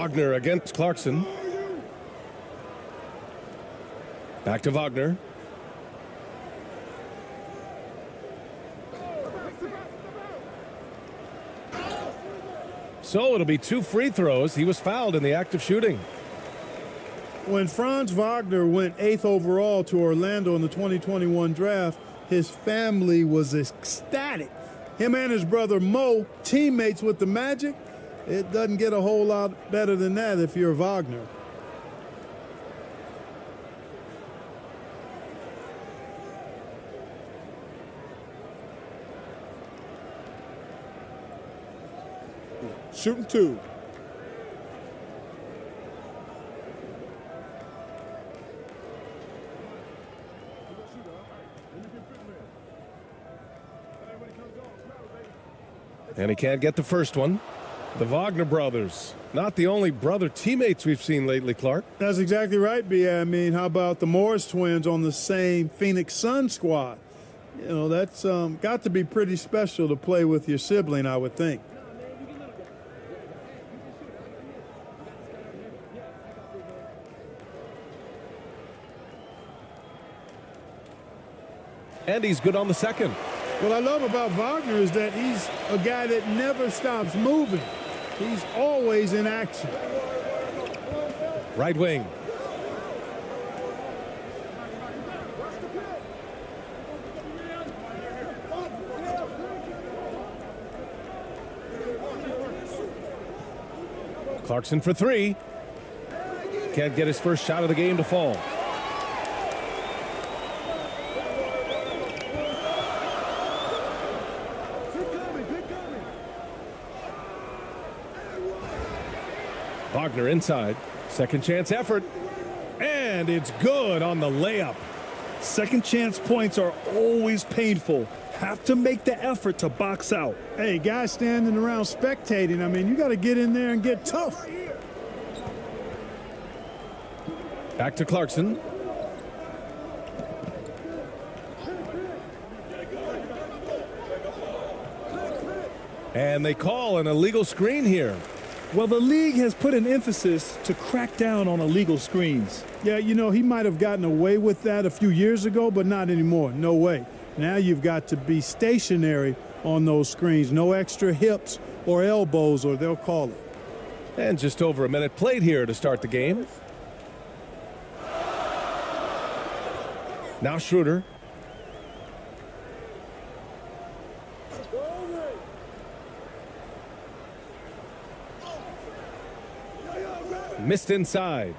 Vagner against Clarkson. Back to Vagner. So it'll be 2 free throws. He was fouled in the act of shooting. When Franz Wagner went 8th overall to Orlando in the 2021 draft, his family was ecstatic. Him and his brother Mo, teammates with the Magic. It doesn't get a whole lot better than that if you're Wagner. Shooting 2. And he can't get the first one. The Vagner brothers, not the only brother teammates we've seen lately, Clark. That's exactly right, B.A. I mean, how about the Morris twins on the same Phoenix Sun squad? You know, that's got to be pretty special to play with your sibling, I would think. And he's good on the second. What I love about Wagner is that he's a guy that never stops moving. He's always in action. Right wing. Clarkson for 3. Can't get his first shot of the game to fall. Vagner inside. Second chance effort. And it's good on the layup. Second chance points are always painful. Have to make the effort to box out. Hey, guys standing around spectating, I mean, you got to get in there and get tough. Back to Clarkson. And they call an illegal screen here. Well, the league has put an emphasis to crack down on illegal screens. Yeah, you know, he might have gotten away with that a few years ago, but not anymore. No way. Now you've got to be stationary on those screens. No extra hips or elbows, or they'll call it. And just over a minute played here to start the game. Now Shruder. Missed inside.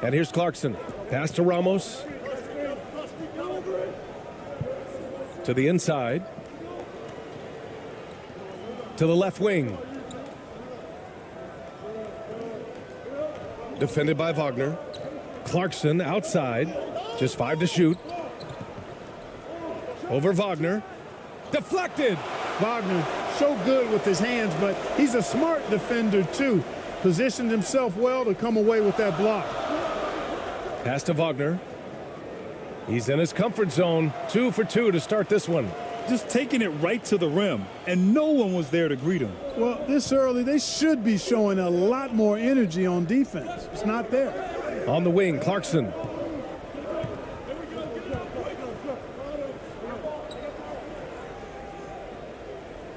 And here's Clarkson. Pass to Ramos. To the inside. To the left wing. Defended by Vagner. Clarkson outside. Just 5 to shoot. Over Vagner. Deflected. Vagner, so good with his hands, but he's a smart defender, too. Positioned himself well to come away with that block. Pass to Vagner. He's in his comfort zone. 2 for 2 to start this one. Just taking it right to the rim, and no one was there to greet him. Well, this early, they should be showing a lot more energy on defense. It's not there. On the wing, Clarkson.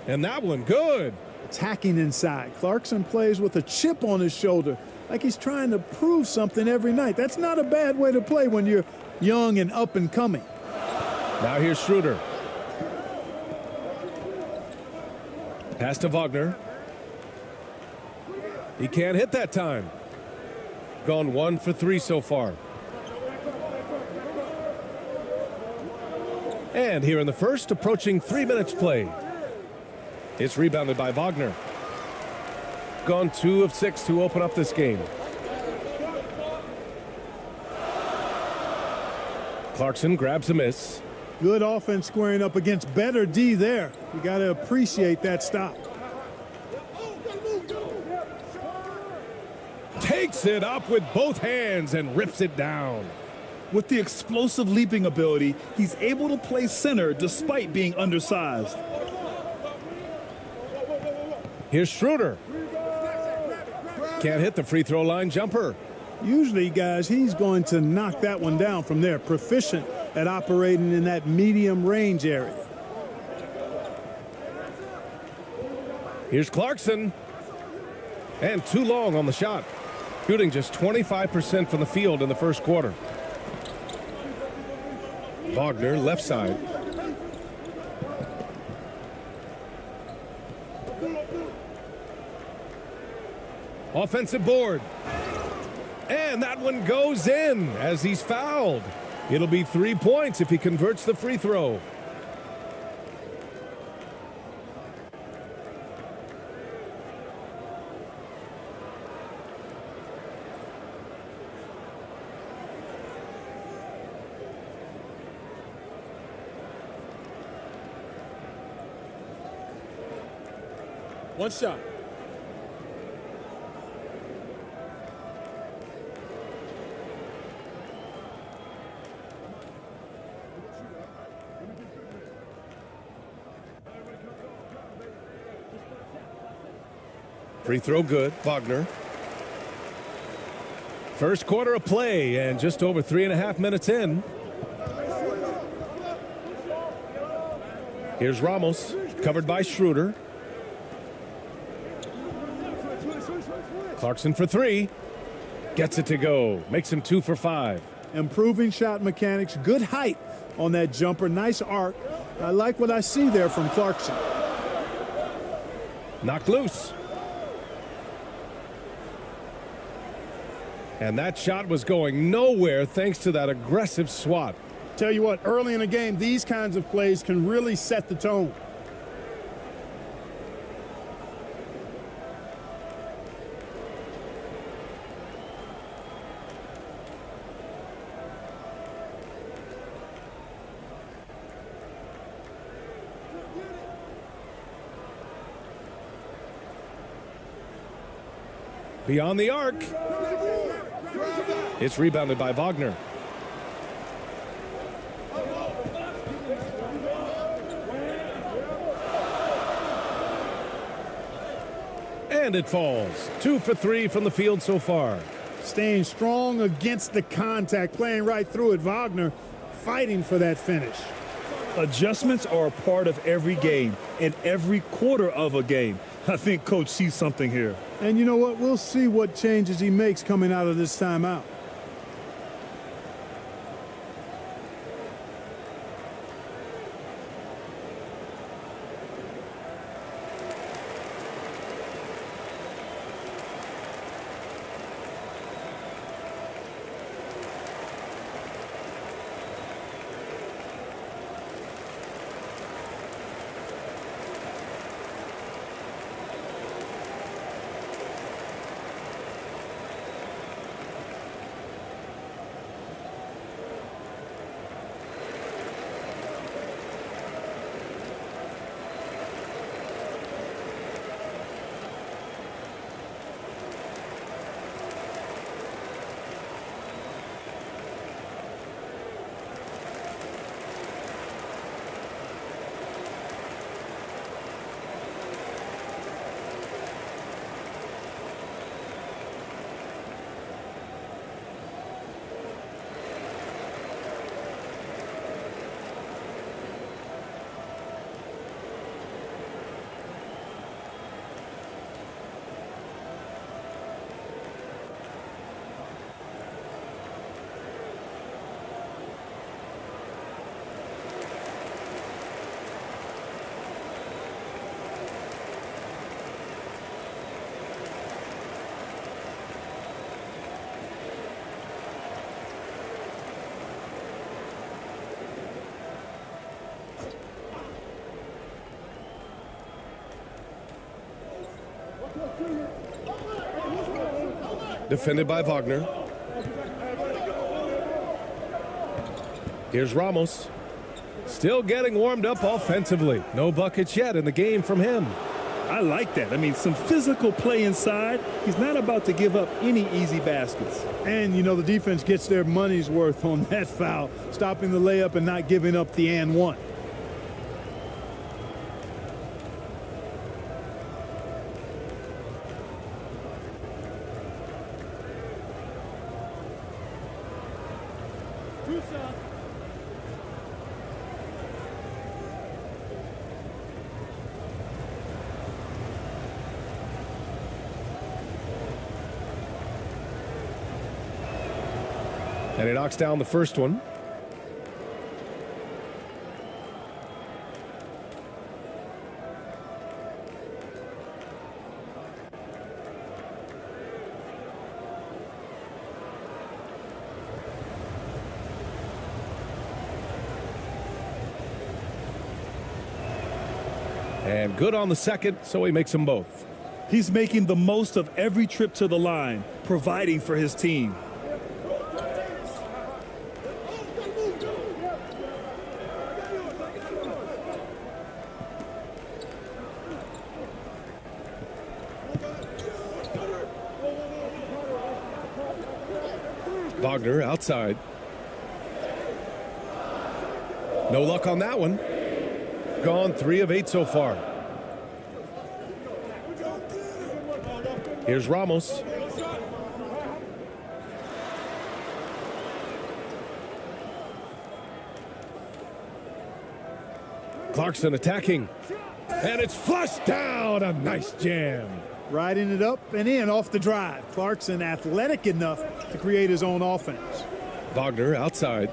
And that one, good. Attacking inside. Clarkson plays with a chip on his shoulder, like he's trying to prove something every night. That's not a bad way to play when you're young and up and coming. Now here's Shruder. Pass to Vagner. He can't hit that time. Gone 1 for 3 so far. And here in the first, approaching 3 minutes play. It's rebounded by Vagner. Gone 2 of 6 to open up this game. Clarkson grabs a miss. Good offense squaring up against better D there. You got to appreciate that stop. Takes it up with both hands and rips it down. With the explosive leaping ability, he's able to play center despite being undersized. Here's Shruder. Can't hit the free throw line jumper. Usually, guys, he's going to knock that one down from there. Proficient at operating in that medium range area. Here's Clarkson. And too long on the shot. Shooting just 25% from the field in the first quarter. Vagner, left side. Offensive board. And that one goes in as he's fouled. It'll be 3 points if he converts the free throw. One shot. Free throw good, Vagner. First quarter of play and just over 3.5 minutes in. Here's Ramos, covered by Shruder. Clarkson for three. Gets it to go. Makes him 2 for 5. Improving shot mechanics, good height on that jumper, nice arc. I like what I see there from Clarkson. Knocked loose. And that shot was going nowhere thanks to that aggressive swat. Tell you what, early in the game, these kinds of plays can really set the tone. Beyond the arc. It's rebounded by Vagner. And it falls. 2 for 3 from the field so far. Staying strong against the contact, playing right through it. Vagner fighting for that finish. Adjustments are a part of every game and every quarter of a game. I think Coach sees something here. And you know what? We'll see what changes he makes coming out of this timeout. Defended by Vagner. Here's Ramos. Still getting warmed up offensively. No buckets yet in the game from him. I like that. I mean, some physical play inside. He's not about to give up any easy baskets. And, you know, the defense gets their money's worth on that foul, stopping the layup and not giving up the and one. And he knocks down the first one. And good on the second, so he makes them both. He's making the most of every trip to the line, providing for his team. Vagner outside. No luck on that one. Gone 3 of 8 so far. Here's Ramos. Clarkson attacking. And it's flushed down. A nice jam. Riding it up and in off the drive. Clarkson athletic enough to create his own offense. Vagner outside.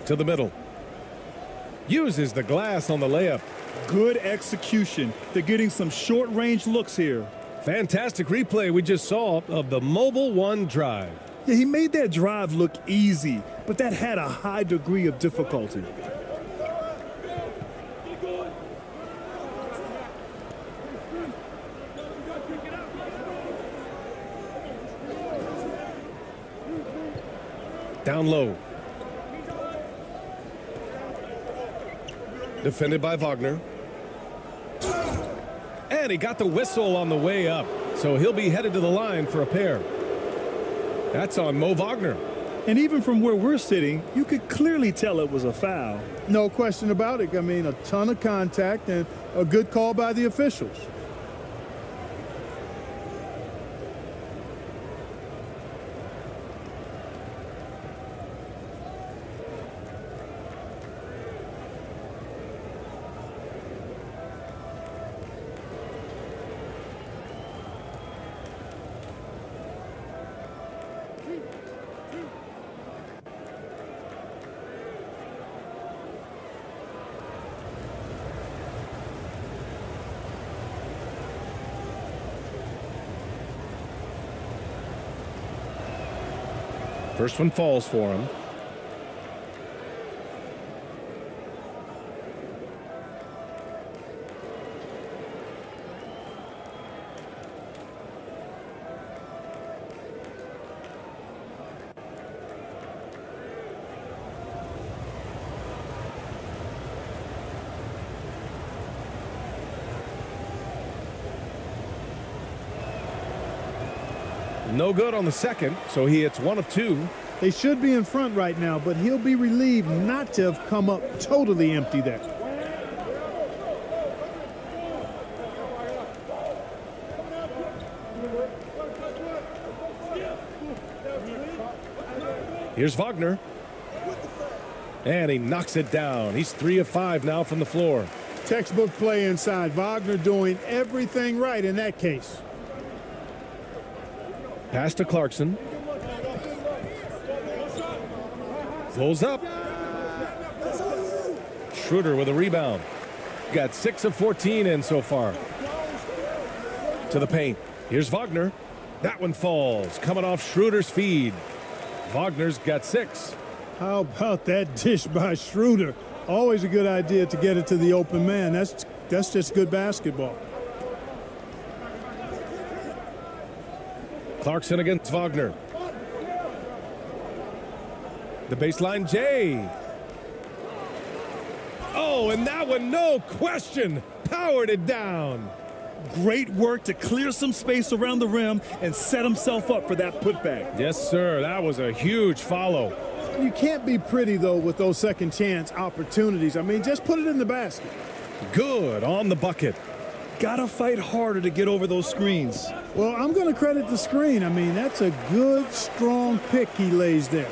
To the middle. Uses the glass on the layup. Good execution. They're getting some short-range looks here. Fantastic replay we just saw of the Mobile One drive. Yeah, he made that drive look easy, but that had a high degree of difficulty. Down low. Defended by Vagner. And he got the whistle on the way up, so he'll be headed to the line for a pair. That's on Mo Vagner. And even from where we're sitting, you could clearly tell it was a foul. No question about it. I mean, a ton of contact and a good call by the officials. First one falls for him. No good on the second, so he hits 1 of 2. They should be in front right now, but he'll be relieved not to have come up totally empty there. Here's Vagner. And he knocks it down. He's 3 of 5 now from the floor. Textbook play inside. Wagner doing everything right in that case. Pass to Clarkson. Pulls up. Shruder with a rebound. Got 6 of 14 in so far. To the paint. Here's Vagner. That one falls. Coming off Shruder's feed. Wagner's got 6. How about that dish by Shruder? Always a good idea to get it to the open man. That's just good basketball. Clarkson against Vagner. The baseline J. Oh, and that one, no question, powered it down. Great work to clear some space around the rim and set himself up for that putback. Yes, sir. That was a huge follow. You can't be pretty, though, with those second chance opportunities. I mean, just put it in the basket. Good on the bucket. Gotta fight harder to get over those screens. Well, I'm going to credit the screen. I mean, that's a good, strong pick he lays there.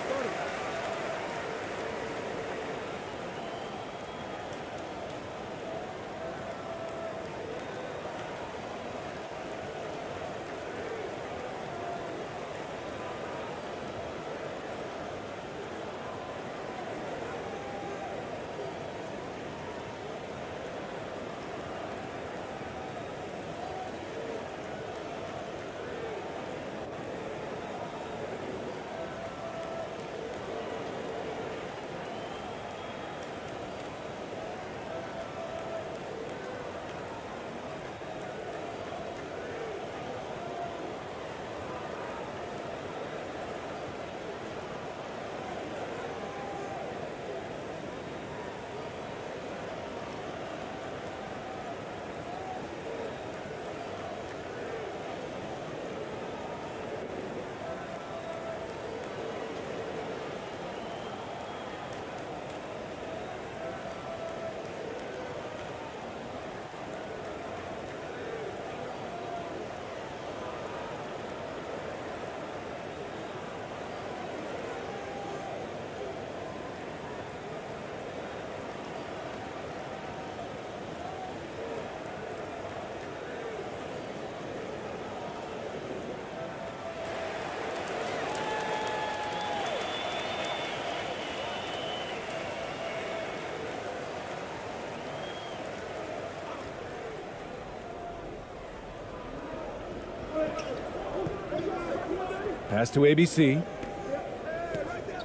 Pass to ABC.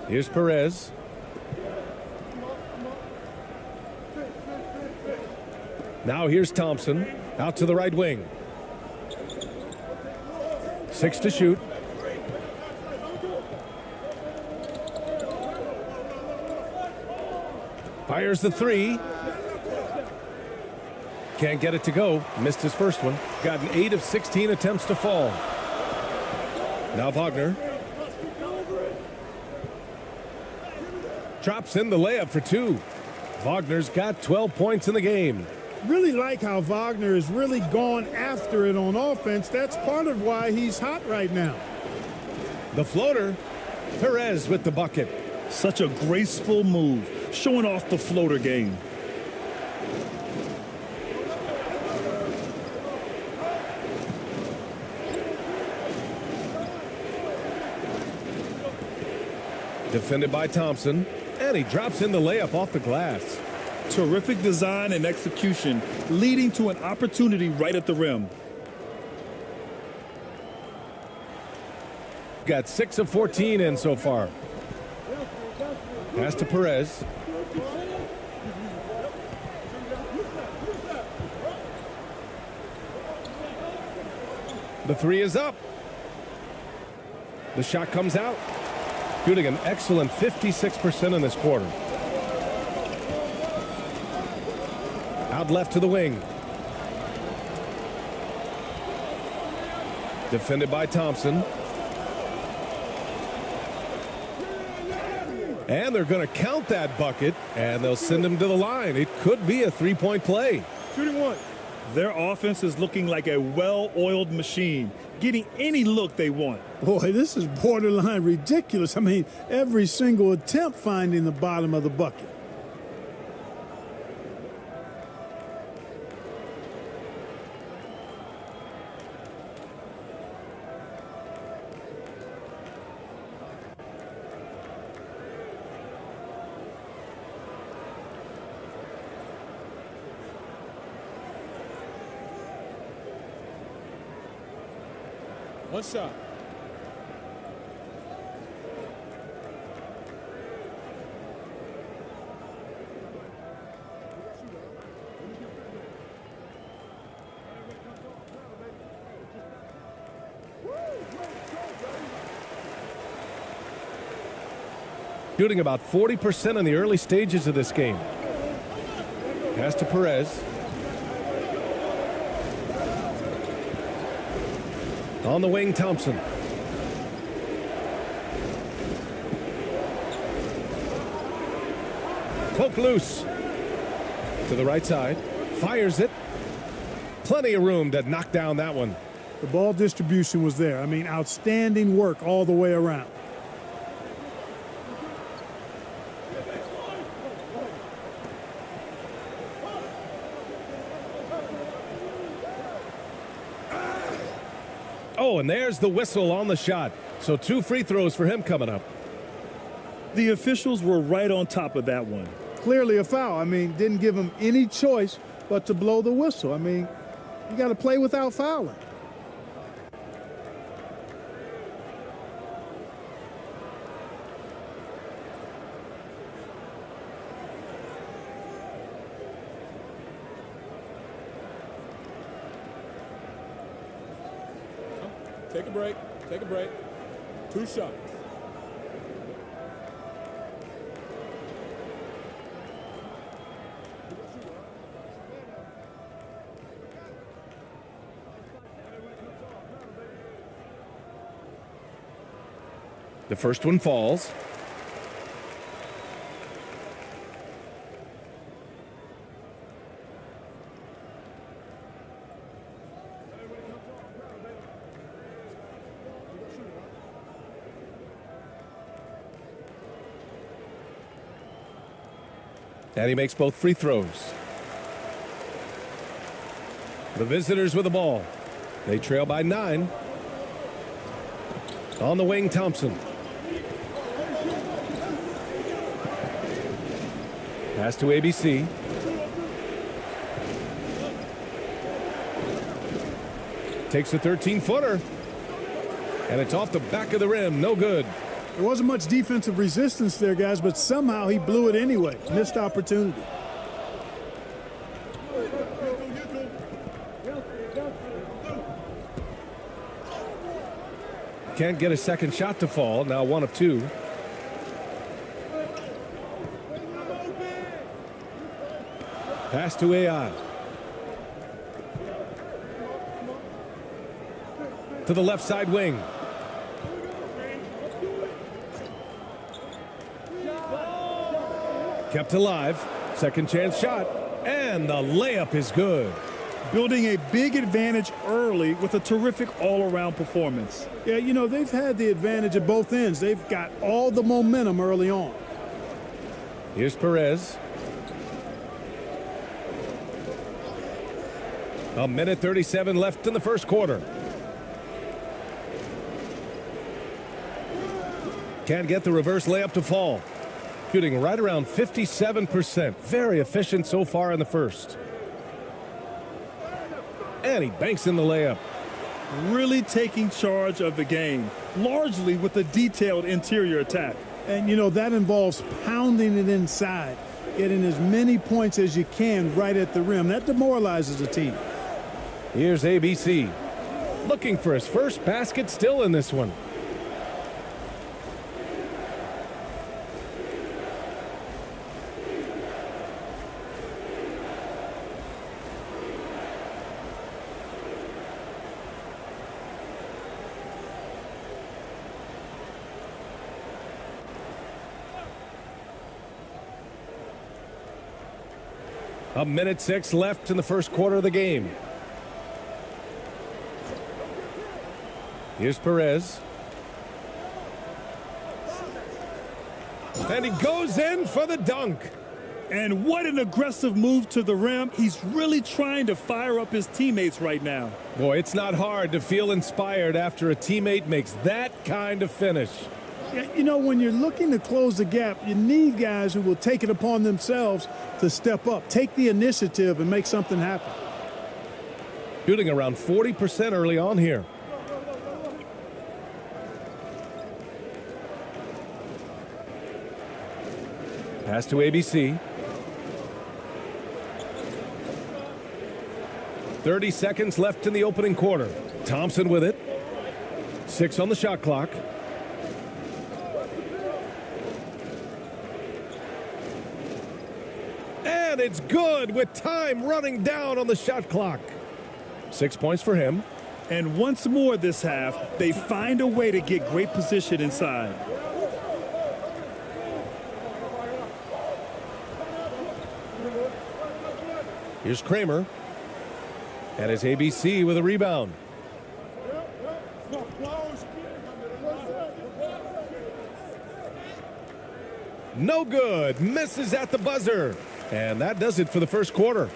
Here's Perez. Now here's Thompson. Out to the right wing. 6 to shoot. Fires the 3. Can't get it to go. Missed his first one. Got an 8 of 16 attempts to fall. Now Vagner. Drops in the layup for 2. Wagner's got 12 points in the game. Really like how Vagner has really gone after it on offense. That's part of why he's hot right now. The floater. Perez with the bucket. Such a graceful move, showing off the floater game. Defended by Thompson, and he drops in the layup off the glass. Terrific design and execution, leading to an opportunity right at the rim. Got 6 of 14 in so far. Pass to Perez. The 3 is up. The shot comes out. Shooting an excellent 56% in this quarter. Out left to the wing. Defended by Thompson. And they're going to count that bucket, and they'll send him to the line. It could be a three-point play. Shooting 1. Their offense is looking like a well-oiled machine, getting any look they want. Boy, this is borderline ridiculous. I mean, every single attempt finding the bottom of the bucket. One shot. Shooting about 40% in the early stages of this game. Pass to Perez. On the wing, Thompson. Poke loose. To the right side. Fires it. Plenty of room to knock down that one. The ball distribution was there. I mean, outstanding work all the way around. Oh, and there's the whistle on the shot. So 2 free throws for him coming up. The officials were right on top of that one. Clearly a foul. I mean, didn't give him any choice but to blow the whistle. I mean, you got to play without fouling. Take a break. Take a break. 2 shots. The first one falls. And he makes both free throws. The visitors with the ball. They trail by 9. On the wing, Thompson. Pass to ABC. Takes a 13-footer. And it's off the back of the rim. No good. There wasn't much defensive resistance there, guys, but somehow he blew it anyway. Missed opportunity. Can't get a second shot to fall. Now 1 of 2. Pass to AI. To the left side wing. Kept alive. Second chance shot. And the layup is good. Building a big advantage early with a terrific all-around performance. Yeah, you know, they've had the advantage at both ends. They've got all the momentum early on. Here's Perez. A minute 37 left in the first quarter. Can't get the reverse layup to fall. Shooting right around 57%. Very efficient so far in the first. And he banks in the layup. Really taking charge of the game, largely with a detailed interior attack. And, you know, that involves pounding it inside, getting as many points as you can right at the rim. That demoralizes a team. Here's ABC. Looking for his first basket still in this one. A minute 6 left in the first quarter of the game. Here's Perez. And he goes in for the dunk. And what an aggressive move to the rim. He's really trying to fire up his teammates right now. Boy, it's not hard to feel inspired after a teammate makes that kind of finish. Yeah, you know, when you're looking to close the gap, you need guys who will take it upon themselves to step up, take the initiative, and make something happen. Shooting around 40% early on here. Pass to ABC. 30 seconds left in the opening quarter. Thompson with it. 6 on the shot clock. And it's good with time running down on the shot clock. 6 points for him. And once more this half, they find a way to get great position inside. Here's Kramer. And his ABC with a rebound. No good. Misses at the buzzer. And that does it for the first quarter.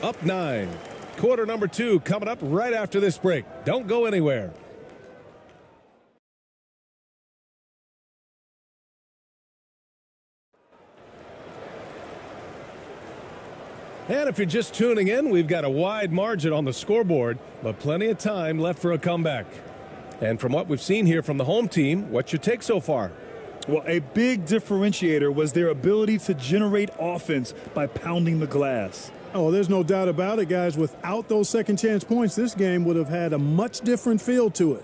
Up 9. Quarter number 2 coming up right after this break. Don't go anywhere. And if you're just tuning in, we've got a wide margin on the scoreboard, but plenty of time left for a comeback. And from what we've seen here from the home team, what's your take so far? Well, a big differentiator was their ability to generate offense by pounding the glass. Oh, there's no doubt about it, guys. Without those second chance points, this game would have had a much different feel to it.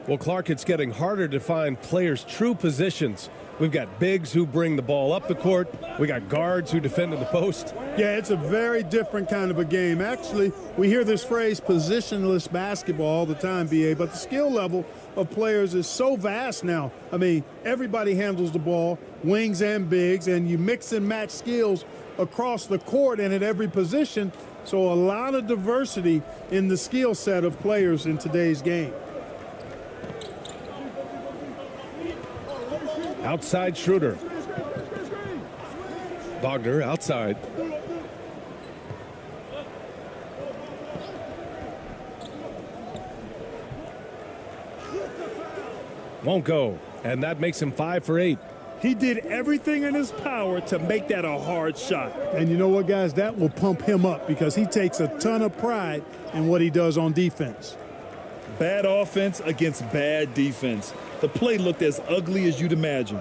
Well, Clark, it's getting harder to find players' true positions. We've got bigs who bring the ball up the court. We got guards who defend in the post. Yeah, it's a very different kind of a game. Actually, we hear this phrase positionless basketball all the time, BA, but the skill level of players is so vast now. I mean, everybody handles the ball, wings and bigs, and you mix and match skills across the court and at every position. So a lot of diversity in the skill set of players in today's game. Outside Shruder. Vagner outside. Won't go. And that makes him 5 for 8. He did everything in his power to make that a hard shot. And you know what, guys? That will pump him up because he takes a ton of pride in what he does on defense. Bad offense against bad defense. The play looked as ugly as you'd imagine.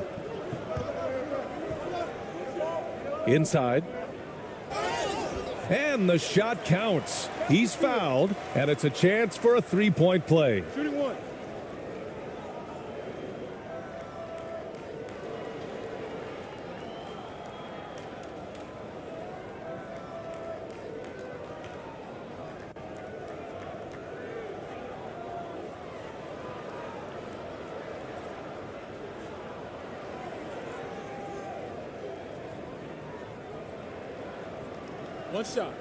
Inside. And the shot counts. He's fouled, and it's a chance for a three-point play. Shooting one. One shot.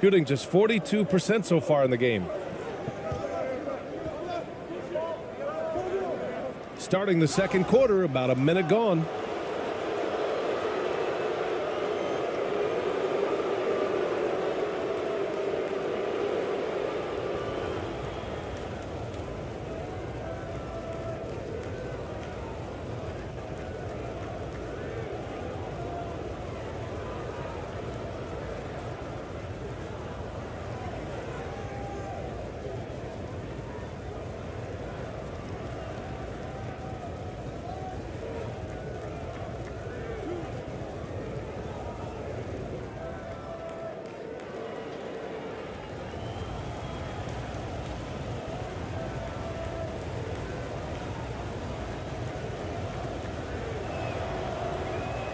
Shooting just 42% so far in the game. Starting the second quarter, about a minute gone.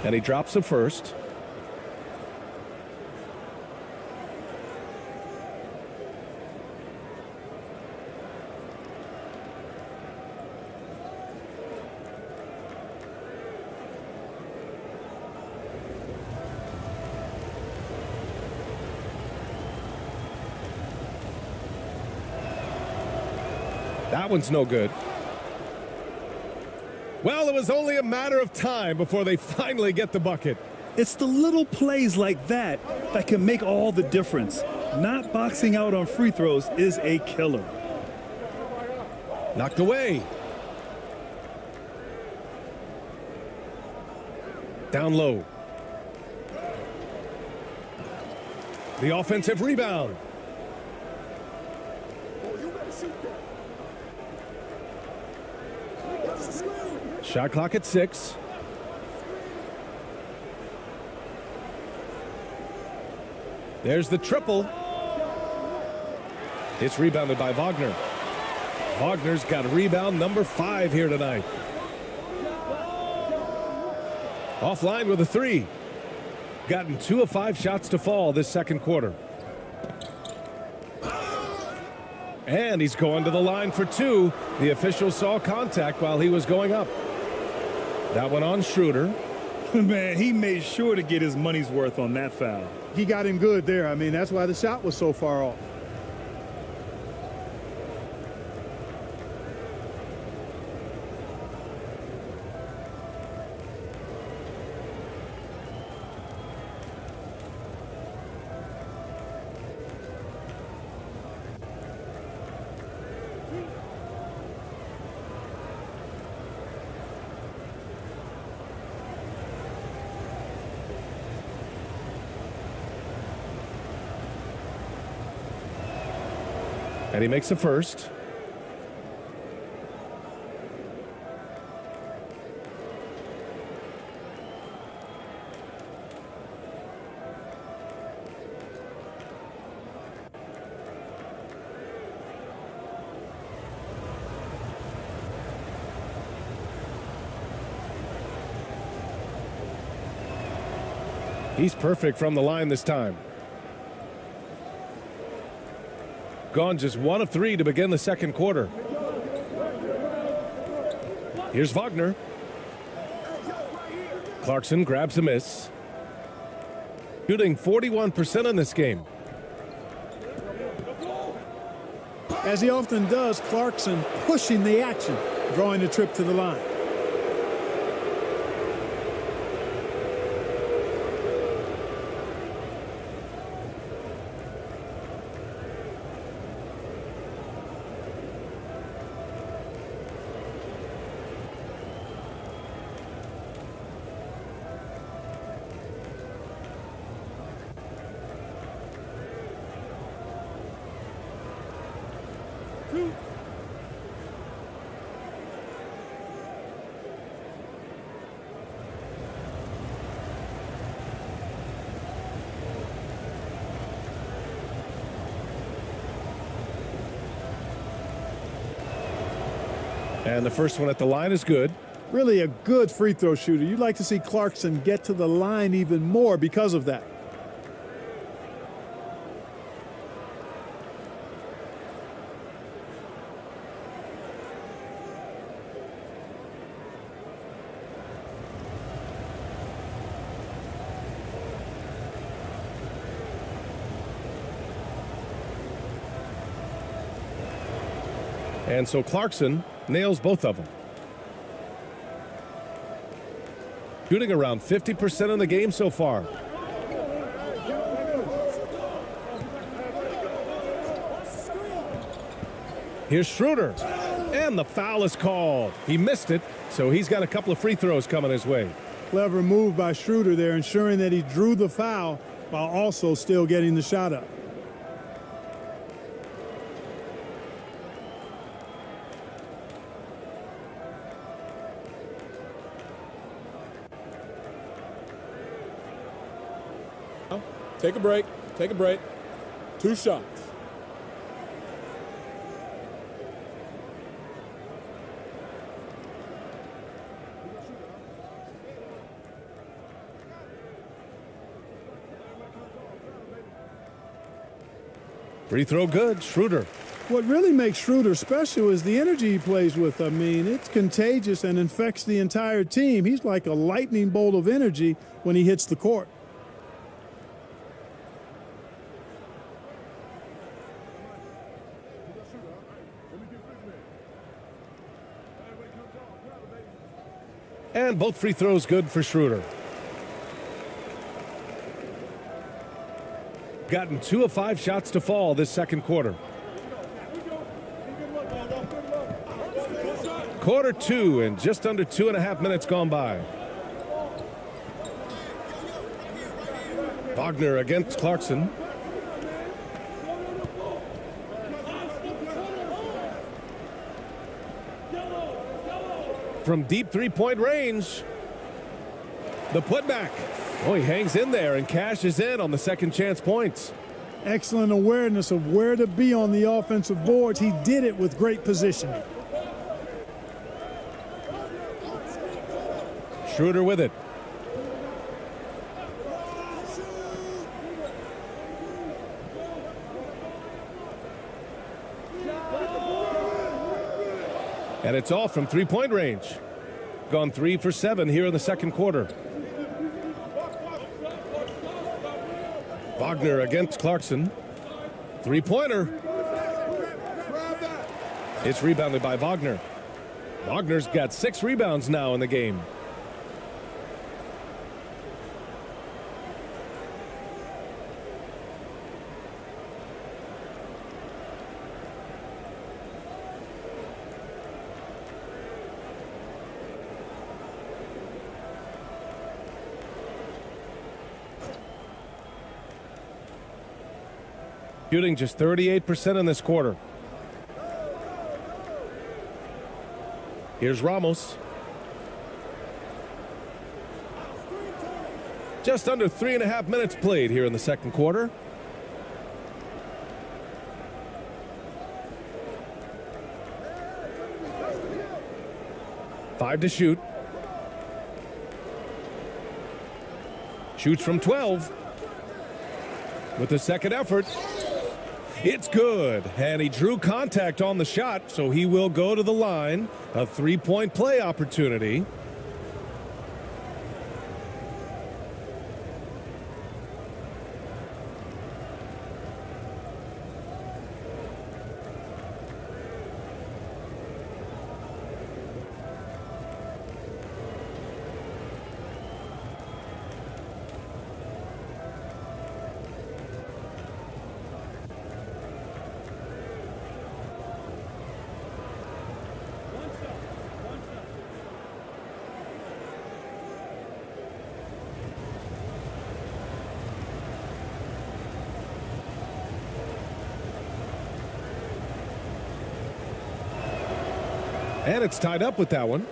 And he drops the first. That one's no good. Well, it was only a matter of time before they finally get the bucket. It's the little plays like that that can make all the difference. Not boxing out on free throws is a killer. Knocked away. Down low. The offensive rebound. Shot clock at 6. There's the triple. It's rebounded by Vagner. Wagner's got rebound number 5 here tonight. Offline with a 3. Gotten 2 of 5 shots to fall this second quarter. And he's going to the line for 2. The official saw contact while he was going up. That one on Shruder. Man, he made sure to get his money's worth on that foul. He got him good there. I mean, that's why the shot was so far off. And he makes the first. He's perfect from the line this time. Gone just 1 of 3 to begin the second quarter. Here's Vagner. Clarkson grabs a miss. Shooting 41% in this game. As he often does, Clarkson pushing the action, drawing the trip to the line. And the first one at the line is good. Really a good free throw shooter. You'd like to see Clarkson get to the line even more because of that. And so Clarkson nails both of them. Shooting around 50% in the game so far. Here's Shruder. And the foul is called. He missed it, so he's got a couple of free throws coming his way. Clever move by Shruder there, ensuring that he drew the foul while also still getting the shot up. Take a break. Take a break. 2 shots. Free throw good. Shruder. What really makes Shruder special is the energy he plays with. I mean, it's contagious and infects the entire team. He's like a lightning bolt of energy when he hits the court. And both free throws good for Shruder. Gotten 2 of 5 shots to fall this second quarter. Quarter 2 and just under 2.5 minutes gone by. Vagner against Clarkson. From deep three-point range. The putback. Oh, he hangs in there and cashes in on the second chance points. Excellent awareness of where to be on the offensive boards. He did it with great positioning. Shruder with it. And it's off from three-point range. Gone 3 for 7 here in the second quarter. Vagner against Clarkson. Three-pointer. It's rebounded by Vagner. Wagner's got 6 rebounds now in the game. Shooting just 38% in this quarter. Here's Ramos. Just under 3.5 minutes played here in the second quarter. Five to shoot. Shoots from 12. With the second effort. It's good, and he drew contact on the shot, so he will go to the line. A three-point play opportunity. And it's tied up with that one.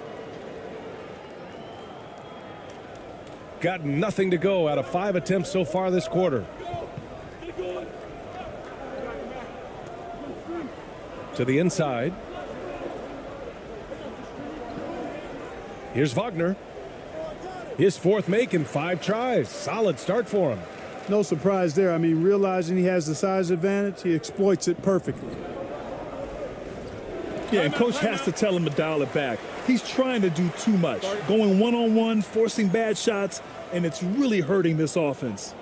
Got nothing to go out of 5 attempts so far this quarter. To the inside. Here's Vagner. His 4th make in 5 tries. Solid start for him. No surprise there. I mean, realizing he has the size advantage, he exploits it perfectly. Yeah, and coach has to tell him to dial it back. He's trying to do too much, going one-on-one, forcing bad shots, and it's really hurting this offense.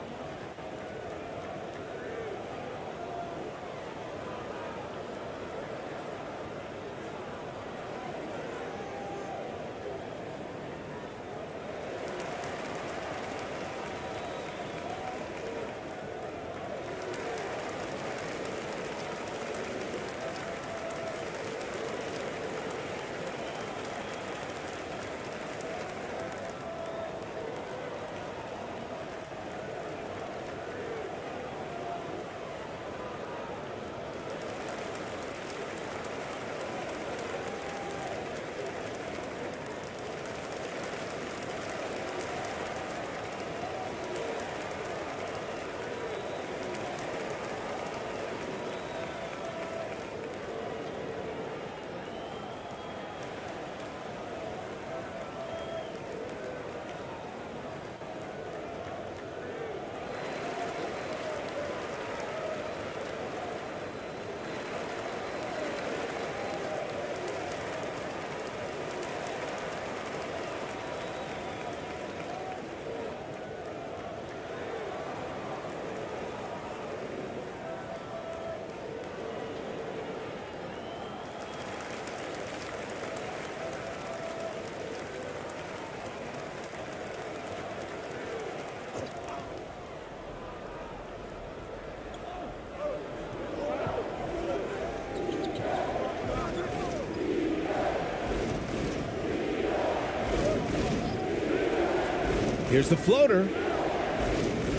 Here's the floater.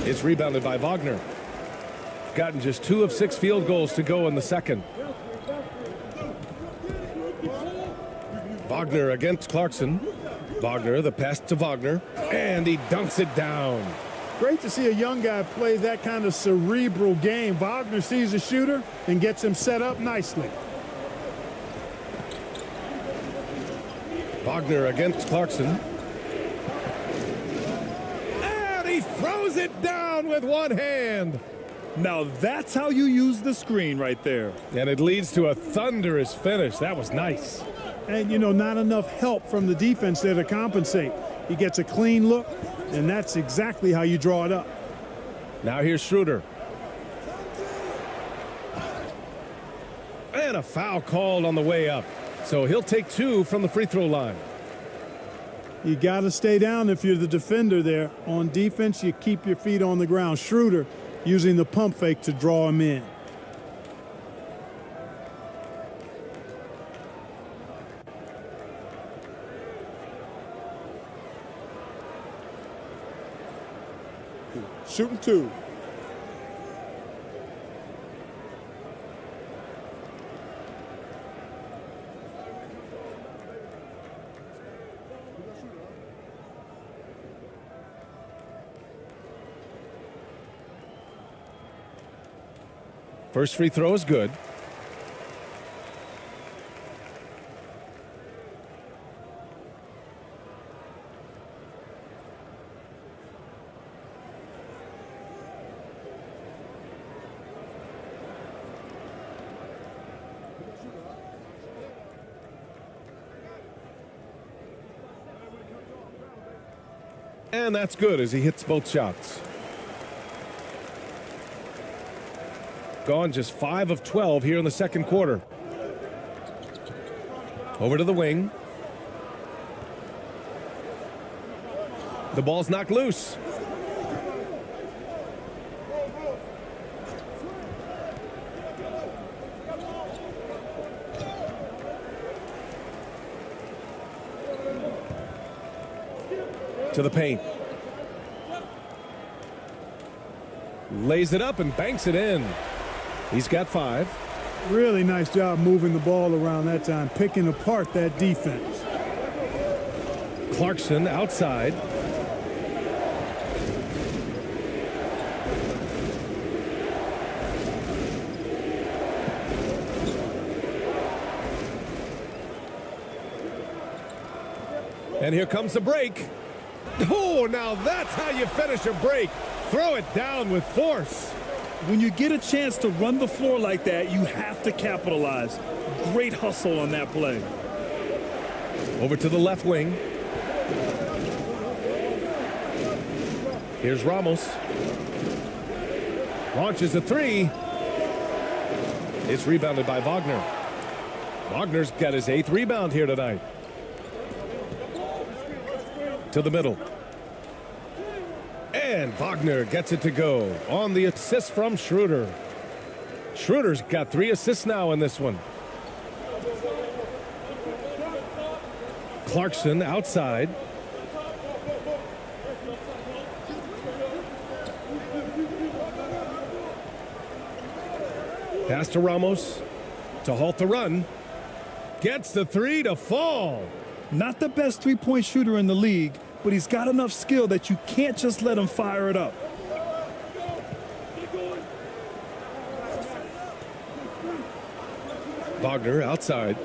It's rebounded by Vagner. Gotten just 2 of 6 field goals to go in the second. Vagner against Clarkson. Vagner, the pass to Vagner, and he dunks it down. Great to see a young guy play that kind of cerebral game. Vagner sees a shooter and gets him set up nicely. Vagner against Clarkson. And he throws it down with one hand. Now that's how you use the screen right there. And it leads to a thunderous finish. That was nice. And, you know, not enough help from the defense there to compensate. He gets a clean look, and that's exactly how you draw it up. Now here's Shruder. And a foul called on the way up. So he'll take 2 from the free throw line. You got to stay down if you're the defender there. On defense, you keep your feet on the ground. Shruder using the pump fake to draw him in. Shooting 2. First free throw is good. And that's good as he hits both shots. Gone just 5 of 12 here in the second quarter. Over to the wing. The ball's knocked loose. To the paint. Lays it up and banks it in. He's got 5. Really nice job moving the ball around that time, picking apart that defense. Clarkson outside. And here comes the break. Oh, now that's how you finish a break. Throw it down with force. When you get a chance to run the floor like that, you have to capitalize. Great hustle on that play. Over to the left wing. Here's Ramos. Launches a 3. It's rebounded by Vagner. Wagner's got his 8th rebound here tonight. To the middle. And Vagner gets it to go on the assist from Shruder. Schruder's got 3 assists now in this one. Clarkson outside. Pass to Ramos to halt the run. Gets the 3 to fall. Not the best three-point shooter in the league, but he's got enough skill that you can't just let him fire it up. Vagner outside.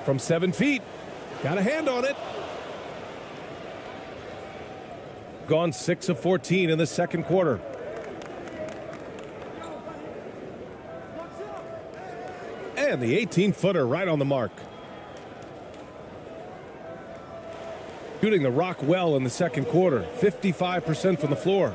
From 7 feet. Got a hand on it. Gone 6 of 14 in the second quarter. And the 18-footer right on the mark. Shooting the rock well in the second quarter. 55% from the floor.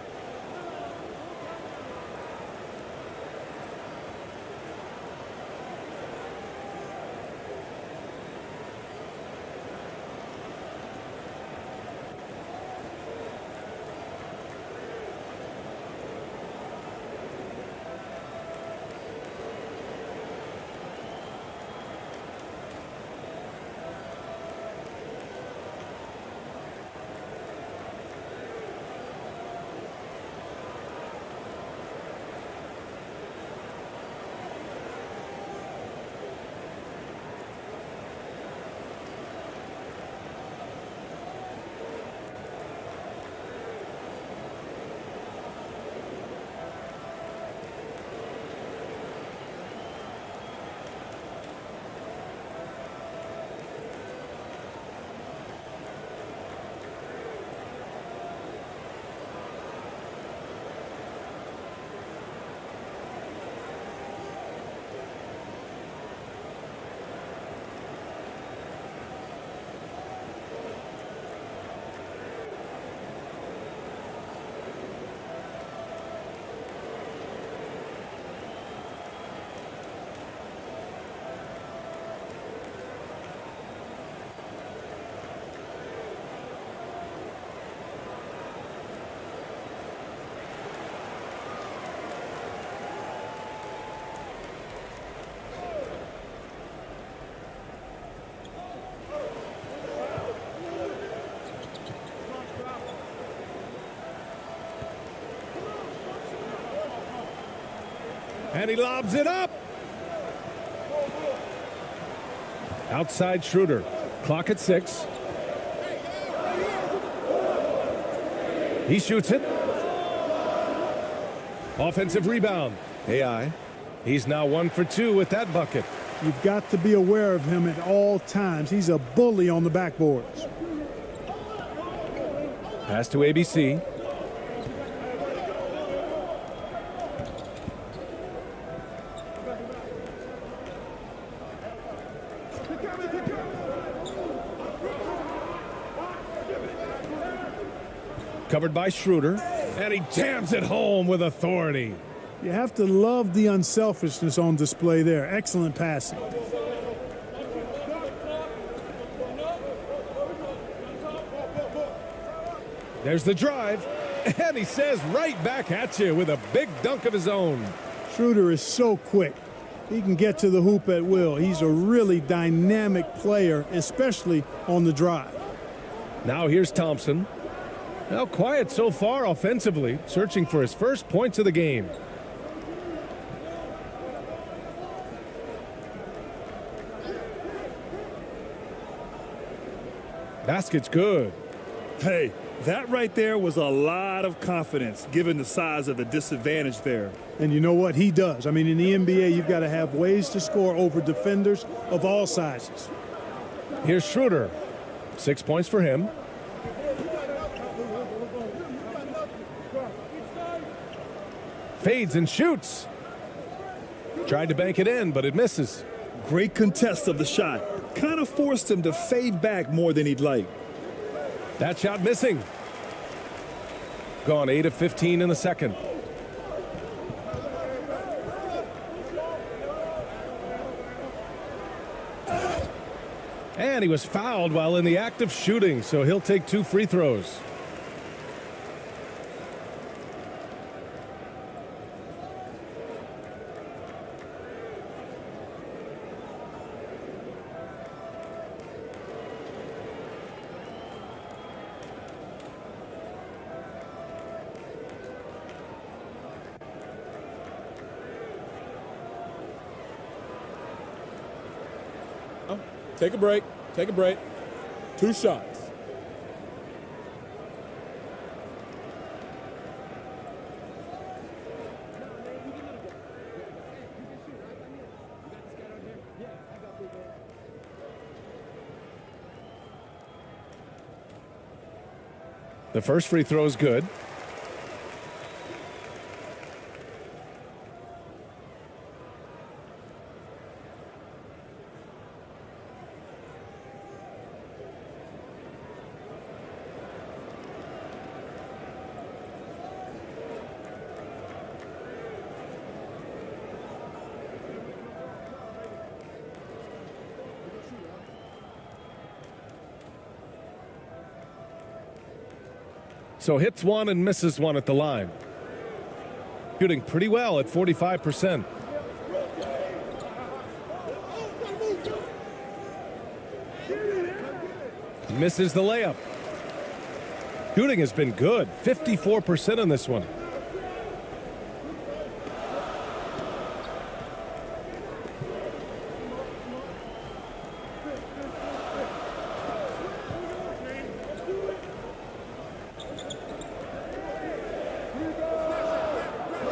And he lobs it up. Outside Shruder. Clock at 6. He shoots it. Offensive rebound. AI. He's now 1 for 2 with that bucket. You've got to be aware of him at all times. He's a bully on the backboards. Pass to ABC. Covered by Shruder, and he jams it home with authority. You have to love the unselfishness on display there. Excellent passing. There's the drive, and he says right back at you with a big dunk of his own. Shruder is so quick. He can get to the hoop at will. He's a really dynamic player, especially on the drive. Now here's Thompson. Now quiet so far offensively, searching for his first points of the game. Basket's good. Hey, that right there was a lot of confidence, given the size of the disadvantage there. And you know what? He does. I mean, in the NBA, you've got to have ways to score over defenders of all sizes. Here's Shruder. 6 points for him. Fades and shoots. Tried to bank it in, but it misses. Great contest of the shot. Kind of forced him to fade back more than he'd like. That shot missing. Gone 8 of 15 in the second. And he was fouled while in the act of shooting, so he'll take 2 free throws. Take a break. Take a break. 2 shots. The first free throw is good. So hits 1 and misses 1 at the line. Shooting pretty well at 45%. Misses the layup. Shooting has been good, 54% on this one.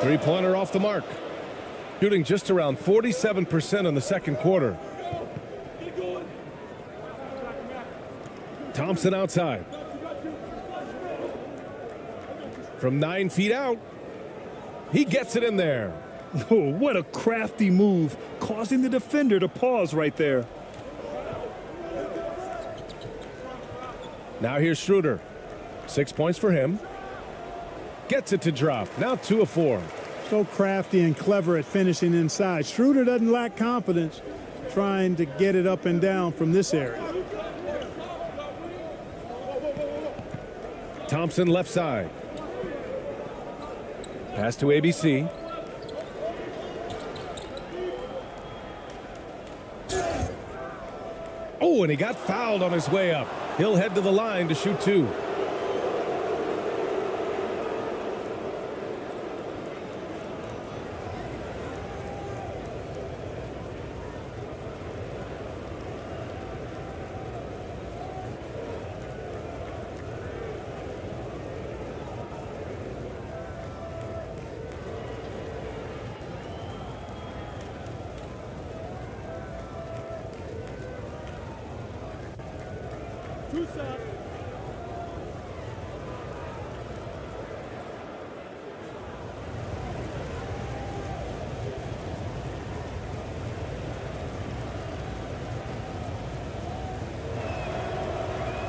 Three-pointer off the mark. Shooting just around 47% in the second quarter. Thompson outside. From 9 feet out. He gets it in there. Oh, what a crafty move, causing the defender to pause right there. Now here's Shruder. 6 points for him. Gets it to drop. Now 2 of 4. So crafty and clever at finishing inside. Shruder doesn't lack confidence trying to get it up and down from this area. Thompson left side. Pass to ABC. Oh, and he got fouled on his way up. He'll head to the line to shoot 2.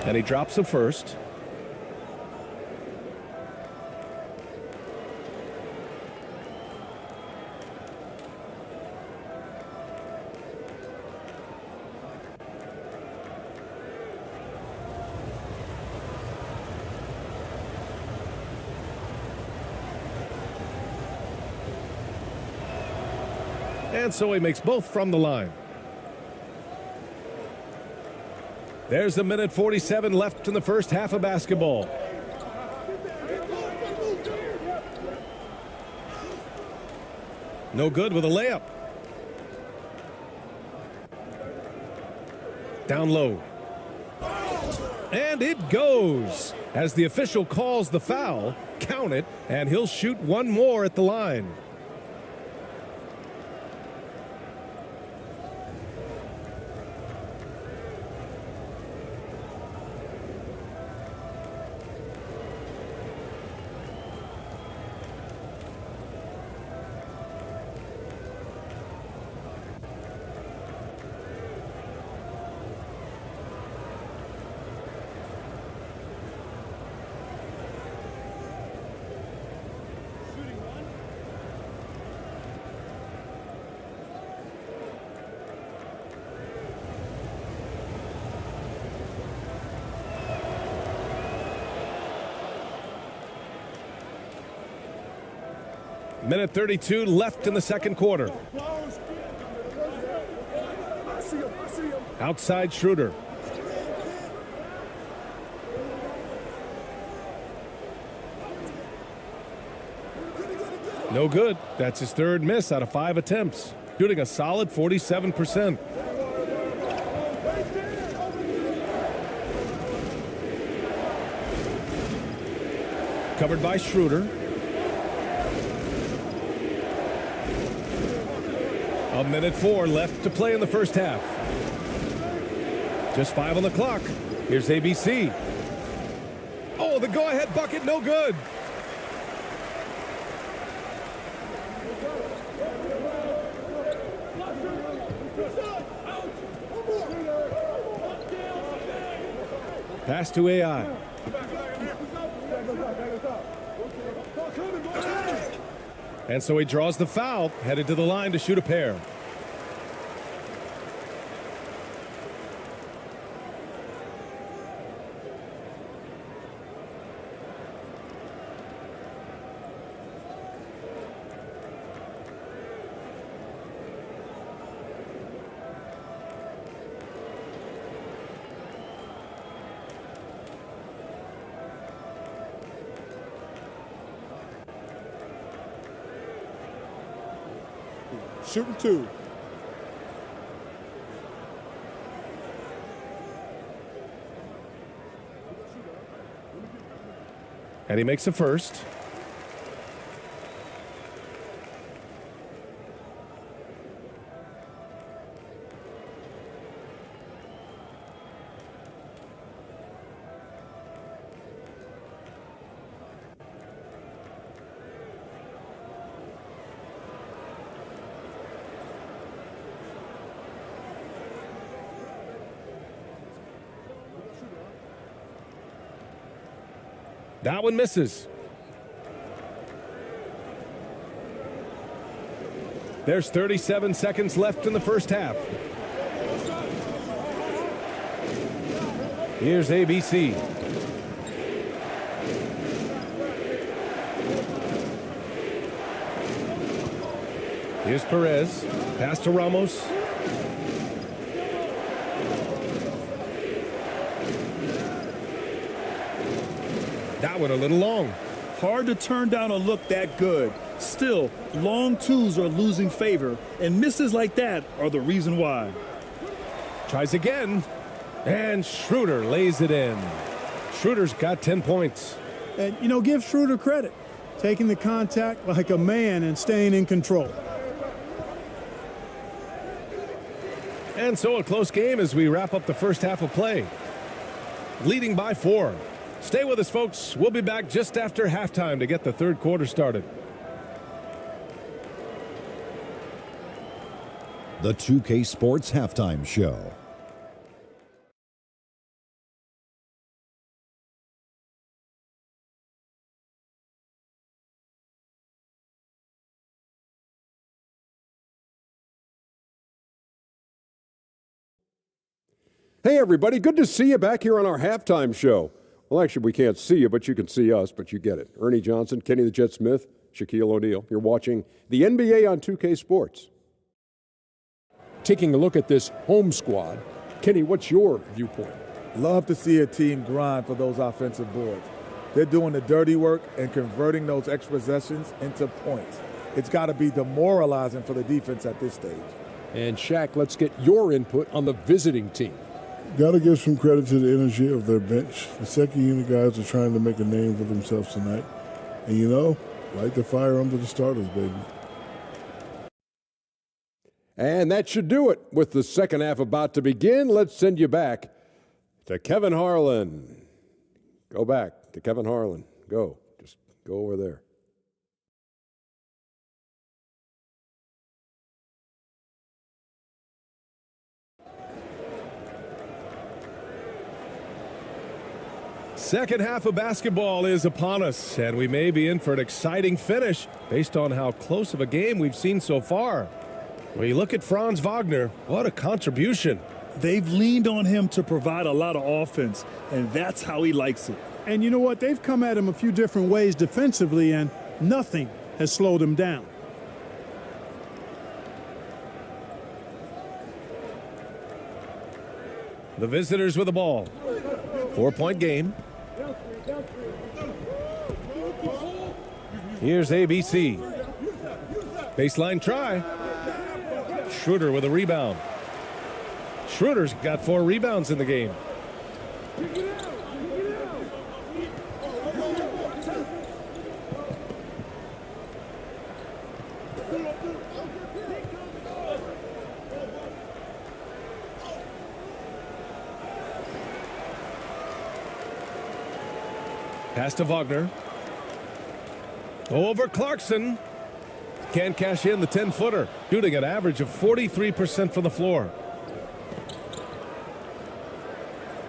And he drops the first. And so he makes both from the line. There's a minute 47 left in the first half of basketball. No good with a layup. Down low. And it goes. As the official calls the foul, count it, and he'll shoot one more at the line. Minute 32 left in the second quarter. Outside Shruder. No good. That's his third miss out of 5 attempts. Shooting a solid 47%. Covered by Shruder. A minute 4 left to play in the first half. Just 5 on the clock. Here's ABC. Oh, the go-ahead bucket, no good. Pass to AI. And so he draws the foul, headed to the line to shoot a pair. Shooting 2. And he makes the first. That one misses. There's 37 seconds left in the first half. Here's ABC. Here's Perez. Pass to Ramos. That one a little long. Hard to turn down a look that good. Still, long twos are losing favor, and misses like that are the reason why. Tries again, and Shruder lays it in. Shruder's got 10 points. And, you know, give Shruder credit. Taking the contact like a man and staying in control. And so a close game as we wrap up the first half of play. leading by 4. Stay with us, folks. We'll be back just after halftime to get the third quarter started. The 2K Sports Halftime Show. Hey, everybody. Good to see you back here on our halftime show. Well, actually, we can't see you, but you can see us, but you get it. Ernie Johnson, Kenny the Jet Smith, Shaquille O'Neal. You're watching the NBA on 2K Sports. Taking a look at this home squad, Kenny, what's your viewpoint? Love to see a team grind for those offensive boards. They're doing the dirty work and converting those extra possessions into points. It's got to be demoralizing for the defense at this stage. And Shaq, let's get your input on the visiting team. Got to give some credit to the energy of their bench. The second unit guys are trying to make a name for themselves tonight. And you know, light the fire under the starters, baby. And that should do it. With the second half about to begin, let's send you back to Kevin Harlan. Go back to Kevin Harlan. Go. Just go over there. Second half of basketball is upon us, and we may be in for an exciting finish based on how close of a game we've seen so far. When you look at Franz Wagner, what a contribution. They've leaned on him to provide a lot of offense, and that's how he likes it. And you know what? They've come at him a few different ways defensively, and nothing has slowed him down. The visitors with the ball. 4-point game. Here's ABC. Baseline try. Shruder with a rebound. Schroeder's got 4 rebounds in the game. Pass to Vagner. Over Clarkson. Can't cash in the 10-footer. Shooting an average of 43% from the floor.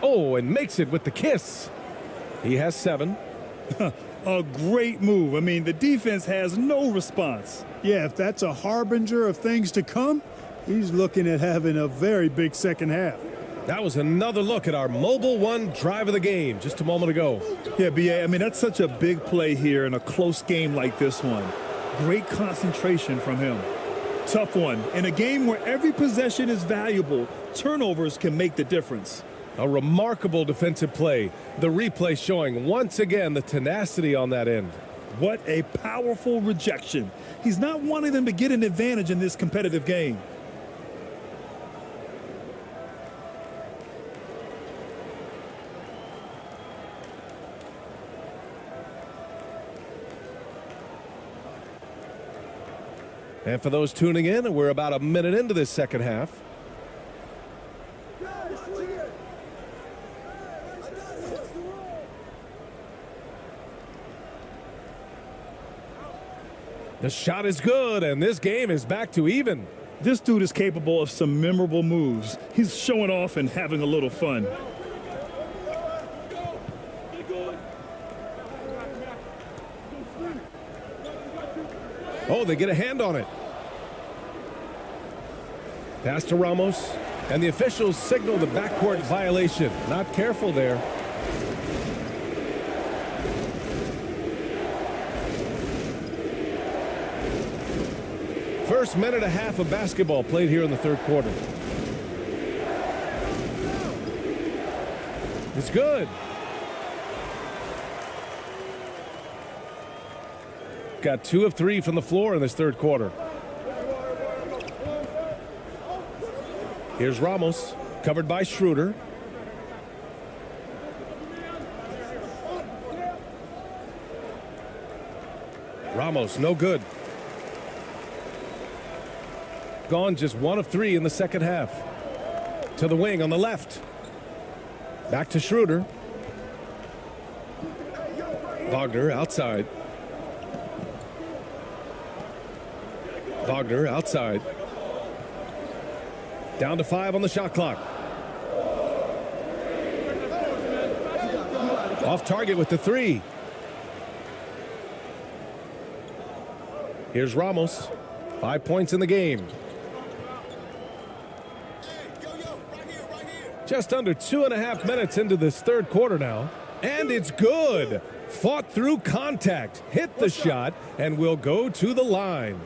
Oh, and makes it with the kiss. He has 7. A great move. I mean, the defense has no response. Yeah, if that's a harbinger of things to come, he's looking at having a very big second half. That was another look at our Mobile One drive of the game just a moment ago. Yeah, B.A., I mean, that's such a big play here in a close game like this one. Great concentration from him. Tough one. In a game where every possession is valuable, turnovers can make the difference. A remarkable defensive play. The replay showing once again the tenacity on that end. What a powerful rejection. He's not wanting them to get an advantage in this competitive game. And for those tuning in, we're about a minute into this second half. The shot is good, and this game is back to even. This dude is capable of some memorable moves. He's showing off and having a little fun. Oh, they get a hand on it. Pass to Ramos, and the officials signal the backcourt violation. Not careful there. First minute and a half of basketball played here in the third quarter. It's good. Got 2 of 3 from the floor in this third quarter. Here's Ramos, covered by Shruder. Ramos, no good. Gone just 1 of 3 in the second half. To the wing on the left. Back to Shruder. Vagner outside. Vagner outside. Down to 5 on the shot clock. Off target with the 3. Here's Ramos. 5 points in the game. Just under 2.5 minutes into this third quarter now. And it's good. Fought through contact, hit the shot, and will go to the line.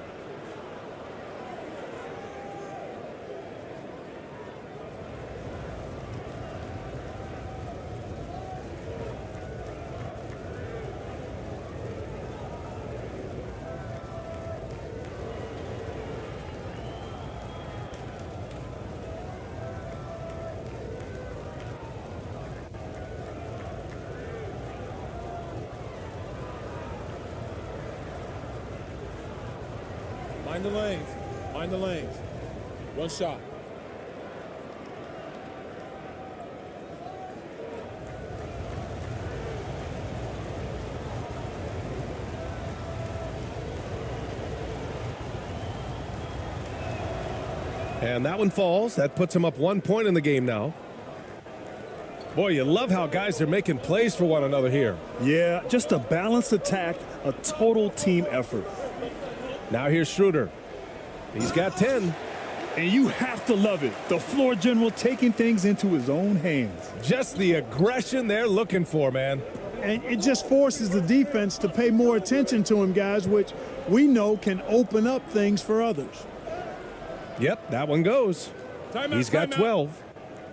Mind the lanes. Mind the lanes. One shot. And that one falls. That puts him up 1 point in the game now. Boy, you love how guys are making plays for one another here. Yeah, just a balanced attack, a total team effort. Now here's Shruder. He's got 10. And you have to love it. The floor general taking things into his own hands. Just the aggression they're looking for, man. And it just forces the defense to pay more attention to him, guys, which we know can open up things for others. Yep, that one goes. He's got 12.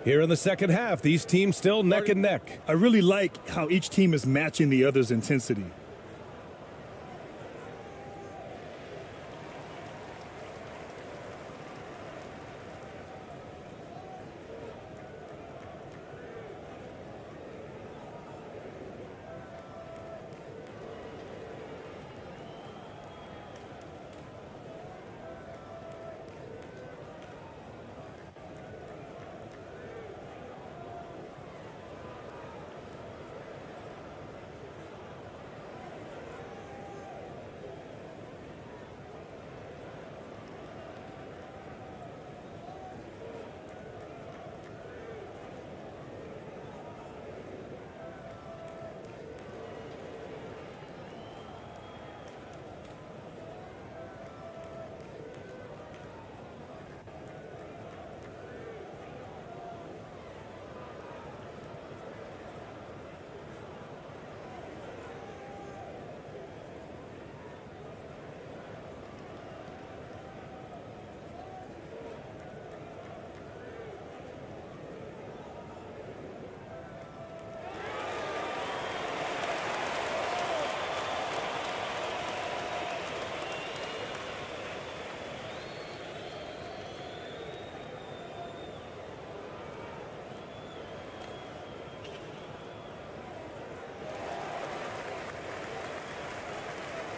Here in the second half, these teams still neck and neck. I really like how each team is matching the other's intensity.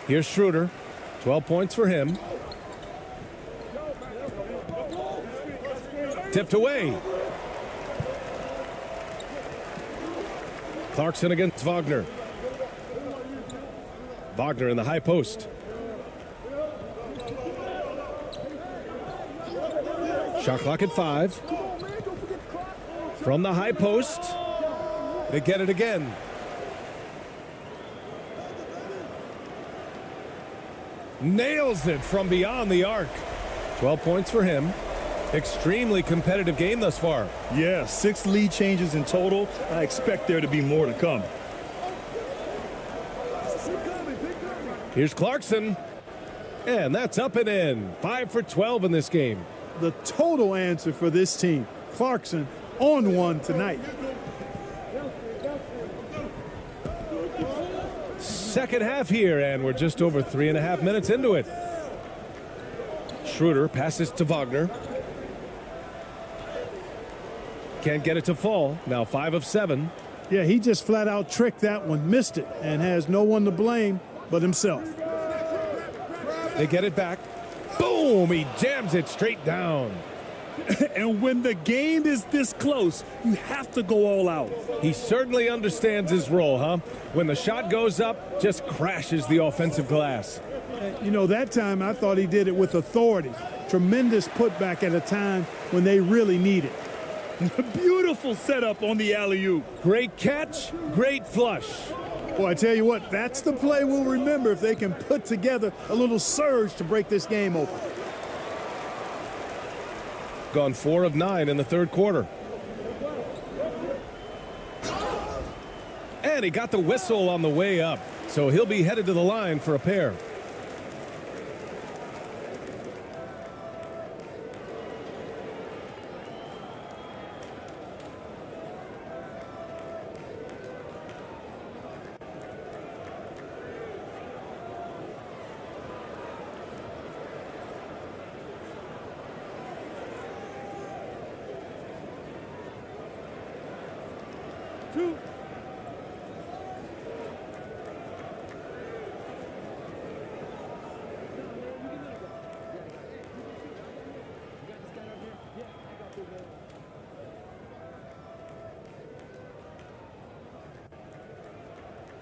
Here's Shruder. 12 points for him. Tipped away. Clarkson against Vagner. Vagner in the high post. Shot clock at 5. From the high post. They get it again. Nails it from beyond the arc. 12 points for him. Extremely competitive game thus far. Yeah, 6 lead changes in total. I expect there to be more to come. Here's Clarkson. And that's up and in. 5 for 12 in this game. The total answer for this team. Clarkson on one tonight. Second half here, and we're just over 3.5 minutes into it. Shruder passes to Vagner. Can't get it to fall. Now 5 of 7. Yeah, he just flat out tricked that one, missed it, and has no one to blame but himself. They get it back. Boom! He jams it straight down. And when the game is this close, you have to go all out. He certainly understands his role, huh? When the shot goes up, just crashes the offensive glass. You know, that time I thought he did it with authority. Tremendous putback at a time when they really need it. Beautiful setup on the alley-oop. Great catch, great flush. Boy, I tell you what, that's the play we'll remember if they can put together a little surge to break this game open. Gone 4 of 9 in the third quarter. And he got the whistle on the way up, so he'll be headed to the line for a pair.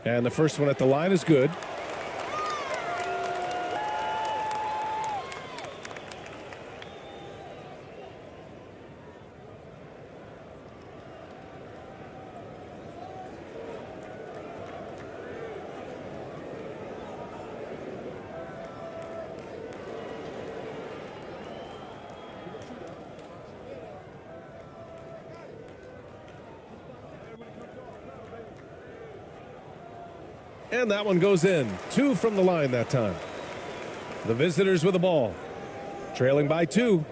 And the first one at the line is good. And that one goes in. 2 from the line that time. The visitors with the ball. Trailing by 2.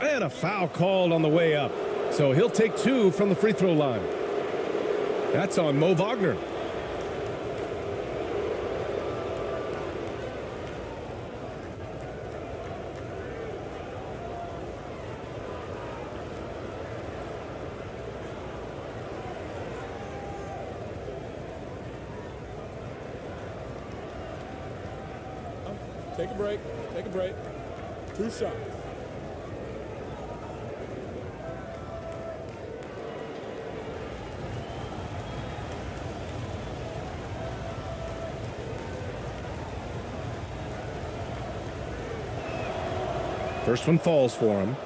And a foul called on the way up. So he'll take 2 from the free throw line. That's on Mo Vagner. Take a break. Take a break. 2 shots. First one falls for him.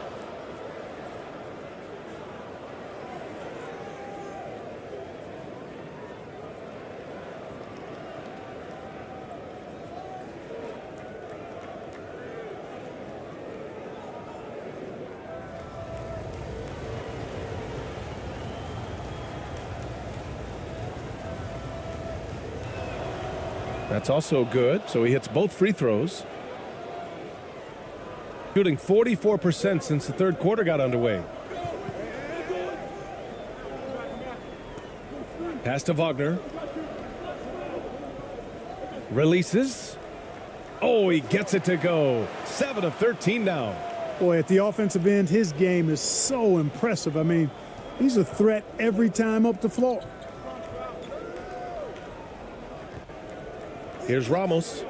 That's also good, so he hits both free throws. Shooting 44% since the third quarter got underway. Pass to Vagner. Releases. Oh, he gets it to go. 7 of 13 now. Boy, at the offensive end, his game is so impressive. I mean, he's a threat every time up the floor. Here's Ramos.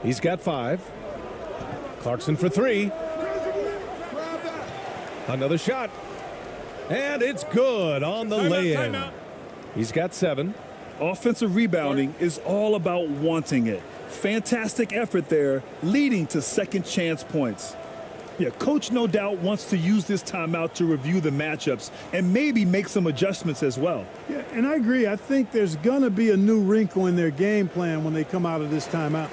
He's got 5. Clarkson for 3. Another shot. And it's good on the lay-in. He's got 7. Offensive rebounding is all about wanting it. Fantastic effort there, leading to second chance points. Yeah, coach no doubt wants to use this timeout to review the matchups and maybe make some adjustments as well. Yeah, and I agree. I think there's going to be a new wrinkle in their game plan when they come out of this timeout.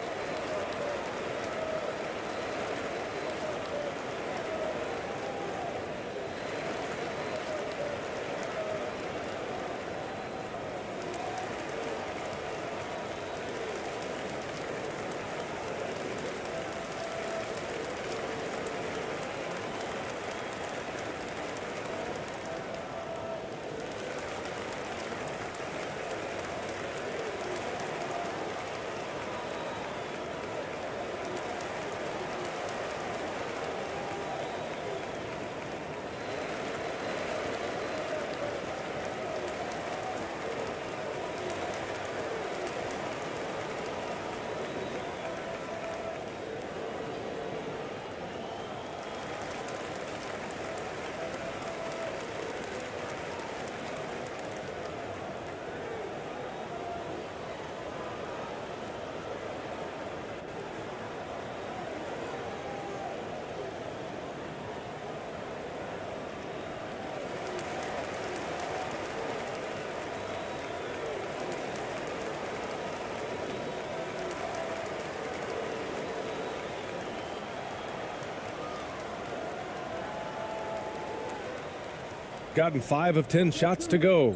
gotten 5 of 10 shots to go.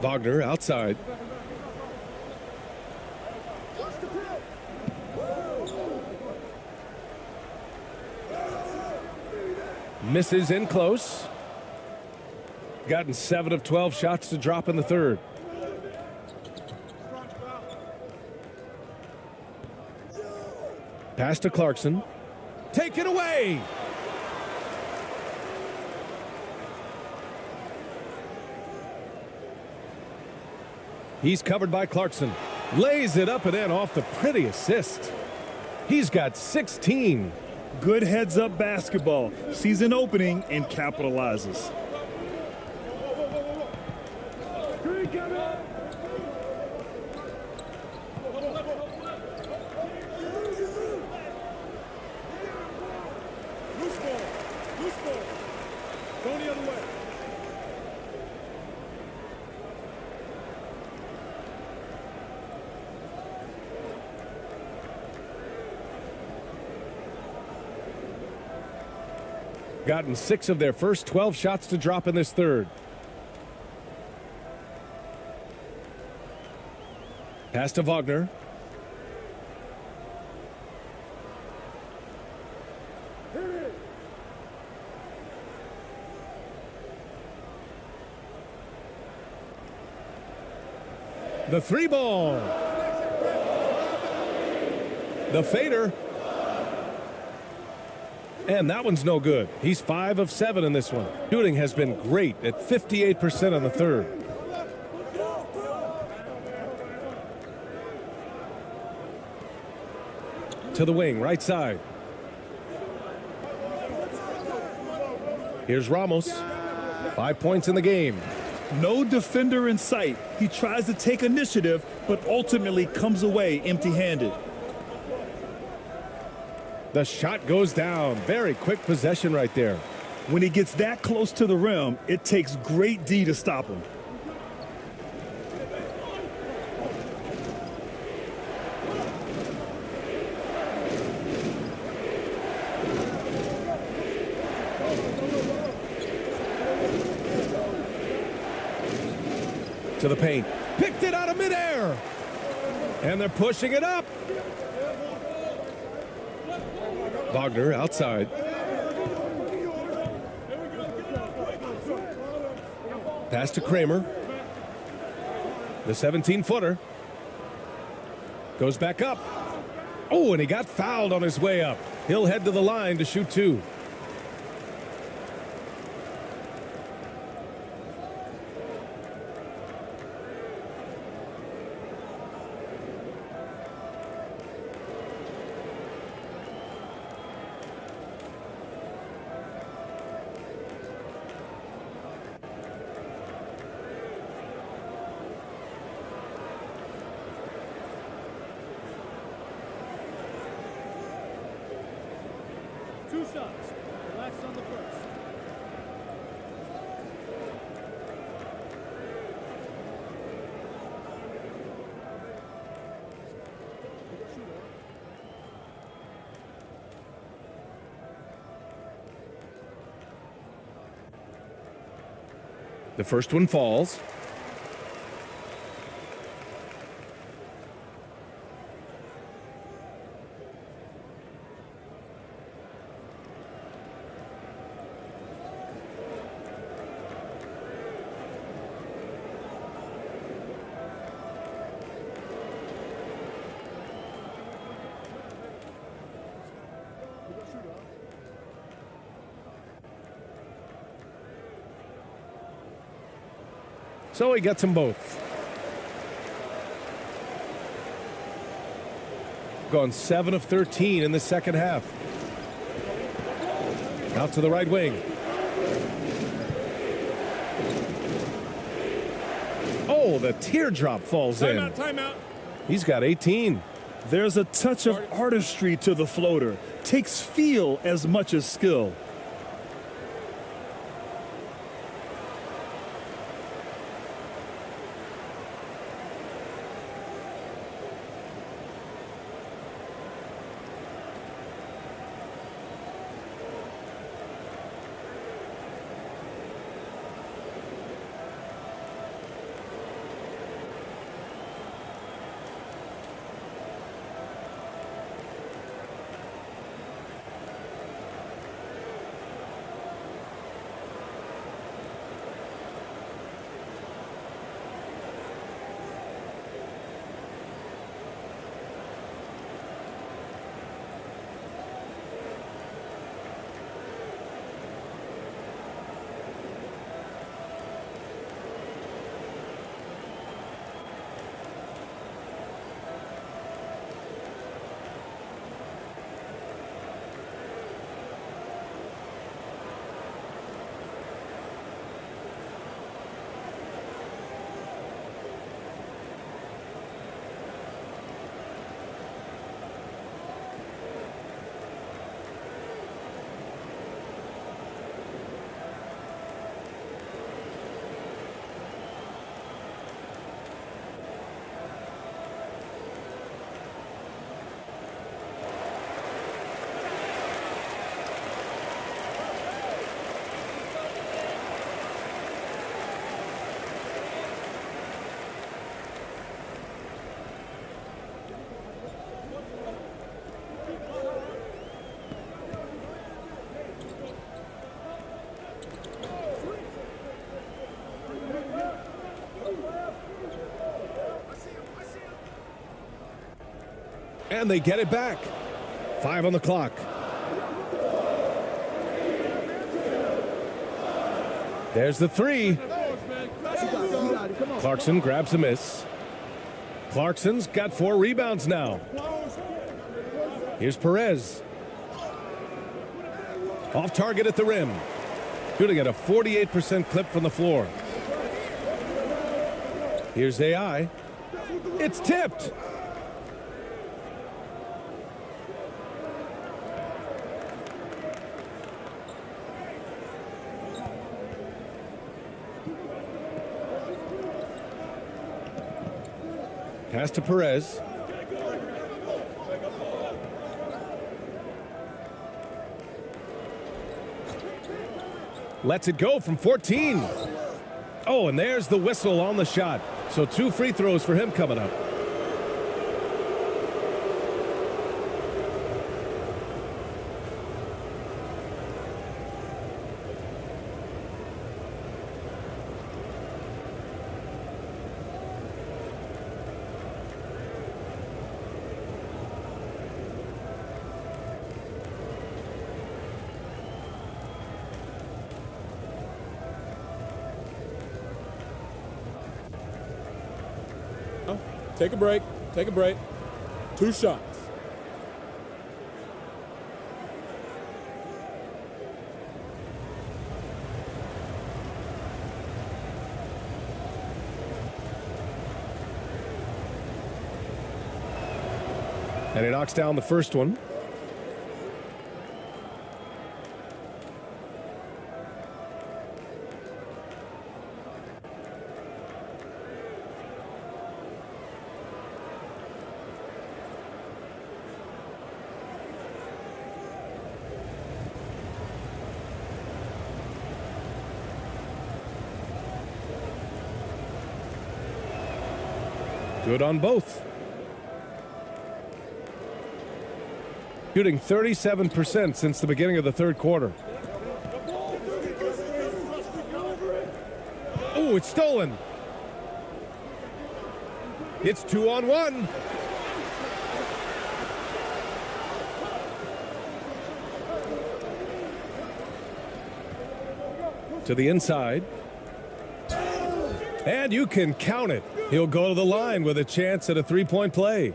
Vagner outside. Misses in close. Gotten 7 of 12 shots to drop in the third. Pass to Clarkson. Take it away. He's covered by Clarkson. Lays it up and in off the pretty assist. He's got 16. Good heads-up basketball. Sees an opening and capitalizes. Gotten 6 of their first 12 shots to drop in this third. Pass to Vagner. The 3 ball. The fader. And that one's no good. He's 5 of 7 in this one. Shooting has been great at 58% on the third. To the wing, right side. Here's Ramos. 5 points in the game. No defender in sight. He tries to take initiative, but ultimately comes away empty-handed. The shot goes down. Very quick possession right there. When he gets that close to the rim, it takes great D to stop him. To the paint. Picked it out of midair. And they're pushing it up. Vagner outside. Pass to Kramer. The 17-footer. Goes back up. Oh, and he got fouled on his way up. He'll head to the line to shoot 2. Shots. Relax on the first. The first one falls. So he gets them both. Gone 7 of 13 in the second half. Out to the right wing. Oh, the teardrop falls in. Timeout. He's got 18. There's a touch of artistry to the floater. Takes feel as much as skill. And they get it back. 5 on the clock. There's the three. Clarkson grabs a miss. Clarkson's got 4 rebounds now. Here's Perez. Off target at the rim. Shooting at a 48% clip from the floor. Here's AI. It's tipped. Pass to Perez. Lets it go from 14. Oh, and there's the whistle on the shot. So 2 free throws for him coming up. Take a break. Take a break. 2 shots. And he knocks down the first one. Good on both. Shooting 37% since the beginning of the third quarter. Oh, it's stolen. It's 2-on-1. To the inside. And you can count it. He'll go to the line with a chance at a 3-point play.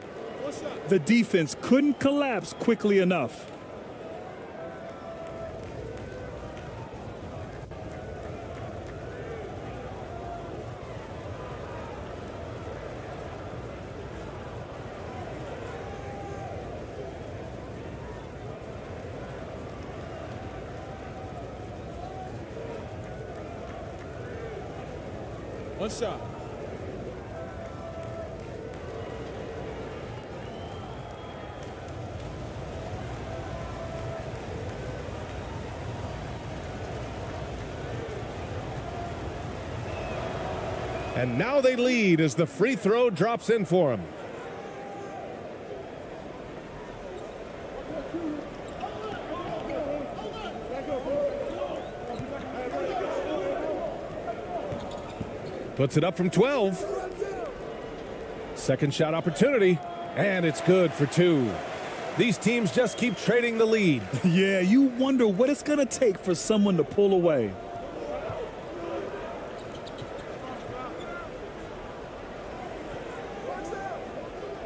The defense couldn't collapse quickly enough. One shot. And now they lead as the free throw drops in for him. Puts it up from 12. Second shot opportunity, and it's good for 2. These teams just keep trading the lead. Yeah, you wonder what it's going to take for someone to pull away.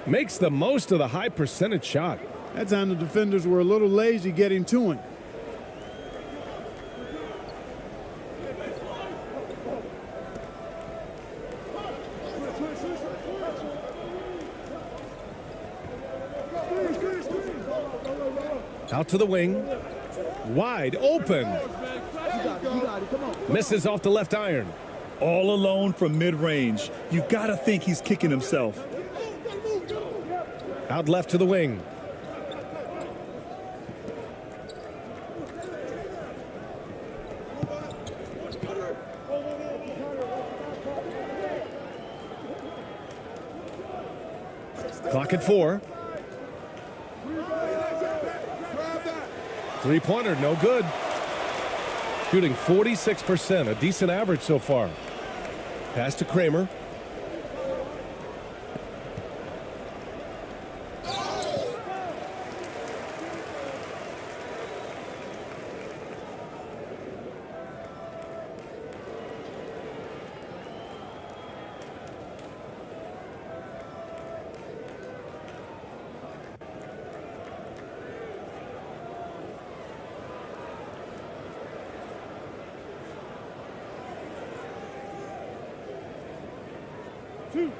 Makes the most of the high percentage shot. That time the defenders were a little lazy getting to him. Out to the wing. Wide open. Misses off the left iron. All alone from mid-range. You got to think he's kicking himself. Out left to the wing. Clock at 4. Three-pointer, no good. Shooting 46%, a decent average so far. Pass to Kramer. 2.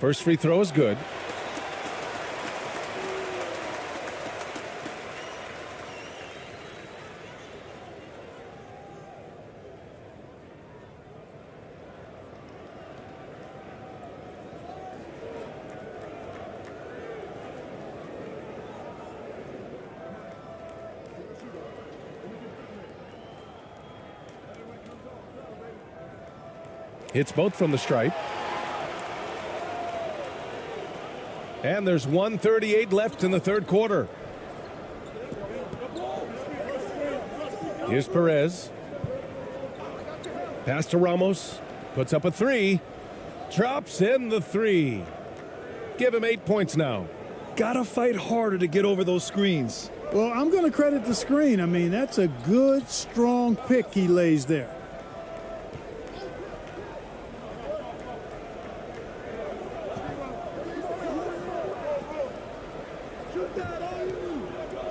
First free throw is good. Hits both from the stripe. And there's 1:38 left in the third quarter. Here's Perez. Pass to Ramos. Puts up a three. Drops in the three. Give him 8 points now. Gotta fight harder to get over those screens. Well, I'm going to credit the screen. I mean, that's a good, strong pick he lays there.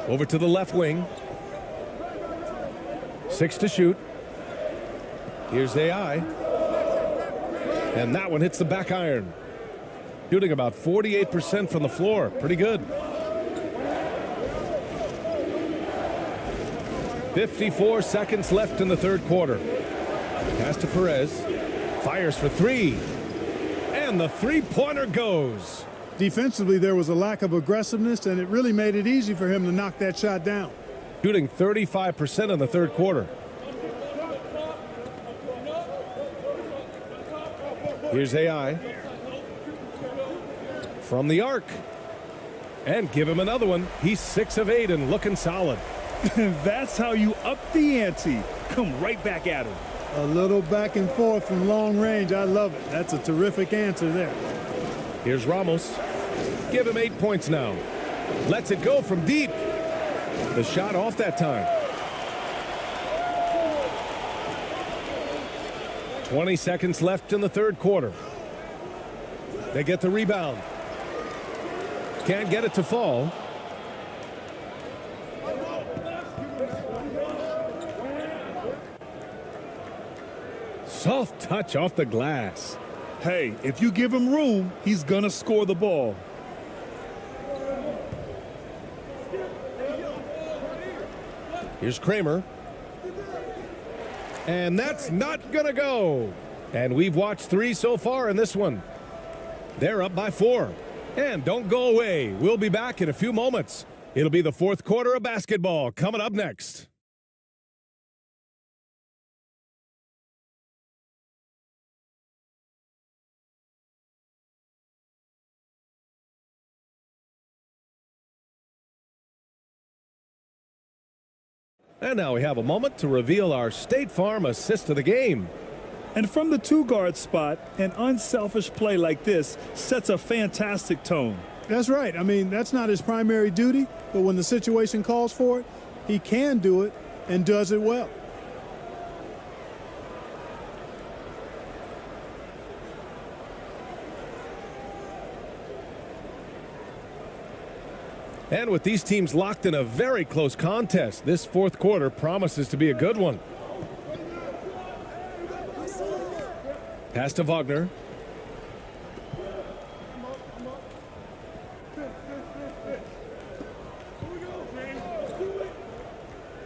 Over to the left wing. 6 to shoot. Here's AI. And that one hits the back iron. Shooting about 48% from the floor. Pretty good. 54 seconds left in the third quarter. Pass to Perez. Fires for three. And the three-pointer goes. Defensively, there was a lack of aggressiveness, and it really made it easy for him to knock that shot down. Shooting 35% in the third quarter. Here's AI. From the arc. And give him another one. He's 6 of 8 and looking solid. That's how you up the ante. Come right back at him. A little back and forth from long range. I love it. That's a terrific answer there. Here's Ramos. Give him 8 points now. Lets it go from deep. The shot off that time. 20 seconds left in the third quarter. They get the rebound. Can't get it to fall. Soft touch off the glass. Hey, if you give him room, he's gonna score the ball. Here's Kramer. And that's not gonna go. And we've watched 3 so far in this one. They're up by 4. And don't go away. We'll be back in a few moments. It'll be the fourth quarter of basketball coming up next. And now we have a moment to reveal our State Farm assist of the game. And from the two-guard spot, an unselfish play like this sets a fantastic tone. That's right. I mean, that's not his primary duty, but when the situation calls for it, he can do it and does it well. And with these teams locked in a very close contest, this fourth quarter promises to be a good one. Pass to Vagner.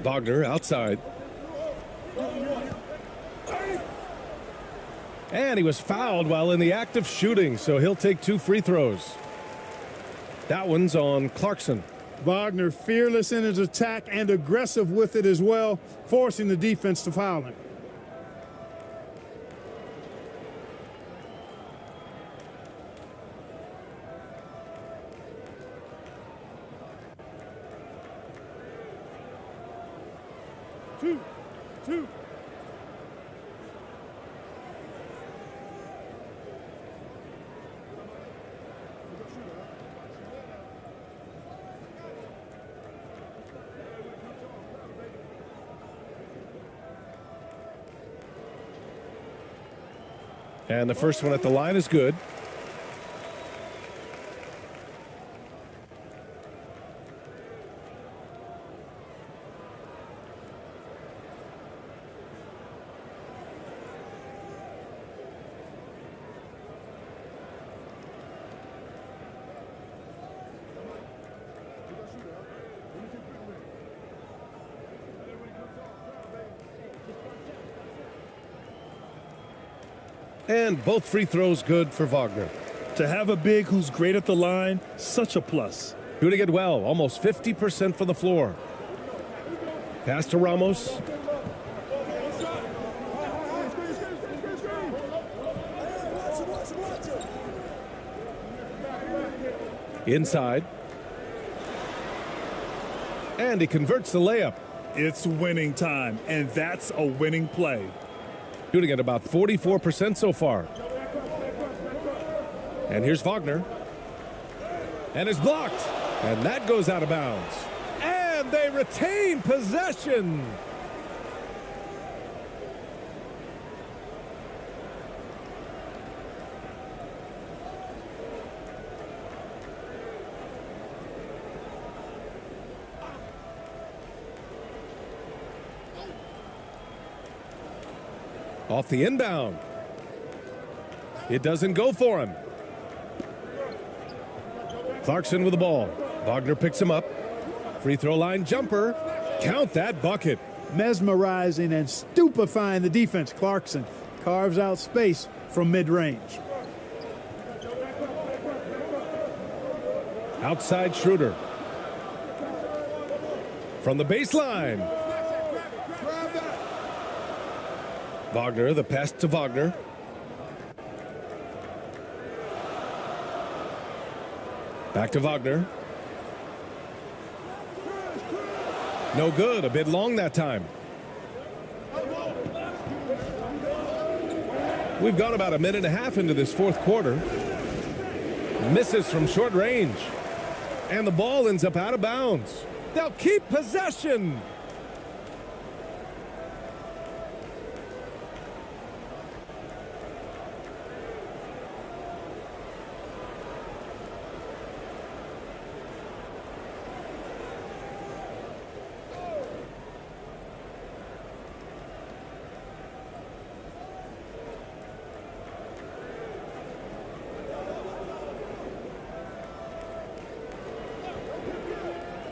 Vagner outside. And he was fouled while in the act of shooting, so he'll take 2 free throws. That one's on Clarkson. Vagner fearless in his attack and aggressive with it as well, forcing the defense to foul him. Two. And the first one at the line is good. And both free throws good for Vagner. To have a big who's great at the line, such a plus. Shooting it well, almost 50% from the floor. Pass to Ramos. Inside. And he converts the layup. It's winning time, and that's a winning play. Shooting at about 44% so far. And here's Vagner. And it's blocked. And that goes out of bounds. And they retain possession. Off the inbound. It doesn't go for him. Clarkson with the ball. Vagner picks him up. Free throw line jumper. Count that bucket. Mesmerizing and stupefying the defense. Clarkson carves out space from mid-range. Outside Shruder. From the baseline. Vagner, the pass to Vagner. Back to Vagner. No good, a bit long that time. We've gone about a minute and a half into this fourth quarter. Misses from short range. And the ball ends up out of bounds. They'll keep possession.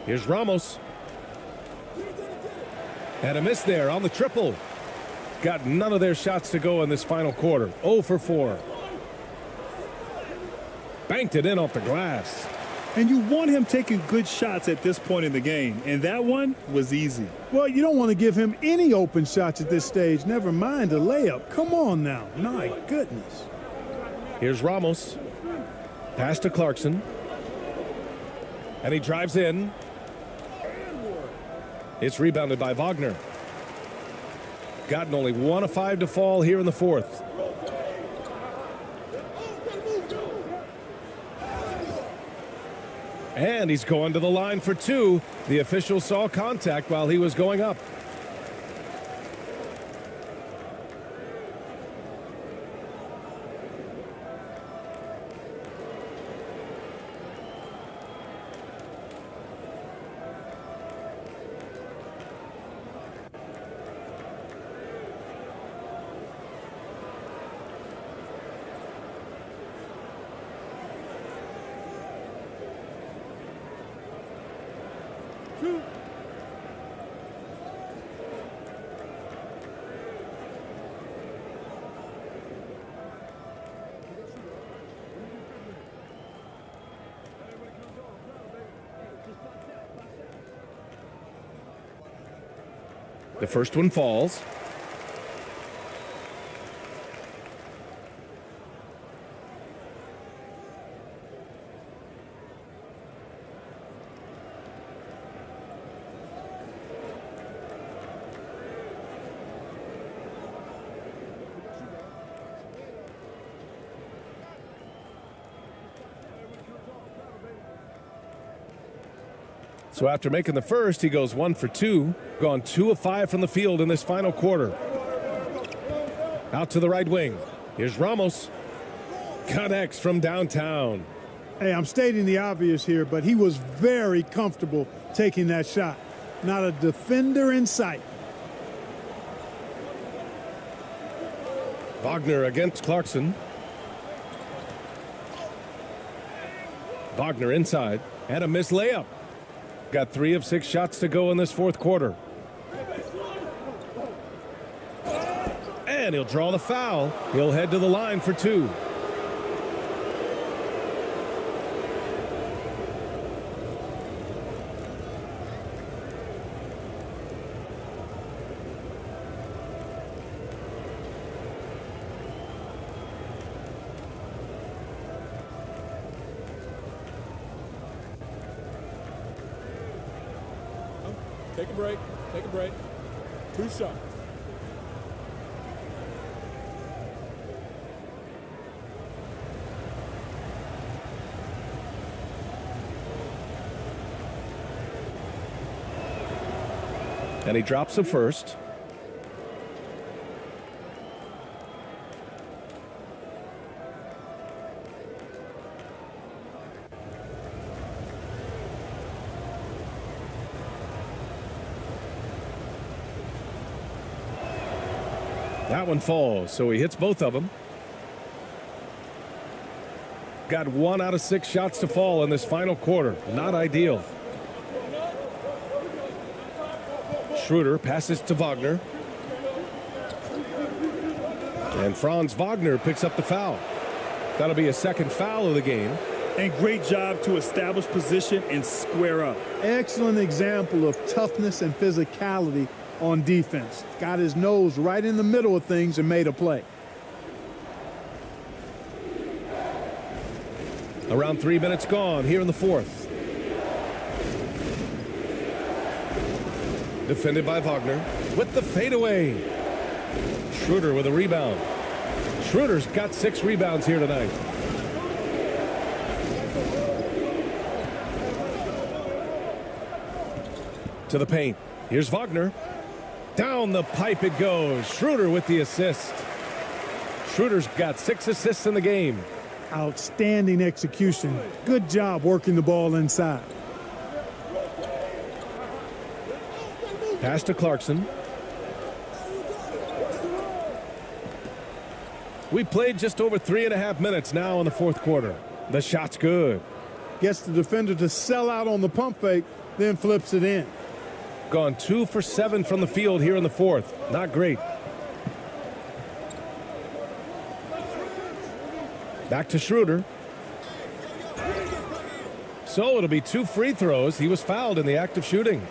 Here's Ramos. And a miss there on the triple. Got none of their shots to go in this final quarter. 0 for 4. Banked it in off the glass. And you want him taking good shots at this point in the game, and that one was easy. Well, you don't want to give him any open shots at this stage, never mind a layup. Come on now. My goodness. Here's Ramos. Pass to Clarkson. And he drives in. It's rebounded by Vagner. Gotten only 1 of 5 to fall here in the fourth. And he's going to the line for 2. The official saw contact while he was going up. The first one falls. So after making the first, he goes 1 for 2, gone 2 of 5 from the field in this final quarter. Out to the right wing. Here's Ramos. Connects from downtown. Hey, I'm stating the obvious here, but he was very comfortable taking that shot. Not a defender in sight. Vagner against Clarkson. Vagner inside. And a missed layup. Got 3 of 6 shots to go in this fourth quarter. And he'll draw the foul. He'll head to the line for 2. Take a break. Take a break. 2 shots. And he drops the first. That one falls, so he hits both of them. Got 1 out of 6 shots to fall in this final quarter. Not ideal. Shruder passes to Vagner. And Franz Wagner picks up the foul. That'll be a second foul of the game. And great job to establish position and square up. Excellent example of toughness and physicality on defense. Got his nose right in the middle of things and made a play. Around 3 minutes gone here in the fourth. Defended by Vagner with the fadeaway. Shruder with a rebound. Shruder's got 6 rebounds here tonight. To the paint. Here's Vagner. Down the pipe it goes. Shruder with the assist. Shruder's got 6 assists in the game. Outstanding execution. Good job working the ball inside. Pass to Clarkson. We played just over 3.5 minutes now in the fourth quarter. The shot's good. Gets the defender to sell out on the pump fake, then flips it in. Gone 2 for 7 from the field here in the fourth. Not great. Back to Shruder. So it'll be 2 free throws. He was fouled in the act of shooting.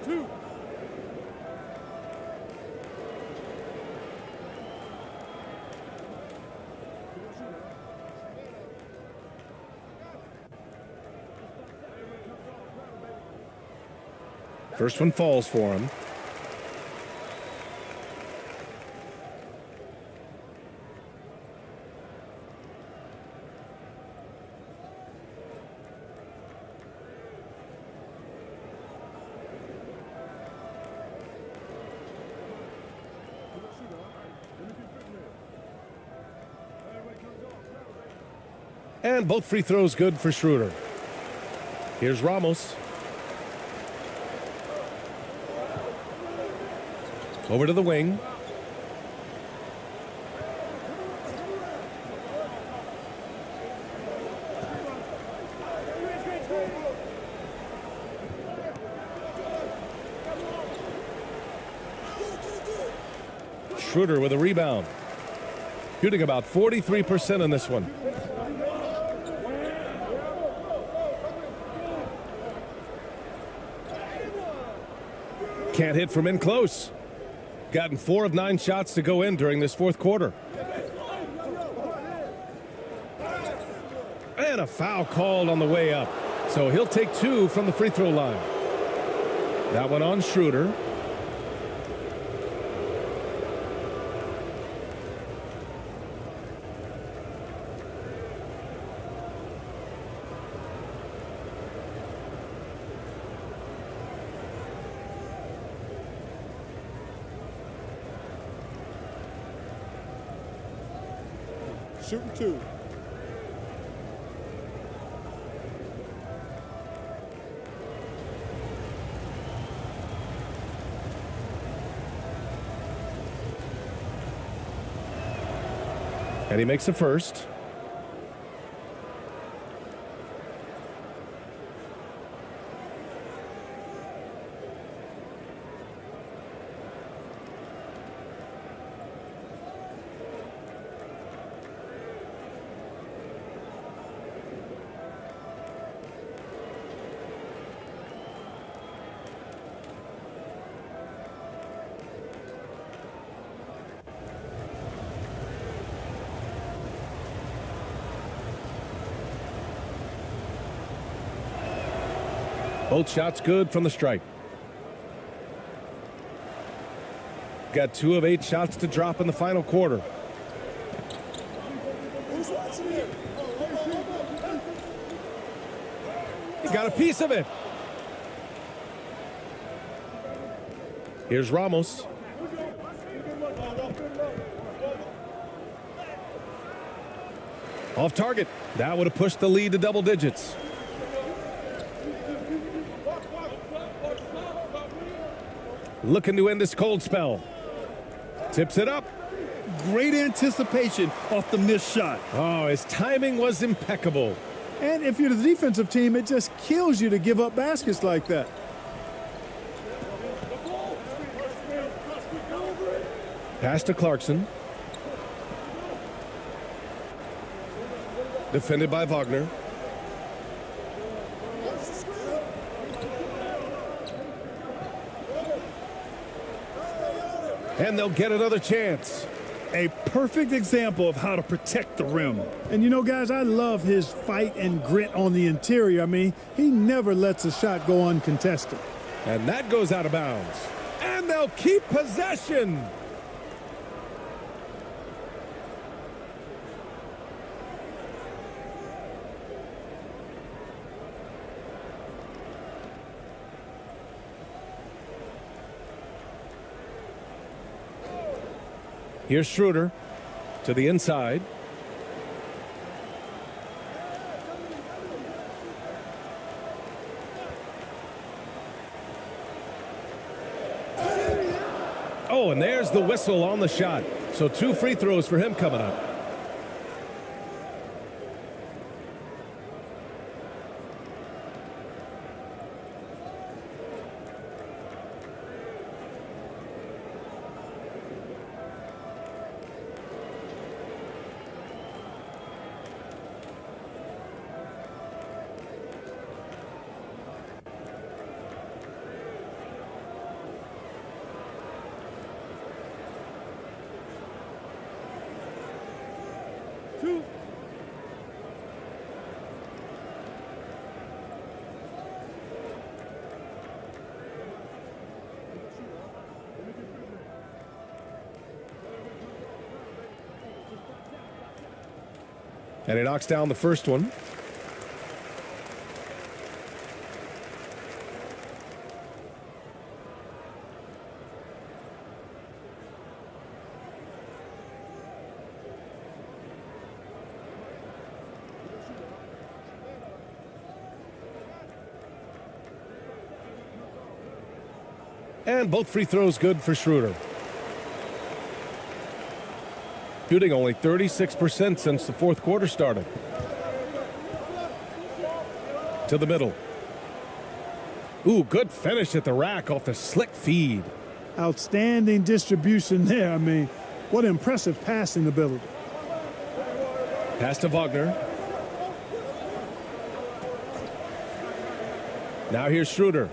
Two. First one falls for him. And both free throws good for Shruder. Here's Ramos. Over to the wing. Shruder with a rebound. Shooting about 43% on this one. Can't hit from in close. Gotten 4 of 9 shots to go in during this fourth quarter. And a foul called on the way up. So he'll take 2 from the free throw line. That one on Shruder. Shooting 2. And he makes the first. Both shots good from the stripe. Got 2 of 8 shots to drop in the final quarter. He got a piece of it. Here's Ramos. Off target. That would have pushed the lead to double digits. Looking to end this cold spell. Tips it up. Great anticipation off the missed shot. Oh, his timing was impeccable. And if you're the defensive team, it just kills you to give up baskets like that. Pass to Clarkson. Defended by Vagner. And they'll get another chance. A perfect example of how to protect the rim. And you know, guys, I love his fight and grit on the interior. I mean, he never lets a shot go uncontested. And that goes out of bounds. And they'll keep possession. Here's Shruder to the inside. Oh, and there's the whistle on the shot. So 2 free throws for him coming up. And he knocks down the first one. And both free throws good for Shruder. Shooting only 36% since the fourth quarter started. To the middle. Ooh, good finish at the rack off the slick feed. Outstanding distribution there. I mean, what impressive passing ability. Pass to Vagner. Now here's Shruder.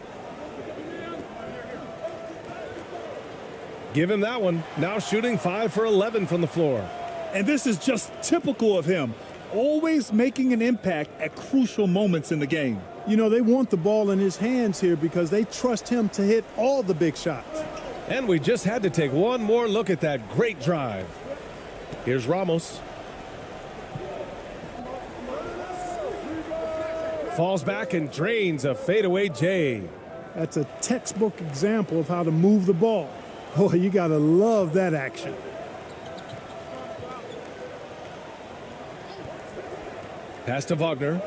Give him that one. Now shooting 5 for 11 from the floor. And this is just typical of him. Always making an impact at crucial moments in the game. You know, they want the ball in his hands here because they trust him to hit all the big shots. And we just had to take one more look at that great drive. Here's Ramos. Falls back and drains a fadeaway J. That's a textbook example of how to move the ball. Boy, you got to love that action. Pass to Vagner.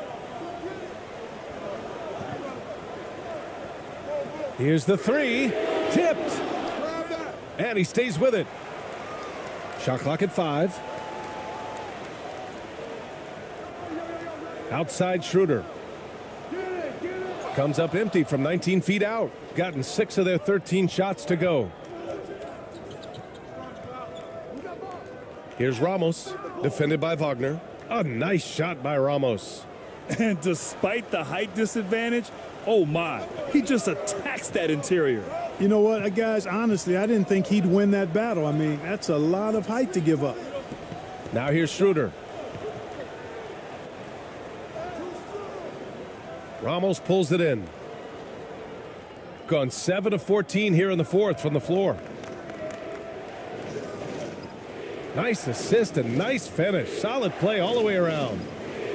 Here's the three. Tipped. And he stays with it. Shot clock at 5. Outside Shruder. Comes up empty from 19 feet out. Gotten 6 of their 13 shots to go. Here's Ramos, defended by Vagner. A nice shot by Ramos. And despite the height disadvantage, oh my, he just attacks that interior. You know what, guys, honestly, I didn't think he'd win that battle. I mean, that's a lot of height to give up. Now here's Shruder. Ramos pulls it in. Gone 7 of 14 here in the fourth from the floor. Nice assist and nice finish. Solid play all the way around.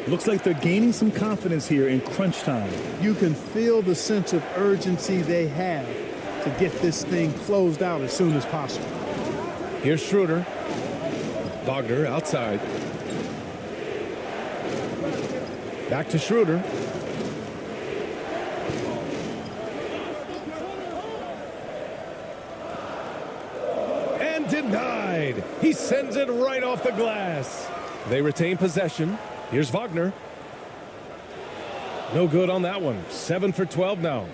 Looks like they're gaining some confidence here in crunch time. You can feel the sense of urgency they have to get this thing closed out as soon as possible. Here's Shruder. Vagner outside. Back to Shruder. And denied. He sends it right off the glass. They retain possession. Here's Vagner. No good on that one. 7 for 12 now.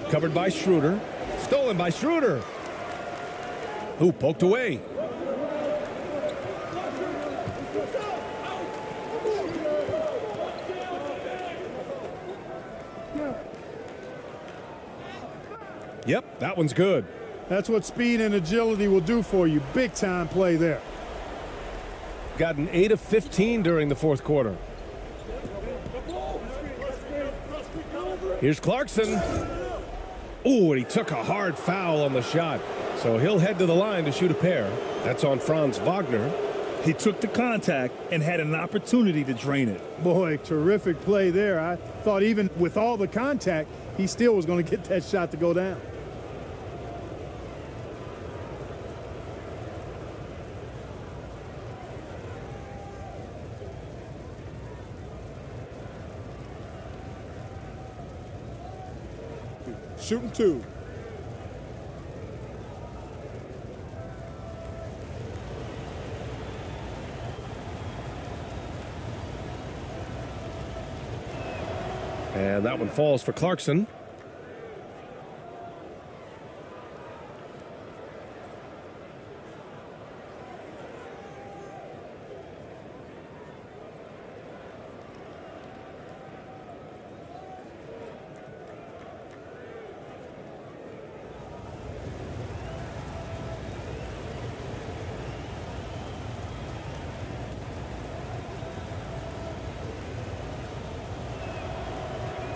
Covered by Shruder. Stolen by Shruder. Who poked away. Yep, that one's good. That's what speed and agility will do for you. Big time play there. Gotten 8 of 15 during the fourth quarter. Here's Clarkson. Ooh, and he took a hard foul on the shot. So he'll head to the line to shoot a pair. That's on Franz Vagner. He took the contact and had an opportunity to drain it. Boy, terrific play there. I thought even with all the contact, he still was going to get that shot to go down. Shooting 2. And that one falls for Clarkson.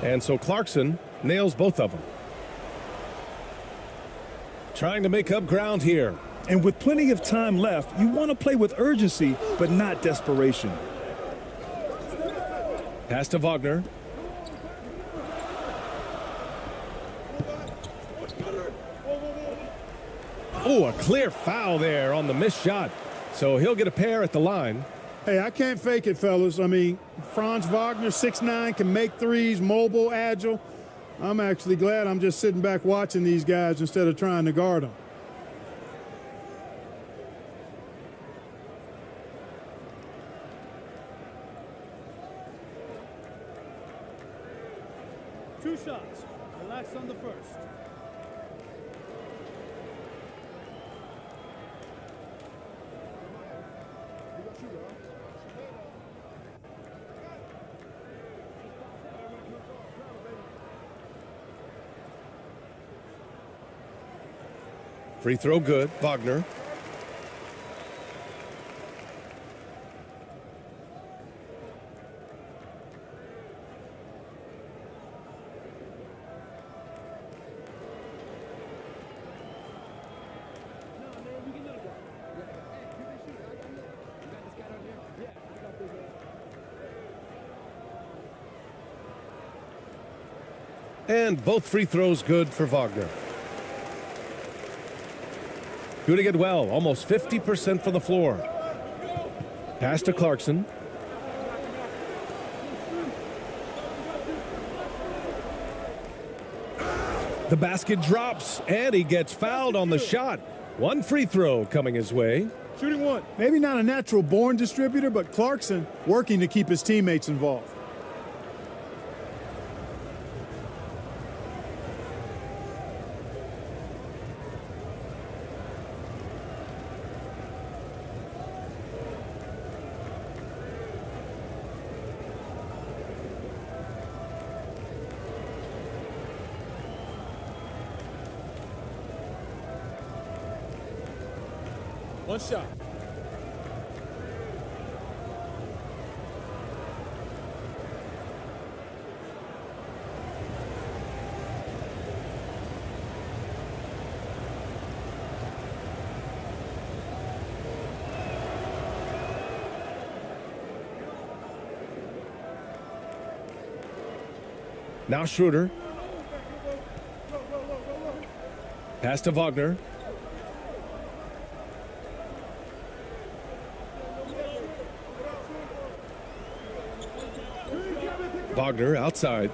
And so Clarkson nails both of them. Trying to make up ground here. And with plenty of time left, you want to play with urgency, but not desperation. Pass to Vagner. Oh, a clear foul there on the missed shot. So he'll get a pair at the line. Hey, I can't fake it, fellas. I mean, Franz Vagner, 6'9", can make threes, mobile, agile. I'm actually glad I'm just sitting back watching these guys instead of trying to guard them. Two shots. Relax on the first. Free throw good. Vagner. And both free throws good for Vagner. Shooting it well, almost 50% from the floor. Pass to Clarkson. The basket drops, and he gets fouled on the shot. One free throw coming his way. Shooting one. Maybe not a natural born distributor, but Clarkson working to keep his teammates involved. One shot. Now Shruder. Pass to Vagner. Vagner outside.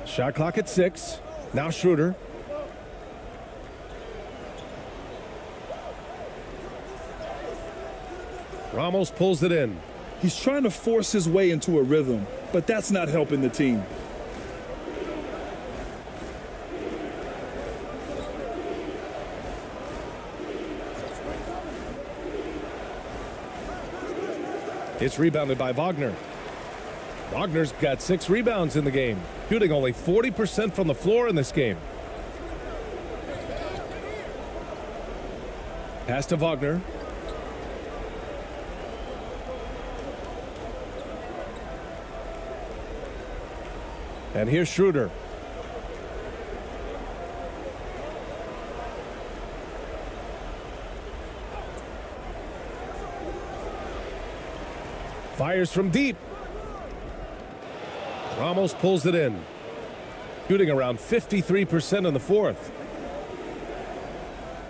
Shot clock at 6. Now Shruder. Ramos pulls it in. He's trying to force his way into a rhythm, but that's not helping the team. It's rebounded by Vagner. Wagner's got 6 rebounds in the game, shooting only 40% from the floor in this game. Pass to Vagner. And here's Shruder. Fires from deep. Ramos pulls it in. Shooting around 53% in the fourth.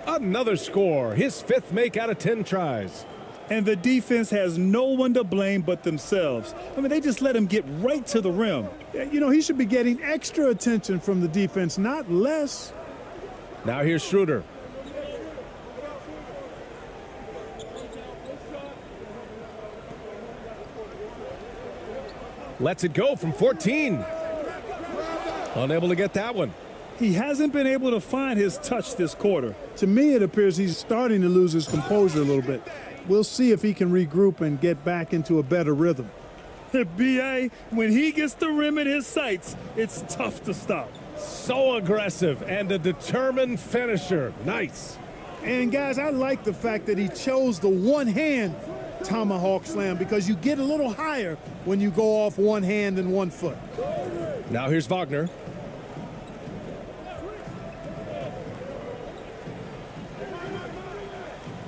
Another score. His 5th make out of 10 tries. And the defense has no one to blame but themselves. I mean, they just let him get right to the rim. You know, he should be getting extra attention from the defense, not less. Now here's Shruder. Lets it go from 14. Unable to get that one. He hasn't been able to find his touch this quarter. To me, it appears he's starting to lose his composure a little bit. We'll see if he can regroup and get back into a better rhythm. B.A., when he gets the rim in his sights, it's tough to stop. So aggressive and a determined finisher. Nice. And guys, I like the fact that he chose the one-hand tomahawk slam because you get a little higher when you go off one hand and 1 foot. Now here's Vagner.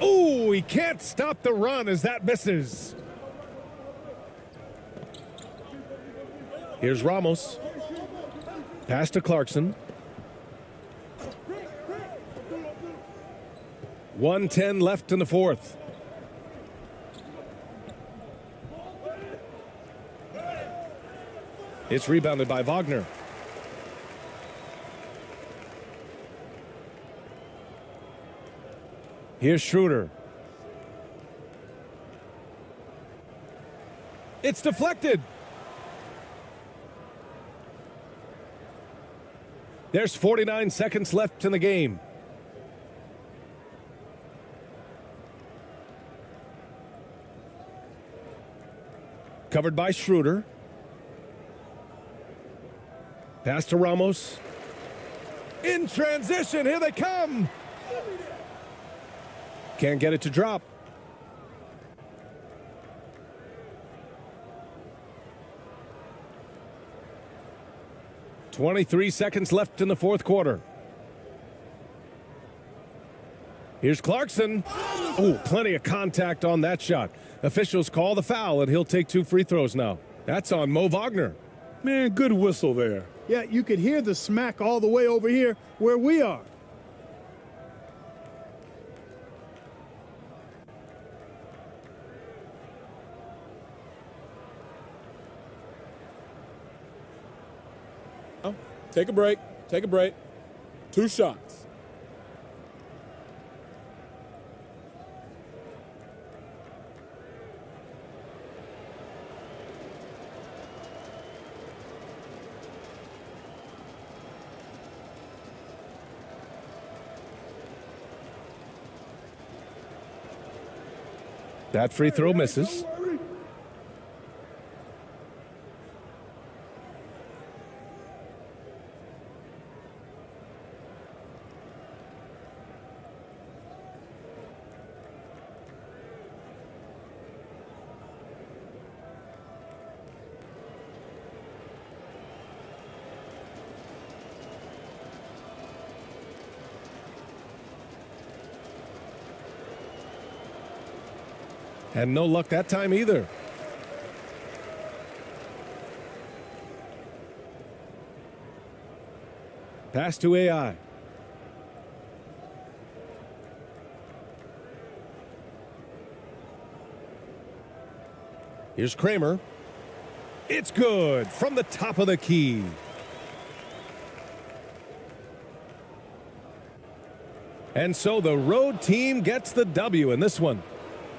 Ooh, he can't stop the run as that misses. Here's Ramos. Pass to Clarkson. 1:10 left in the fourth. It's rebounded by Vagner. Here's Shruder. It's deflected. There's 49 seconds left in the game. Covered by Shruder. Pass to Ramos. In transition, here they come. Can't get it to drop. .23 seconds left in the fourth quarter. Here's Clarkson. Oh, plenty of contact on that shot. Officials call the foul, and he'll take 2 free throws now. That's on Mo Vagner. Man, good whistle there. Yeah, you could hear the smack all the way over here where we are. Take a break. Take a break. 2 shots. That free throw misses. And no luck that time either. Pass to AI. Here's Kramer. It's good from the top of the key. And so the road team gets the W in this one.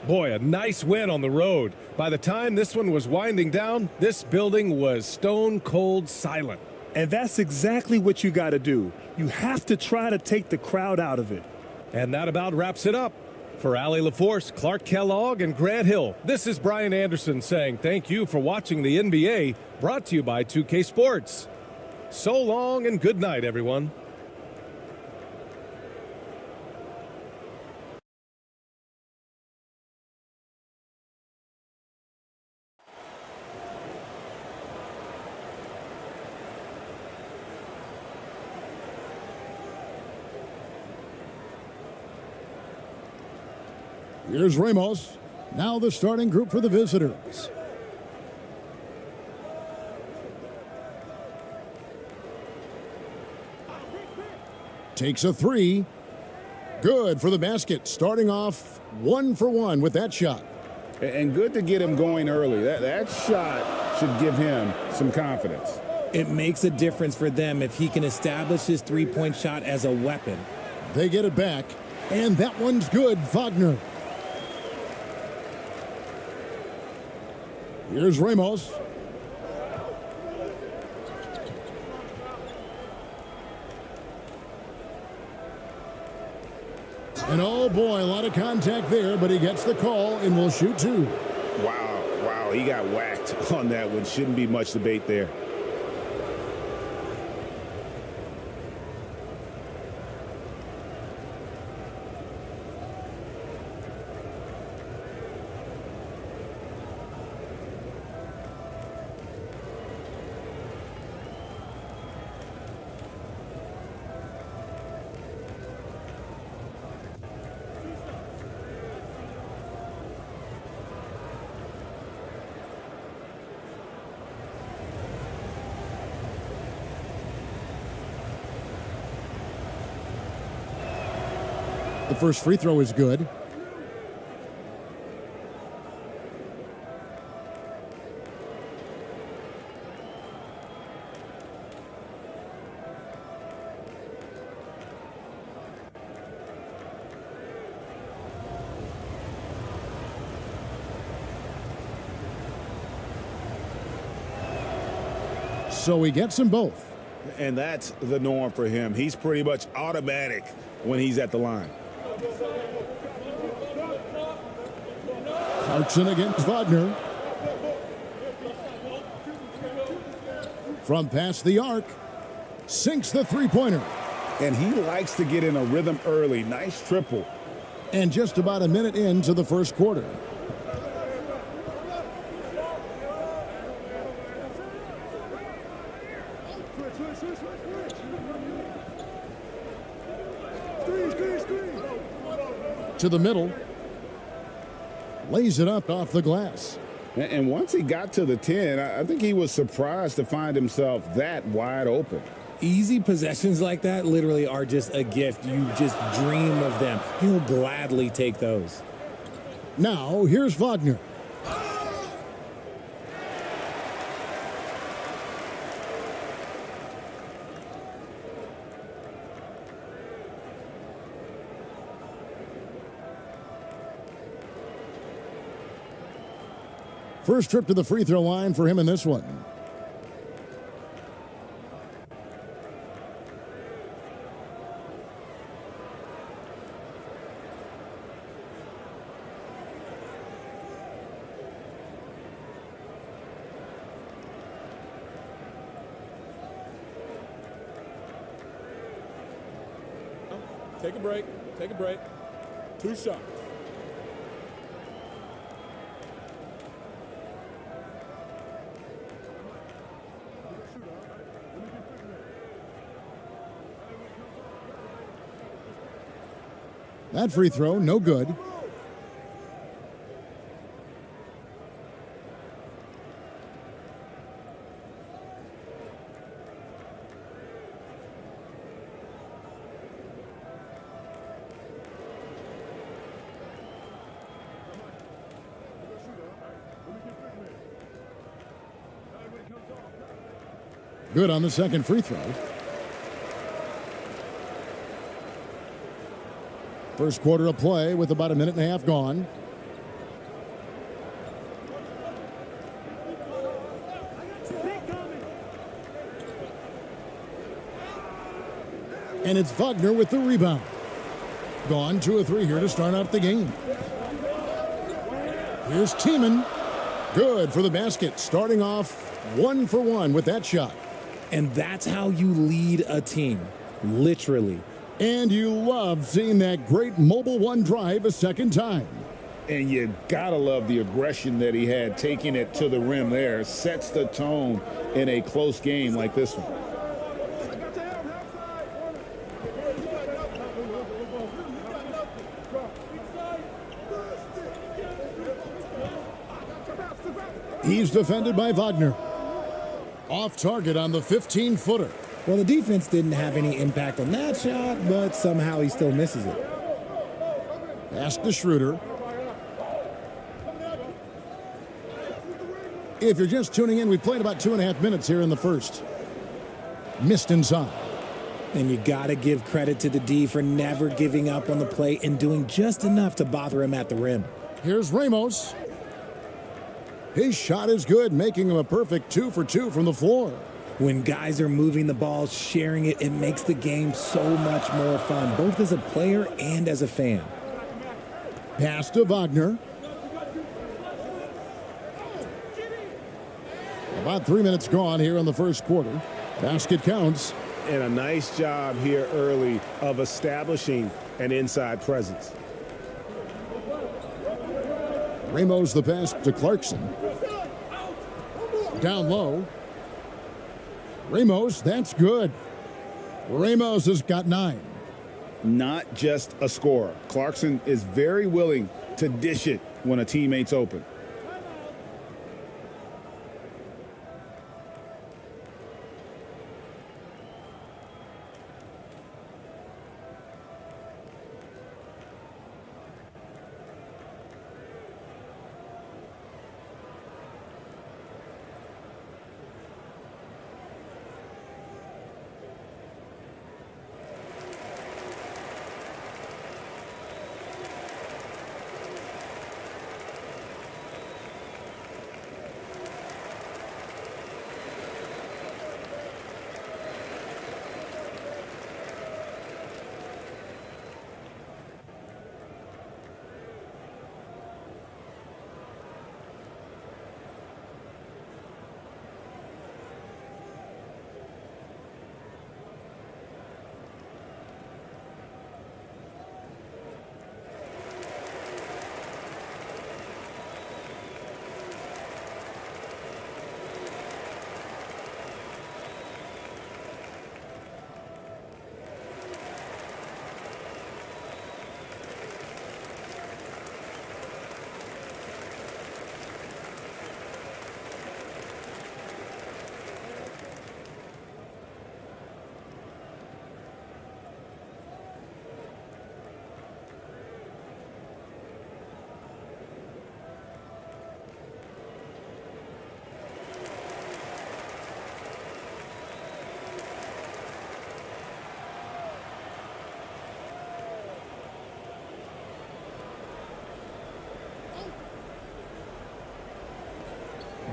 Boy, a nice win on the road. By the time this one was winding down, this building was stone cold silent. And that's exactly what you got to do. You have to try to take the crowd out of it. And that about wraps it up. For Allie LaForce, Clark Kellogg, and Grant Hill, this is Brian Anderson saying thank you for watching the NBA, brought to you by 2K Sports. So long and good night, everyone. Here's Ramos. Now the starting group for the visitors. Takes a three. Good for the basket. Starting off 1 for 1 with that shot. And good to get him going early. That shot should give him some confidence. It makes a difference for them if he can establish his three-point shot as a weapon. They get it back, and that one's good. Vagner. Here's Ramos. And oh boy, a lot of contact there, but he gets the call and will shoot 2. Wow, he got whacked on that one. Shouldn't be much debate there. The first free throw is good. So he gets them both. And that's the norm for him. He's pretty much automatic when he's at the line. Clarkson against Vagner. From past the arc, sinks the three-pointer. And he likes to get in a rhythm early. Nice triple. And just about a minute into the first quarter. To the middle. Lays it up off the glass. And once he got to the 10, I think he was surprised to find himself that wide open. Easy possessions like that literally are just a gift. You just dream of them. He'll gladly take those. Now, here's Vagner. First trip to the free throw line for him in this one. Take a break. Take a break. 2 shots. That free throw, no good. Good on the second free throw. First quarter of play with about a minute and a half gone. And it's Vagner with the rebound. Gone 2 of 3 here to start out the game. Here's Tiemann. Good for the basket. Starting off 1 for 1 with that shot. And that's how you lead a team, literally. And you love seeing that great mobile one drive a second time. And you gotta love the aggression that he had, taking it to the rim there. Sets the tone in a close game like this one. He's defended by Vagner. Off target on the 15-footer. Well, the defense didn't have any impact on that shot, but somehow he still misses it. Pass to Shruder. If you're just tuning in, we played about 2.5 minutes here in the first. Missed inside. And you got to give credit to the D for never giving up on the play and doing just enough to bother him at the rim. Here's Ramos. His shot is good, making him a perfect 2 for 2 from the floor. When guys are moving the ball, sharing it, it makes the game so much more fun, both as a player and as a fan. Pass to Vagner. About 3 minutes gone here in the first quarter. Basket counts. And a nice job here early of establishing an inside presence. Ramos the pass to Clarkson. Down low. Ramos, that's good. Ramos has got 9. Not just a scorer. Clarkson is very willing to dish it when a teammate's open.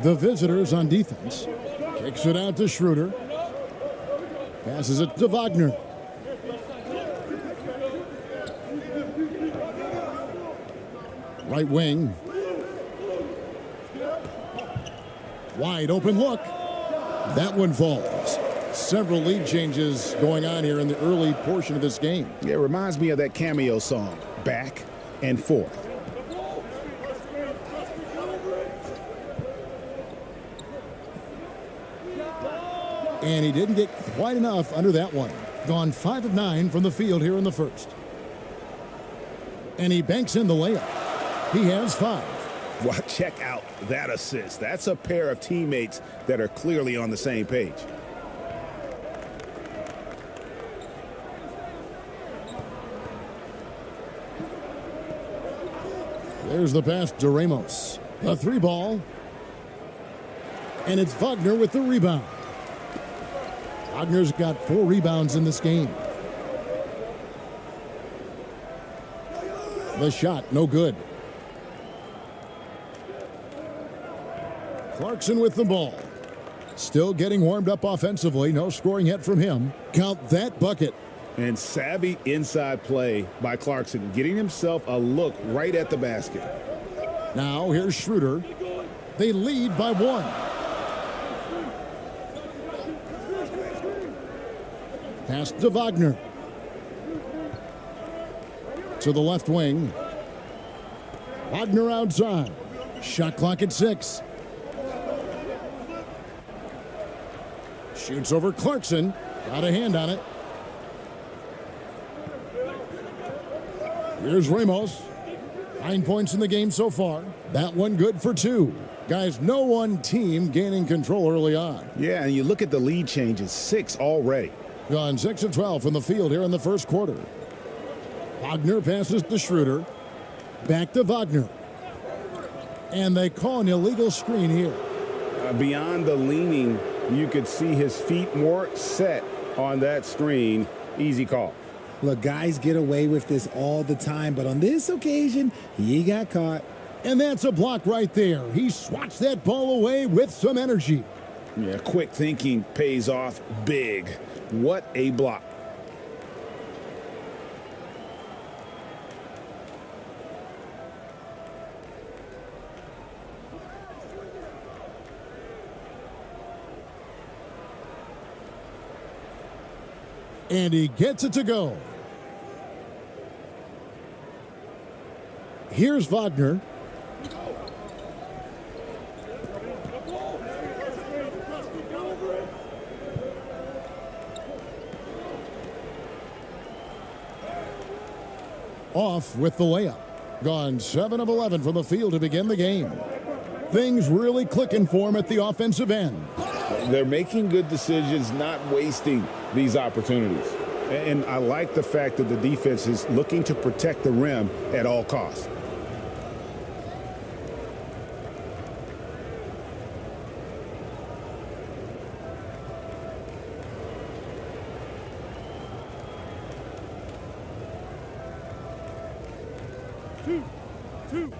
The visitors on defense. Kicks it out to Shruder. Passes it to Vagner. Right wing. Wide open look. That one falls. Several lead changes going on here in the early portion of this game. It reminds me of that Cameo song, Back and Forth. And he didn't get quite enough under that one. Gone 5 of 9 from the field here in the first. And he banks in the layup. He has 5. Well, check out that assist. That's a pair of teammates that are clearly on the same page. There's the pass to Ramos. A 3 ball. And it's Vagner with the rebound. Wagner's got 4 rebounds in this game. The shot, no good. Clarkson with the ball. Still getting warmed up offensively. No scoring yet from him. Count that bucket. And savvy inside play by Clarkson, getting himself a look right at the basket. Now here's Shruder. They lead by 1. Pass to Vagner. To the left wing. Vagner outside. Shot clock at 6. Shoots over Clarkson. Got a hand on it. Here's Ramos. 9 points in the game so far. That one good for 2. Guys, no one team gaining control early on. Yeah, and you look at the lead changes, 6 already. Gone 6 of 12 from the field here in the first quarter. Vagner passes to Shruder. Back to Vagner. And they call an illegal screen here. Beyond the leaning, you could see his feet more set on that screen. Easy call. Look, guys get away with this all the time, but on this occasion, he got caught. And that's a block right there. He swats that ball away with some energy. Yeah, quick thinking pays off big. What a block. And he gets it to go. Here's Vagner. Off with the layup. Gone 7 of 11 from the field to begin the game. Things really clicking for him at the offensive end. They're making good decisions, not wasting these opportunities. And I like the fact that the defense is looking to protect the rim at all costs. Two.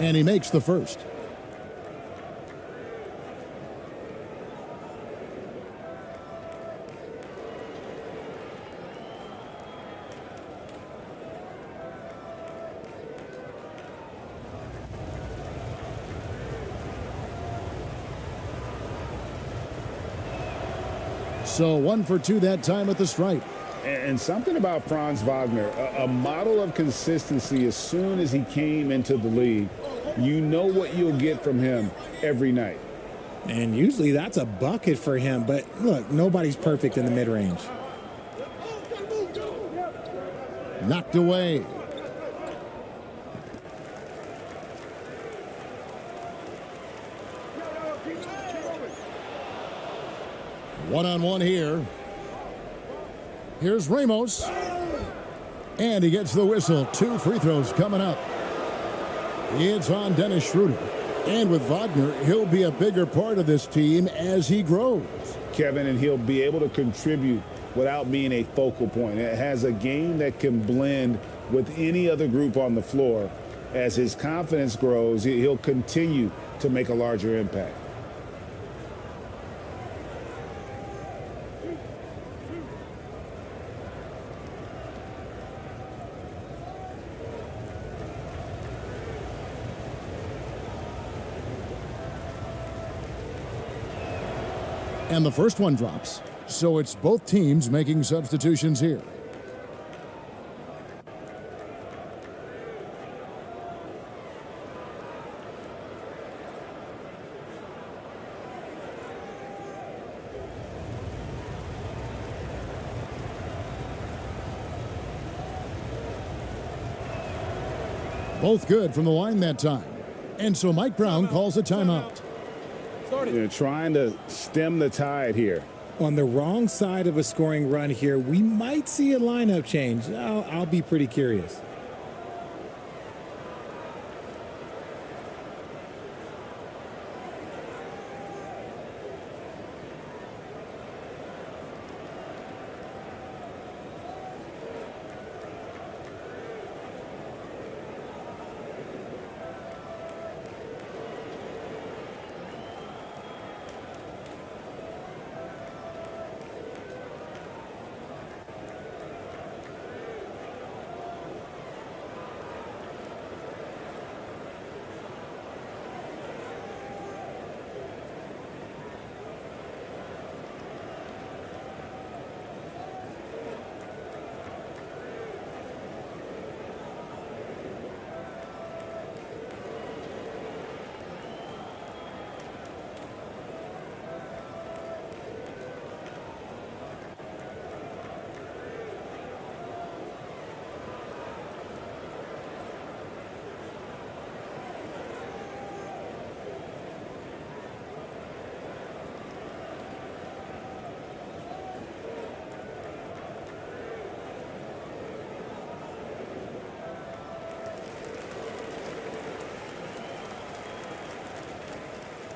And he makes the first. So 1 for 2 that time at the stripe. And something about Franz Wagner, a model of consistency as soon as he came into the league. You know what you'll get from him every night. And usually that's a bucket for him, but look, nobody's perfect in the mid-range. Knocked away. One-on-one here. Here's Ramos. And he gets the whistle. 2 free throws coming up. It's on Dennis Shruder. And with Vagner, he'll be a bigger part of this team as he grows. Kevin, and he'll be able to contribute without being a focal point. It has a game that can blend with any other group on the floor. As his confidence grows, he'll continue to make a larger impact. And the first one drops. So it's both teams making substitutions here. Both good from the line that time. And so Mike Brown calls a timeout. They're trying to stem the tide here. On the wrong side of a scoring run here, we might see a lineup change. I'll be pretty curious.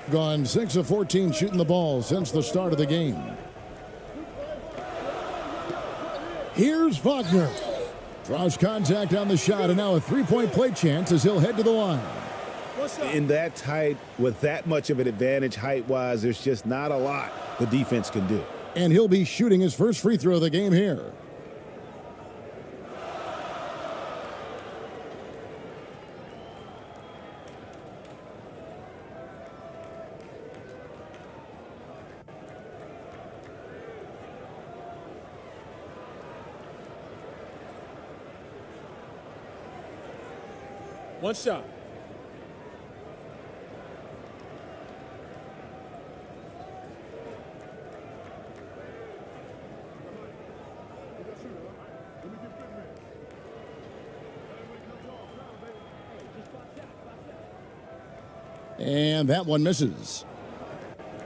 Gone 6 of 14 shooting the ball since the start of the game. Here's Vagner. Draws contact on the shot, and now a three-point play chance as he'll head to the line. In that tight, with that much of an advantage height-wise, there's just not a lot the defense can do. And he'll be shooting his first free throw of the game here. One shot. And that one misses.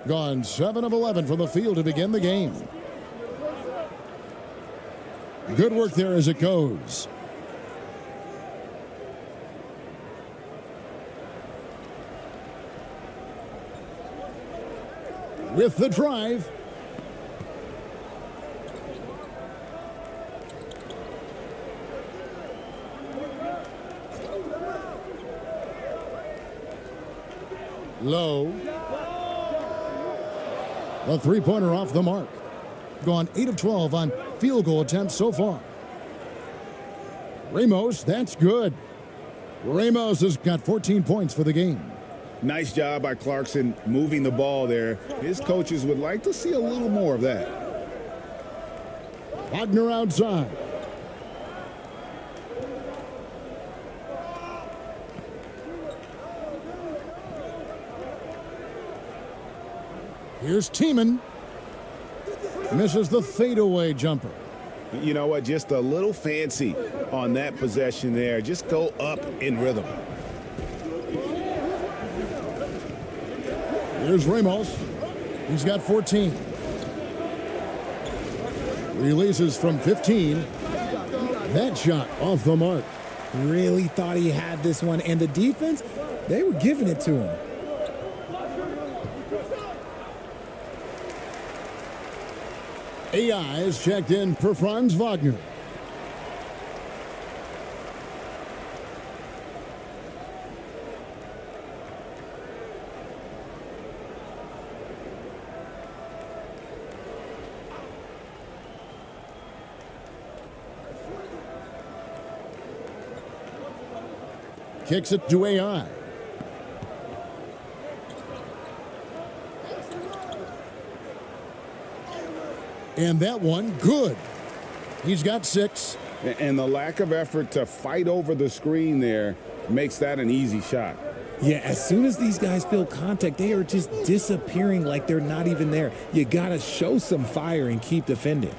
Gone 7 of 11 from the field to begin the game. Good work there as it goes. With the drive. Low. The three-pointer off the mark. Gone 8 of 12 on field goal attempts so far. Ramos, that's good. Ramos has got 14 points for the game. Nice job by Clarkson moving the ball there. His coaches would like to see a little more of that. Vagner outside. Here's Tiemann. Misses the fadeaway jumper. You know what? Just a little fancy on that possession there. Just go up in rhythm. Here's Ramos. He's got 14. Releases from 15. That shot off the mark. Really thought he had this one, and the defense, they were giving it to him. AI is checked in for Franz Wagner. Kicks it to AI. And that one, good. He's got 6. And the lack of effort to fight over the screen there makes that an easy shot. Yeah, as soon as these guys feel contact, they are just disappearing like they're not even there. You got to show some fire and keep defending.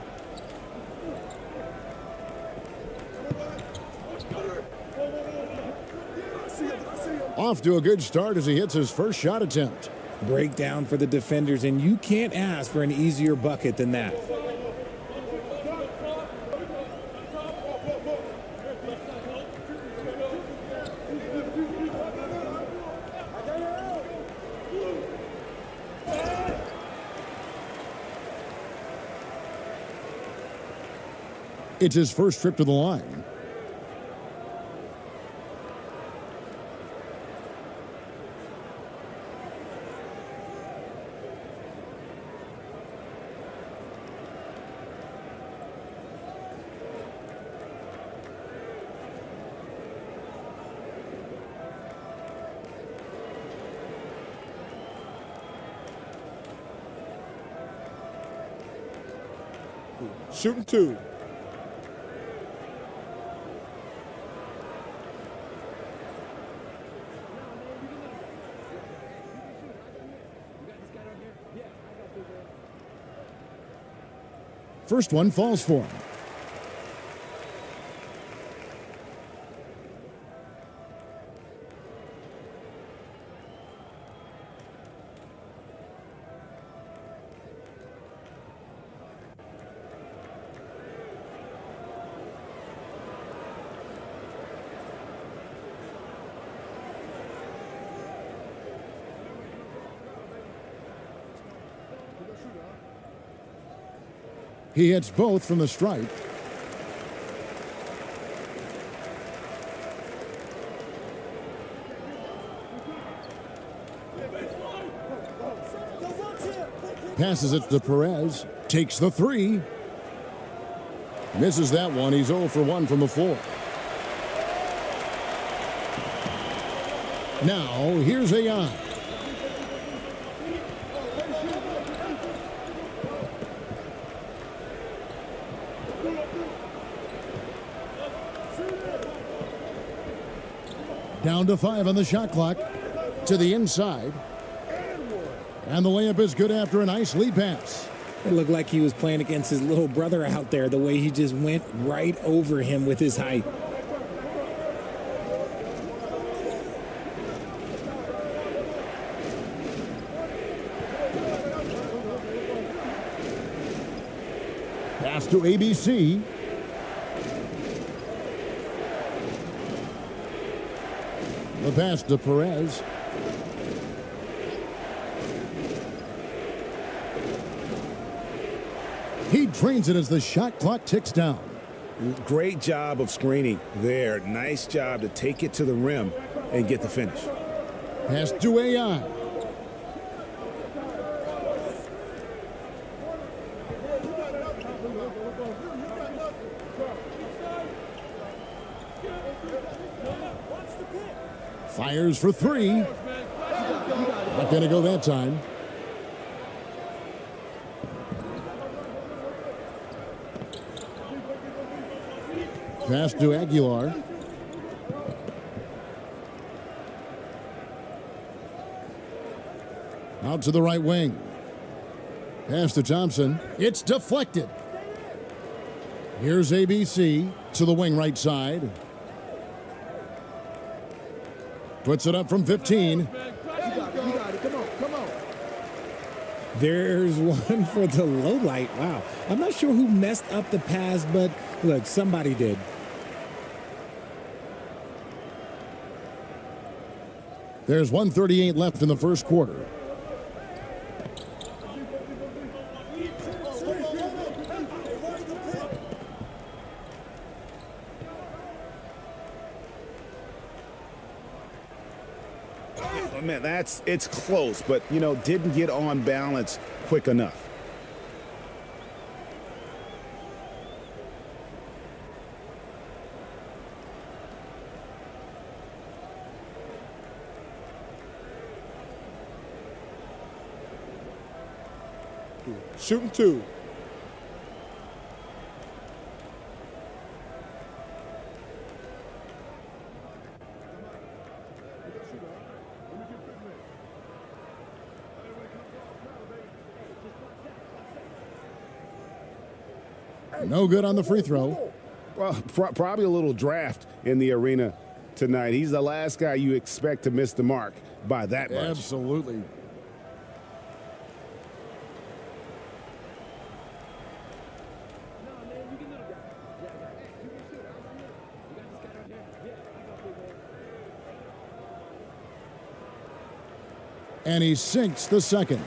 Off to a good start as he hits his first shot attempt. Breakdown for the defenders, and you can't ask for an easier bucket than that. It's his first trip to the line. Shooting 2. First one falls for him. He hits both from the stripe. Passes it to Perez. Takes the 3. Misses that one. He's 0 for 1 from the floor. Now, here's AI. Down to 5 on the shot clock. To the inside. And the layup is good after a nice lead pass. It looked like he was playing against his little brother out there, the way he just went right over him with his height. Pass to ABC. The pass to Perez. He drains it as the shot clock ticks down. Great job of screening there. Nice job to take it to the rim and get the finish. Pass to AI. Fires for 3. Not going to go that time. Pass to Aguilar. Out to the right wing. Pass to Thompson. It's deflected. Here's ABC to the wing right side. Puts it up from 15. There's one for the low light. Wow. I'm not sure who messed up the pass, but look, somebody did. There's 1:38 left in the first quarter. Oh, man, it's close, but, didn't get on balance quick enough. Shooting 2. No good on the free throw. Well, probably a little draft in the arena tonight. He's the last guy you expect to miss the mark by that much. Absolutely. And he sinks the second.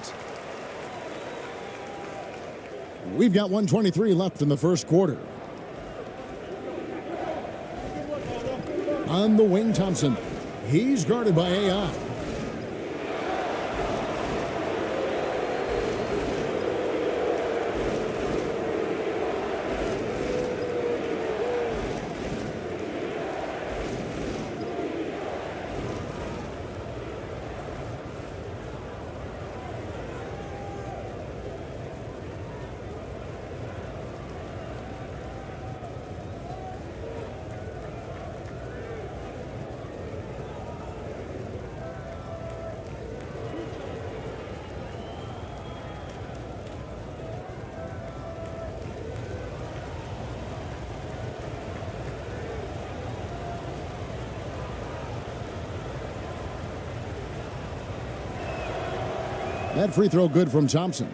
We've got 1:23 left in the first quarter. On the wing, Thompson. He's guarded by AI. That free throw good from Thompson.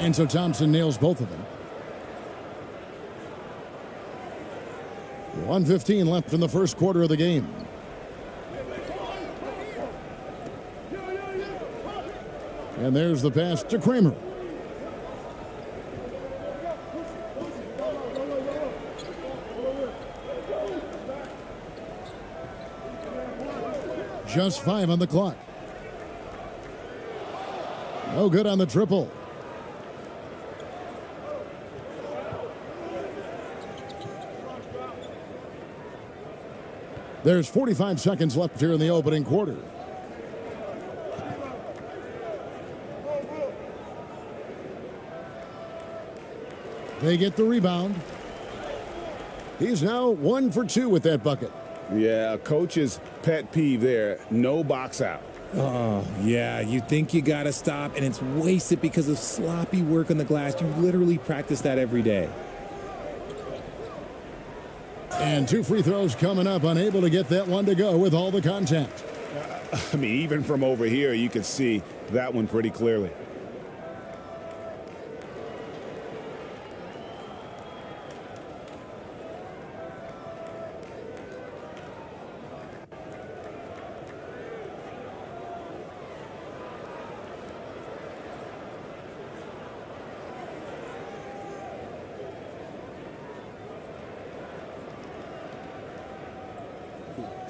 And so Thompson nails both of them. 1:15 left in the first quarter of the game. And there's the pass to Kramer. Just 5 on the clock. No good on the triple. There's 45 seconds left here in the opening quarter. They get the rebound. He's now 1 for 2 with that bucket. Yeah, coach's pet peeve there. No box out. Oh, yeah, you think you got to stop, and it's wasted because of sloppy work on the glass. You literally practice that every day. And 2 free throws coming up, unable to get that one to go with all the contact. I mean, even from over here, you could see that one pretty clearly.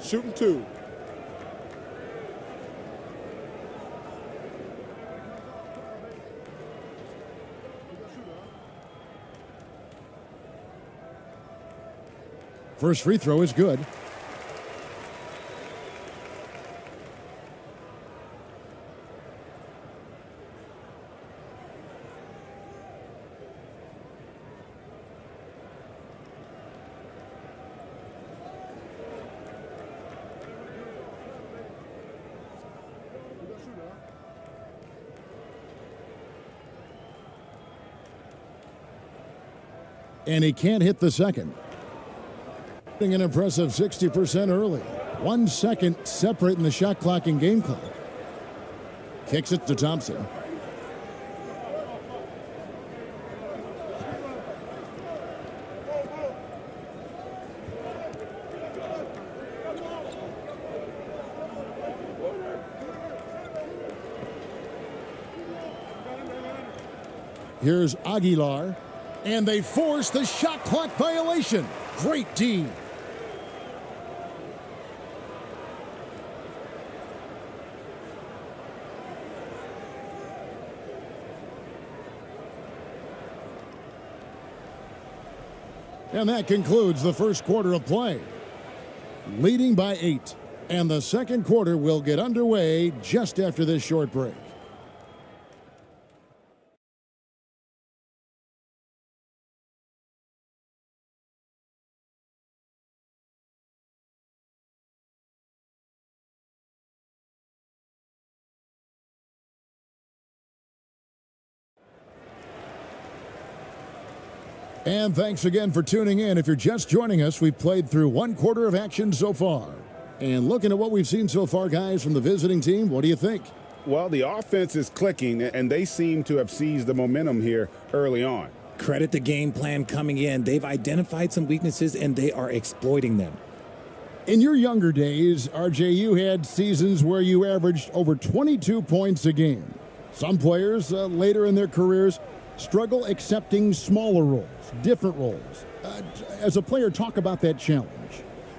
Shooting 2. First free throw is good. And he can't hit the second. An impressive 60% early. 1 second separating the shot clock and game clock. Kicks it to Thompson. Here's Aguilar. And they force the shot clock violation. Great D. And that concludes the first quarter of play. Leading by 8. And the second quarter will get underway just after this short break. And thanks again for tuning in. If you're just joining us, we've played through one quarter of action so far. And looking at what we've seen so far, guys, from the visiting team, what do you think? Well, the offense is clicking, and they seem to have seized the momentum here early on. Credit the game plan coming in. They've identified some weaknesses, and they are exploiting them. In your younger days, RJ, you had seasons where you averaged over 22 points a game. Some players later in their careers struggle accepting smaller roles, different roles. As a player, talk about that challenge.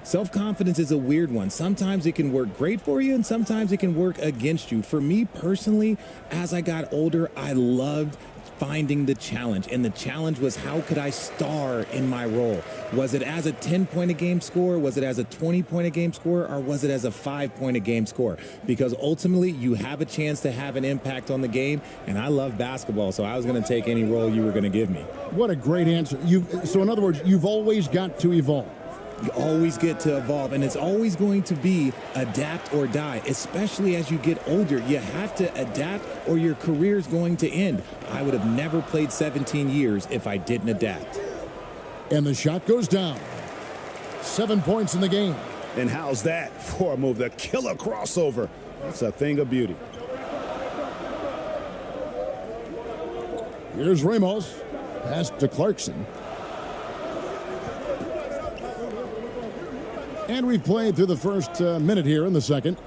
Self-confidence is a weird one. Sometimes it can work great for you, and sometimes it can work against you. For me personally, as I got older, I loved finding the challenge. And the challenge was, how could I star in my role? Was it as a 10-point-a-game scorer? Was it as a 20-point-a-game scorer? Or was it as a 5-point-a-game scorer? Because ultimately, you have a chance to have an impact on the game. And I love basketball, so I was going to take any role you were going to give me. What a great answer. So in other words, you've always got to evolve. You always get to evolve, and it's always going to be adapt or die, especially as you get older. You have to adapt or your career is going to end. I would have never played 17 years if I didn't adapt. And the shot goes down. 7 points in the game. And how's that for a move? The killer crossover. That's a thing of beauty. Here's Ramos. Pass to Clarkson. And we've played through the first minute here in the second.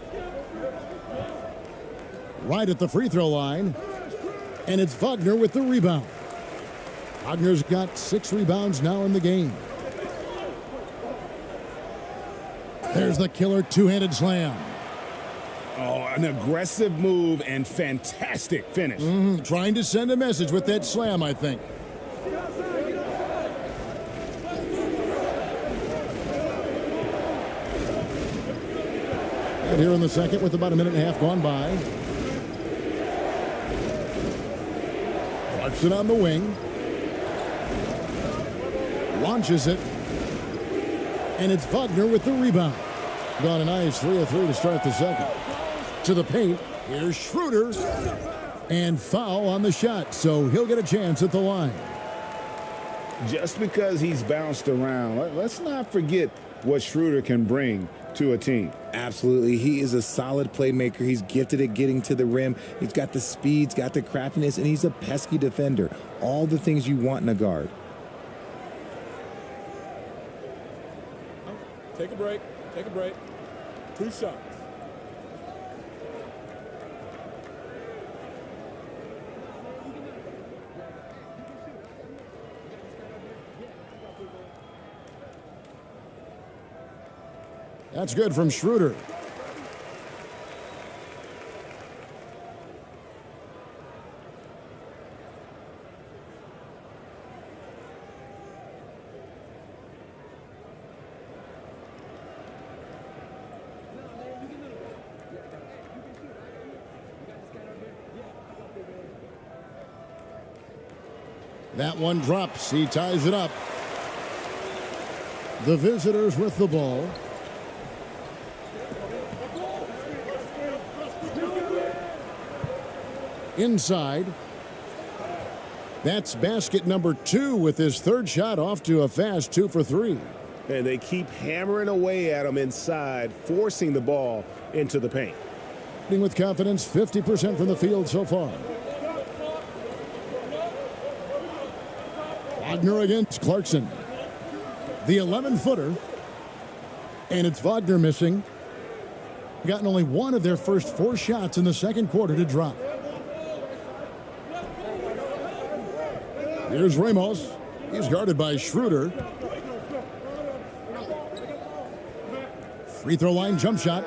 Right at the free throw line. And it's Vagner with the rebound. Wagner's got 6 rebounds now in the game. There's the killer two-handed slam. Oh, an aggressive move and fantastic finish. Trying to send a message with that slam, I think. And here in the second with about a minute and a half gone by. Clarkson on the wing. Launches it. And it's Vagner with the rebound. Got a nice 3 of 3 to start the second. To the paint. Here's Shruder. And foul on the shot, so he'll get a chance at the line. Just because he's bounced around, let's not forget what Shruder can bring to a team. Absolutely. He is a solid playmaker. He's gifted at getting to the rim. He's got the speed, he's got the craftiness, and he's a pesky defender. All the things you want in a guard. Take a break. Take a break. 2 shots. That's good from Shruder. That one drops. He ties it up. The visitors with the ball. Inside. That's basket number 2 with his third shot off to a fast 2 for 3. And they keep hammering away at him inside, forcing the ball into the paint. With confidence, 50% from the field so far. Vagner against Clarkson. The 11-footer. And it's Vagner missing. Gotten only one of their first 4 shots in the second quarter to drop. Here's Ramos. He's guarded by Shruder. Free throw line jump shot.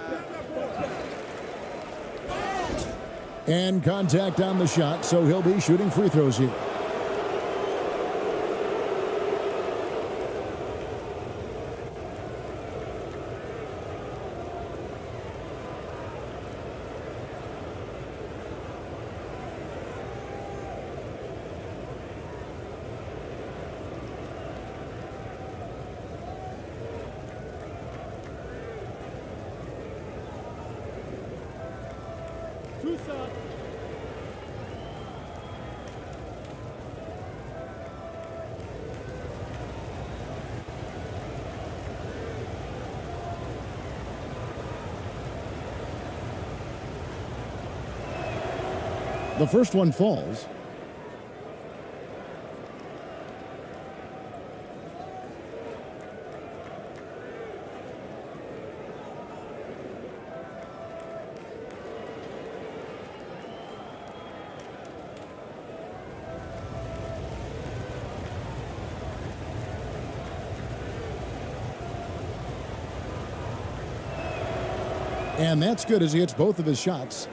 And contact on the shot, so he'll be shooting free throws here. The first one falls. And that's good as he hits both of his shots.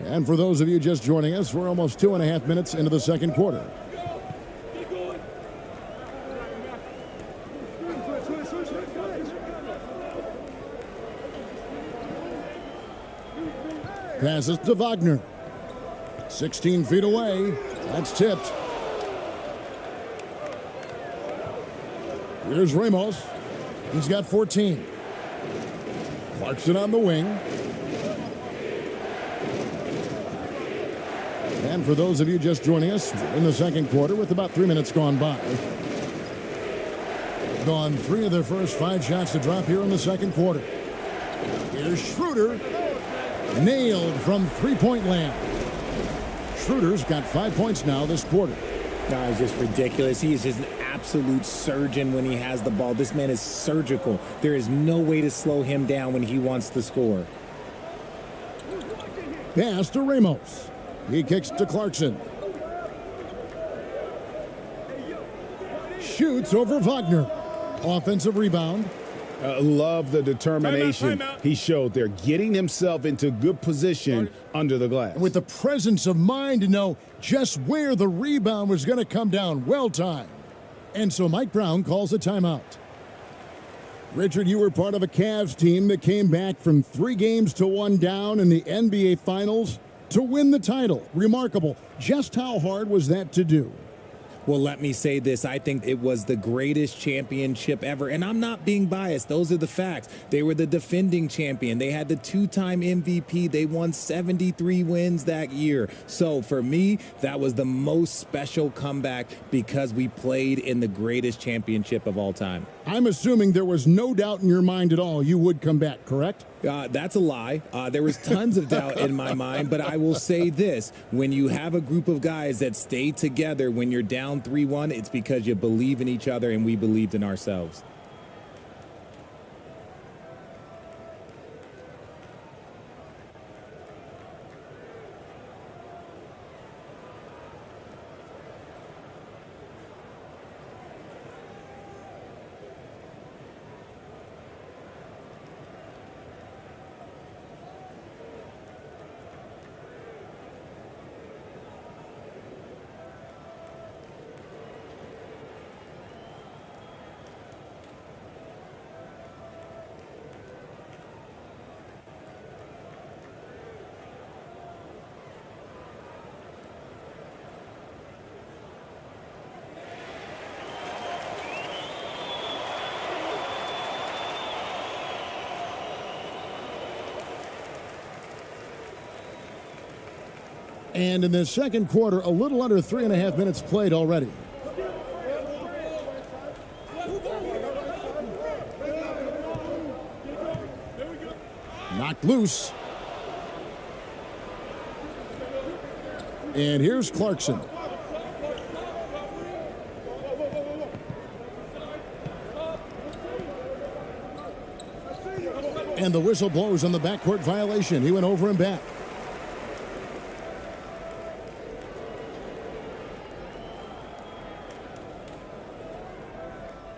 And for those of you just joining us, we're almost 2.5 minutes into the second quarter. Passes to Vagner. 16 feet away. That's tipped. Here's Ramos. He's got 14. Clarkson on the wing. And for those of you just joining us, in the second quarter with about 3 minutes gone by. Gone 3 of their first 5 shots to drop here in the second quarter. Here's Shruder. Nailed from three-point land. Shruder's got 5 points now this quarter. No, it's just ridiculous. He is just an absolute surgeon when he has the ball. This man is surgical. There is no way to slow him down when he wants to score. Pass to Ramos. He kicks to Clarkson. Shoots over Vagner. Offensive rebound. Love the determination Timeout. he showed there, getting himself into good position under the glass. With the presence of mind to know just where the rebound was going to come down. Well timed. And so Mike Brown calls a timeout. Richard, you were part of a Cavs team that came back from 3 games to 1 down in the NBA Finals to win the title. Remarkable. Just how hard was that to do? Well, let me say this. I think it was the greatest championship ever. And I'm not being biased. Those are the facts. They were the defending champion. They had the 2-time MVP. They won 73 wins that year. So for me, that was the most special comeback because we played in the greatest championship of all time. I'm assuming there was no doubt in your mind at all you would come back, correct? That's a lie. There was tons of doubt in my mind, but I will say this. When you have a group of guys that stay together when you're down 3-1, it's because you believe in each other and we believed in ourselves. And in the second quarter, a little under 3.5 minutes played already. Knocked loose. And here's Clarkson. And the whistle blows on the backcourt violation. He went over and back.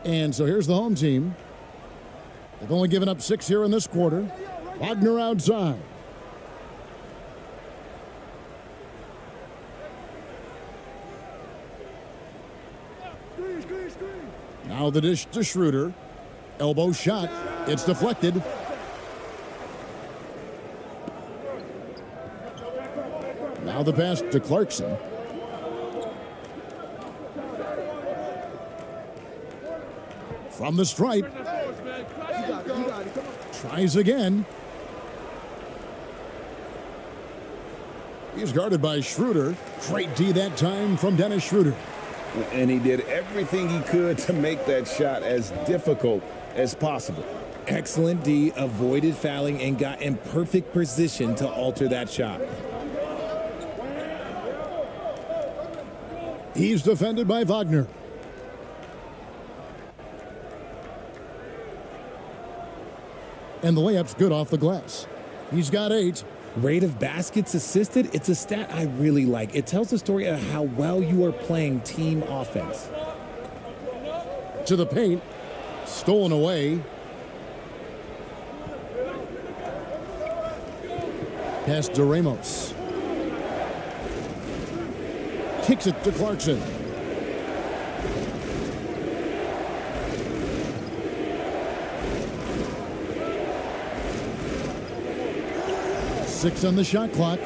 And so here's the home team. They've only given up 6 here in this quarter. Vagner outside. Now the dish to Shruder. Elbow shot. It's deflected. Now the pass to Clarkson. From the stripe. Tries again. He's guarded by Shruder. Great D that time from Dennis Shruder. And he did everything he could to make that shot as difficult as possible. Excellent D, avoided fouling, and got in perfect position to alter that shot. He's defended by Vagner. And the layup's good off the glass. He's got 8. Rate of baskets assisted, it's a stat I really like. It tells the story of how well you are playing team offense. To the paint. Stolen away. Pass to Ramos. Kicks it to Clarkson. Six on the shot clock.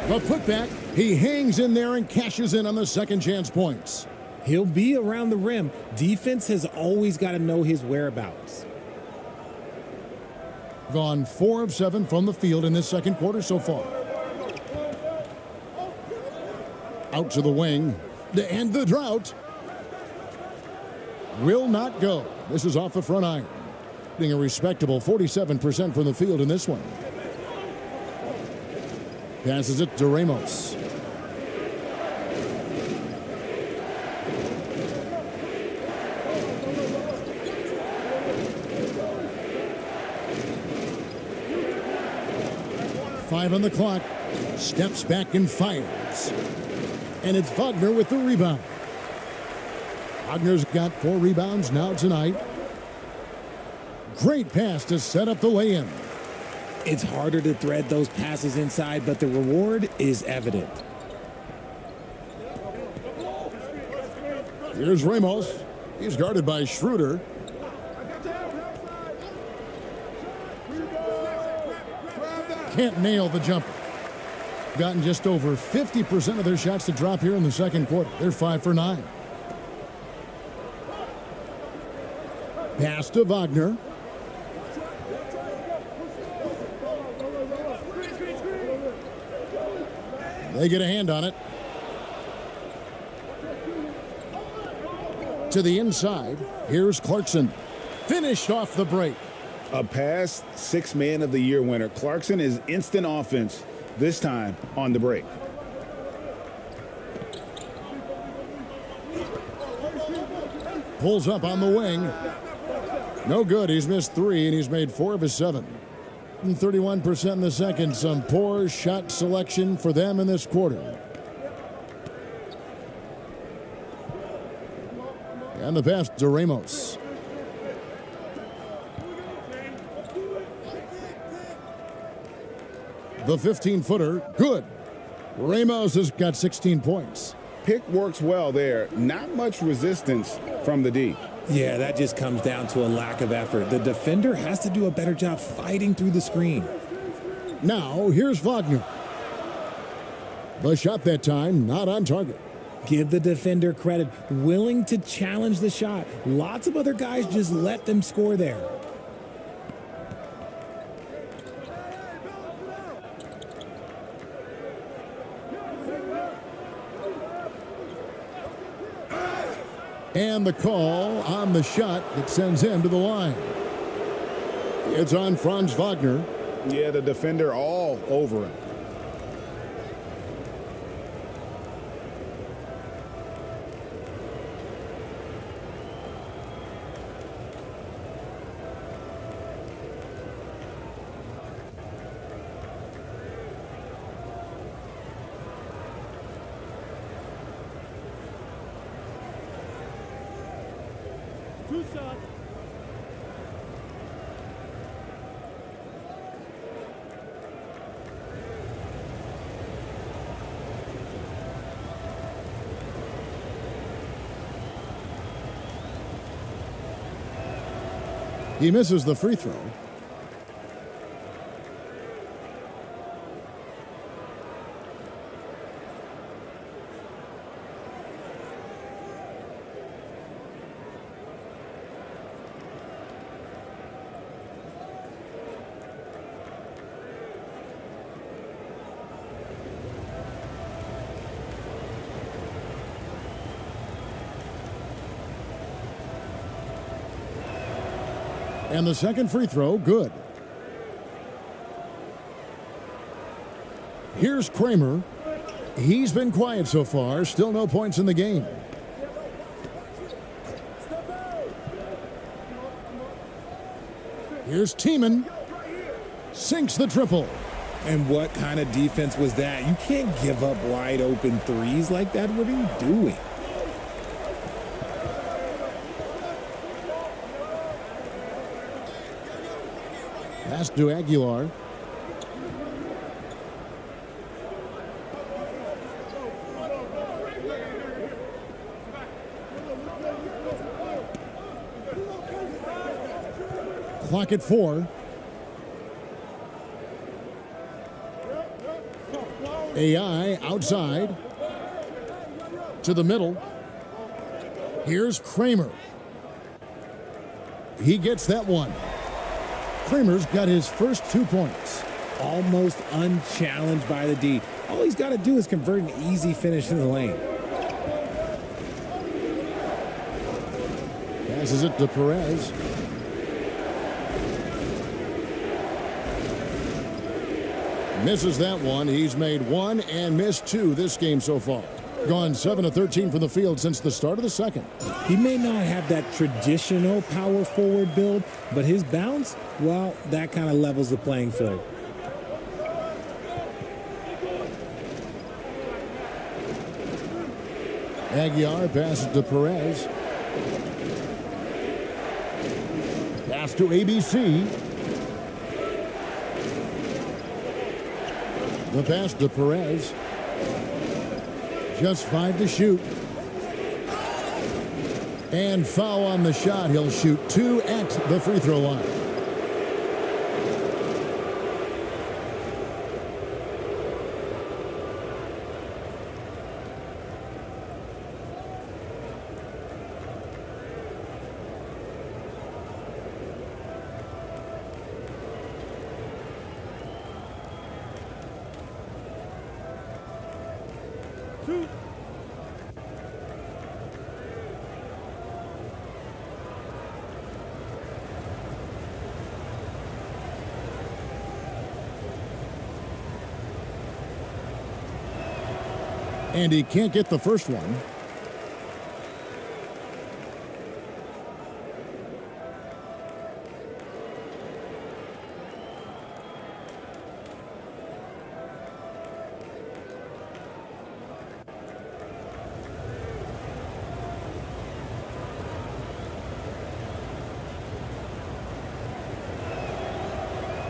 The putback. He hangs in there and cashes in on the second chance points. He'll be around the rim. Defense has always got to know his whereabouts. Gone 4 of 7 from the field in this second quarter so far. Out to the wing. To end the drought. Will not go. This is off the front iron. Being a respectable 47% from the field in this one. Passes it to Ramos. Five on the clock. Steps back and fires. And it's Vagner with the rebound. Wagner's got 4 rebounds now tonight. Great pass to set up the lay-in. It's harder to thread those passes inside, but the reward is evident. Here's Ramos. He's guarded by Shruder. Can't nail the jumper. Gotten just over 50% of their shots to drop here in the second quarter. They're 5 for 9. Pass to Vagner. They get a hand on it. To the inside. Here's Clarkson. Finished off the break. A past 6 Man of the Year winner. Clarkson is instant offense, this time on the break. Pulls up on the wing. No good. He's missed 3, and he's made 4 of his 7. 31% in the second. Some poor shot selection for them in this quarter. And the pass to Ramos. The 15-footer, good. Ramos has got 16 points. Pick works well there. Not much resistance from the D. Yeah, that just comes down to a lack of effort. The defender has to do a better job fighting through the screen. Now, here's Vagner. The shot that time, not on target. Give the defender credit. Willing to challenge the shot. Lots of other guys just let them score there. And the call on the shot that sends him to the line. It's on Franz Vagner. Yeah, the defender all over him. 2 shots. He misses the free throw. And the second free throw, good. Here's Kramer. He's been quiet so far. Still no points in the game. Here's Tiemann. Sinks the triple. And what kind of defense was that? You can't give up wide open threes like that. What are you doing? Pass to Aguilar. Clock at 4. AI outside. To the middle. Here's Kramer. He gets that one. Kramer's got his first 2 points. Almost unchallenged by the D. All he's got to do is convert an easy finish in the lane. Passes it to Perez. Misses that one. He's made 1 and missed 2 this game so far. Gone 7 of 13 from the field since the start of the second. He may not have that traditional power forward build, but his bounce, well, that kind of levels the playing field. Aguilar passes to Perez. Pass to ABC. The pass to Perez. Just 5 to shoot. And foul on the shot. He'll shoot 2 at the free throw line. And he can't get the first one.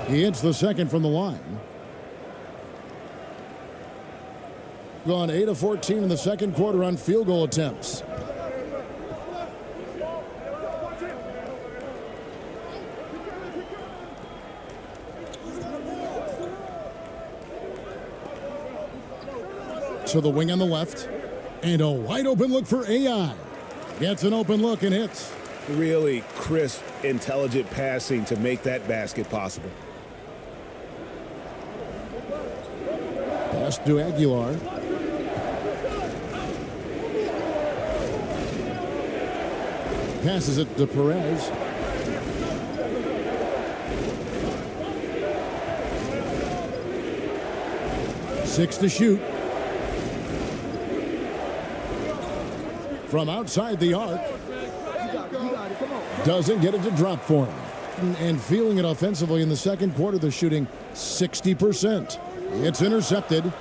He hits the second from the line. Gone 8 of 14 in the second quarter on field goal attempts. To the wing on the left. And a wide open look for AI. Gets an open look and hits. Really crisp, intelligent passing to make that basket possible. Pass to Aguilar. Passes it to Perez. Six to shoot. From outside the arc. Doesn't get it to drop for him. And feeling it offensively in the second quarter, they're shooting 60%. It's intercepted.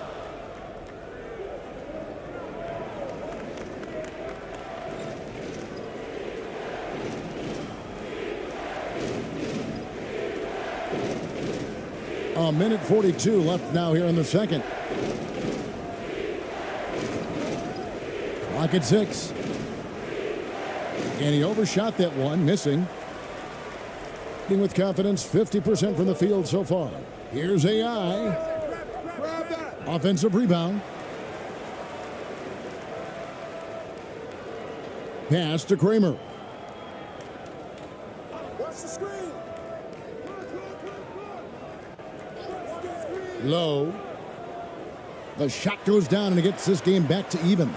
A minute 42 left now here in the second. Clock at 6. And he overshot that one, missing. With confidence, 50% from the field so far. Here's AI. Offensive rebound. Pass to Kramer. Low. The shot goes down and it gets this game back to even.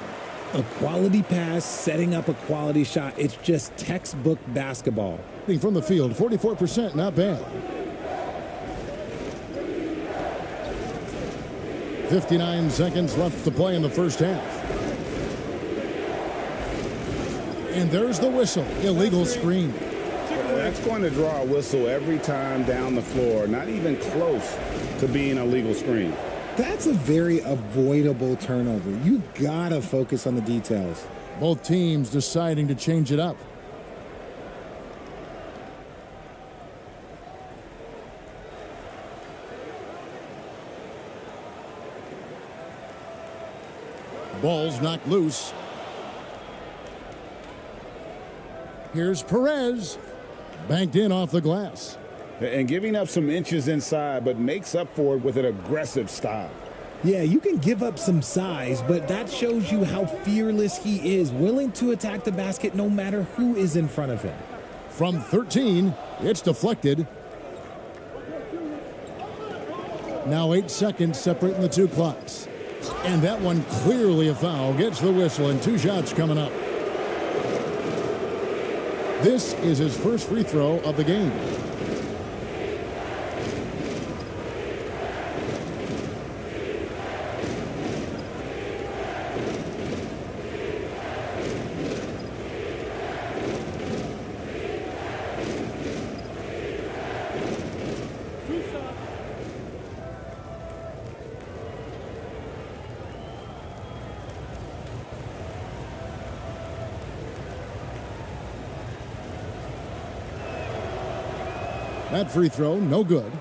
A quality pass, setting up a quality shot. It's just textbook basketball. From the field, 44%, not bad. 59 seconds left to play in the first half. And there's the whistle, illegal screen. That's going to draw a whistle every time down the floor, not even close to being a legal screen. That's a very avoidable turnover. You gotta focus on the details. Both teams deciding to change it up. Ball's knocked loose. Here's Perez. Banked in off the glass. And giving up some inches inside, but makes up for it with an aggressive style. Yeah, you can give up some size, but that shows you how fearless he is, willing to attack the basket no matter who is in front of him. From 13, it's deflected. Now 8 seconds separating the two clocks. And that one clearly a foul. Gets the whistle and 2 shots coming up. This is his first free throw of the game. That free throw, no good.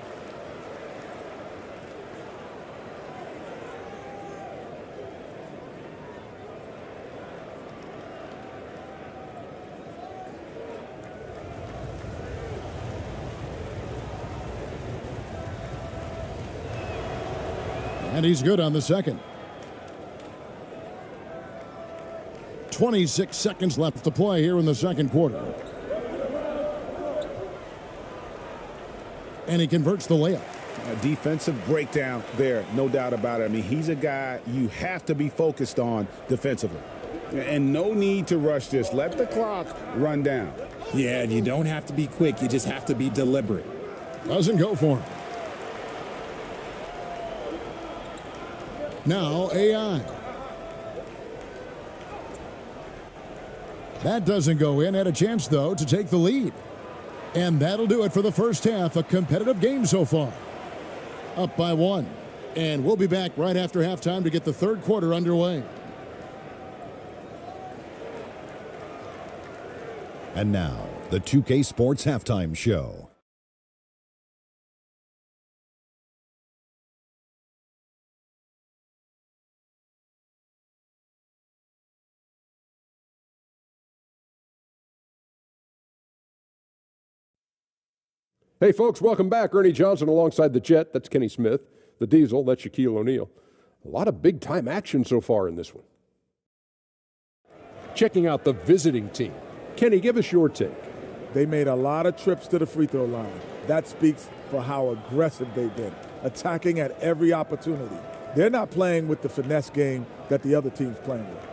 And he's good on the second. 26 seconds left to play here in the second quarter. And he converts the layup. A defensive breakdown there, no doubt about it. I mean, he's a guy you have to be focused on defensively. And no need to rush this. Let the clock run down. Yeah, and you don't have to be quick. You just have to be deliberate. Doesn't go for him. Now AI. That doesn't go in. Had a chance, though, to take the lead. And that'll do it for the first half. A competitive game so far. Up by 1. And we'll be back right after halftime to get the third quarter underway. And now, the 2K Sports Halftime Show. Hey, folks, welcome back. Ernie Johnson alongside the Jet. That's Kenny Smith. The Diesel, that's Shaquille O'Neal. A lot of big-time action so far in this one. Checking out the visiting team. Kenny, give us your take. They made a lot of trips to the free throw line. That speaks for how aggressive they've been, attacking at every opportunity. They're not playing with the finesse game that the other team's playing with.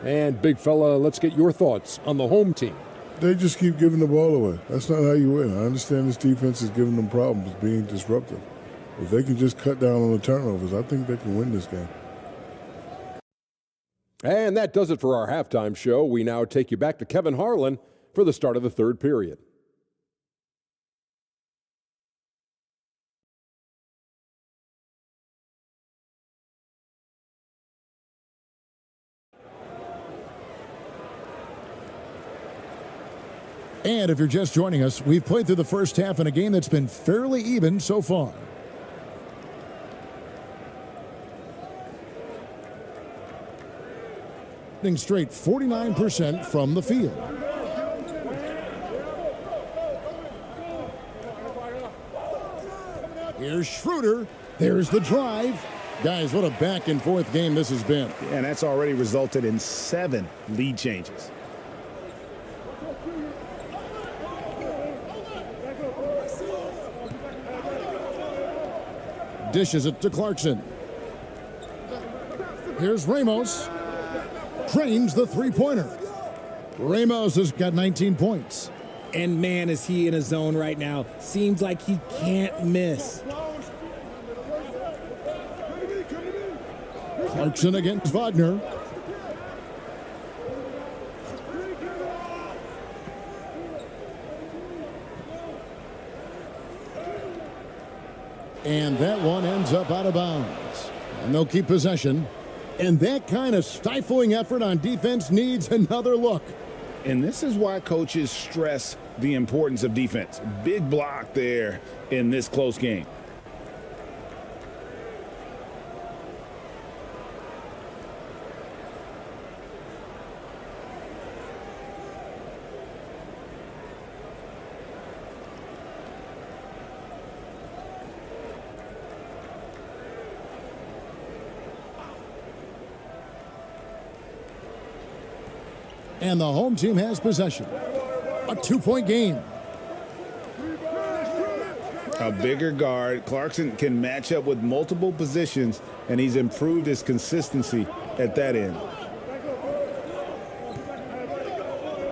And, big fella, let's get your thoughts on the home team. They just keep giving the ball away. That's not how you win. I understand this defense is giving them problems, being disruptive. If they can just cut down on the turnovers, I think they can win this game. And that does it for our halftime show. We now take you back to Kevin Harlan for the start of the third period. And if you're just joining us, we've played through the first half in a game that's been fairly even so far. shooting straight 49% from the field. Here's Shruder. There's the drive. Guys, what a back and forth game this has been. And that's already resulted in 7 lead changes. Dishes it to Clarkson. Here's Ramos. Drains the three-pointer. Ramos has got 19 points. And man, is he in a zone right now. Seems like he can't miss. Clarkson against Vagner. And that one ends up out of bounds. And they'll keep possession. And that kind of stifling effort on defense needs another look. And this is why coaches stress the importance of defense. Big block there in this close game. And the home team has possession. A 2-point game. A bigger guard. Clarkson can match up with multiple positions, and he's improved his consistency at that end.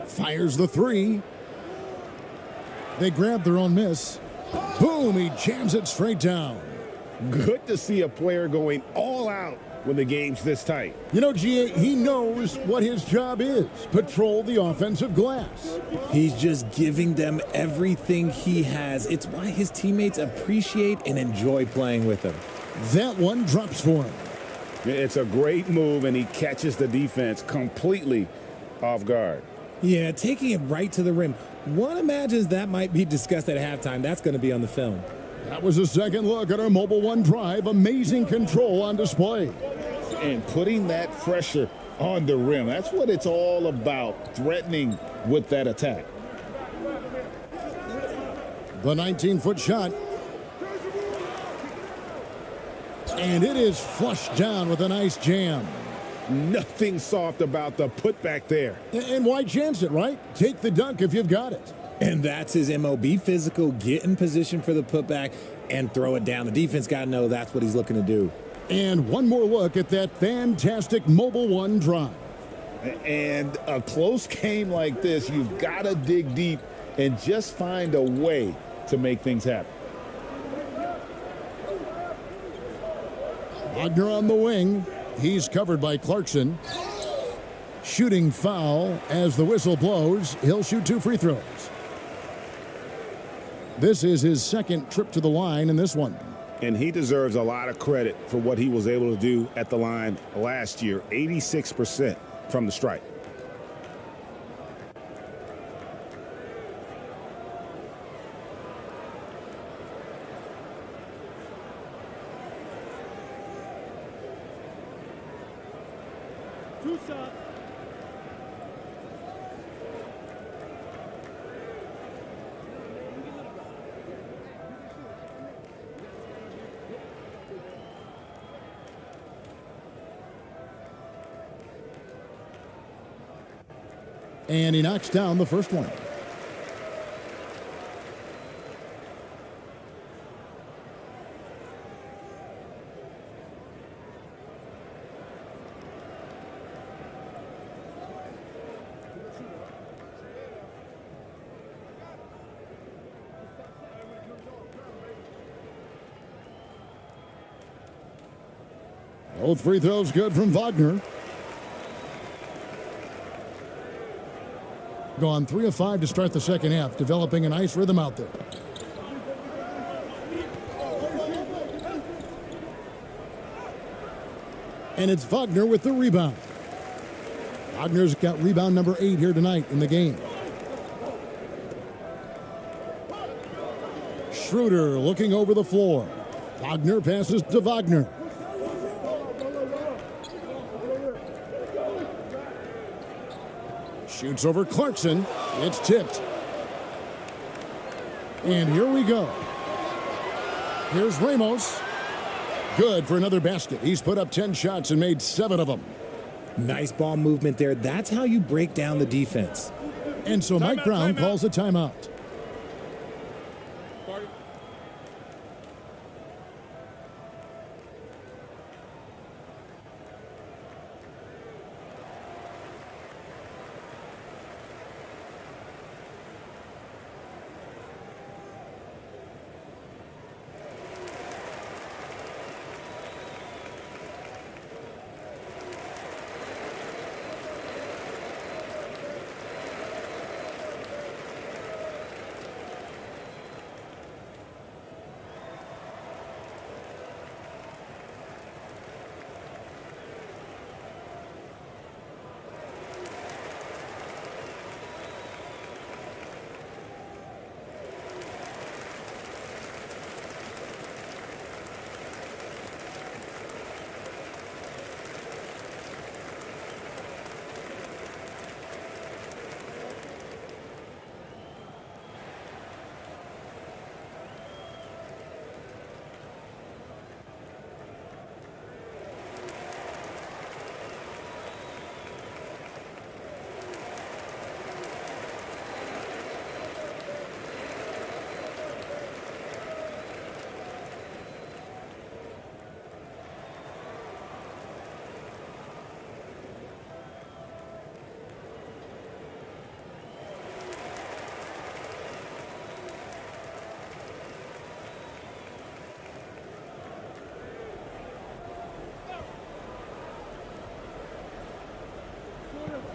Fires the three. They grab their own miss. Boom, he jams it straight down. Good to see a player going all out when the game's this tight. You know, GA, he knows what his job is. Patrol the offensive glass. He's just giving them everything he has. It's why his teammates appreciate and enjoy playing with him. That one drops for him. It's a great move, and he catches the defense completely off guard. Yeah, taking it right to the rim. One imagines that might be discussed at halftime. That's going to be on the film. That was a second look at our Mobile One drive. Amazing control on display. And putting that pressure on the rim. That's what it's all about, threatening with that attack. The 19-foot shot. And it is flushed down with a nice jam. Nothing soft about the putback there. And why chance it, right? Take the dunk if you've got it. And that's his MO. Be physical, get in position for the putback, and throw it down. The defense got to know that's what he's looking to do. And one more look at that fantastic Mobile One drive. And a close game like this, you've got to dig deep and just find a way to make things happen. Vagner on the wing. He's covered by Clarkson. Shooting foul as the whistle blows. He'll shoot 2 free throws. This is his second trip to the line in this one. And he deserves a lot of credit for what he was able to do at the line last year. 86% from the stripe. Two shots. And he knocks down the first one. Both free throws good from Vagner. Gone 3 of 5 to start the second half, developing a nice rhythm out there. And it's Vagner with the rebound. Wagner's got rebound number 8 here tonight in the game. Shruder looking over the floor. Vagner passes to Vagner. Shoots over Clarkson. It's tipped. And here we go. Here's Ramos. Good for another basket. He's put up 10 shots and made 7 of them. Nice ball movement there. That's how you break down the defense. And so Mike Brown calls a timeout.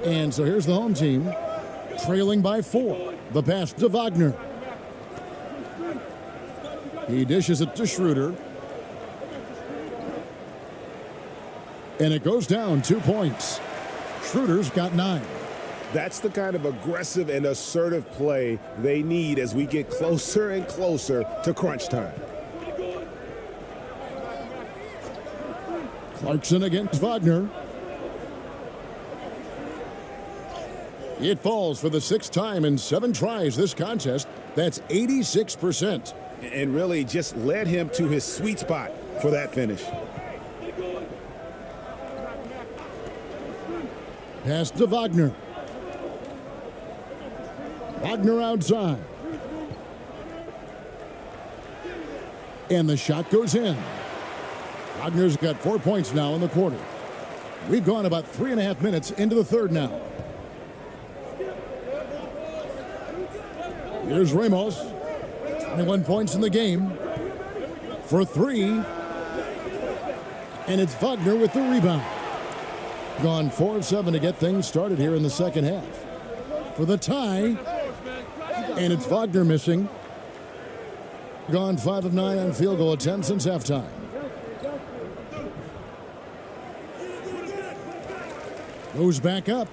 And so here's the home team, trailing by 4. The pass to Vagner. He dishes it to Shruder. And it goes down 2 points. Schroeder's got 9. That's the kind of aggressive and assertive play they need as we get closer and closer to crunch time. Clarkson against Vagner. It falls for the 6th time in 7 tries this contest. That's 86%. And really just led him to his sweet spot for that finish. Pass to Vagner. Vagner outside. And the shot goes in. Wagner's got 4 points now in the quarter. We've gone about 3.5 minutes into the third now. Here's Ramos. 21 points in the game for 3. And it's Vagner with the rebound. Gone 4 of 7 to get things started here in the second half. For the tie. And it's Vagner missing. Gone 5 of 9 on field goal attempts since halftime. Goes back up.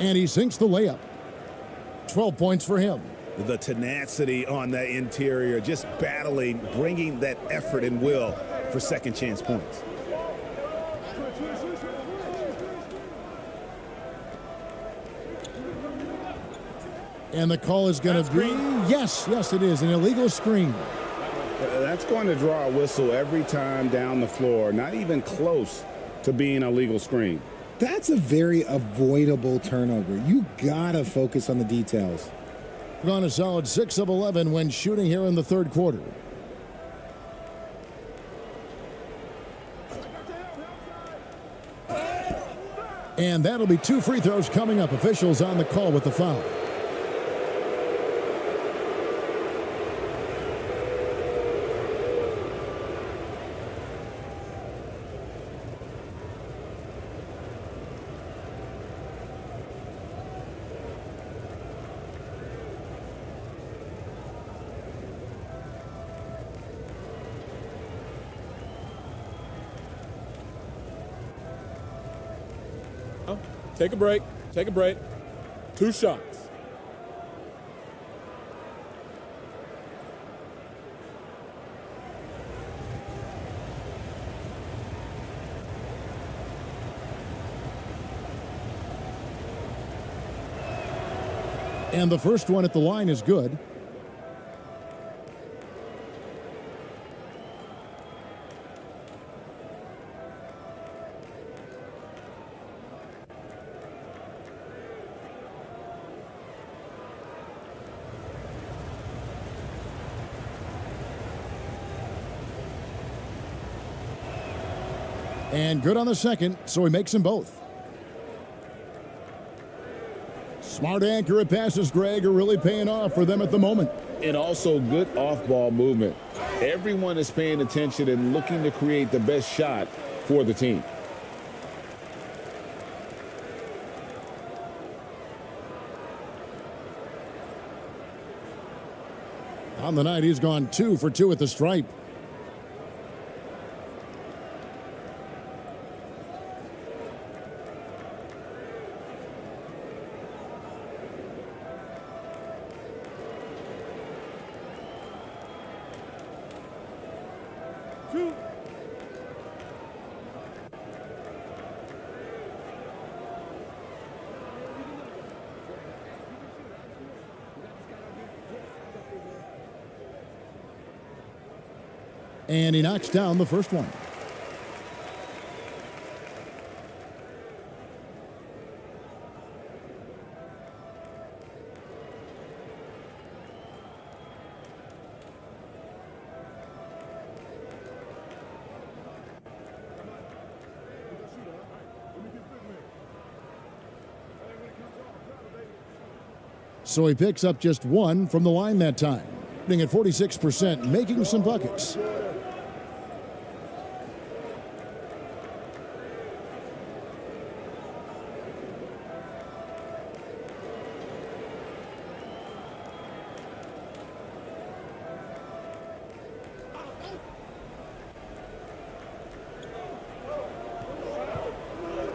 And he sinks the layup. 12 points for him. The tenacity on that interior, just battling, bringing that effort and will for second chance points. And the call is going to be, yes, it is, an illegal screen. That's going to draw a whistle every time down the floor, not even close to being a legal screen. That's a very avoidable turnover. You gotta focus on the details. Gone a solid 6 of 11 when shooting here in the third quarter. And that'll be 2 free throws coming up. Officials on the call with the foul. Take a break. Take a break. 2 shots. And the first one at the line is good. And good on the second, so he makes them both. Smart, accurate passes, Greg, are really paying off for them at the moment. And also good off-ball movement. Everyone is paying attention and looking to create the best shot for the team. On the night, he's gone 2 for 2 at the stripe. And he knocks down the first one. So he picks up just 1 from the line that time. Shooting at 46%, making some buckets.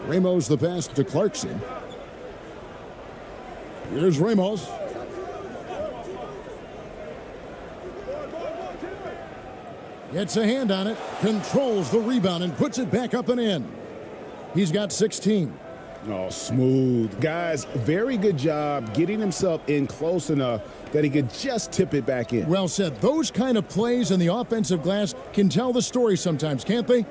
Ramos the pass to Clarkson. Here's Ramos. Gets a hand on it, controls the rebound, and puts it back up and in. He's got 16. Oh, smooth. Guys, very good job getting himself in close enough that he could just tip it back in. Well said. Those kind of plays in the offensive glass can tell the story sometimes, can't they?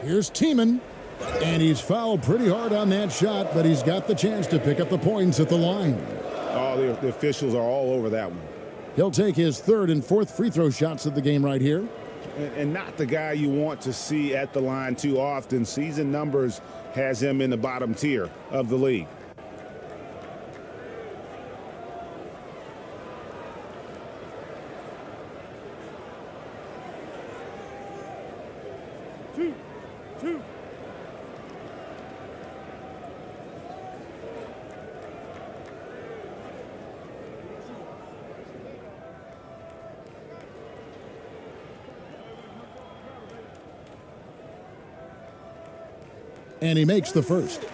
Here's Tiemann, and he's fouled pretty hard on that shot, but he's got the chance to pick up the points at the line. Oh, the officials are all over that one. He'll take his 3rd and 4th free throw shots of the game right here. And not the guy you want to see at the line too often. Season numbers has him in the bottom tier of the league. And he makes the first.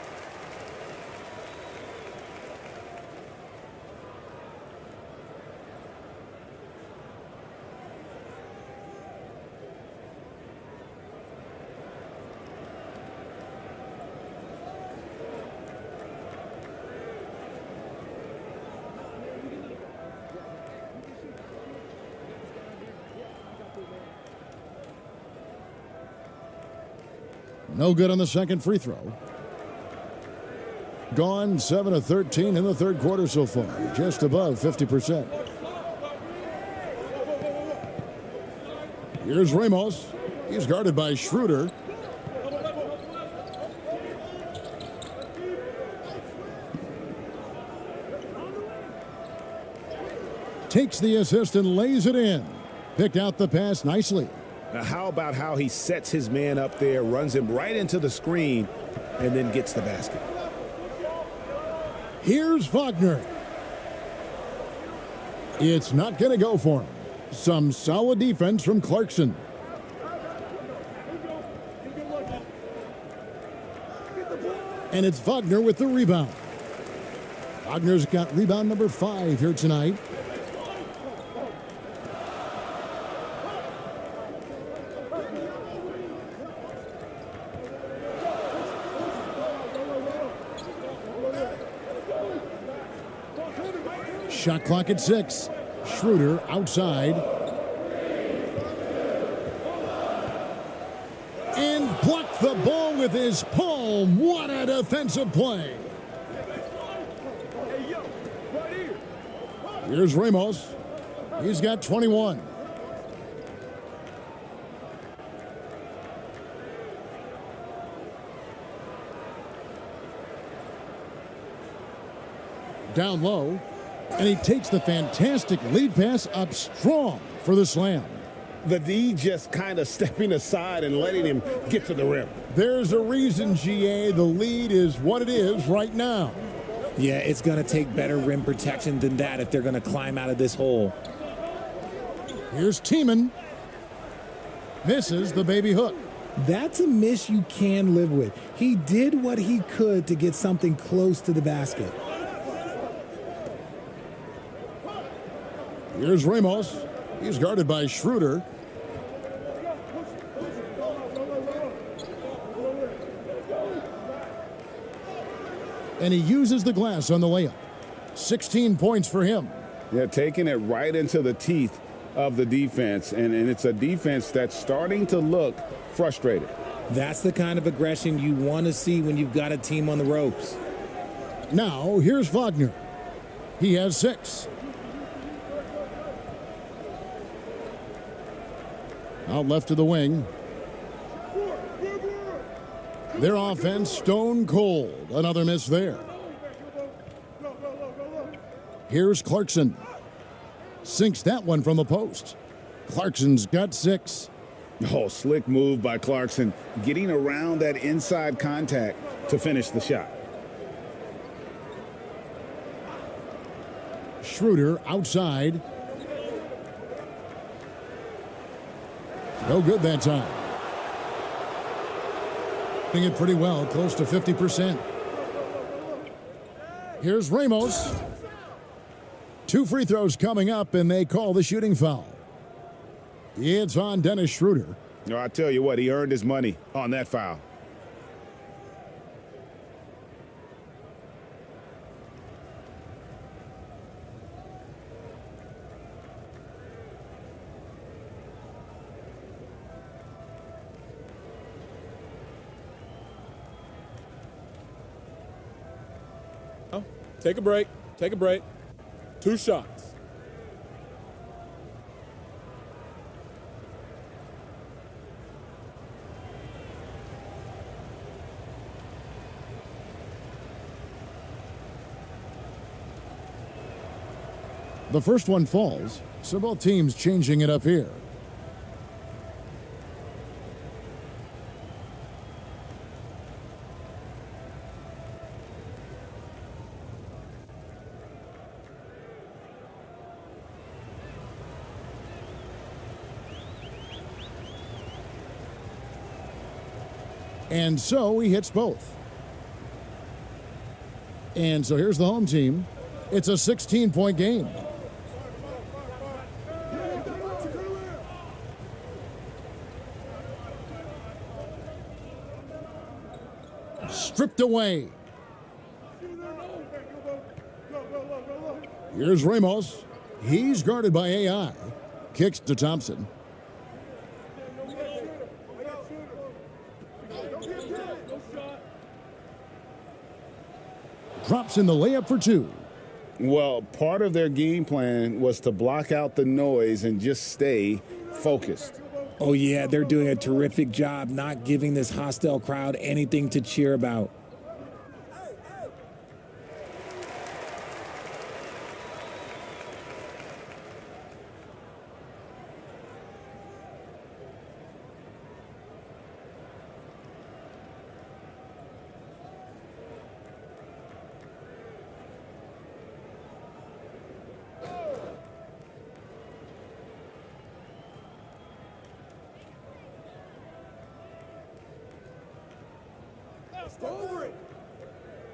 No good on the second free throw. Gone 7 of 13 in the third quarter so far, just above 50%. Here's Ramos. He's guarded by Shruder. Takes the assist and lays it in. Picked out the pass nicely. Now, how about how he sets his man up there, runs him right into the screen, and then gets the basket. Here's Vagner. It's not going to go for him. Some solid defense from Clarkson. And it's Vagner with the rebound. Wagner's got rebound number 5 here tonight. Shot clock at 6. Shruder outside. And blocked the ball with his palm. What a defensive play. Here's Ramos. He's got 21. Down low, and he takes the fantastic lead pass up strong for the slam. The D just kind of stepping aside and letting him get to the rim. There's a reason, GA, the lead is what it is right now. Yeah, it's going to take better rim protection than that if they're going to climb out of this hole. Here's Tiemann. Misses the baby hook. That's a miss you can live with. He did what he could to get something close to the basket. Here's Ramos. He's guarded by Shruder. And he uses the glass on the layup. 16 points for him. Yeah, taking it right into the teeth of the defense. And it's a defense that's starting to look frustrated. That's the kind of aggression you want to see when you've got a team on the ropes. Now, here's Vagner. He has 6. Out left to the wing. Their offense stone cold. Another miss there. Here's Clarkson. Sinks that one from the post. Clarkson's got 6. Oh, slick move by Clarkson, getting around that inside contact to finish the shot. Shruder outside. No good that time. Doing it pretty well, close to 50%. Here's Ramos. 2 free throws coming up, and they call the shooting foul. It's on Dennis Shruder. No, I tell you what, he earned his money on that foul. Take a break. Take a break. 2 shots. The first one falls, so both teams changing it up here. And so he hits both. And so here's the home team. It's a 16-point game. Stripped away. Here's Ramos. He's guarded by AI. Kicks to Thompson. Drops in the layup for 2. Well, part of their game plan was to block out the noise and just stay focused. Oh, yeah, they're doing a terrific job not giving this hostile crowd anything to cheer about.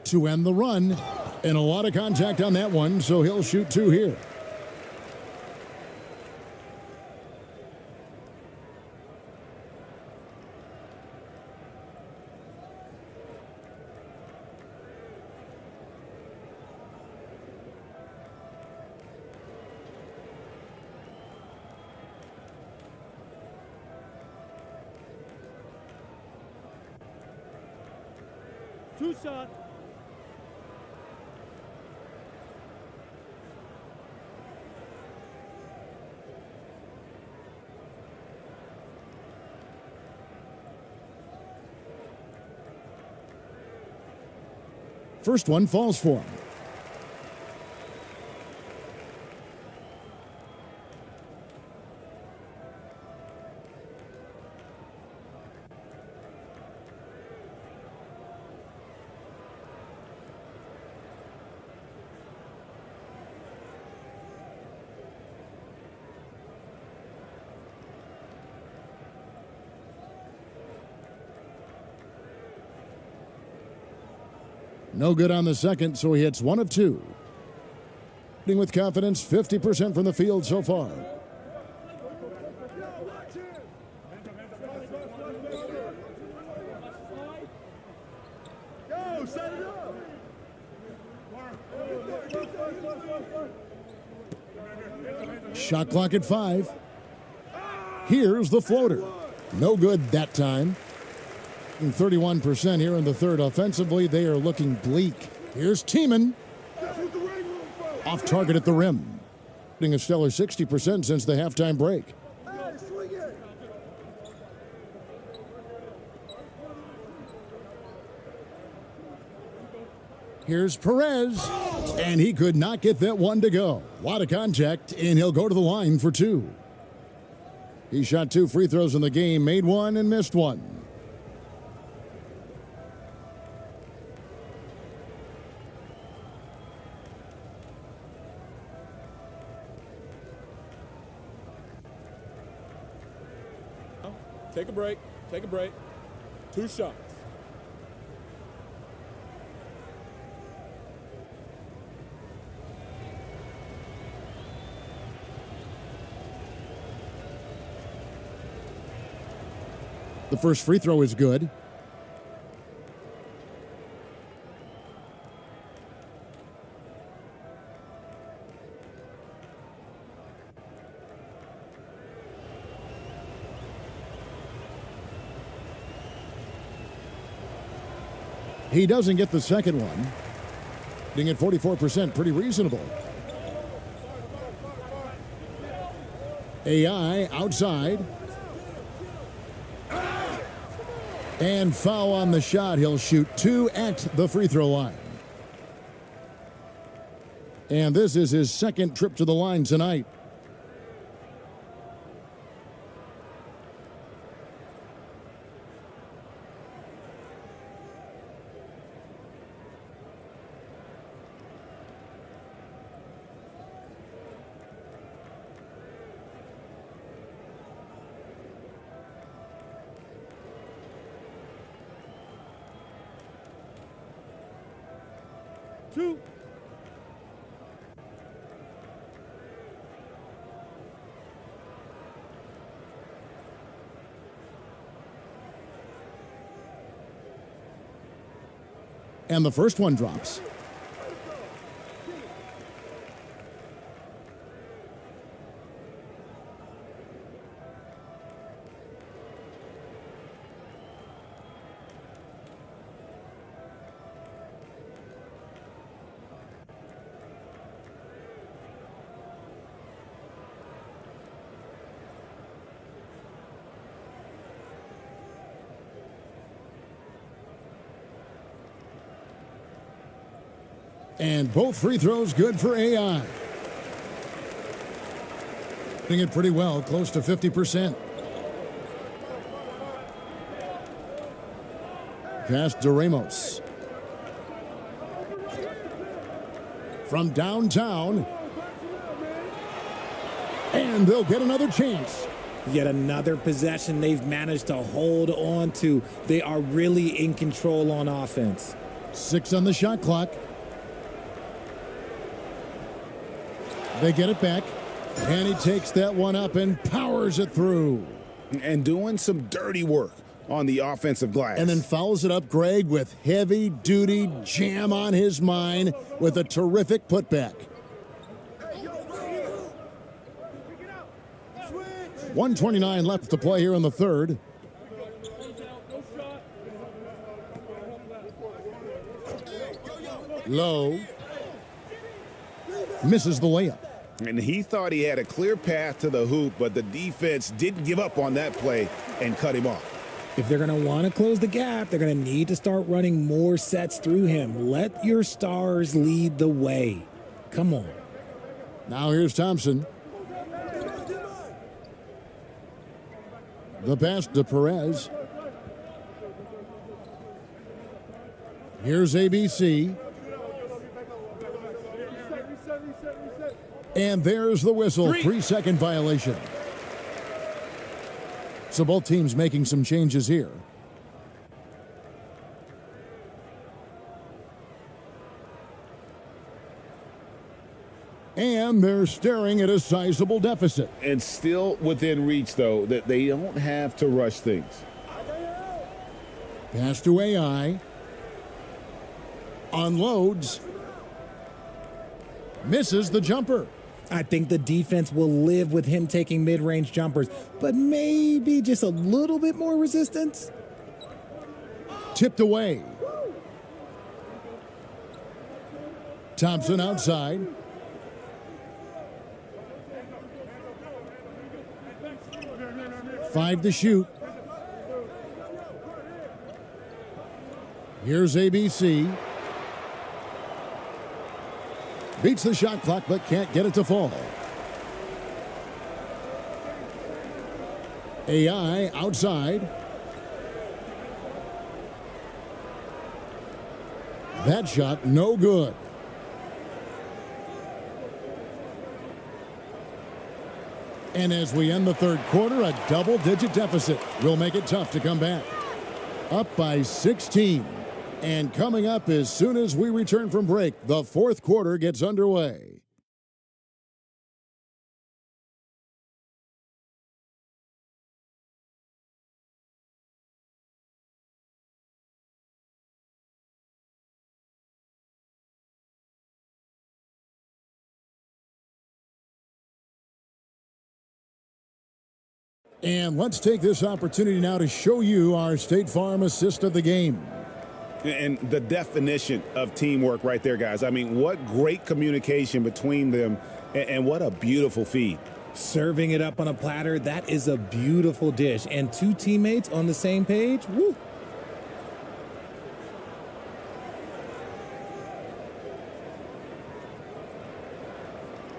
To end the run, and a lot of contact on that one, so he'll shoot 2 here. 2 shot. First one falls for him. No good on the second, so he hits 1 of 2. Shooting with confidence, 50% from the field so far. Shot clock at 5. Here's the floater. No good that time. 31% here in the third. Offensively, they are looking bleak. Here's Tiemann. Off target at the rim. Hitting a stellar 60% since the halftime break. Here's Perez. And he could not get that one to go. A lot of contact, and he'll go to the line for 2. He shot 2 free throws in the game, made 1 and missed 1. Take a break. Take a break. 2 shots. The first free throw is good. He doesn't get the second one. Hitting at 44%, pretty reasonable. AI outside. And foul on the shot. He'll shoot 2 at the free throw line. And this is his second trip to the line tonight. Two. And the first one drops. And both free throws good for AI. Doing it pretty well, close to 50%. Pass to Ramos. From downtown. And they'll get another chance. Yet another possession they've managed to hold on to. They are really in control on offense. 6 on the shot clock. They get it back, and he takes that one up and powers it through. And doing some dirty work on the offensive glass. And then fouls it up, Greg, with heavy-duty jam on his mind with a terrific putback. 1:29 left to play here in the third. Low. Misses the layup. And he thought he had a clear path to the hoop, but the defense didn't give up on that play and cut him off. If they're going to want to close the gap, they're going to need to start running more sets through him. Let your stars lead the way. Come on. Now here's Thompson. The pass to Perez. Here's ABC. And there's the whistle. 3-second violation. So both teams making some changes here. And they're staring at a sizable deficit. And still within reach, though, that they don't have to rush things. Pass to AI. Unloads. Misses the jumper. I think the defense will live with him taking mid-range jumpers, but maybe just a little bit more resistance. Tipped away. Thompson outside. Five to shoot. Here's ABC. Beats the shot clock, but can't get it to fall. AI outside. That shot, no good. And as we end the third quarter, a double-digit deficit will make it tough to come back. Up by 16. And coming up as soon as we return from break, the fourth quarter gets underway. And let's take this opportunity now to show you our State Farm assist of the game. And the definition of teamwork right there, guys. I mean, what great communication between them, and what a beautiful feed. Serving it up on a platter, that is a beautiful dish. And two teammates on the same page, woo.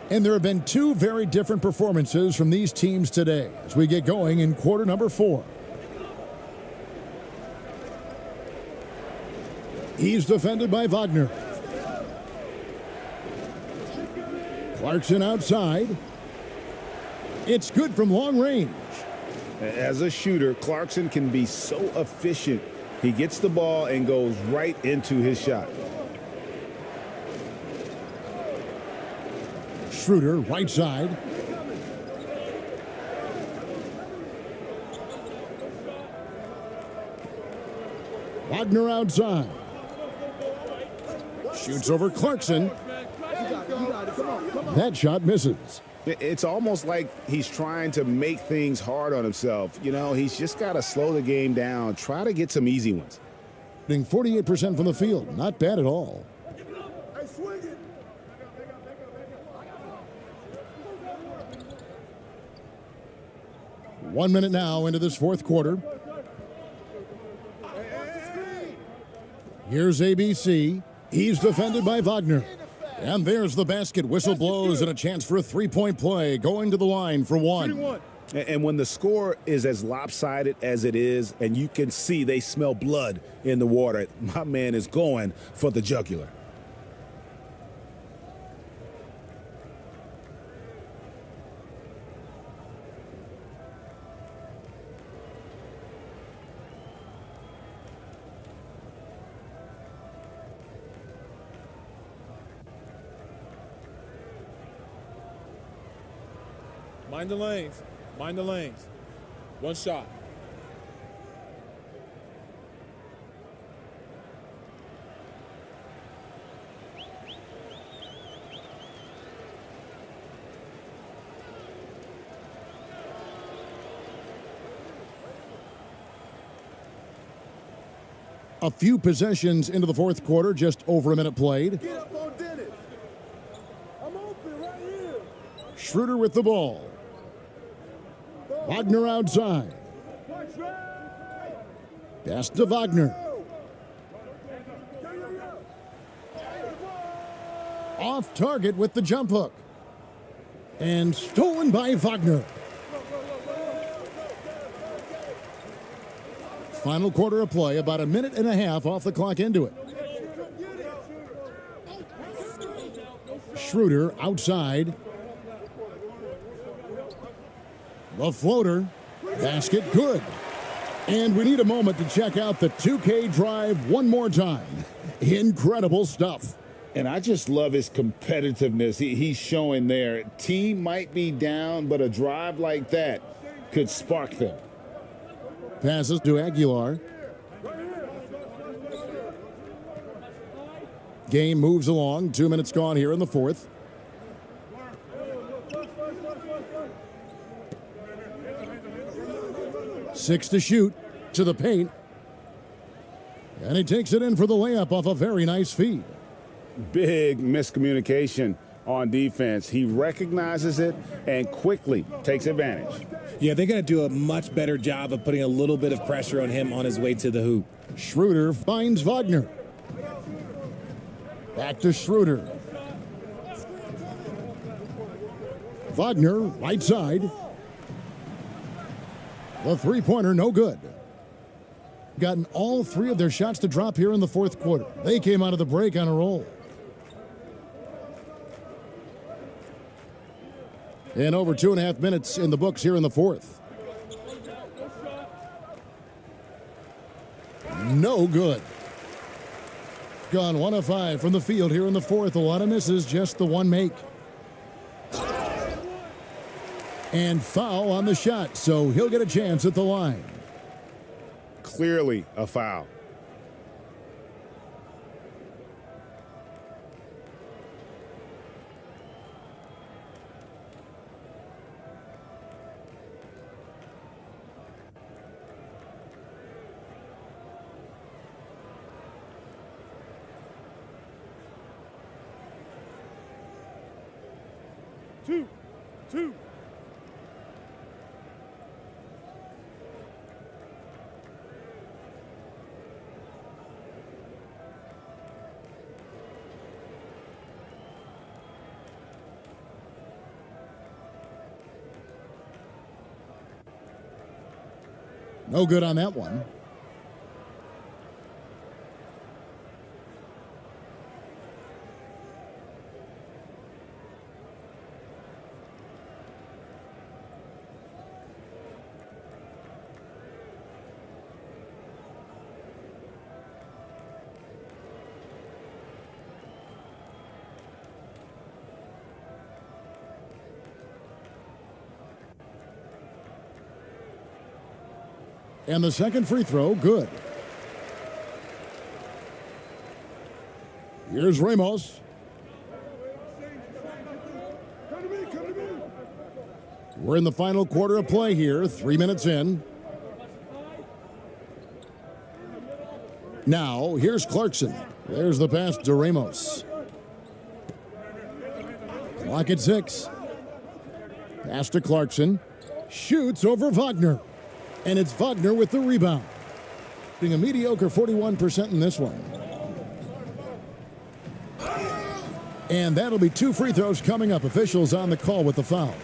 And there have been two very different performances from these teams today as we get going in quarter number 4. He's defended by Vagner. Clarkson outside. It's good from long range. As a shooter, Clarkson can be so efficient. He gets the ball and goes right into his shot. Shruder, right side. Vagner outside. Shoots over Clarkson. That shot misses. It's almost like he's trying to make things hard on himself. You know, he's just got to slow the game down, try to get some easy ones. 48% from the field. Not bad at all. 1 minute now into this fourth quarter. Here's ABC. He's defended by Vagner. And there's the basket. Whistle blows and a chance for a three-point play. Going to the line for one. And when the score is as lopsided as it is, and you can see they smell blood in the water, my man is going for the jugular. Mind the lanes. Mind the lanes. One shot. A few possessions into the fourth quarter, just over a minute played. Get up on Dennis. I'm open right here. Shruder with the ball. Vagner outside. Pass to Vagner. Off target with the jump hook. And stolen by Vagner. Final quarter of play, about a minute and a half off the clock into it. Shruder outside. The floater. Basket good. And we need a moment to check out the 2K drive one more time. Incredible stuff. And I just love his competitiveness he's showing there. Team might be down, but a drive like that could spark them. Passes to Aguilar. Game moves along. 2 minutes gone here in the fourth. Six to shoot. To the paint. And he takes it in for the layup off a very nice feed. Big miscommunication on defense. He recognizes it and quickly takes advantage. Yeah, they're going to do a much better job of putting a little bit of pressure on him on his way to the hoop. Shruder finds Vagner. Back to Shruder. Vagner, right side. The three-pointer, no good. Gotten all three of their shots to drop here in the fourth quarter. They came out of the break on a roll. And over 2.5 minutes in the books here in the fourth. No good. Gone 1 of 5 from the field here in the fourth. A lot of misses, just the one make. And foul on the shot, so he'll get a chance at the line. Clearly a foul. Two. No good on that one. And the second free throw, good. Here's Ramos. We're in the final quarter of play here, 3 minutes in. Now, here's Clarkson. There's the pass to Ramos. Clock at 6. Pass to Clarkson. Shoots over Vagner. And it's Vagner with the rebound. Being a mediocre 41% in this one. And that'll be 2 free throws coming up. Officials on the call with the foul.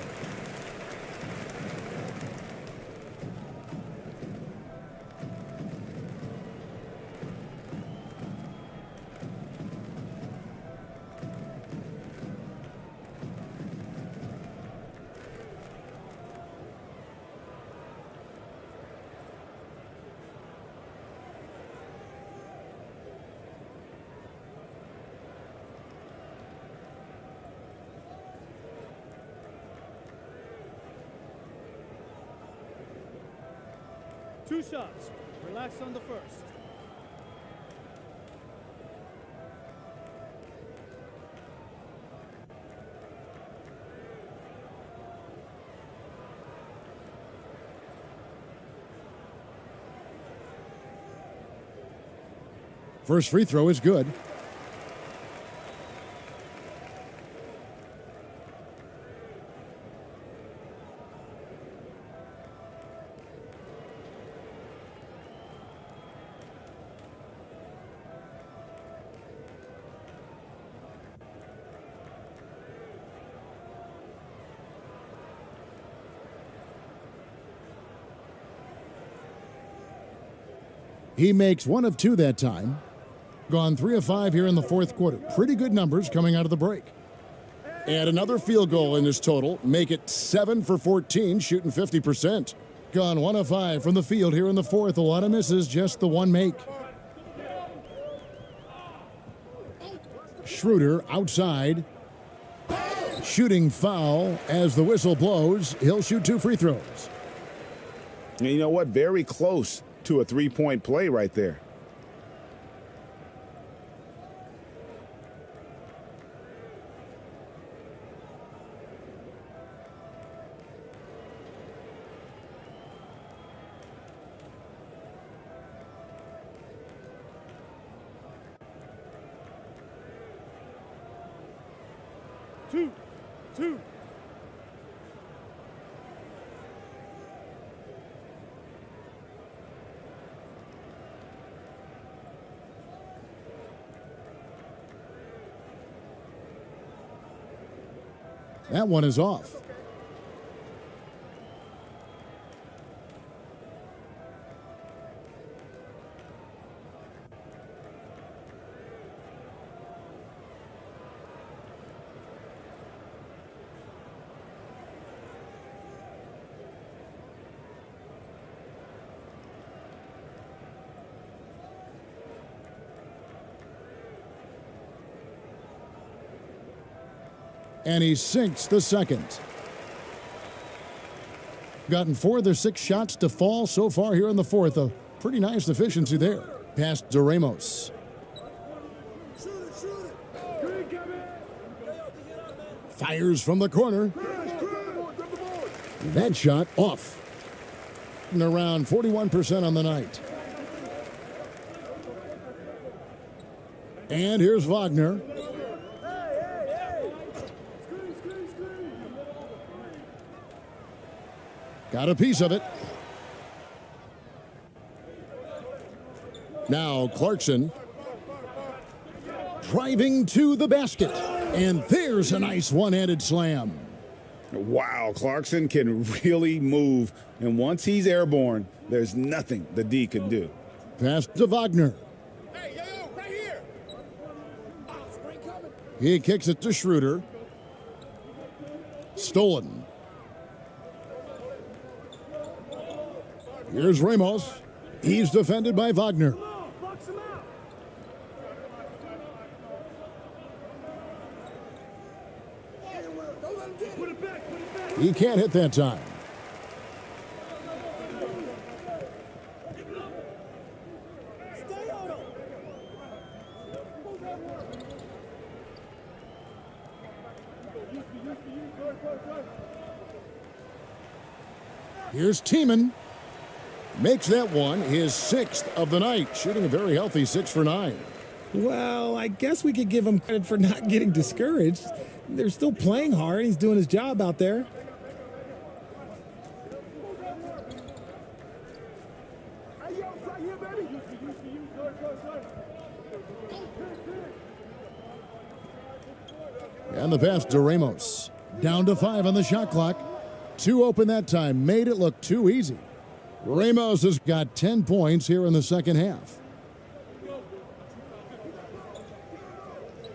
Two shots. Relax on the first. First free throw is good. He makes 1 of 2 that time. Gone 3 of 5 here in the fourth quarter. Pretty good numbers coming out of the break. Add another field goal in his total. Make it 7 for 14, shooting 50%. Gone 1 of 5 from the field here in the fourth. A lot of misses, just the one make. Shruder outside. Shooting foul as the whistle blows. He'll shoot 2 free throws. And you know what? Very close to a three-point play right there. Two. That one is off. And he sinks the second. Gotten 4 of their 6 shots to fall so far here in the fourth. A pretty nice efficiency there. Pass to Ramos. Fires from the corner. That shot off. And around 41% on the night. And here's Vagner. Got a piece of it. Now Clarkson driving to the basket. And there's a nice one-handed slam. Wow, Clarkson can really move. And once he's airborne, there's nothing the D can do. Pass to Vagner. Hey, yo, right here. He kicks it to Shruder. Stolen. Here's Ramos. He's defended by Vagner. He can't hit that time. Here's Tiemann. Makes that one his 6th of the night, shooting a very healthy 6 for 9. Well, I guess we could give him credit for not getting discouraged. They're still playing hard. He's doing his job out there. And the pass to Ramos. Down to 5 on the shot clock. 2 open that time. Made it look too easy. Ramos has got 10 points here in the second half.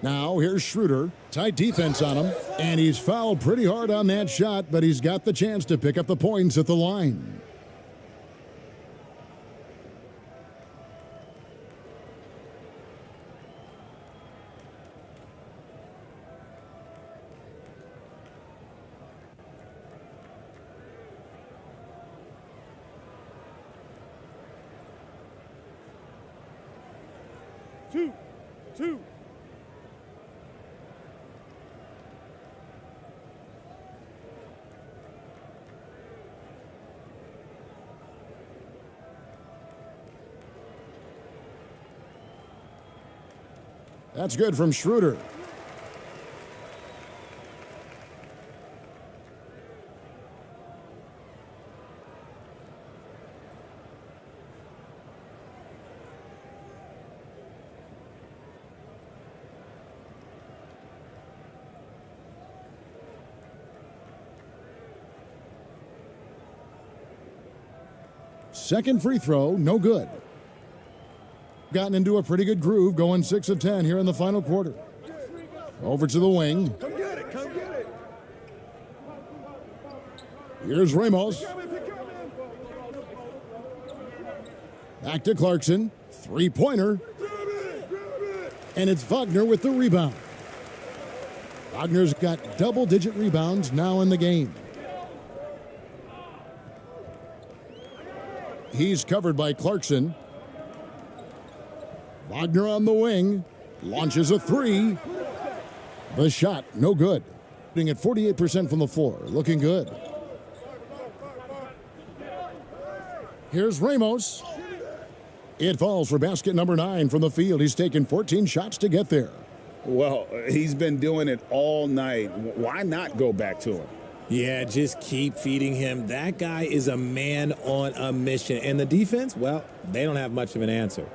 Now here's Shruder. Tight defense on him. And he's fouled pretty hard on that shot, but he's got the chance to pick up the points at the line. Two. That's good from Shruder. Second free throw, no good. Gotten into a pretty good groove, going 6 of 10 here in the final quarter. Over to the wing. Come get it, come get it. Here's Ramos. Back to Clarkson. Three-pointer. And it's Vagner with the rebound. Wagner's got double-digit rebounds now in the game. He's covered by Clarkson. Vagner on the wing. Launches a three. The shot, no good. Hitting at 48% from the floor. Looking good. Here's Ramos. It falls for basket number 9 from the field. He's taken 14 shots to get there. Well, he's been doing it all night. Why not go back to him? Yeah, just keep feeding him. That guy is a man on a mission. And the defense, well, they don't have much of an answer.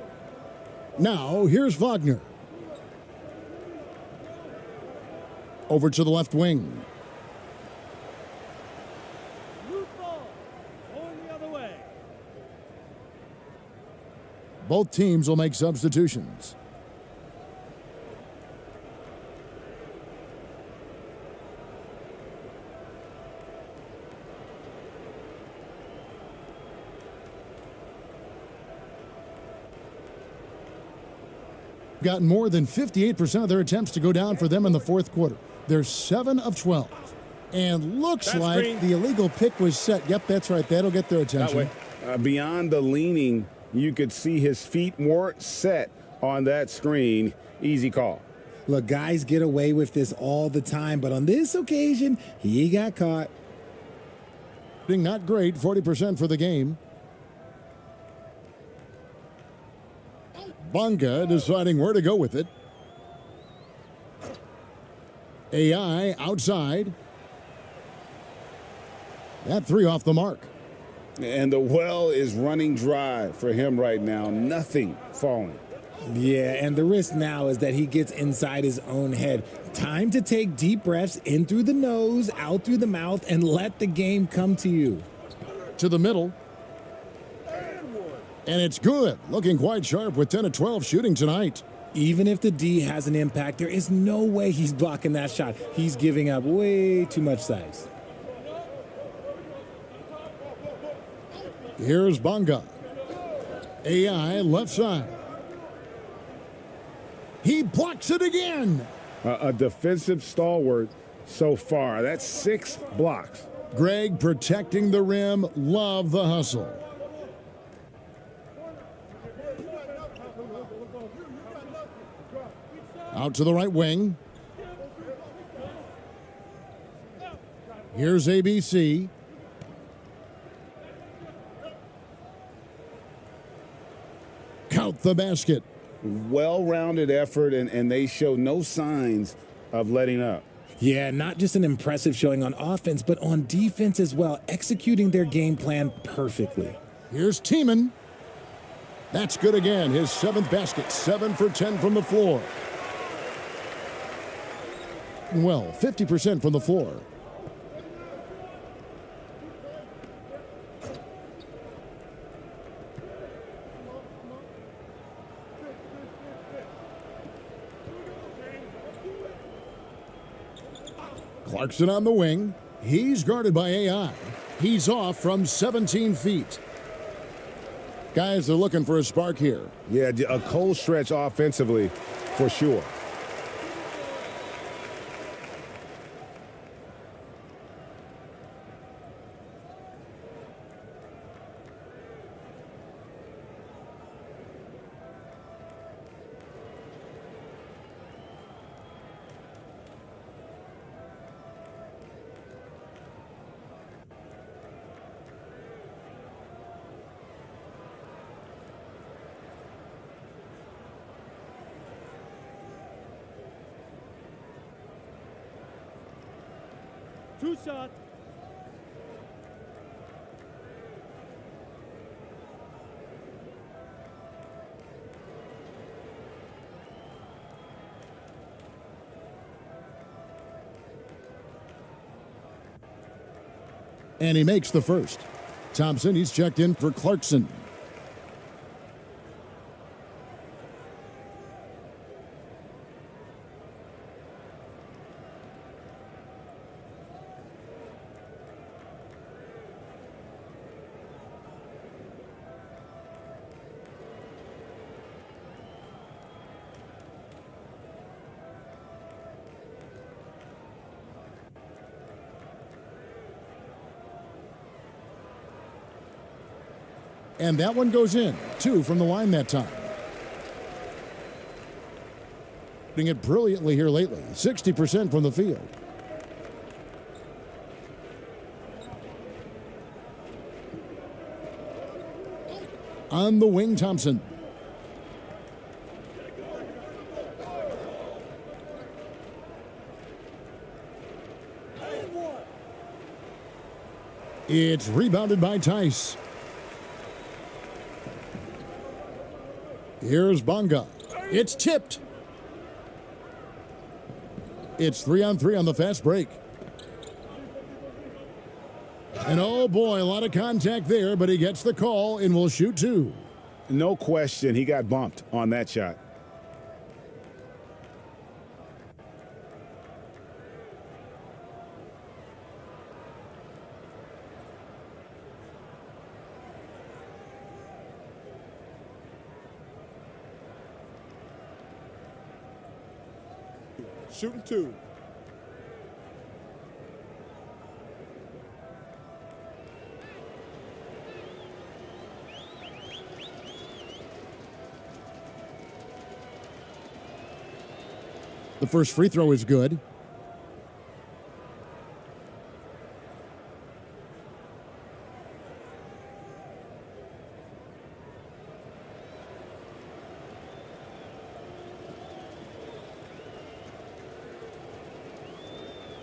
Now, here's Vagner. Over to the left wing. Loose ball. Going the other way. Both teams will make substitutions. Gotten more than 58% of their attempts to go down for them in the fourth quarter. They're 7 of 12. And looks like the illegal pick was set. Yep, that's right. That'll get their attention. Beyond the leaning, you could see his feet weren't set on that screen. Easy call. Look, guys get away with this all the time, but on this occasion, he got caught. Not great, 40% for the game. Bonga deciding where to go with it. AI outside. That three off the mark. And the well is running dry for him right now. Nothing falling. Yeah, and the risk now is that he gets inside his own head. Time to take deep breaths in through the nose, out through the mouth, and let the game come to you. To the middle. And it's good. Looking quite sharp with 10 of 12 shooting tonight. Even if the D has an impact, there is no way he's blocking that shot. He's giving up way too much size. Here's Bonga. AI left side. He blocks it again. A defensive stalwart so far. That's 6 blocks. Greg protecting the rim. Love the hustle. Out to the right wing. Here's ABC. Count the basket. Well-rounded effort, and they show no signs of letting up. Yeah, not just an impressive showing on offense, but on defense as well, executing their game plan perfectly. Here's Tiemann. That's good again. His 7th basket, 7 for 10 from the floor. Well, 50% from the floor. Clarkson on the wing. He's guarded by AI. He's off from 17 feet. Guys are looking for a spark here. Yeah, a cold stretch offensively for sure. 2 shots. And he makes the first. Thompson, he's checked in for Clarkson. And that one goes in. 2 from the line that time. Doing it brilliantly here lately. 60% from the field. On the wing, Thompson. It's rebounded by Tice. Here's Bonga. It's tipped. It's 3-on-3 on the fast break. And oh boy, a lot of contact there, but he gets the call and will shoot 2. No question, he got bumped on that shot. Shooting 2. The first free throw is good.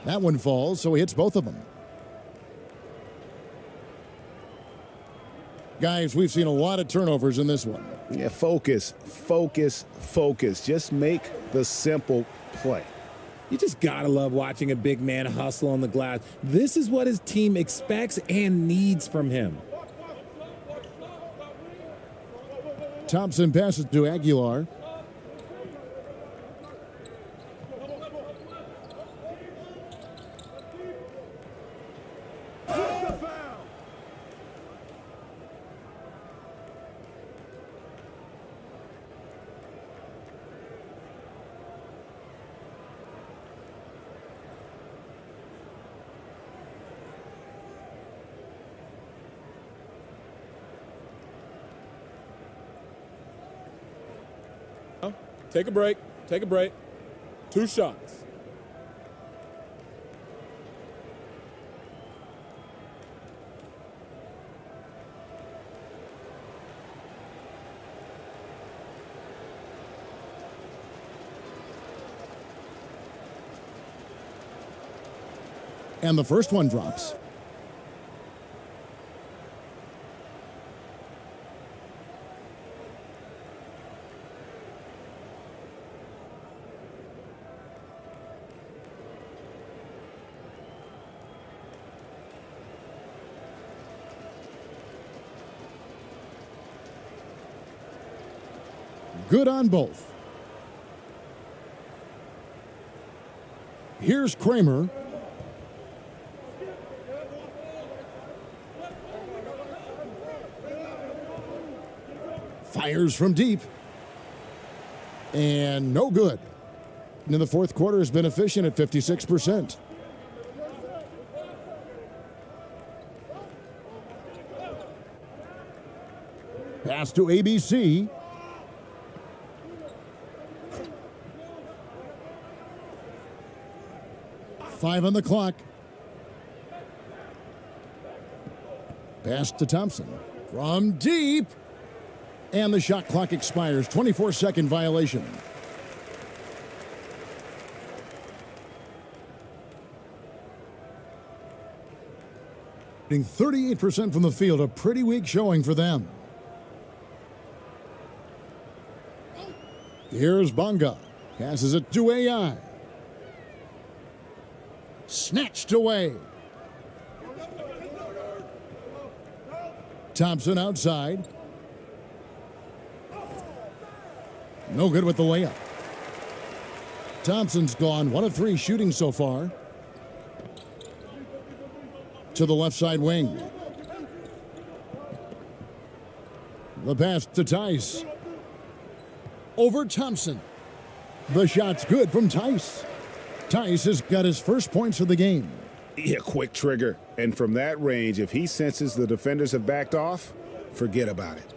That one falls, so he hits both of them. Guys, we've seen a lot of turnovers in this one. Yeah, focus, focus, focus. Just make the simple play. You just gotta love watching a big man hustle on the glass. This is what his team expects and needs from him. Thompson passes to Aguilar. Take a break. Take a break. 2 shots. And the first one drops. Good on both. Here's Kramer. Fires from deep. And no good. And in the fourth quarter has been efficient at 56%. Pass to ABC. Five on the clock. Pass to Thompson. From deep. And the shot clock expires. 24-second violation. Shooting 38% from the field, a pretty weak showing for them. Here's Bonga. Passes it to AI. Snatched away. Thompson outside. No good with the layup. Thompson's gone 1 of 3 shooting so far. To the left side wing. The pass to Tice. Over Thompson. The shot's good from Tice. Tice has got his first points of the game. Yeah, quick trigger. And from that range, if he senses the defenders have backed off, forget about it.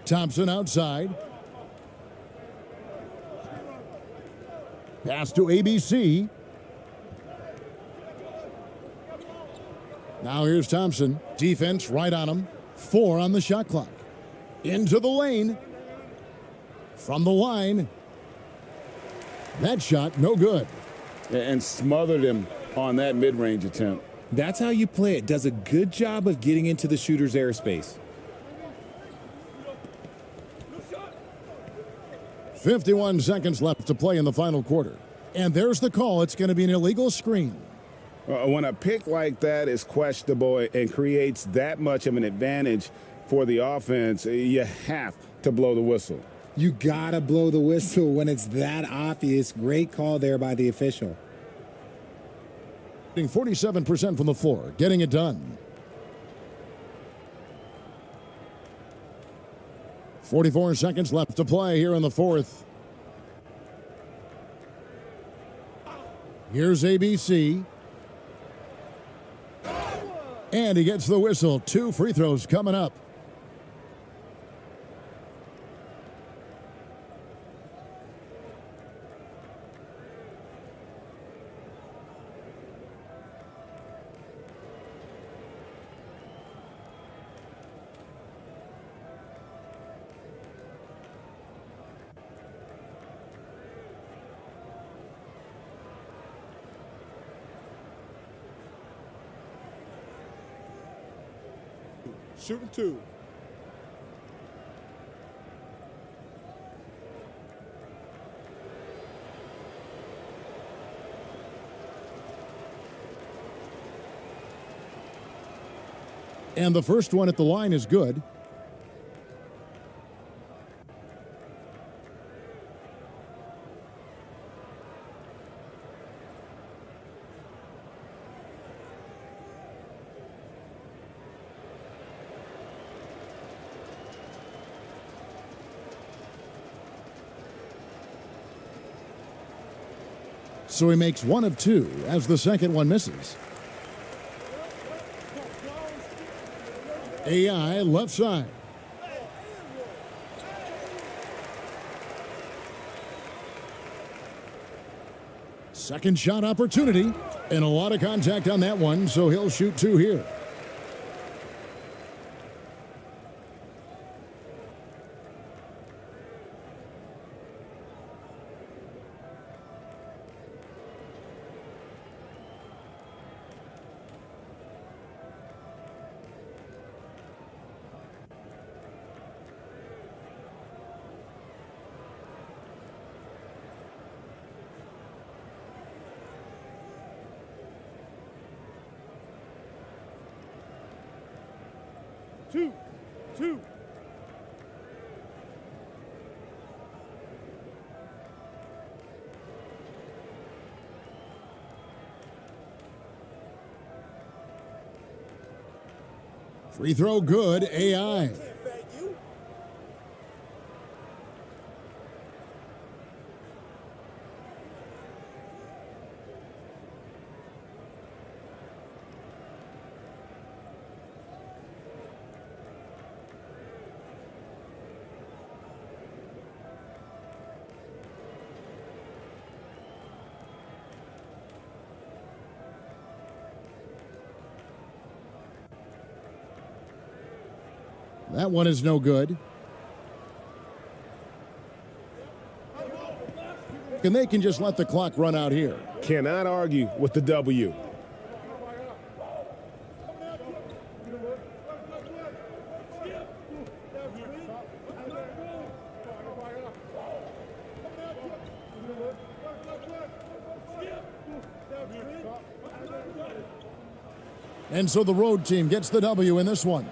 Thompson outside. Pass to ABC. Now here's Thompson. Defense right on him. 4 on the shot clock. Into the lane. From the line. That shot, no good. And smothered him on that mid-range attempt. That's how you play it. Does a good job of getting into the shooter's airspace. 51 seconds left to play in the final quarter. And there's the call. It's going to be an illegal screen. When a pick like that is questionable and creates that much of an advantage for the offense, you have to blow the whistle. You gotta blow the whistle when it's that obvious. Great call there by the official. 47% from the floor, getting it done. 44 seconds left to play here in the fourth. Here's ABC. And he gets the whistle. 2 free throws coming up. Shooting 2. And the first one at the line is good. So he makes 1 of 2 as the second one misses. AI left side. Second shot opportunity, and a lot of contact on that one, so he'll shoot 2 here. Two. Free throw good, AI. That one is no good. and they can just let the clock run out here. Cannot argue with the W. And so the road team gets the W in this one.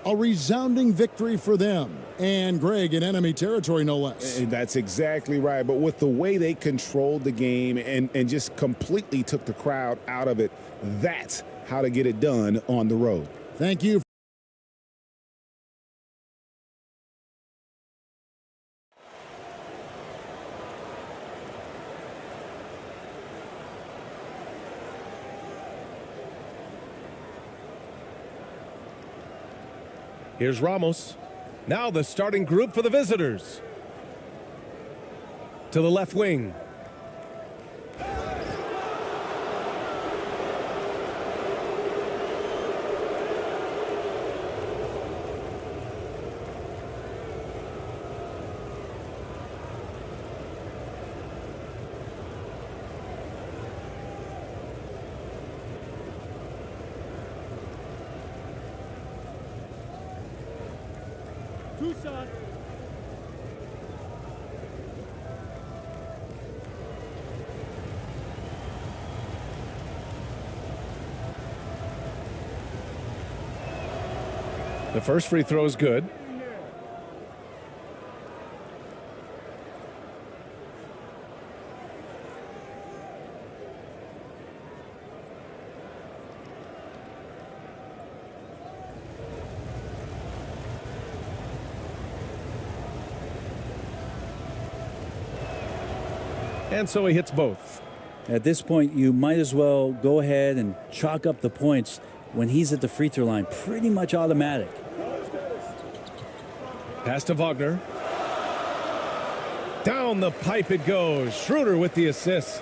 A resounding victory for them. And Greg, in enemy territory, no less. That's exactly right. But with the way they controlled the game and just completely took the crowd out of it, that's how to get it done on the road. Thank you. Here's Ramos. Now the starting group for the visitors. To the left wing. Two shots. The first free throw is good. And so he hits both. At this point, you might as well go ahead and chalk up the points when he's at the free throw line. Pretty much automatic. Pass to Vagner. Down the pipe it goes. Shruder with the assist.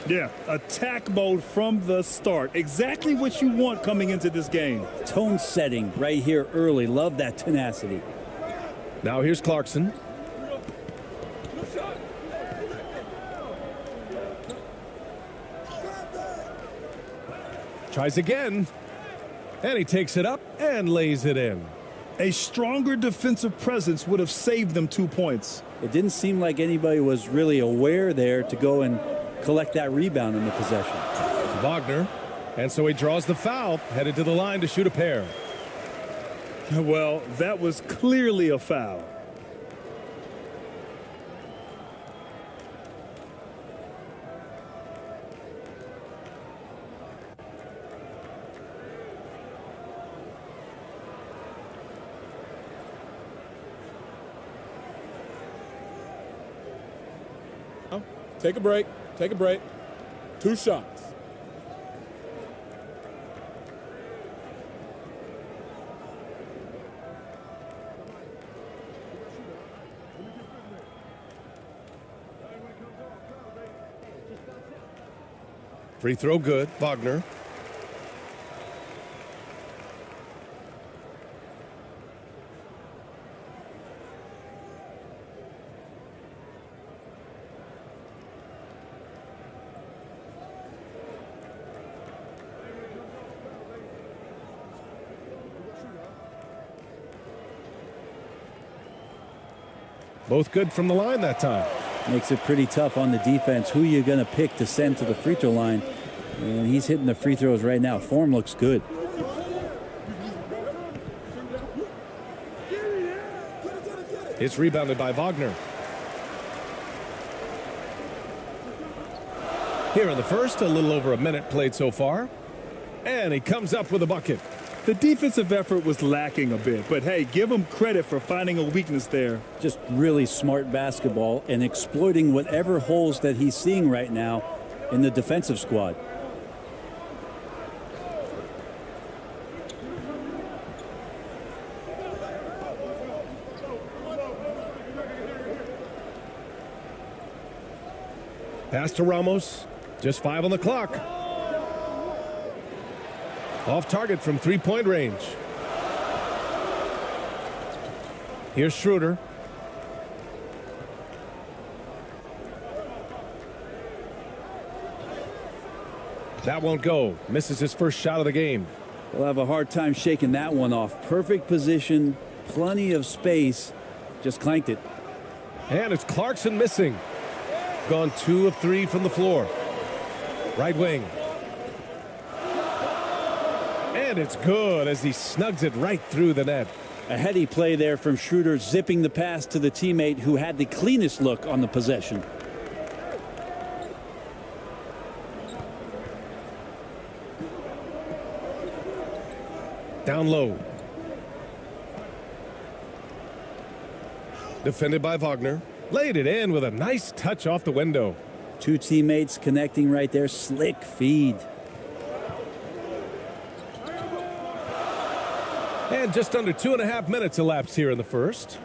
Yeah, attack mode from the start. Exactly what you want coming into this game. Tone setting right here early. Love that tenacity. Now here's Clarkson. Tries again. And he takes it up and lays it in. A stronger defensive presence would have saved them 2 points. It didn't seem like anybody was really aware there to go and collect that rebound in the possession. Vagner. And so he draws the foul, headed to the line to shoot a pair. Well, that was clearly a foul. Take a break. Take a break. 2 shots. Free throw good. Vagner. Both good from the line that time. Makes it pretty tough on the defense. Who you going to pick to send to the free throw line? And he's hitting the free throws right now. Form looks good. It's rebounded by Vagner. Here in the first, a little over a minute played so far. And he comes up with a bucket. The defensive effort was lacking a bit, but hey, give him credit for finding a weakness there. Just really smart basketball and exploiting whatever holes that he's seeing right now in the defensive squad. Pass to Ramos. Just 5 on the clock. Off target from 3-point range. Here's Shruder. That won't go. Misses his first shot of the game. He'll have a hard time shaking that one off. Perfect position, plenty of space. Just clanked it. And it's Clarkson missing. Gone 2 of 3 from the floor. Right wing. And it's good as he snugs it right through the net. A heady play there from Shruder, zipping the pass to the teammate who had the cleanest look on the possession. Down low. Defended by Vagner. Laid it in with a nice touch off the window. Two teammates connecting right there. Slick feed. And just under 2.5 minutes elapsed here in the first.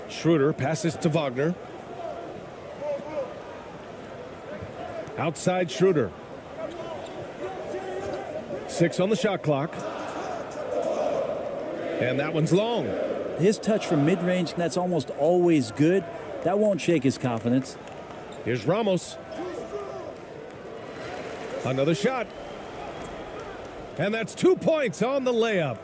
Shruder passes to Vagner. Outside Shruder. 6 on the shot clock. And that one's long. His touch from mid-range, that's almost always good. That won't shake his confidence. Here's Ramos. Another shot. And that's 2 points on the layup.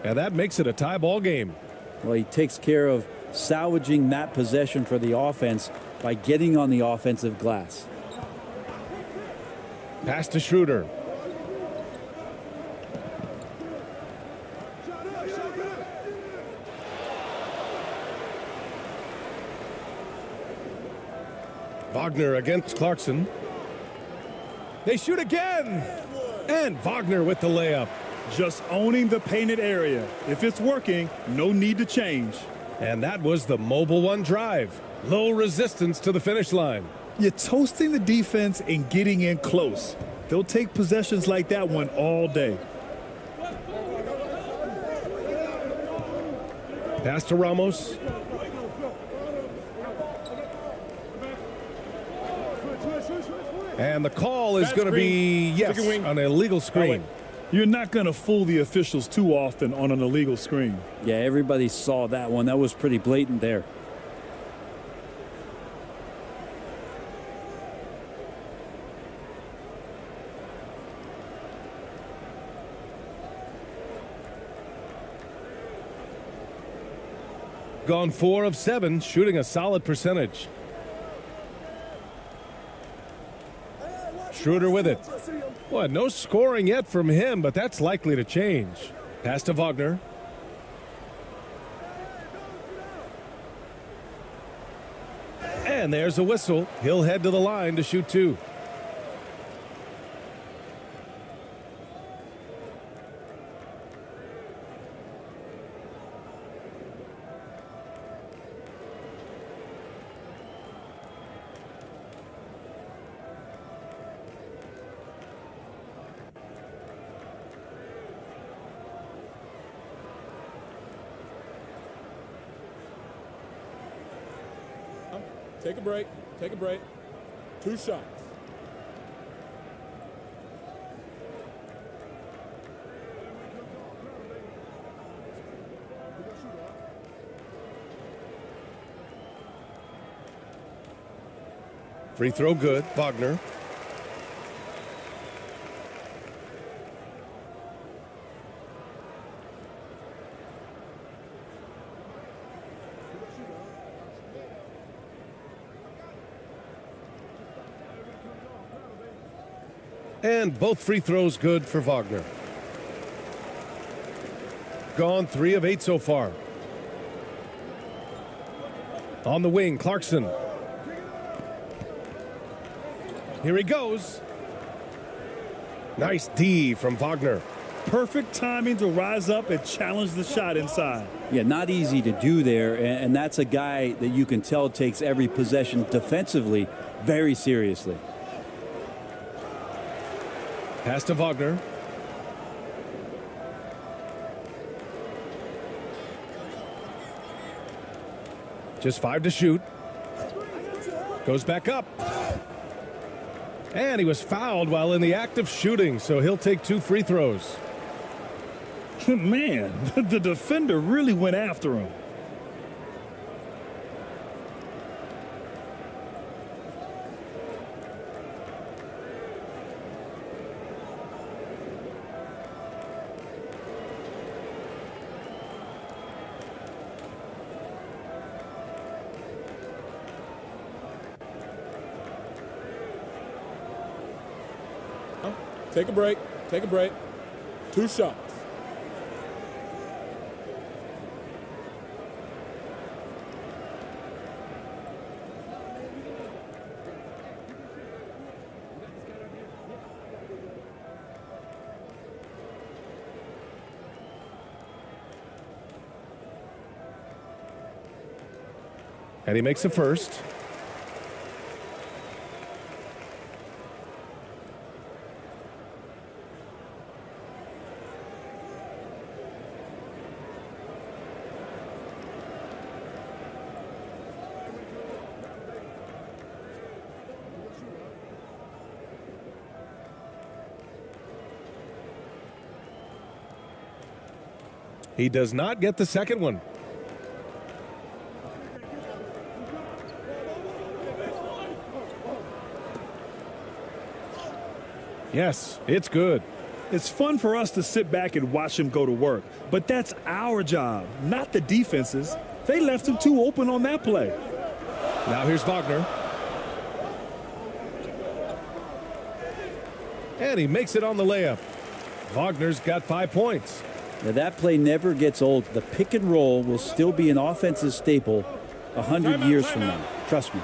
And that makes it a tie ball game. Well, he takes care of salvaging that possession for the offense by getting on the offensive glass. Pass to Shruder. Vagner against Clarkson. They shoot again. And Vagner with the layup. Just owning the painted area. If it's working, no need to change. And that was the Mobile One drive. Low resistance to the finish line. You're toasting the defense and getting in close. They'll take possessions like that one all day. Pass to Ramos. And the call is going to be, yes, an illegal screen. You're not going to fool the officials too often on an illegal screen. Yeah, everybody saw that one. That was pretty blatant there. Gone 4 of 7, shooting a solid percentage. Shruder with it. Well, no scoring yet from him, but that's likely to change. Pass to Vagner. And there's a whistle. He'll head to the line to shoot 2. Take a break. Take a break. 2 shots. Free throw good. Vagner. And both free throws good for Vagner. Gone 3 of 8 so far. On the wing, Clarkson. Here he goes. Nice D from Vagner. Perfect timing to rise up and challenge the shot inside. Yeah, not easy to do there, and that's a guy that you can tell takes every possession defensively very seriously. Pass to Vagner. Just 5 to shoot. Goes back up. And he was fouled while in the act of shooting, so he'll take 2 free throws. Man, the defender really went after him. Take a break. Take a break. 2 shots. And he makes a first. He does not get the second one. Yes, it's good. It's fun for us to sit back and watch him go to work, but that's our job, not the defense's. They left him too open on that play. Now here's Vagner. And he makes it on the layup. Wagner's got 5 points. Now that play never gets old. The pick and roll will still be an offensive staple 100 years from now. Trust me.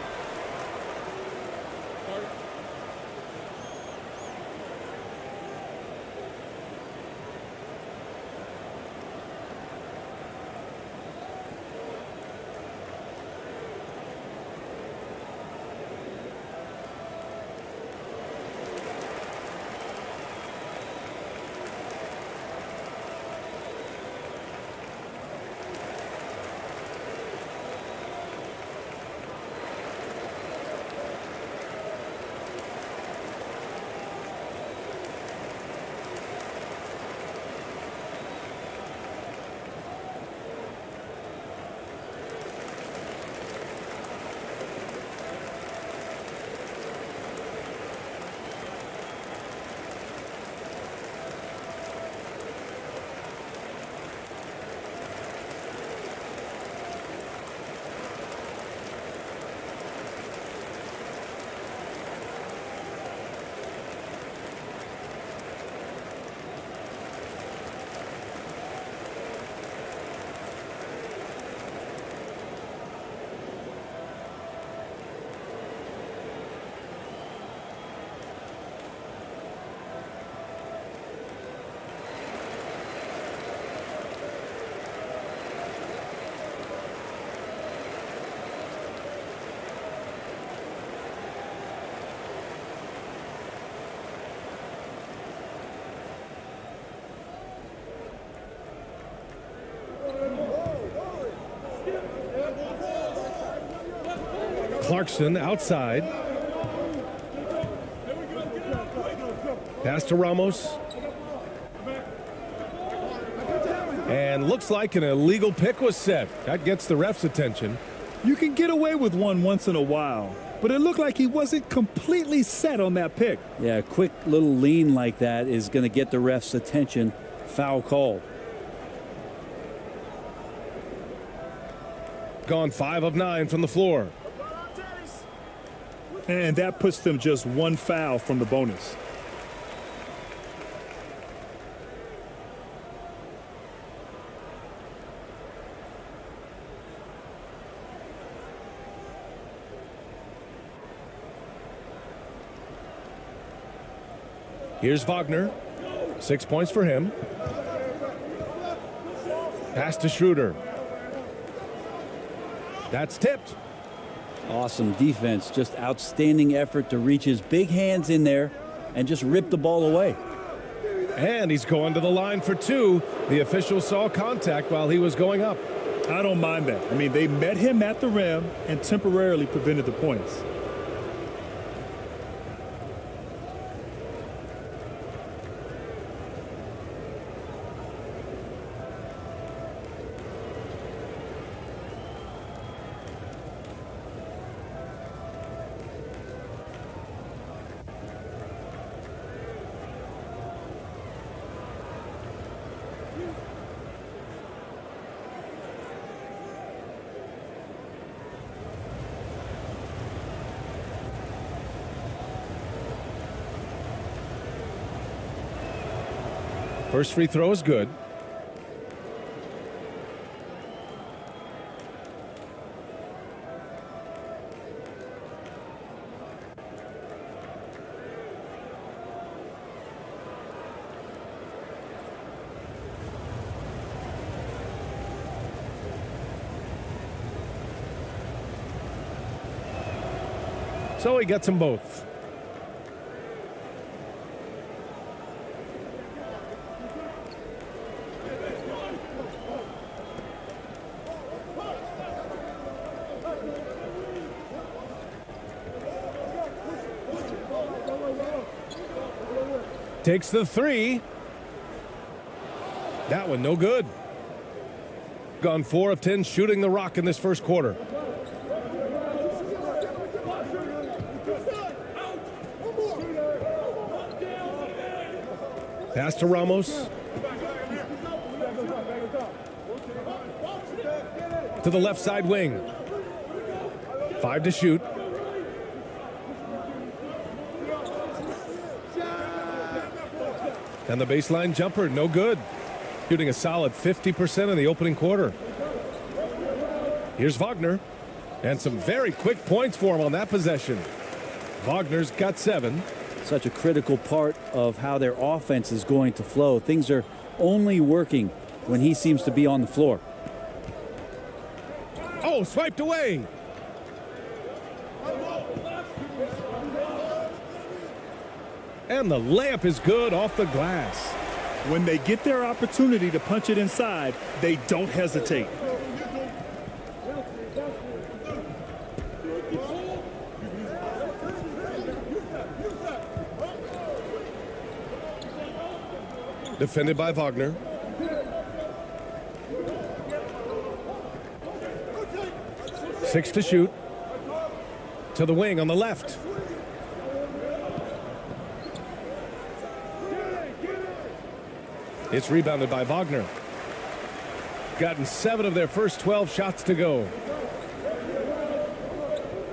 Clarkson outside. Pass to Ramos. And looks like an illegal pick was set. That gets the ref's attention. You can get away with one once in a while, but it looked like he wasn't completely set on that pick. Yeah, a quick little lean like that is going to get the ref's attention. Foul called. Gone 5 of 9 from the floor. And that puts them just 1 foul from the bonus. Here's Vagner. 6 points for him. Pass to Shruder. That's tipped. Awesome defense. Just outstanding effort to reach his big hands in there and just rip the ball away. And he's going to the line for 2. The official saw contact while he was going up. I don't mind that. I mean, they met him at the rim and temporarily prevented the points. First free throw is good. So he gets them both. Takes the three. That one no good. Gone 4 of 10 shooting the rock in this first quarter. Pass to Ramos. To the left side wing. 5 to shoot. And the baseline jumper, no good. Shooting a solid 50% in the opening quarter. Here's Vagner. And some very quick points for him on that possession. Wagner's got 7. Such a critical part of how their offense is going to flow. Things are only working when he seems to be on the floor. Oh, swiped away. And the layup is good off the glass. When they get their opportunity to punch it inside, they don't hesitate. Defended by Vagner. Six to shoot. To the wing on the left. It's rebounded by Vagner. Gotten 7 of their first 12 shots to go.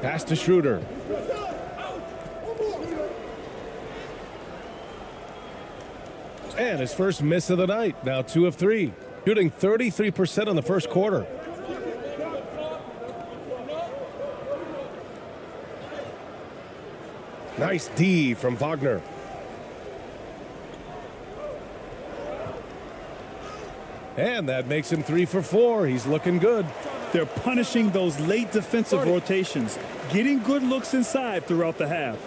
Pass to Shruder. And his first miss of the night. Now 2 of 3. Shooting 33% in the first quarter. Nice D from Vagner. And that makes him 3 for 4. He's looking good. They're punishing those late defensive rotations, getting good looks inside throughout the half.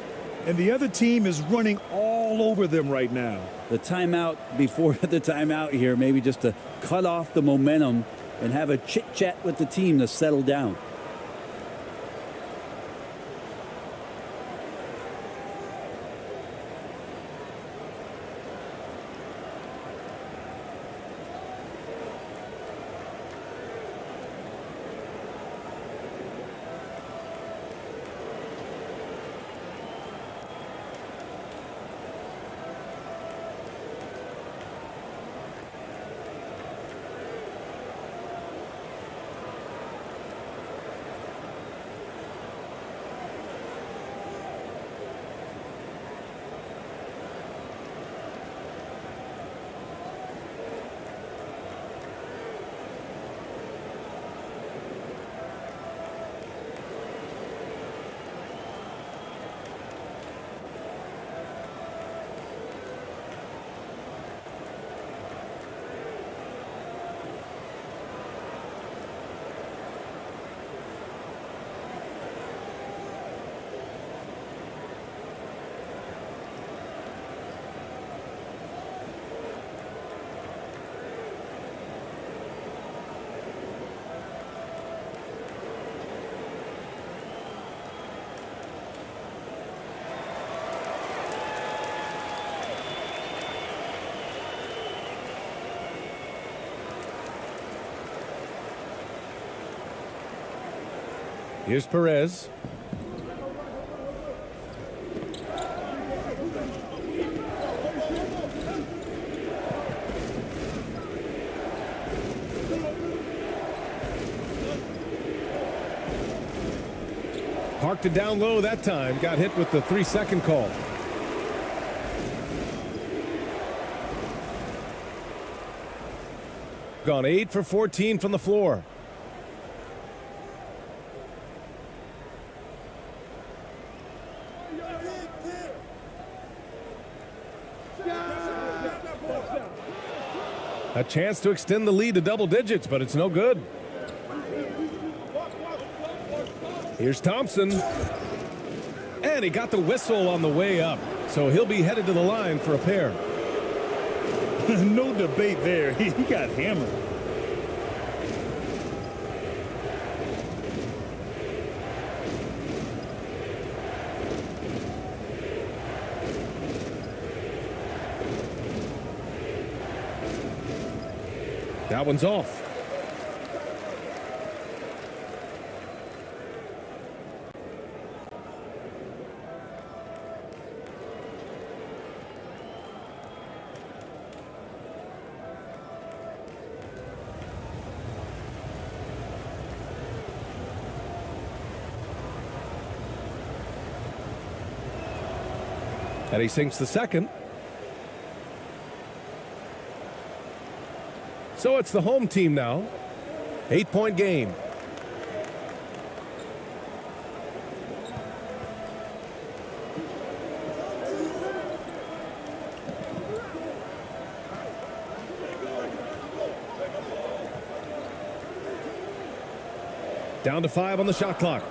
And the other team is running all over them right now. The timeout before the timeout here, maybe just to cut off the momentum and have a chit-chat with the team to settle down. Here's Perez. Parked it down low that time. Got hit with the 3-second call. Gone 8 for 14 from the floor. A chance to extend the lead to double digits, but it's no good. Here's Thompson. And he got the whistle on the way up, so he'll be headed to the line for a pair. No debate there. He got hammered. That one's off. And he sinks the second. So it's the home team now. 8-point game. Down to 5 on the shot clock.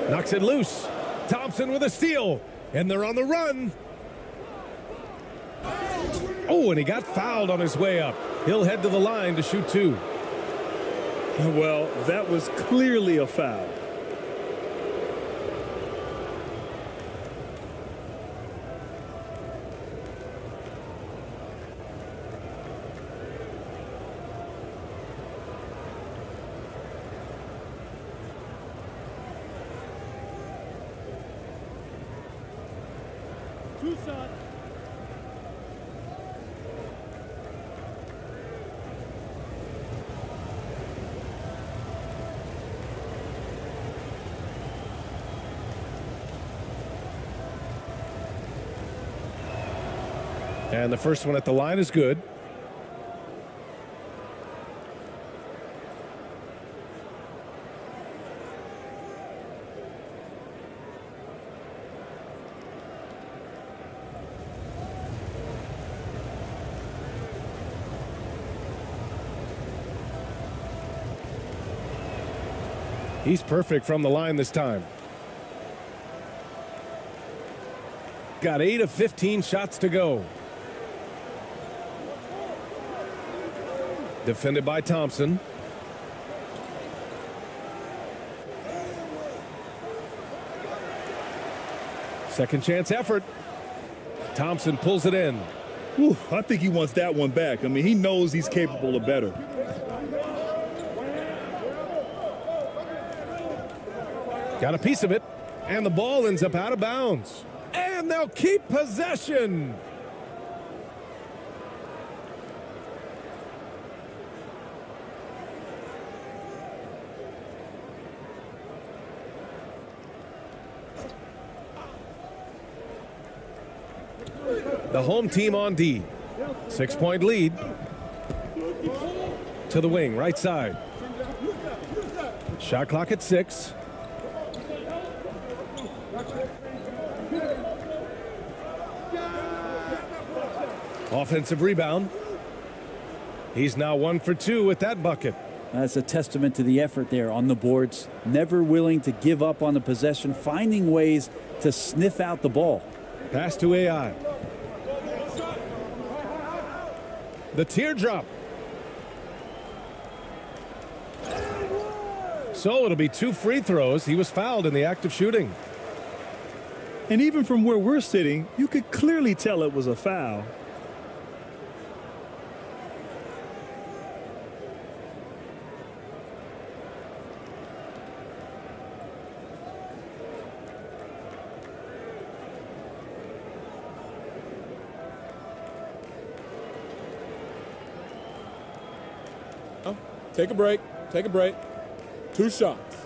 Knocks it loose. Thompson with a steal, and they're on the run. Oh, and he got fouled on his way up. He'll head to the line to shoot 2. Well, that was clearly a foul. Two shot. And the first one at the line is good. He's perfect from the line this time. Got 8 of 15 shots to go. Defended by Thompson. Second chance effort. Thompson pulls it in. Whew, I think he wants that one back. I mean, he knows he's capable of better. Got a piece of it, and the ball ends up out of bounds. And they'll keep possession. The home team on D. 6-point lead. To the wing, right side. Shot clock at 6. Offensive rebound. He's now 1 for 2 with that bucket. That's a testament to the effort there on the boards. Never willing to give up on the possession, finding ways to sniff out the ball. Pass to AI. The teardrop. So it'll be 2 free throws. He was fouled in the act of shooting. And even from where we're sitting, you could clearly tell it was a foul. Take a break. Take a break. 2 shots.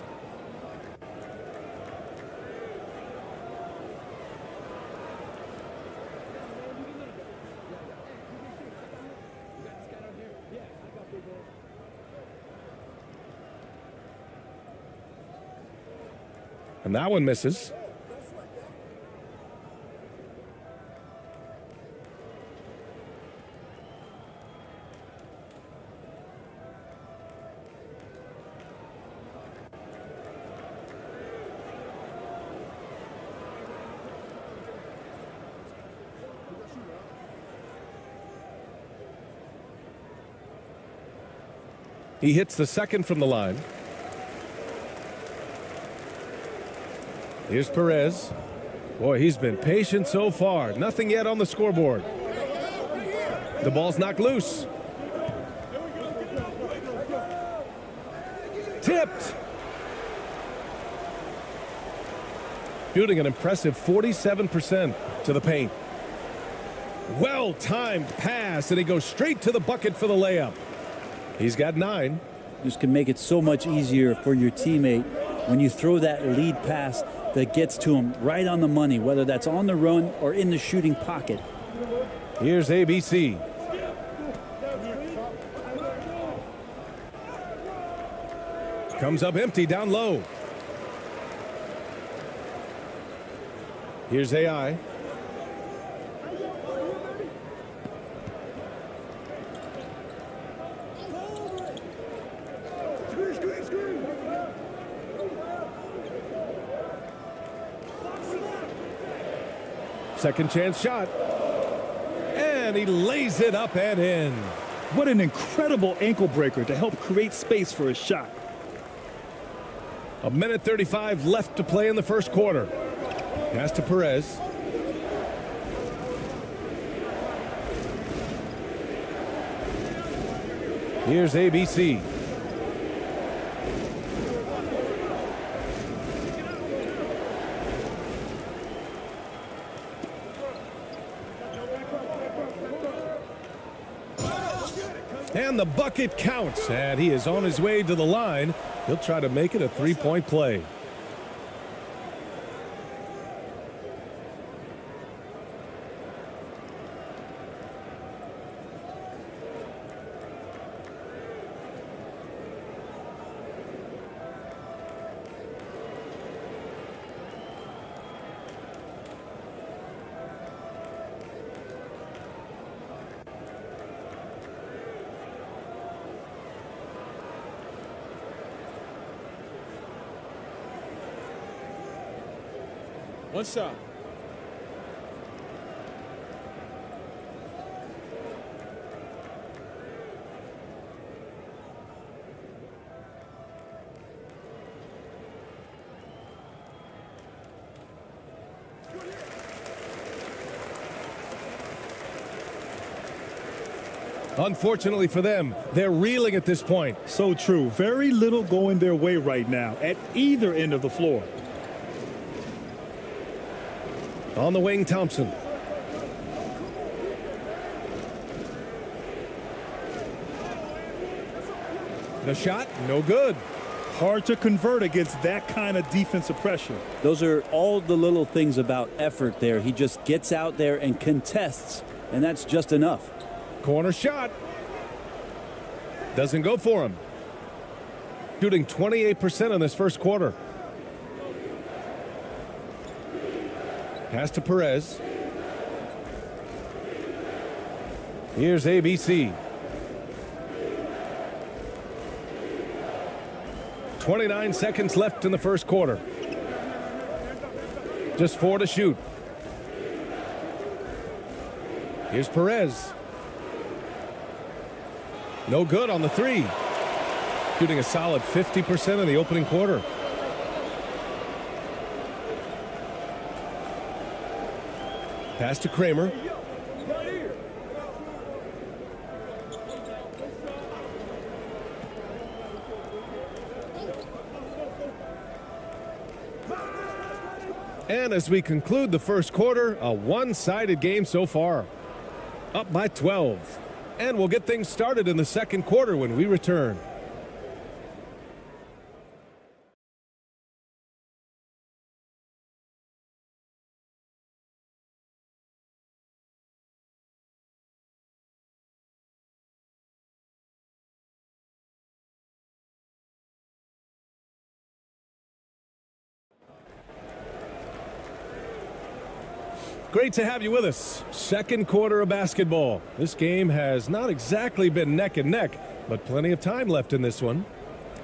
And that one misses. He hits the second from the line. Here's Perez. Boy, he's been patient so far. Nothing yet on the scoreboard. The ball's knocked loose. Tipped. Shooting an impressive 47% to the paint. Well-timed pass, and he goes straight to the bucket for the layup. He's got 9. This can make it so much easier for your teammate when you throw that lead pass that gets to him right on the money, whether that's on the run or in the shooting pocket. Here's ABC. Comes up empty down low. Here's AI. Second chance shot. And he lays it up and in. What an incredible ankle breaker to help create space for his shot. 1:35 left to play in the first quarter. Pass to Perez. Here's ABC. And the bucket counts, and he is on his way to the line. He'll try to make it a three-point play. One shot. Unfortunately for them, they're reeling at this point. So true. Very little going their way right now at either end of the floor. On the wing, Thompson. The shot, no good. Hard to convert against that kind of defensive pressure. Those are all the little things about effort there. He just gets out there and contests, and that's just enough. Corner shot. Doesn't go for him. Shooting 28% in this first quarter. Pass to Perez. Here's ABC. 29 seconds left in the first quarter. Just 4 to shoot. Here's Perez. No good on the 3. Shooting a solid 50% in the opening quarter. Pass to Kramer. And as we conclude the first quarter, a one-sided game so far. Up by 12. And we'll get things started in the second quarter when we return. Great to have you with us. Second quarter of basketball. This game has not exactly been neck and neck, but plenty of time left in this one.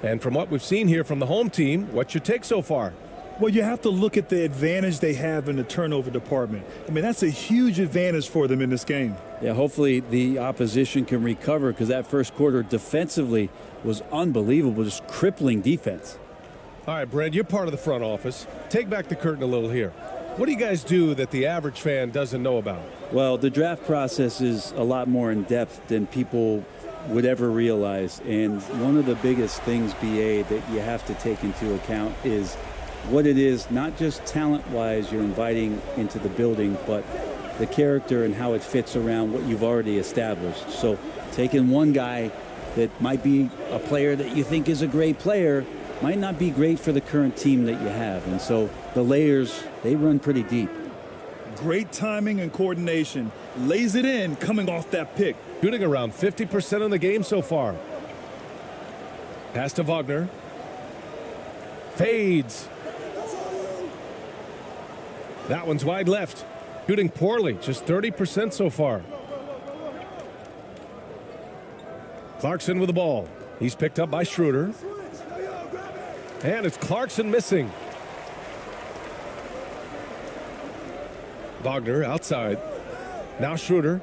And from what we've seen here from the home team, what's your take so far? Well, you have to look at the advantage they have in the turnover department. I mean, that's a huge advantage for them in this game. Yeah, hopefully the opposition can recover, because that first quarter defensively was unbelievable, just crippling defense. All right, Brent, you're part of the front office. Take back the curtain a little here. What do you guys do that the average fan doesn't know about? Well, the draft process is a lot more in depth than people would ever realize. And one of the biggest things, BA, that you have to take into account is what it is, not just talent-wise you're inviting into the building, but the character and how it fits around what you've already established. So taking one guy that might be a player that you think is a great player might not be great for the current team that you have. And so the layers, they run pretty deep. Great timing and coordination. Lays it in coming off that pick. Shooting around 50% in the game so far. Pass to Vagner. Fades. That one's wide left. Shooting poorly, just 30% so far. Clarkson with the ball. He's picked up by Shruder. And it's Clarkson missing. Vagner outside. Now Shruder.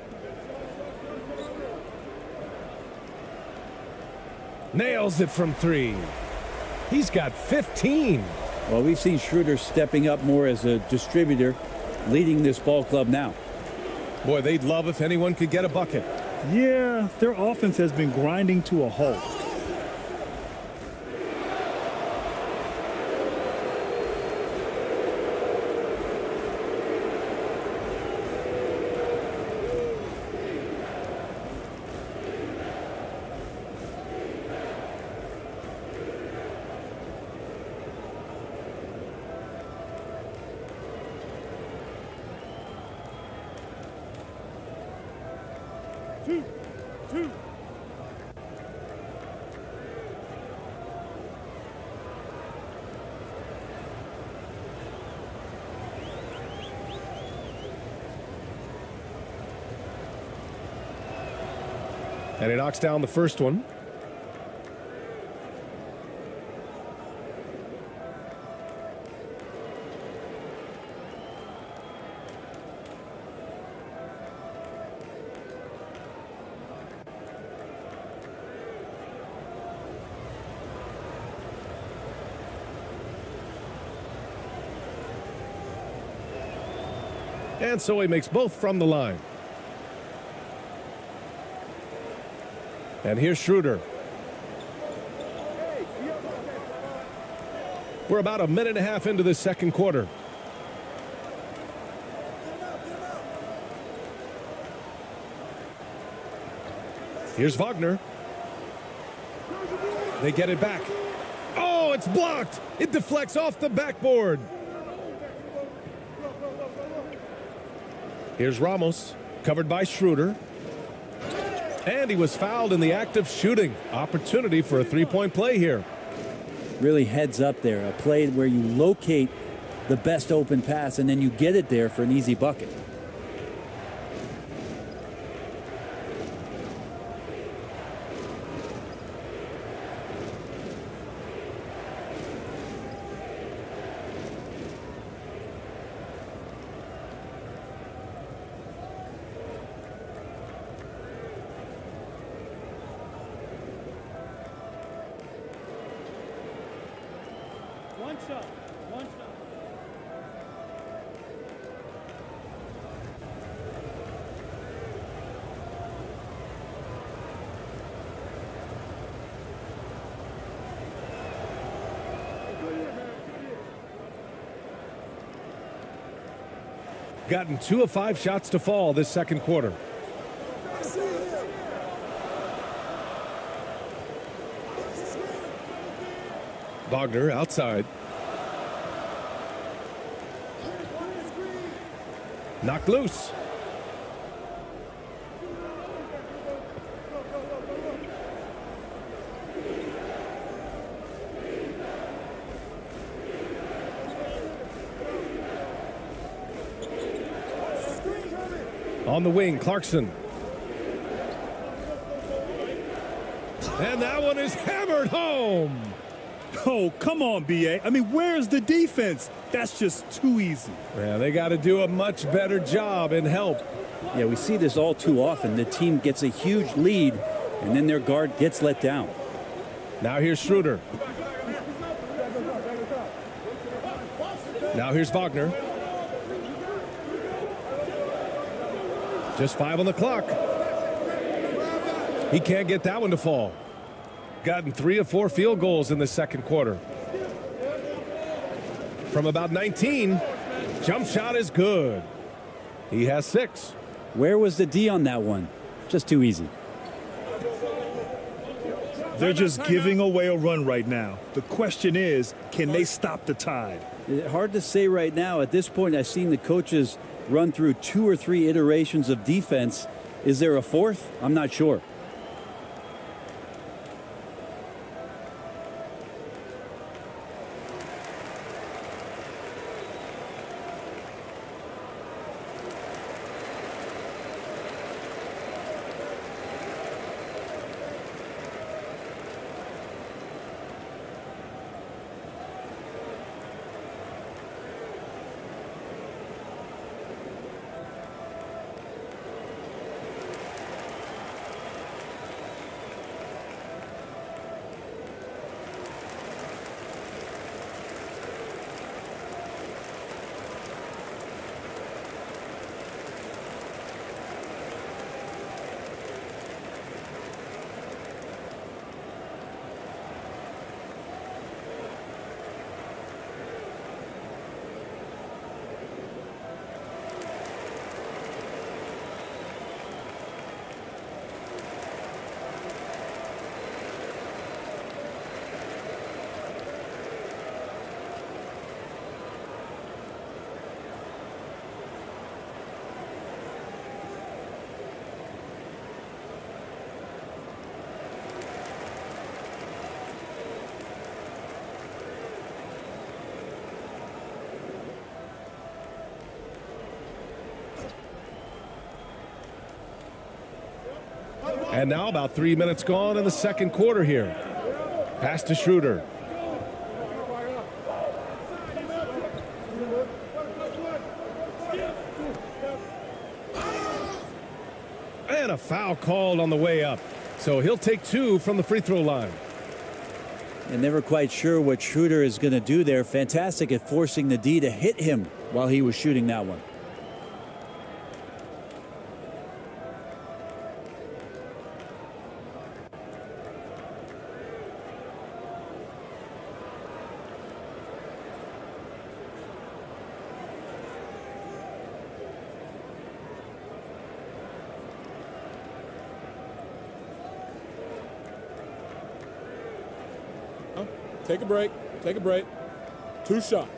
Nails it from three. He's got 15. Well, we've seen Shruder stepping up more as a distributor, leading this ball club now. Boy, they'd love if anyone could get a bucket. Yeah, their offense has been grinding to a halt. Two. And he knocks down the first one. And so he makes both from the line. And here's Shruder. We're about a minute and a half into this second quarter. Here's Vagner. They get it back. Oh, it's blocked. It deflects off the backboard. Here's Ramos, covered by Shruder. And he was fouled in the act of shooting. Opportunity for a three-point play here. Really heads up there. A play where you locate the best open pass and then you get it there for an easy bucket. One shot. Gotten 2 of 5 shots to fall this second quarter. Vagner outside. Knocked loose. On the wing, Clarkson. And that one is hammered home. Oh, come on, B.A. I mean, where's the defense? That's just too easy. Yeah, they got to do a much better job and help. Yeah, we see this all too often. The team gets a huge lead, and then their guard gets let down. Now here's Shruder. Now here's Vagner. Just 5 on the clock. He can't get that one to fall. Gotten 3 of 4 field goals in the second quarter. From about 19, jump shot is good. He has 6. Where was the D on that one? Just too easy. They're just giving away a run right now. The question is, can they stop the tide? Hard to say right now. At this point, I've seen the coaches run through 2 or 3 iterations of defense. Is there a fourth? I'm not sure. And now about 3 minutes gone in the second quarter here. Pass to Shruder. And a foul called on the way up. So he'll take 2 from the free throw line. And never quite sure what Shruder is going to do there. Fantastic at forcing the D to hit him while he was shooting that one. Take a break. Take a break. 2 shots.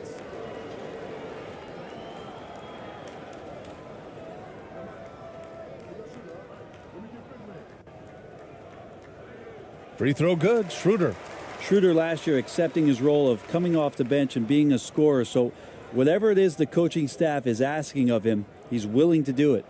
Free throw good. Shruder. Shruder last year accepting his role of coming off the bench and being a scorer. So whatever it is the coaching staff is asking of him, he's willing to do it.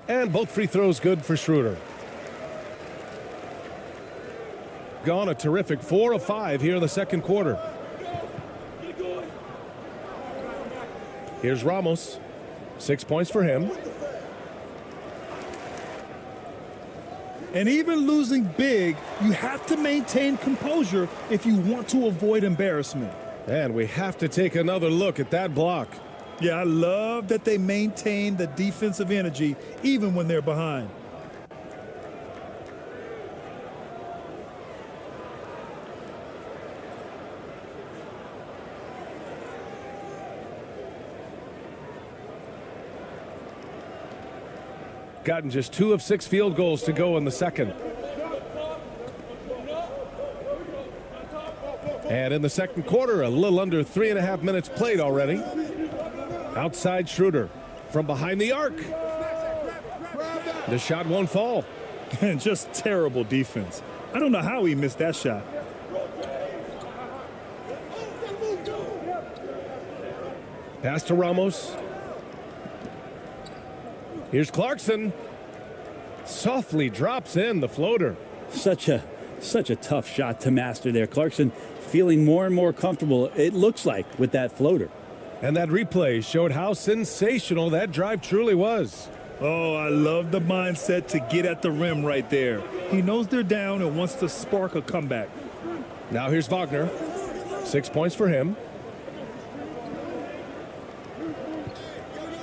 And both free throws good for Shruder. Gone a terrific 4 of 5 here in the second quarter. Here's Ramos. 6 points for him. And even losing big, you have to maintain composure if you want to avoid embarrassment. And we have to take another look at that block. Yeah, I love that they maintain the defensive energy even when they're behind. Gotten just 2 of 6 field goals to go in the second. And in the second quarter, a little under 3.5 minutes played already. Outside Shruder from behind the arc. The shot won't fall. And just terrible defense. I don't know how he missed that shot. Pass to Ramos. Here's Clarkson. Softly drops in the floater. Such a tough shot to master there. Clarkson feeling more and more comfortable, it looks like, with that floater. And that replay showed how sensational that drive truly was. Oh, I love the mindset to get at the rim right there. He knows they're down and wants to spark a comeback. Now here's Vagner. 6 points for him.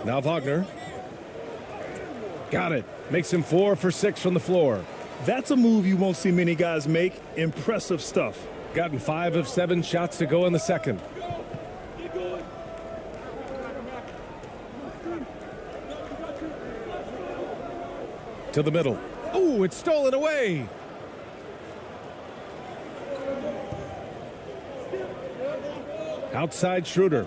Now Vagner. Got it. Makes him 4 for 6 from the floor. That's a move you won't see many guys make. Impressive stuff. Gotten 5 of 7 shots to go in the second. To the middle. Oh, it's stolen away. Outside Shruder.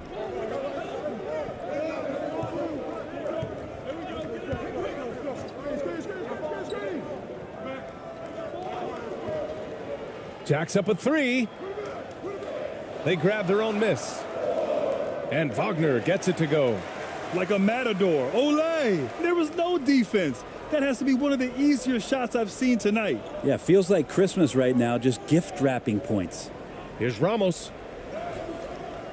Jacks up a 3. They grab their own miss. And Vagner gets it to go. Like a matador. Olé! There was no defense. That has to be one of the easier shots I've seen tonight. Yeah, feels like Christmas right now, just gift wrapping points. Here's Ramos.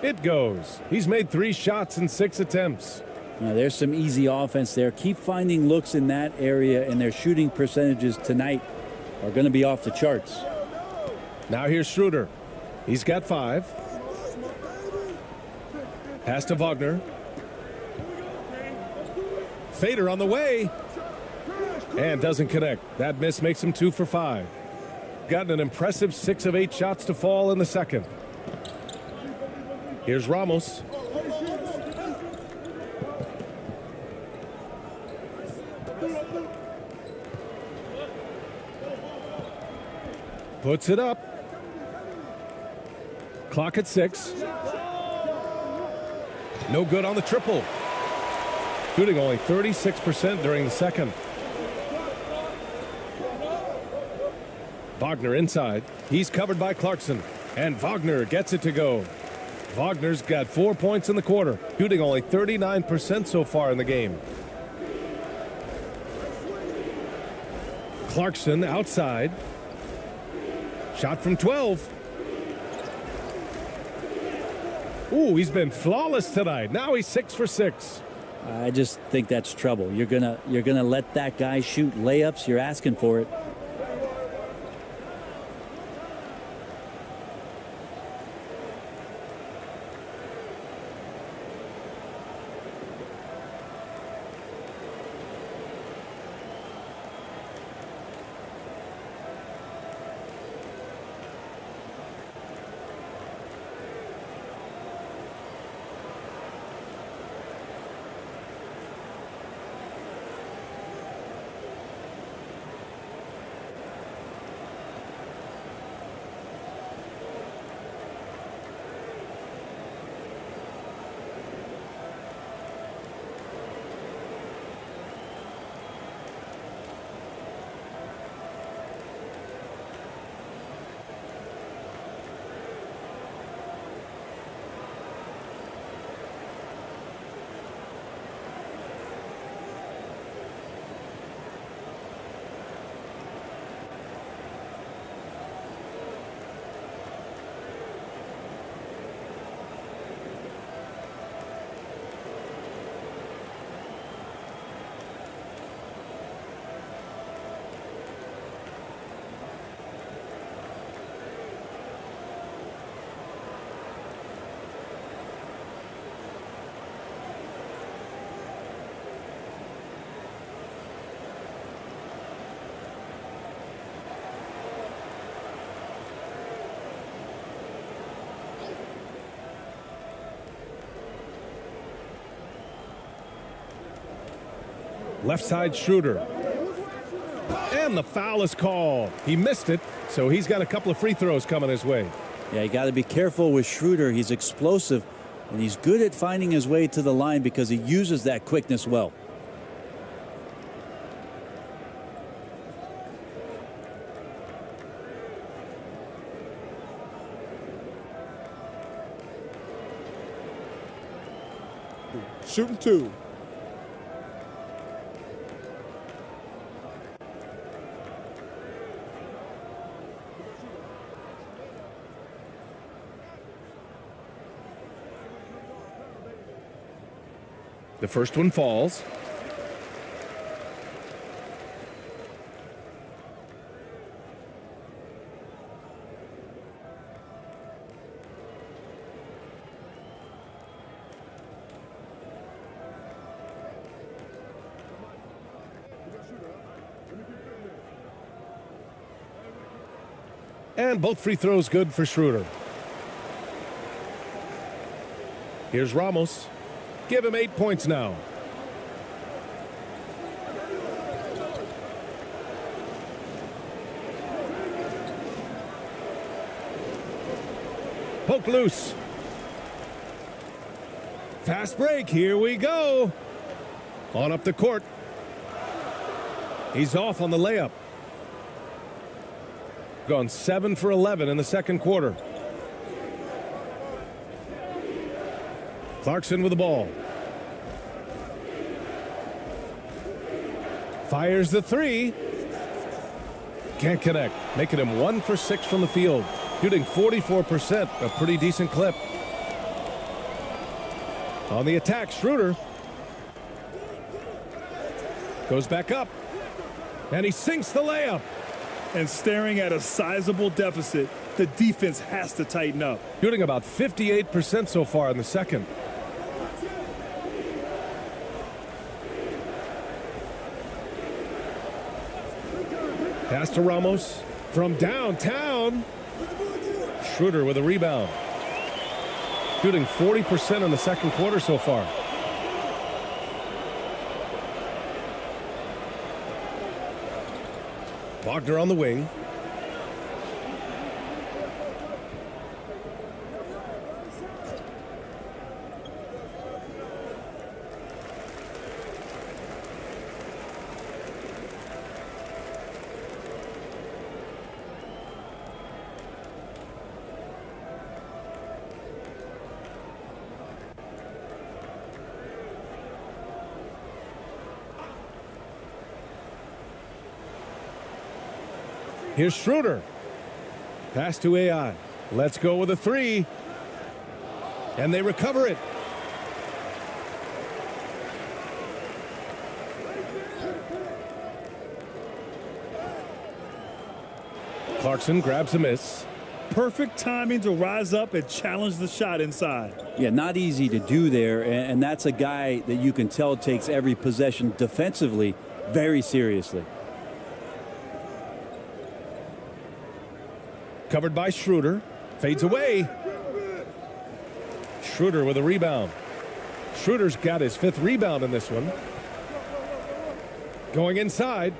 It goes. He's made 3 shots in 6 attempts. Now, there's some easy offense there. Keep finding looks in that area, and their shooting percentages tonight are going to be off the charts. Now here's Shruder. He's got 5. Pass to Vagner. Fader on the way. And doesn't connect. That miss makes him 2 for 5. Gotten an impressive 6 of 8 shots to fall in the second. Here's Ramos. Puts it up. Clock at 6. No good on the triple. Shooting only 36% during the second. Vagner inside. He's covered by Clarkson. And Vagner gets it to go. Wagner's got 4 points in the quarter. Shooting only 39% so far in the game. Clarkson outside. Shot from 12. Ooh, he's been flawless tonight. Now he's 6 for 6. I just think that's trouble. You're gonna let that guy shoot layups. You're asking for it. Left side Shruder. And the foul is called. He missed it, so he's got a couple of free throws coming his way. Yeah, you got to be careful with Shruder. He's explosive, and he's good at finding his way to the line because he uses that quickness well. Shooting 2. The first one falls. And both free throws good for Shruder. Here's Ramos. Give him 8 points now. Poke loose. Fast break. Here we go. On up the court. He's off on the layup. Gone 7 for 11 in the second quarter. Clarkson with the ball. Fires the 3. Can't connect. Making him 1 for 6 from the field. Shooting 44%, a pretty decent clip. On the attack, Shruder. Goes back up. And he sinks the layup. And staring at a sizable deficit, the defense has to tighten up. Shooting about 58% so far in the second. Pass to Ramos from downtown. Shruder with a rebound. Shooting 40% in the second quarter so far. Vagner on the wing. Here's Shruder. Pass to AI. Let's go with a 3. And they recover it. Clarkson grabs a miss. Perfect timing to rise up and challenge the shot inside. Yeah, not easy to do there, and that's a guy that you can tell takes every possession defensively very seriously. Covered by Shruder. Fades away. Shruder with a rebound. Schroeder's got his 5th rebound in this one. Going inside.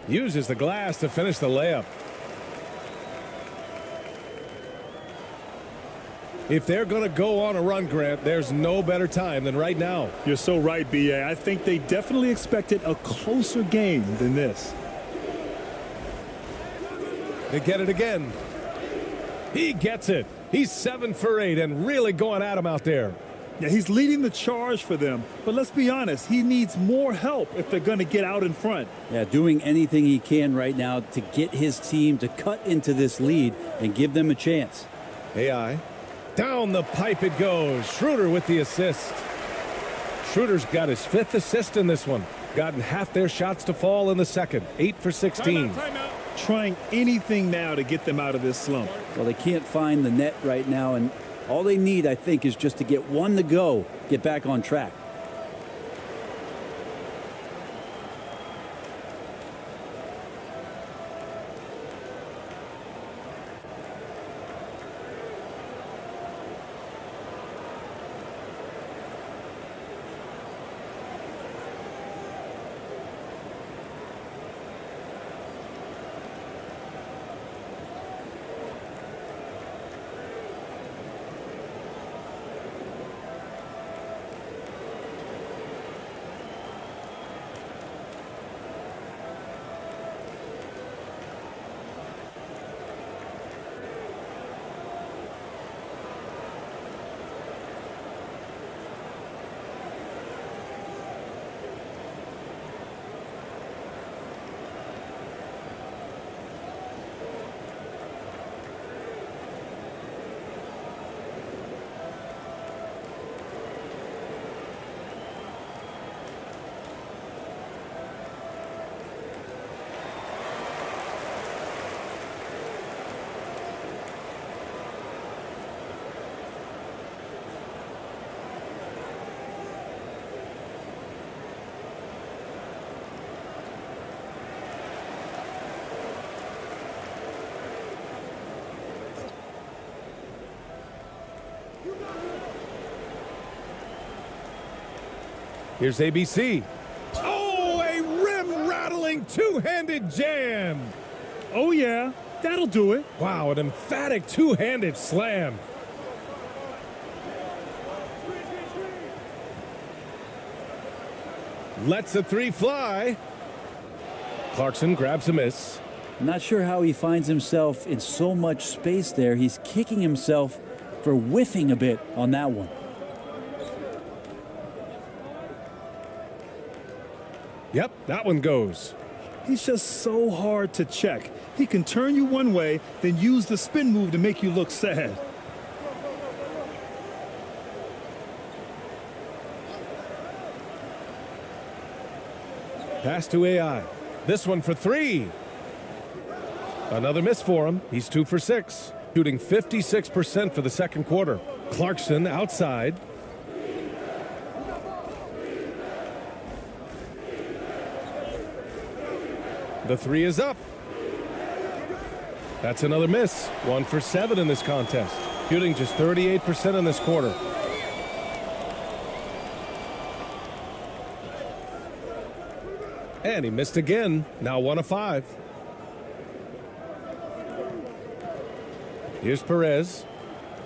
Uses the glass to finish the layup. If they're going to go on a run, Grant, there's no better time than right now. You're so right, B.A. I think they definitely expected a closer game than this. They get it again. He gets it. He's 7 for 8 and really going at him out there. Yeah, he's leading the charge for them. But let's be honest, he needs more help if they're going to get out in front. Yeah, doing anything he can right now to get his team to cut into this lead and give them a chance. AI. Down the pipe it goes. Shruder with the assist. Shruder's got his 5th assist in this one. Gotten half their shots to fall in the second. 8 for 16. Timeout. Trying anything now to get them out of this slump. Well, they can't find the net right now, and all they need, I think, is just to get one to go, get back on track. Here's ABC. Oh, a rim-rattling two-handed jam. Oh, yeah, that'll do it. Wow, an emphatic two-handed slam. Lets a three fly. Clarkson grabs a miss. I'm not sure how he finds himself in so much space there. He's kicking himself for whiffing a bit on that one. Yep, that one goes. He's just so hard to check. He can turn you one way, then use the spin move to make you look sad. Pass to AI. This one for three. Another miss for him. He's 2 for 6. Shooting 56% for the second quarter. Clarkson outside. The three is up. That's another miss. 1 for 7 in this contest. Shooting just 38% in this quarter. And he missed again. Now 1 of 5. Here's Perez.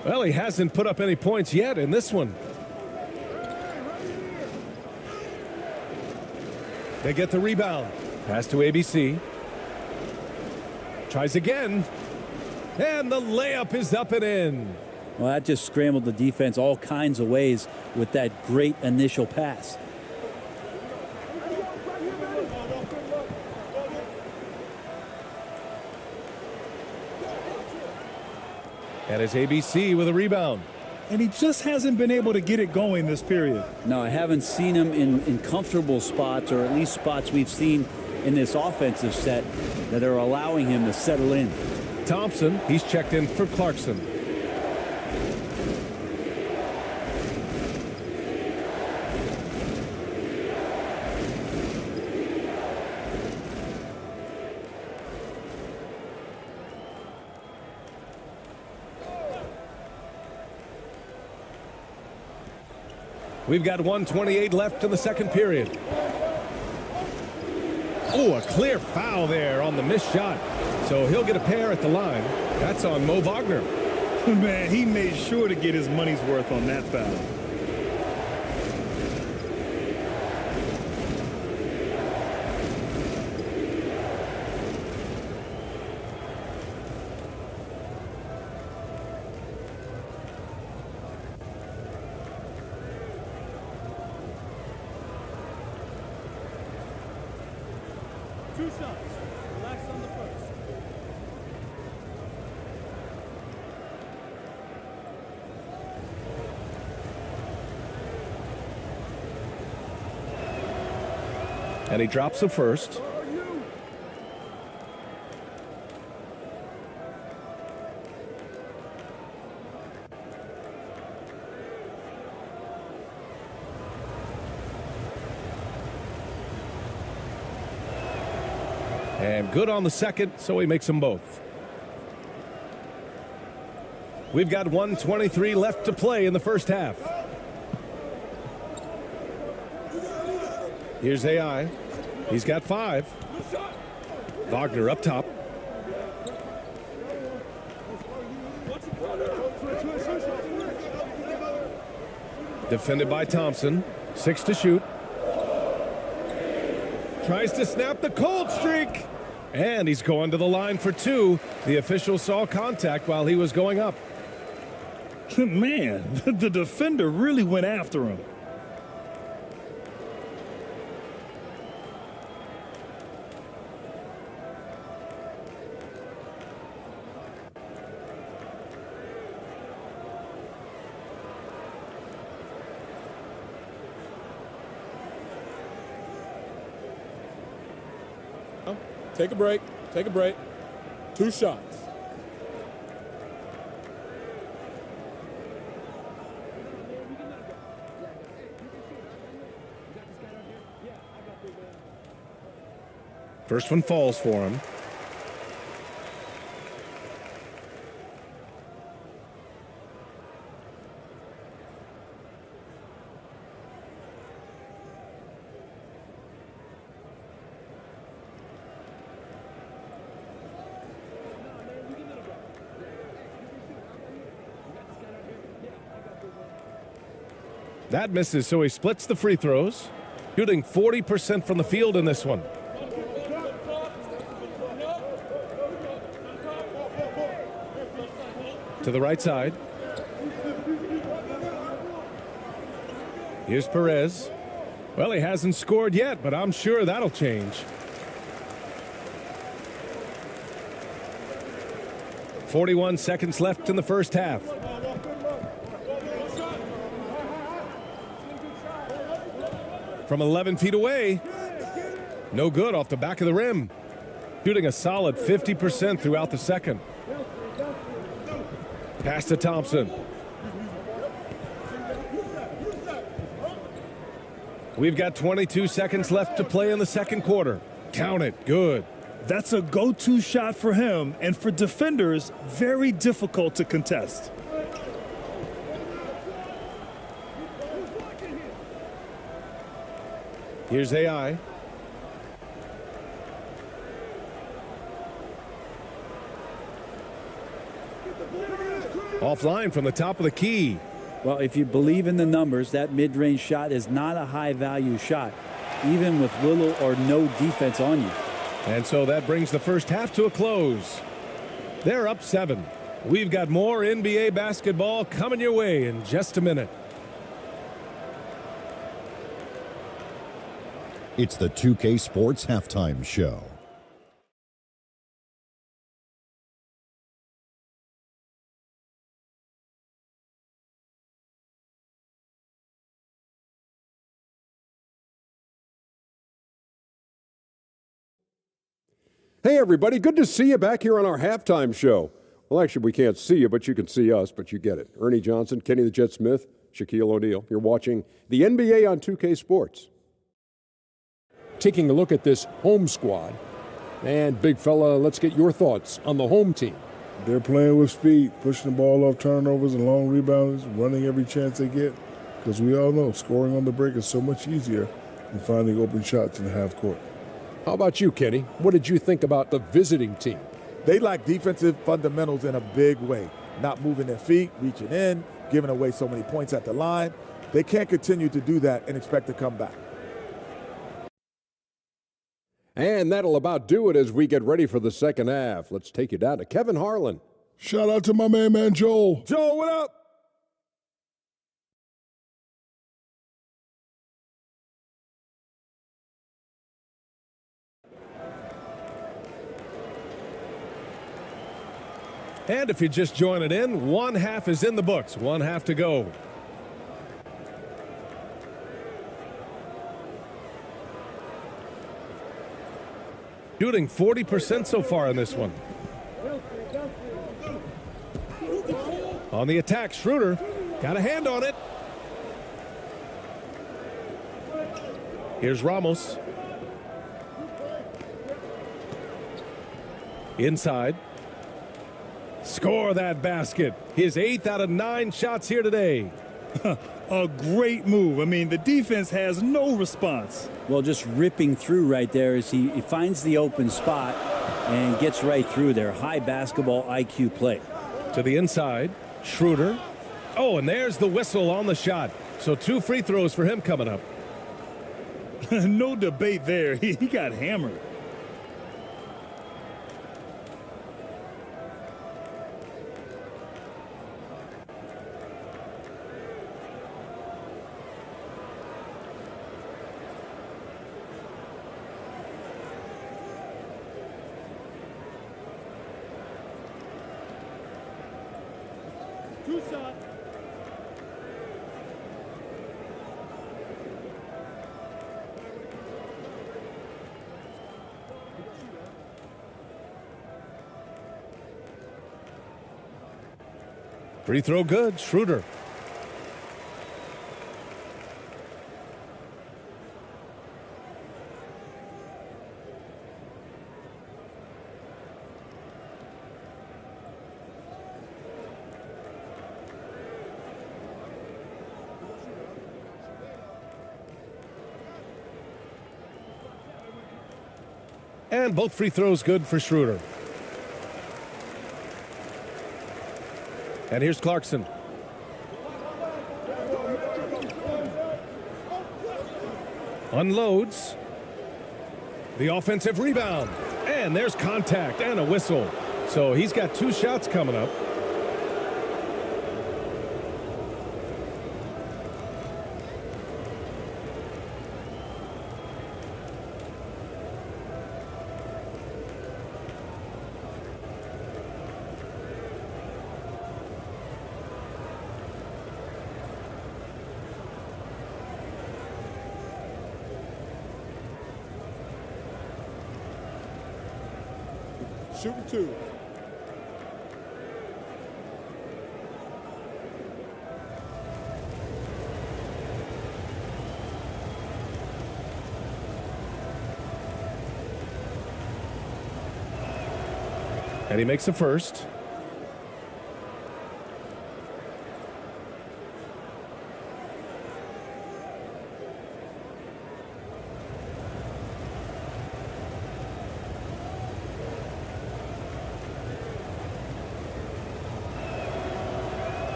Well, he hasn't put up any points yet in this one. They get the rebound. Pass to ABC. Tries again. And the layup is up and in. Well, that just scrambled the defense all kinds of ways with that great initial pass. And it's ABC with a rebound. And he just hasn't been able to get it going this period. No, I haven't seen him in comfortable spots, or at least spots we've seen in this offensive set that are allowing him to settle in. Thompson, he's checked in for Clarkson. We've got 1:28 left in the second period. Oh, a clear foul there on the missed shot. So he'll get a pair at the line. That's on Mo Vagner. Man, he made sure to get his money's worth on that foul. Two shots. Relax on the first. And he drops the first. And good on the second, so he makes them both. We've got 1:23 left to play in the first half. Here's AI. He's got 5. Vagner up top. Defended by Thompson. 6 to shoot. Tries to snap the cold streak. And he's going to the line for 2. The official saw contact while he was going up. Man, the defender really went after him. Take a break. Take a break. 2 shots. First one falls for him. That misses, so he splits the free throws. Shooting 40% from the field in this one. To the right side. Here's Perez. Well, he hasn't scored yet, but I'm sure that'll change. 41 seconds left in the first half. From 11 feet away. No good off the back of the rim. Shooting a solid 50% throughout the second. Pass to Thompson. We've got 22 seconds left to play in the second quarter. Count it. Good. That's a go-to shot for him, and for defenders, very difficult to contest. Here's AI. Offline from the top of the key. Well, if you believe in the numbers, that mid-range shot is not a high-value shot, even with little or no defense on you. And so that brings the first half to a close. They're up 7. We've got more NBA basketball coming your way in just a minute. It's the 2K Sports Halftime Show. Hey, everybody. Good to see you back here on our halftime show. Well, actually, we can't see you, but you can see us, but you get it. Ernie Johnson, Kenny the Jet Smith, Shaquille O'Neal. You're watching the NBA on 2K Sports. Taking a look at this home squad. And, big fella, let's get your thoughts on the home team. They're playing with speed, pushing the ball off turnovers and long rebounds, running every chance they get. Because we all know scoring on the break is so much easier than finding open shots in the half court. How about you, Kenny? What did you think about the visiting team? They lack defensive fundamentals in a big way. Not moving their feet, reaching in, giving away so many points at the line. They can't continue to do that and expect to come back. And that'll about do it as we get ready for the second half. Let's take you down to Kevin Harlan. Shout out to my man Joel. Joel, what up? And if you're just joining in, one half is in the books. One half to go. Shooting 40% so far in this one. On the attack, Shruder got a hand on it. Here's Ramos. Inside. Score that basket. His 8th out of 9 shots here today. A great move. I mean, the defense has no response. Well, just ripping through right there as he finds the open spot and gets right through there. High basketball IQ play. To the inside, Shruder. Oh, and there's the whistle on the shot. So 2 free throws for him coming up. No debate there. He got hammered. Shot. Free throw good, Shruder. And both free throws good for Shruder. And here's Clarkson. Unloads. The offensive rebound. And there's contact and a whistle. So he's got 2 shots coming up. Shooting 2. And he makes the first.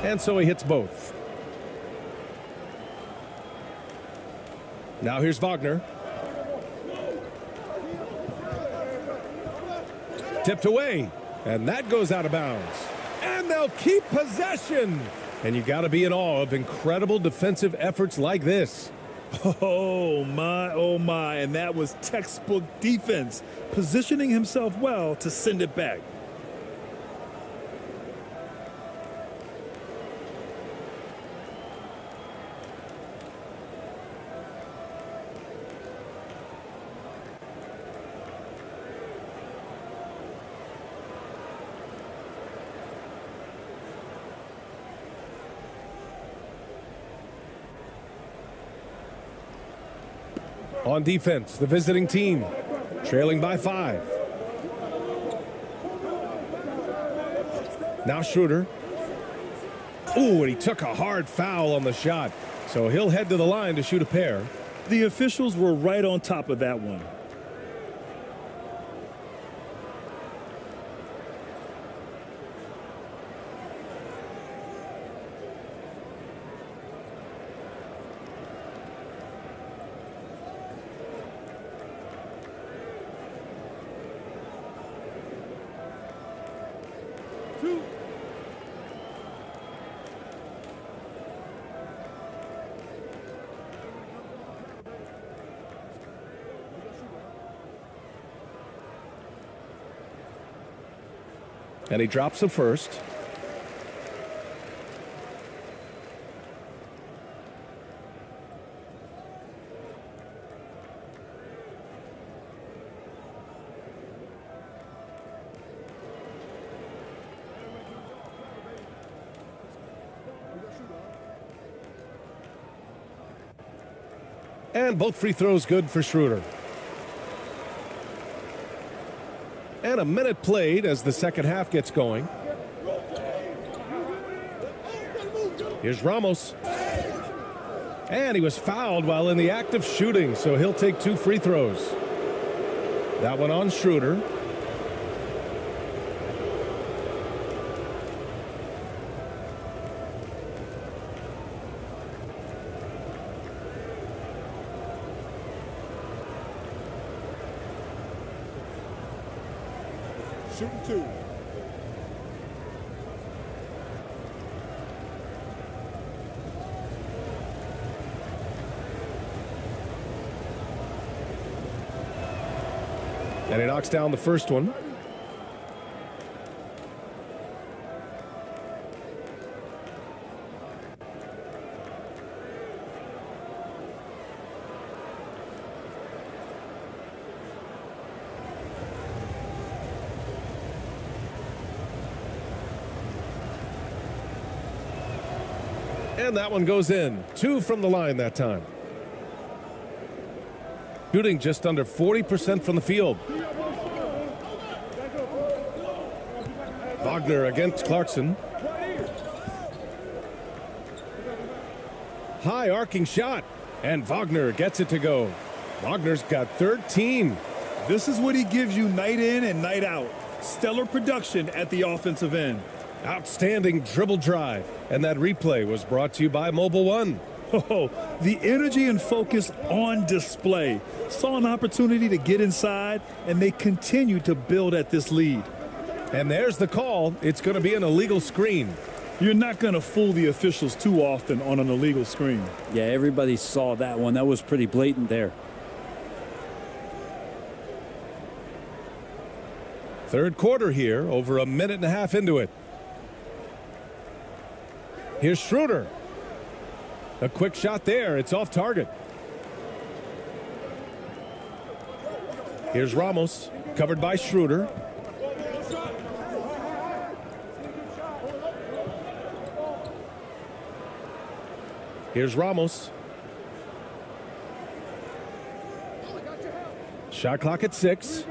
And so he hits both. Now here's Vagner. Tipped away. And that goes out of bounds. And they'll keep possession. And you got to be in awe of incredible defensive efforts like this. Oh my, and that was textbook defense, positioning himself well to send it back. On defense, the visiting team, trailing by 5. Now Shruder. Ooh, and he took a hard foul on the shot. So he'll head to the line to shoot a pair. The officials were right on top of that one. And he drops the first. And both free throws good for Shruder. And a minute played as the second half gets going. Here's Ramos. And he was fouled while in the act of shooting, so he'll take 2 free throws. That one on Shruder. Shooting 2. And he knocks down the first one. And that one goes in. 2 from the line that time. Shooting just under 40% from the field. Vagner against Clarkson. High arcing shot. And Vagner gets it to go. Wagner's got 13. This is what he gives you night in and night out. Stellar production at the offensive end. Outstanding dribble drive. And that replay was brought to you by Mobile One. Oh, the energy and focus on display. Saw an opportunity to get inside, and they continue to build at this lead. And there's the call. It's going to be an illegal screen. You're not going to fool the officials too often on an illegal screen. Yeah, everybody saw that one. That was pretty blatant there. Third quarter here, over a minute and a half into it. Here's Shruder. A quick shot there. It's off target. Here's Ramos, covered by Shruder. Here's Ramos. Shot clock at 6.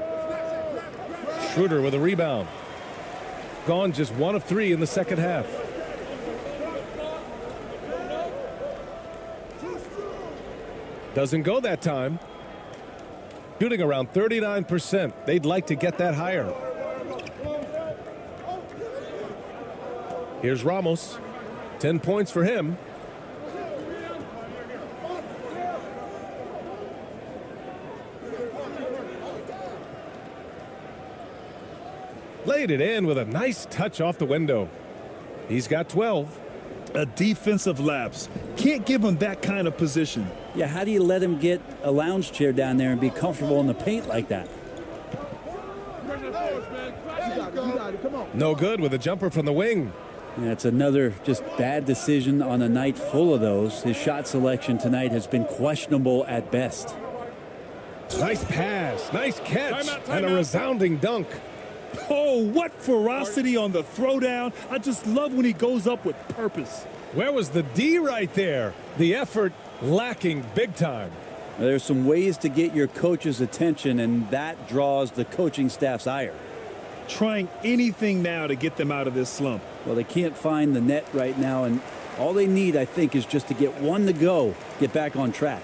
Shruder with a rebound. Gone just 1 of 3 in the second half. Doesn't go that time. Shooting around 39%. They'd like to get that higher. Here's Ramos. 10 points for him. Laid it in with a nice touch off the window. He's got 12. A defensive lapse. Can't give him that kind of position. Yeah, how do you let him get a lounge chair down there and be comfortable in the paint like that? No good with a jumper from the wing. That's another just bad decision on a night full of those. His shot selection tonight has been questionable at best. Nice pass, nice catch, Timeout. and a resounding dunk. Oh, what ferocity on the throwdown. I just love when he goes up with purpose. Where was the D right there? The effort lacking big time. There's some ways to get your coach's attention, and that draws the coaching staff's ire. Trying anything now to get them out of this slump. Well, they can't find the net right now, and all they need, I think, is just to get one to go, get back on track.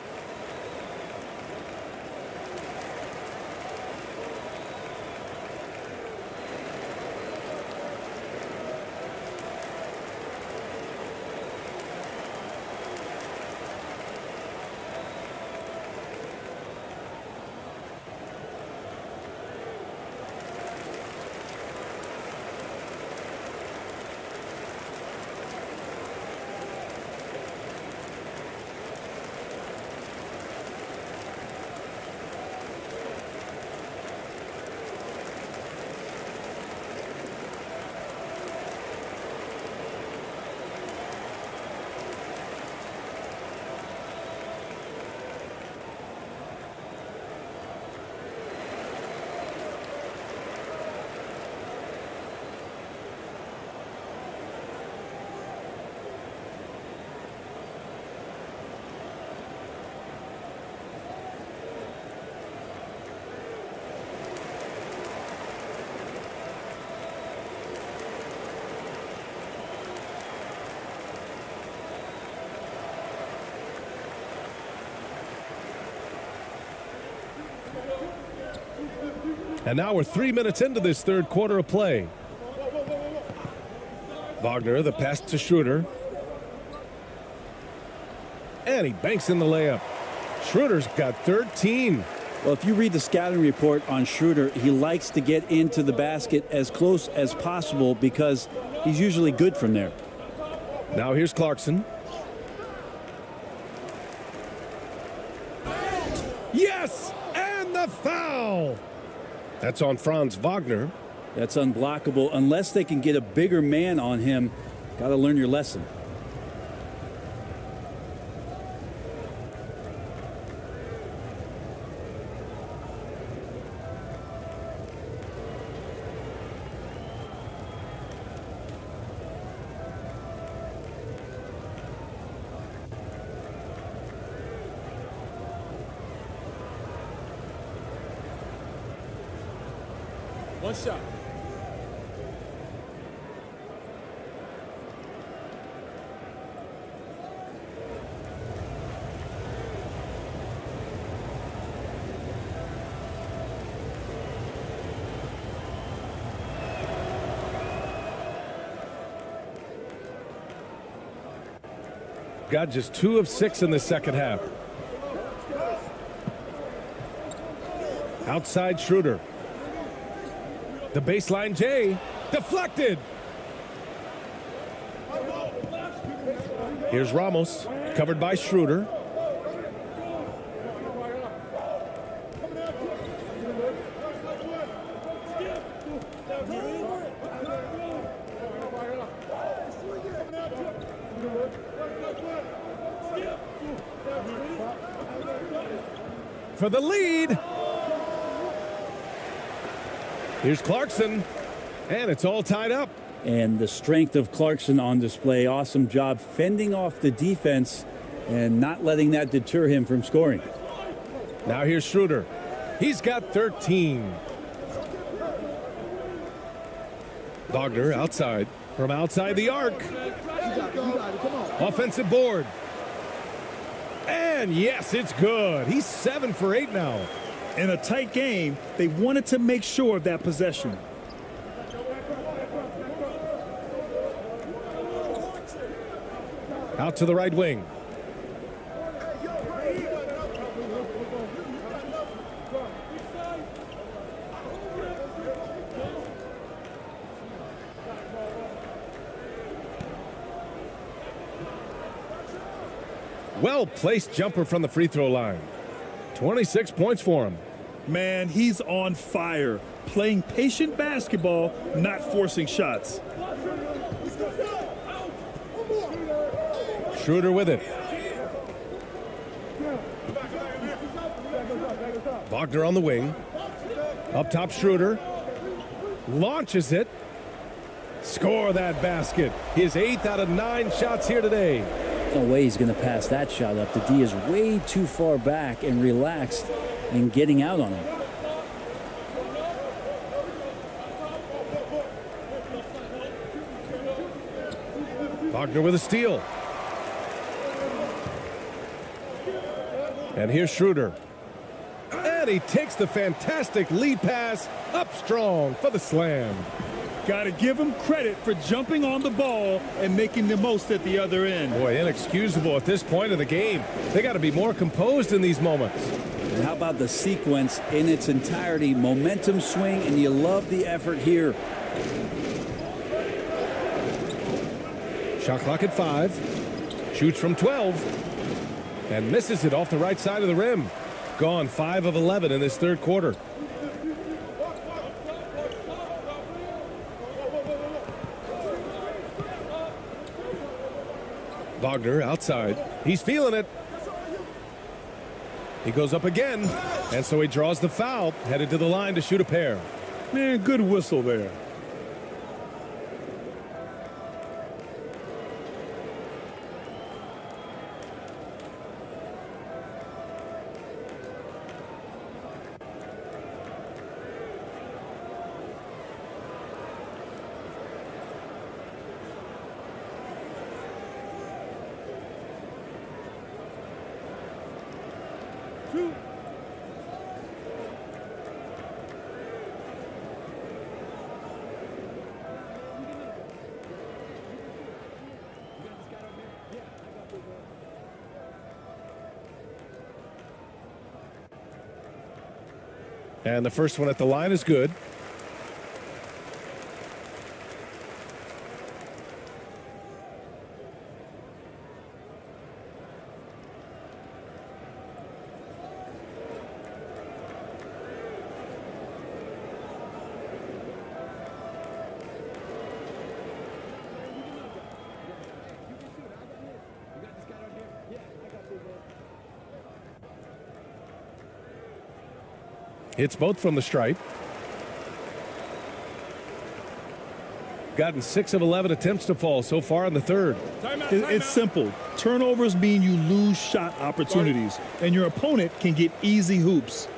And now we're 3 minutes into this third quarter of play. Vagner, the pass to Shruder. And he banks in the layup. Shruder's got 13. Well, if you read the scouting report on Shruder, he likes to get into the basket as close as possible because he's usually good from there. Now here's Clarkson. Yes! And the foul! That's on Franz Vagner. That's unblockable unless they can get a bigger man on him. Got to learn your lesson. One shot. got just 2 of 6 in the second half. Outside Shruder. The baseline J. Deflected. Here's Ramos. Covered by Shruder. For the lead. Here's Clarkson, and it's all tied up. And the strength of Clarkson on display. Awesome job fending off the defense and not letting that deter him from scoring. Now here's Shruder. He's got 13. Vagner outside. From outside the arc. Offensive board. And yes, it's good. He's 7 for 8 now. In a tight game, they wanted to make sure of that possession. Out to the right wing. Well-placed jumper from the free throw line. 26 points for him. Man, he's on fire. Playing patient basketball, not forcing shots. Shruder with it. Vagner on the wing. Up top, Shruder. Launches it. Score that basket. His 8th out of 9 shots here today. No way he's going to pass that shot up. The D is way too far back and relaxed and getting out on him. Vagner with a steal. And here's Shruder. And he takes the fantastic lead pass up strong for the slam. Got to give him credit for jumping on the ball and making the most at the other end. Boy, inexcusable at this point of the game. They got to be more composed in these moments. And how about the sequence in its entirety? Momentum swing, and you love the effort here. Shot clock at 5. Shoots from 12. And misses it off the right side of the rim. Gone 5 of 11 in this third quarter. Vagner outside. He's feeling it. He goes up again. And so he draws the foul. Headed to the line to shoot a pair. Man, good whistle there. And the first one at the line is good. Hits both from the stripe. Gotten 6 of 11 attempts to fall so far in the third. It's simple. Turnovers mean you lose shot opportunities, and your opponent can get easy hoops.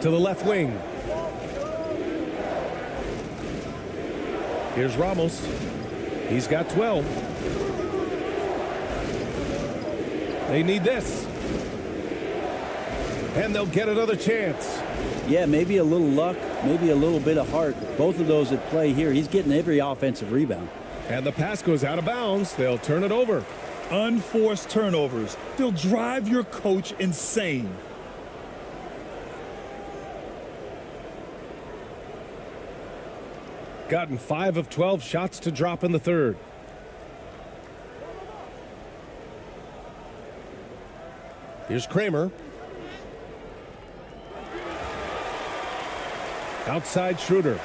To the left wing. Here's Ramos. He's got 12. They need this. And they'll get another chance. Yeah, maybe a little luck, maybe a little bit of heart. Both of those at play here. He's getting every offensive rebound. And the pass goes out of bounds. They'll turn it over. Unforced turnovers. They'll drive your coach insane. Gotten 5 of 12 shots to drop in the third. Here's Kramer. Outside Shruder.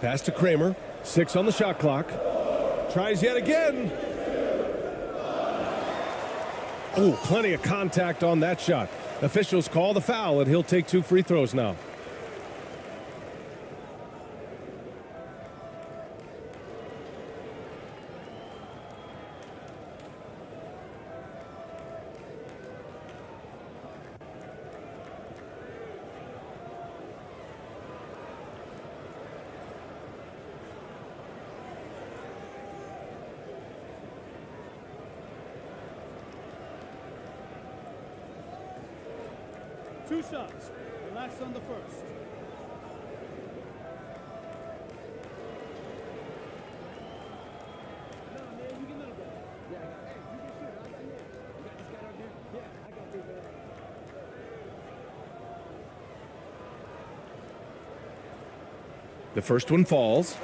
Pass to Kramer. 6 on the shot clock. Tries yet again. Oh, plenty of contact on that shot. Officials call the foul, and he'll take 2 free throws now. Two shots. Relax on the first. The first one falls.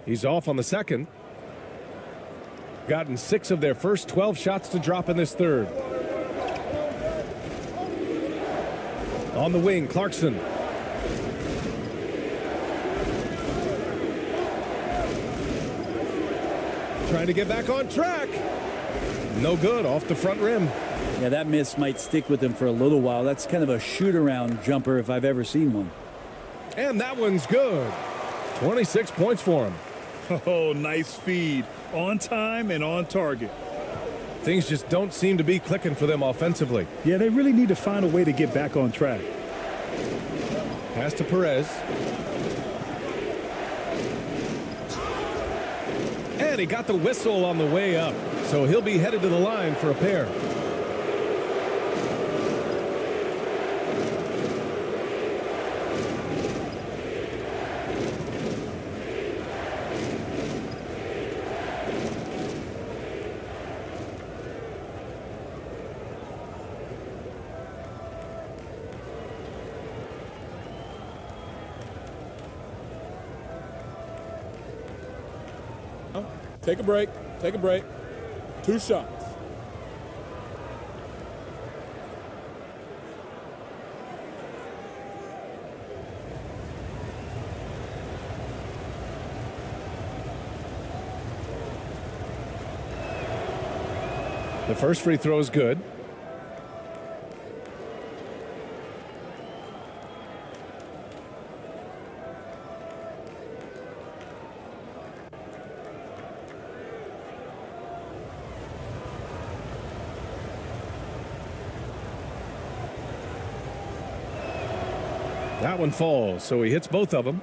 He's off on the second. Gotten 6 of their first 12 shots to drop in this third. On the wing, Clarkson. Trying to get back on track. No good, off the front rim. Yeah, that miss might stick with him for a little while. That's kind of a shoot-around jumper if I've ever seen one. And that one's good. 26 points for him. Oh, nice feed. On time and on target. Things just don't seem to be clicking for them offensively. Yeah, they really need to find a way to get back on track. Pass to Perez. And he got the whistle on the way up, so he'll be headed to the line for a pair. Take a break. Take a break. 2 shots. The first free throw is good. That one falls, so he hits both of them.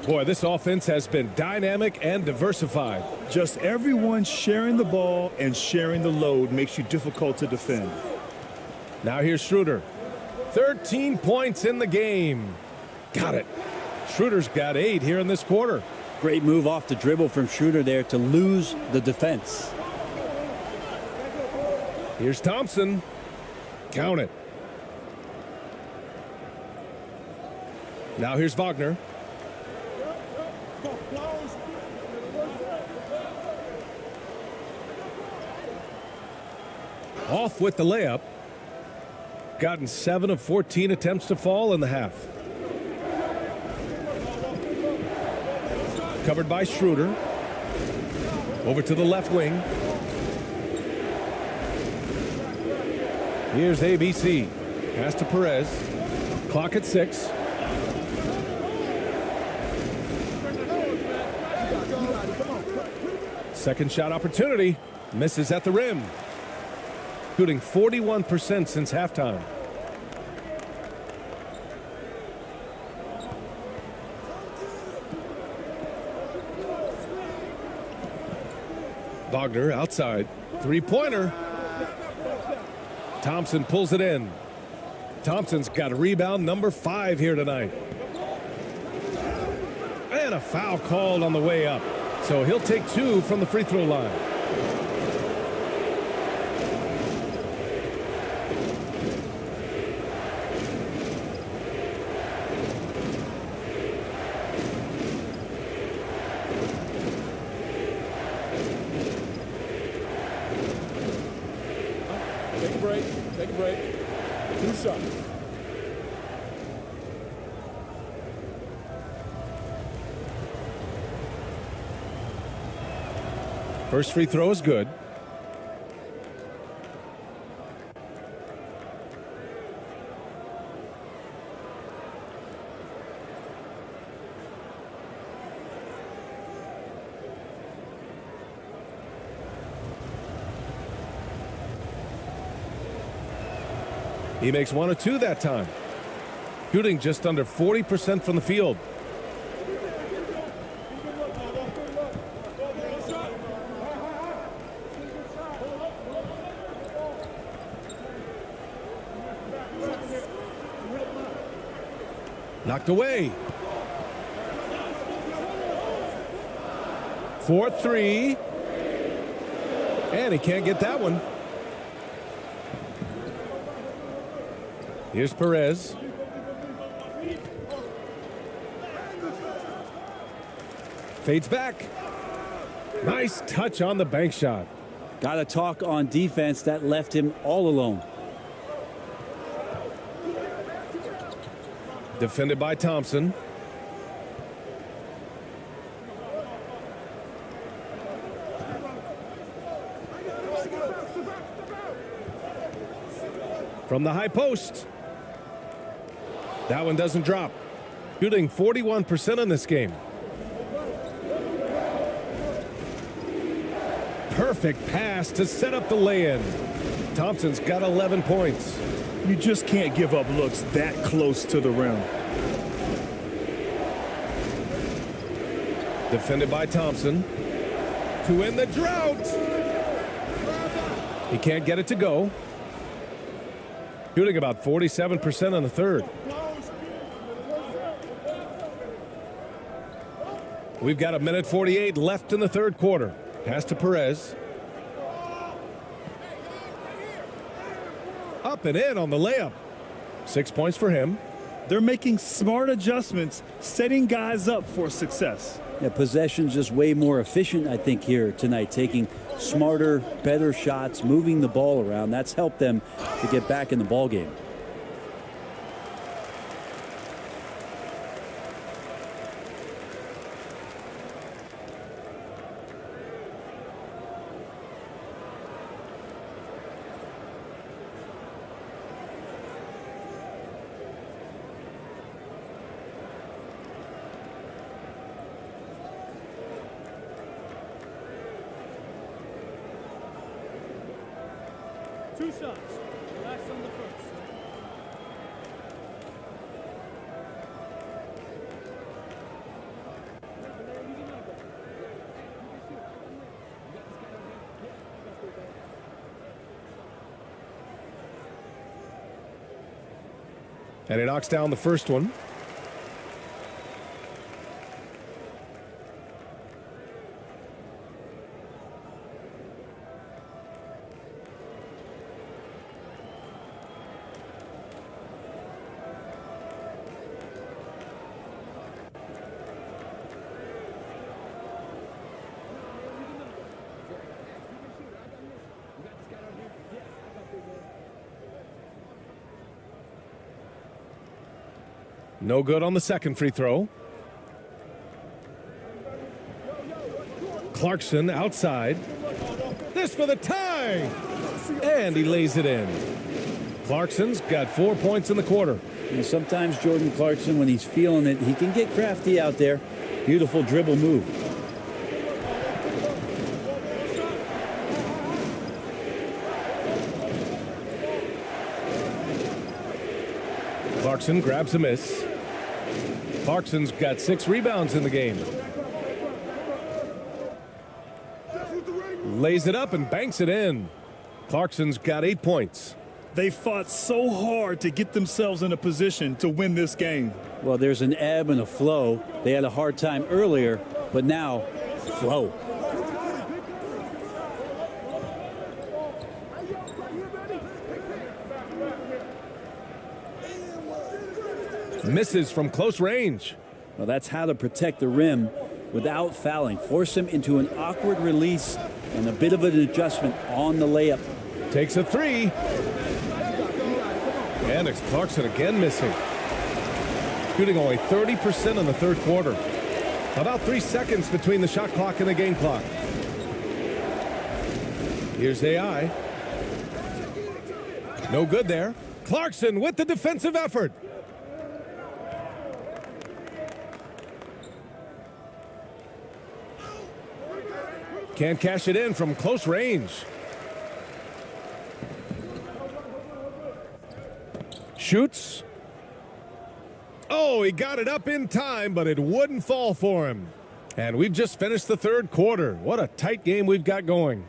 Boy, this offense has been dynamic and diversified. Just everyone sharing the ball and sharing the load makes you difficult to defend. Now here's Shruder. 13 points in the game. Got it. Shruder's got 8 here in this quarter. Great move off the dribble from Shruder there to lose the defense. Here's Thompson. Count it. Now here's Vagner. Off with the layup. Gotten 7 of 14 attempts to fall in the half. Covered by Shruder. Over to the left wing. Here's ABC. Pass to Perez. Clock at 6. Second shot opportunity. Misses at the rim. Shooting 41% since halftime. Vagner outside. Three-pointer. Thompson pulls it in. Thompson's got a rebound, number 5 here tonight. And a foul called on the way up. So he'll take 2 from the free throw line. Take a break. Take a break. 2 shots. First free throw is good. He makes 1 of 2 that time. Shooting just under 40% from the field. Knocked away. 4-3. And he can't get that one. Here's Perez. Fades back. Nice touch on the bank shot. Got to talk on defense. That left him all alone. Defended by Thompson. From the high post. That one doesn't drop. Shooting 41% in this game. Perfect pass to set up the lay-in. Thompson's got 11 points. You just can't give up looks that close to the rim. Defended by Thompson. To end the drought. He can't get it to go. Shooting about 47% on the third. We've got 1:48 left in the third quarter. Pass to Perez. Up and in on the layup. 6 points for him. They're making smart adjustments, setting guys up for success. Yeah, possession's just way more efficient, I think, here tonight. Taking smarter, better shots, moving the ball around. That's helped them to get back in the ball game. Two shots. Relax on the first. And he knocks down the first one. No good on the second free throw. Clarkson outside. This for the tie. And he lays it in. Clarkson's got 4 points in the quarter. And sometimes Jordan Clarkson, when he's feeling it, he can get crafty out there. Beautiful dribble move. Clarkson grabs a miss. Clarkson's got 6 rebounds in the game. Lays it up and banks it in. Clarkson's got 8 points. They fought so hard to get themselves in a position to win this game. Well, there's an ebb and a flow. They had a hard time earlier, but now, flow. Misses from close range. Well, that's how to protect the rim without fouling. Force him into an awkward release and a bit of an adjustment on the layup. Takes a 3. And it's Clarkson again missing. Shooting only 30% in the third quarter. About 3 seconds between the shot clock and the game clock. Here's AI. No good there. Clarkson with the defensive effort. Can't cash it in from close range. Shoots. Oh, he got it up in time, but it wouldn't fall for him. And we've just finished the third quarter. What a tight game we've got going.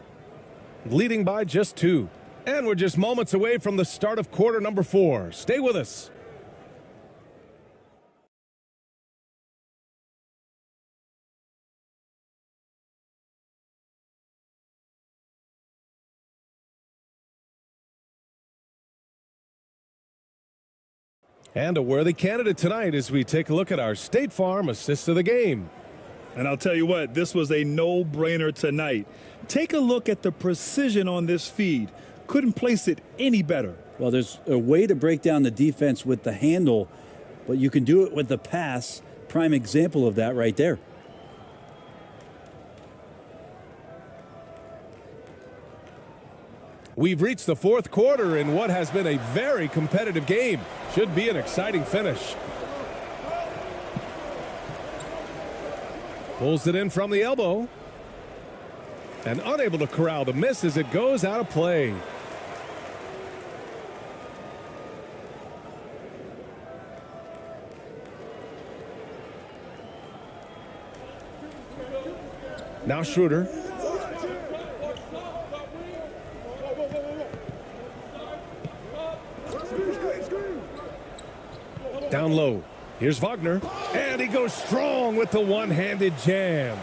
Leading by just 2. And we're just moments away from the start of quarter number 4. Stay with us. And a worthy candidate tonight as we take a look at our State Farm assist of the game. And I'll tell you what, this was a no-brainer tonight. Take a look at the precision on this feed. Couldn't place it any better. Well, there's a way to break down the defense with the handle, but you can do it with the pass. Prime example of that right there. We've reached the fourth quarter in what has been a very competitive game. Should be an exciting finish. Pulls it in from the elbow. And unable to corral the miss as it goes out of play. Now Shruder. Down low. Here's Vagner. And he goes strong with the one-handed jam.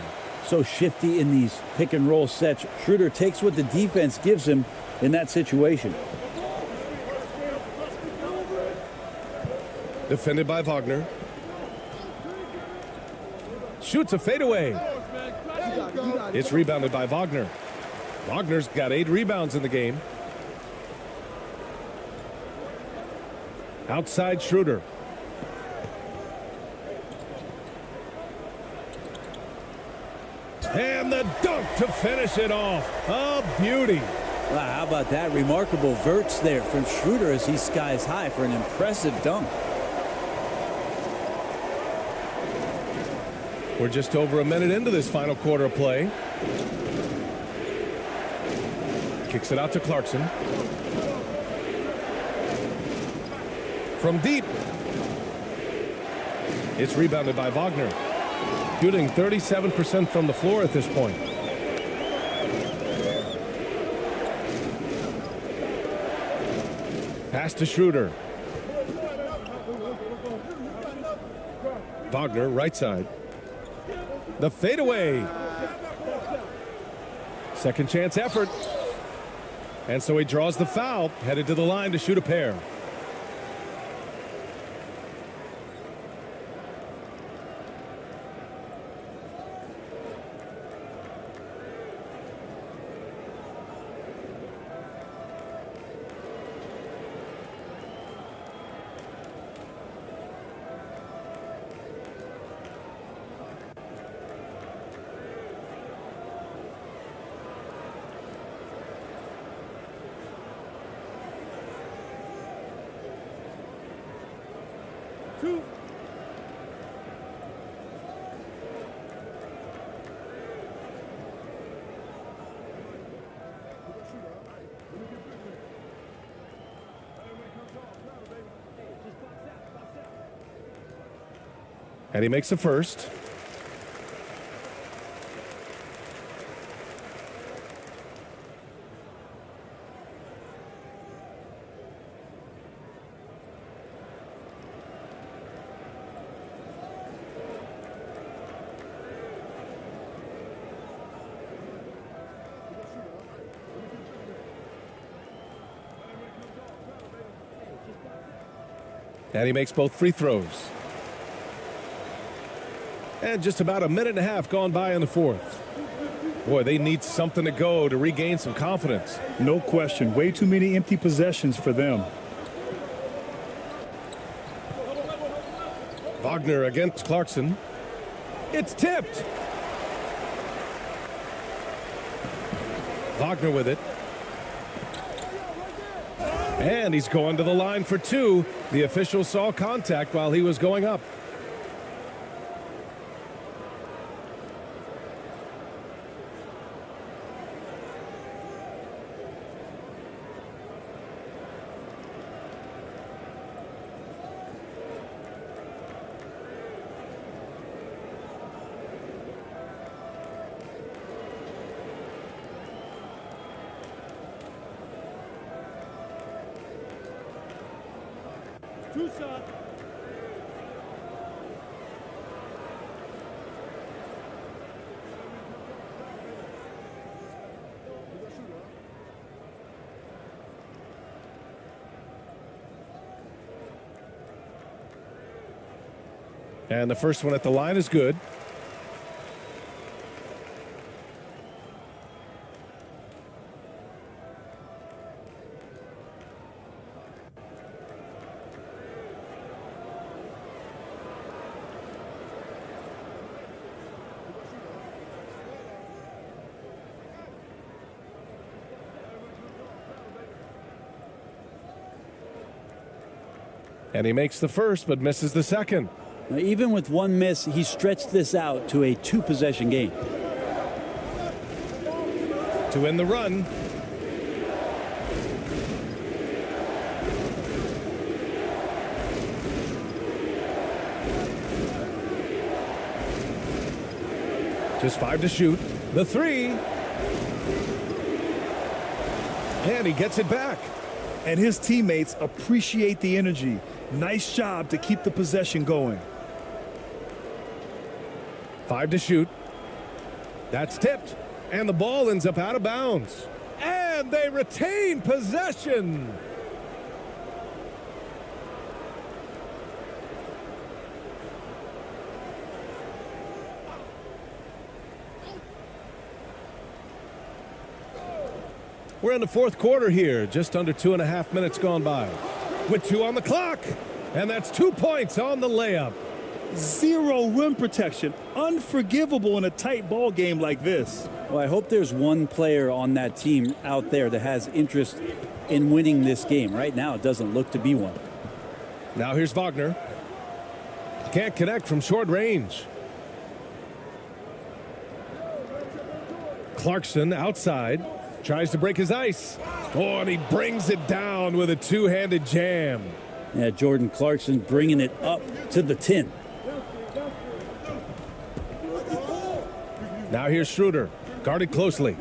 So shifty in these pick and roll sets. Shruder takes what the defense gives him in that situation. Defended by Vagner. Shoots a fadeaway. It's rebounded by Vagner. Wagner's got 8 rebounds in the game. Outside Shruder. And the dunk to finish it off. A beauty. Wow, how about that? Remarkable verts there from Shruder as he skies high for an impressive dunk. We're just over a minute into this final quarter of play. Kicks it out to Clarkson. From deep. It's rebounded by Vagner. Shooting 37% from the floor at this point. Pass to Shruder. Vagner, right side. The fadeaway. Second chance effort. And so he draws the foul, headed to the line to shoot a pair. 2. And he makes the first. And he makes both free throws. And just about a minute and a half gone by in the fourth. Boy, they need something to go to regain some confidence. No question. Way too many empty possessions for them. Vagner against Clarkson. It's tipped. Vagner with it. And he's going to the line for two. The official saw contact while he was going up. Two shot. And the first one at the line is good. And he makes the first, but misses the second. Now, even with one miss, he stretched this out to a two-possession game. To end the run. Just 5 to shoot. The three. And he gets it back. And his teammates appreciate the energy. Nice job to keep the possession going. 5 to shoot. That's tipped. And the ball ends up out of bounds. And they retain possession. We're in the fourth quarter here. Just under 2.5 minutes gone by. With 2 on the clock. And that's 2 points on the layup. Zero rim protection. Unforgivable in a tight ball game like this. Well, I hope there's one player on that team out there that has interest in winning this game. Right now, it doesn't look to be one. Now here's Vagner. Can't connect from short range. Clarkson outside. Tries to break his ice. Oh, and he brings it down with a two-handed jam. Yeah, Jordan Clarkson bringing it up to the tin. Now here's Shruder, guarded closely.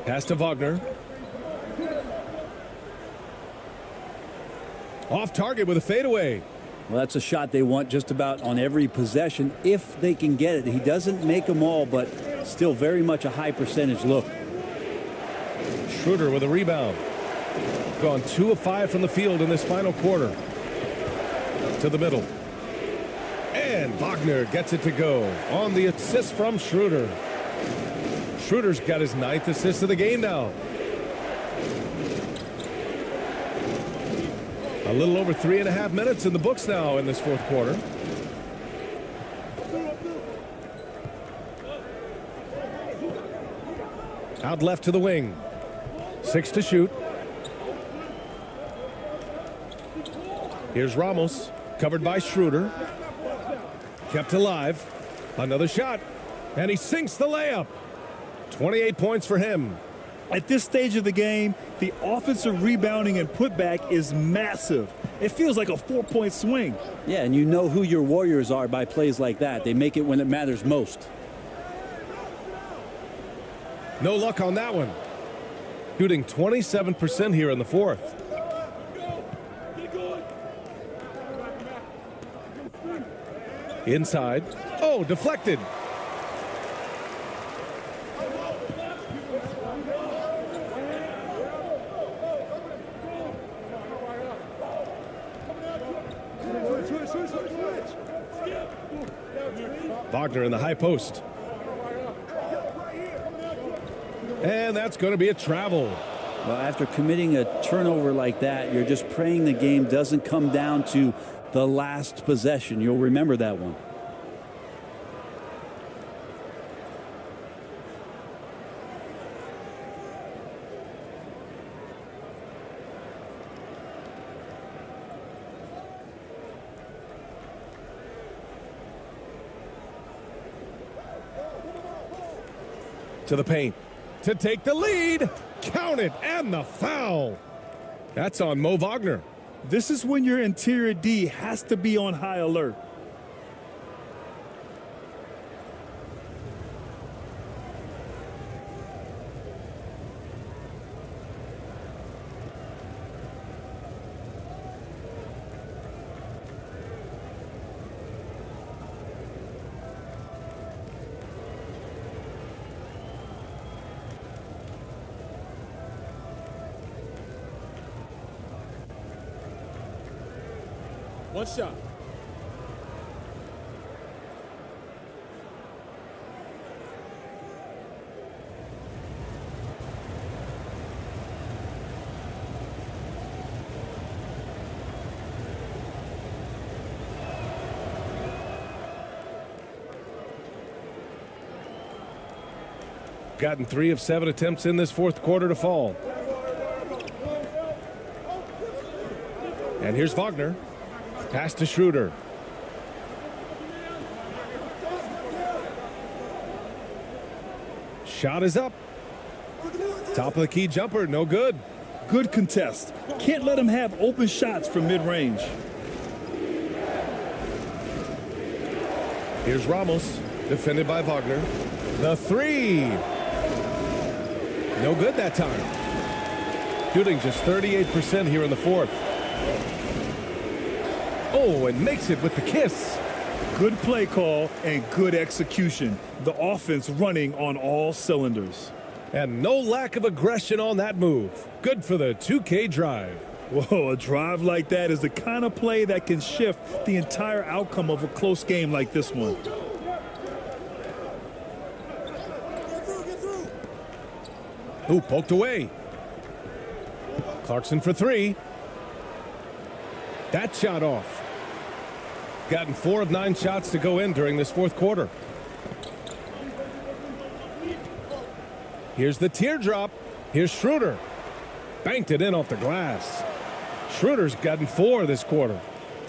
Pass to Vagner. Off target with a fadeaway. Well, that's a shot they want just about on every possession if they can get it. He doesn't make them all, but still very much a high percentage look. Shruder with a rebound. Gone 2 of 5 from the field in this final quarter. To the middle. And Vagner gets it to go on the assist from Shruder. Shruder's got his 9th assist of the game now. A little over 3.5 minutes in the books now in this fourth quarter. Out left to the wing. 6 to shoot. Here's Ramos, covered by Shruder. Kept alive. Another shot. And he sinks the layup. 28 points for him. At this stage of the game, the offensive rebounding and putback is massive. It feels like a 4-point swing. Yeah, and you know who your Warriors are by plays like that. They make it when it matters most. No luck on that one. Shooting 27% here in the fourth. Inside. Oh, deflected. Vagner in the high post. And that's going to be a travel. Well, after committing a turnover like that, you're just praying the game doesn't come down to the last possession. You'll remember that one. To the paint. To take the lead. Count it. And the foul. That's on Mo Vagner. This is when your interior D has to be on high alert. One shot. Gotten 3 of 7 attempts in this fourth quarter to fall. And here's Vagner. Pass to Shruder. Shot is up. Top of the key jumper, no good. Good contest. Can't let him have open shots from mid-range. Here's Ramos, defended by Vagner. The three. No good that time. Shooting just 38% here in the fourth. Oh, and makes it with the kiss. Good play call and good execution. The offense running on all cylinders. And no lack of aggression on that move. Good for the 2K drive. Whoa, a drive like that is the kind of play that can shift the entire outcome of a close game like this one. Ooh, poked away. Clarkson for three. That shot off. Gotten 4 of 9 shots to go in during this fourth quarter. Here's the teardrop. Here's Shruder. Banked it in off the glass. Schroeder's gotten 4 this quarter.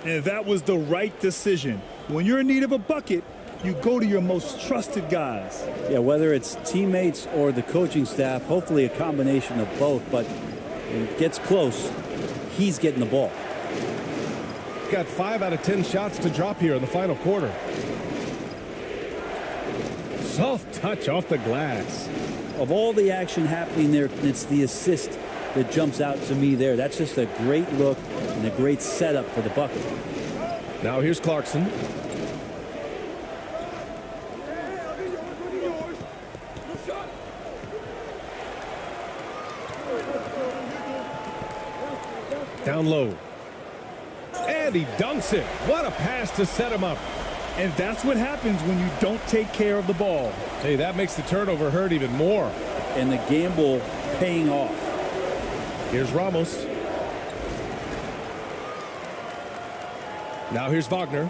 And that was the right decision. When you're in need of a bucket, you go to your most trusted guys. Yeah, whether it's teammates or the coaching staff, hopefully a combination of both, but when it gets close, he's getting the ball. Got 5 out of 10 shots to drop here in the final quarter. Soft touch off the glass. Of all the action happening there, it's the assist that jumps out to me there. That's just a great look and a great setup for the bucket. Now here's Clarkson. Down low. And he dunks it. What a pass to set him up. And that's what happens when you don't take care of the ball. Hey, that makes the turnover hurt even more. And the gamble paying off. Here's Ramos. Now here's Vagner.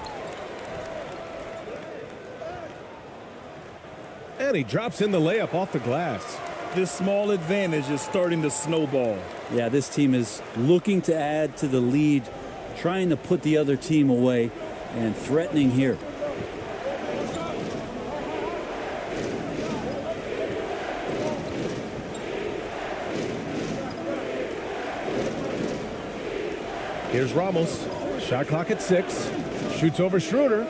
And he drops in the layup off the glass. This small advantage is starting to snowball. Yeah, this team is looking to add to the lead trying to put the other team away and threatening here. Here's Ramos. Shot clock at 6. Shoots over Shruder.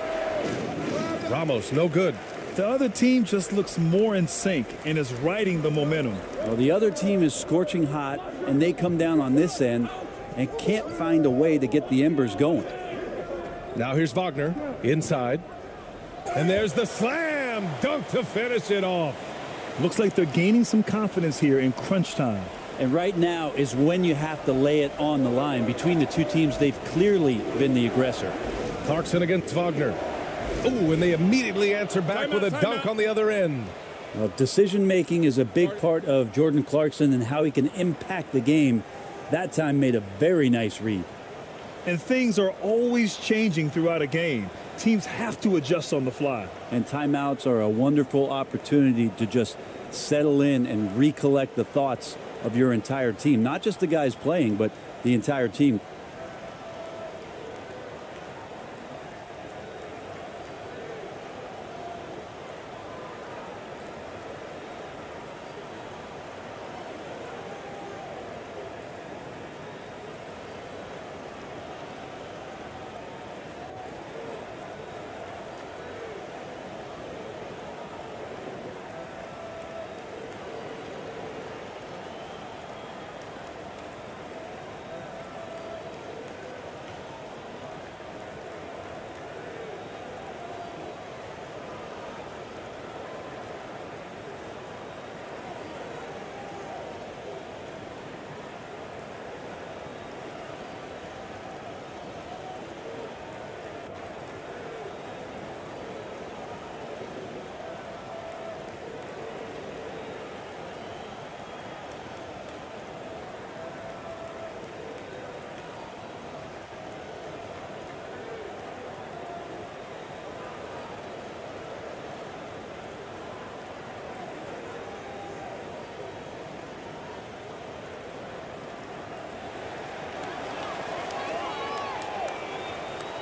Ramos, no good. The other team just looks more in sync and is riding the momentum. Well, the other team is scorching hot, and they come down on this end and can't find a way to get the embers going. Now here's Vagner inside. And there's the slam dunk to finish it off. Looks like they're gaining some confidence here in crunch time. And right now is when you have to lay it on the line. Between the two teams, they've clearly been the aggressor. Clarkson against Vagner. Oh, and they immediately answer back with a dunk on the other end. Well, decision-making is a big part of Jordan Clarkson and how he can impact the game. That time made a very nice read. And things are always changing throughout a game. Teams have to adjust on the fly. And timeouts are a wonderful opportunity to just settle in and recollect the thoughts of your entire team. Not just the guys playing, but the entire team.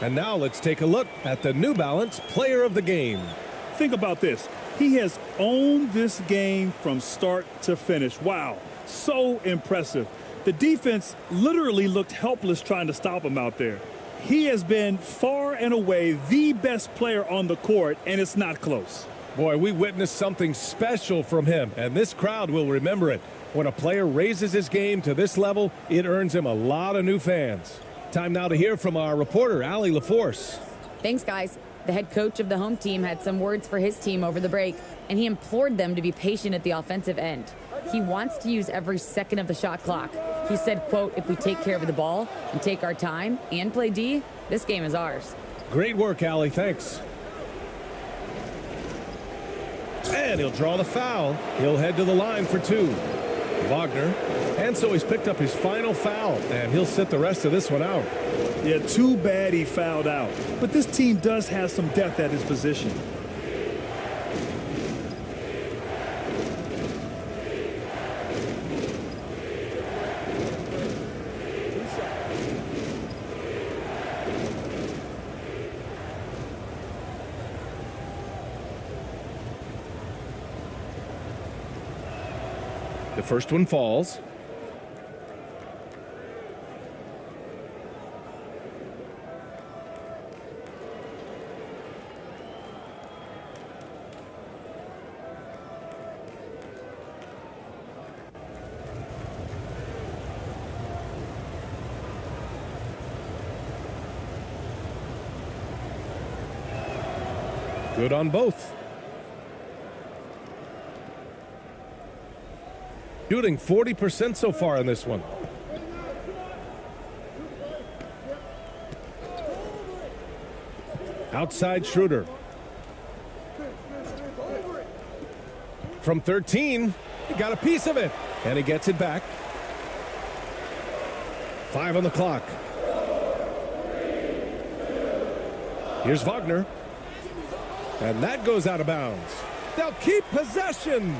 And now let's take a look at the New Balance Player of the Game. Think about this. He has owned this game from start to finish. Wow, so impressive. The defense literally looked helpless trying to stop him out there. He has been far and away the best player on the court, and it's not close. Boy, we witnessed something special from him, and this crowd will remember it. When a player raises his game to this level, it earns him a lot of new fans. Time now to hear from our reporter, Allie LaForce. Thanks, guys. The head coach of the home team had some words for his team over the break, and he implored them to be patient at the offensive end. He wants to use every second of the shot clock. He said, quote, if we take care of the ball and take our time and play D, this game is ours. Great work, Allie. Thanks. And he'll draw the foul. He'll head to the line for 2. Vagner. And so he's picked up his final foul, and he'll sit the rest of this one out. Yeah, too bad he fouled out. But this team does have some depth at his position. The first one falls. Good on both. Shooting 40% so far in this one. Outside Shruder. From 13, he got a piece of it, and he gets it back. 5 on the clock. Here's Vagner. And that goes out of bounds. They'll keep possession.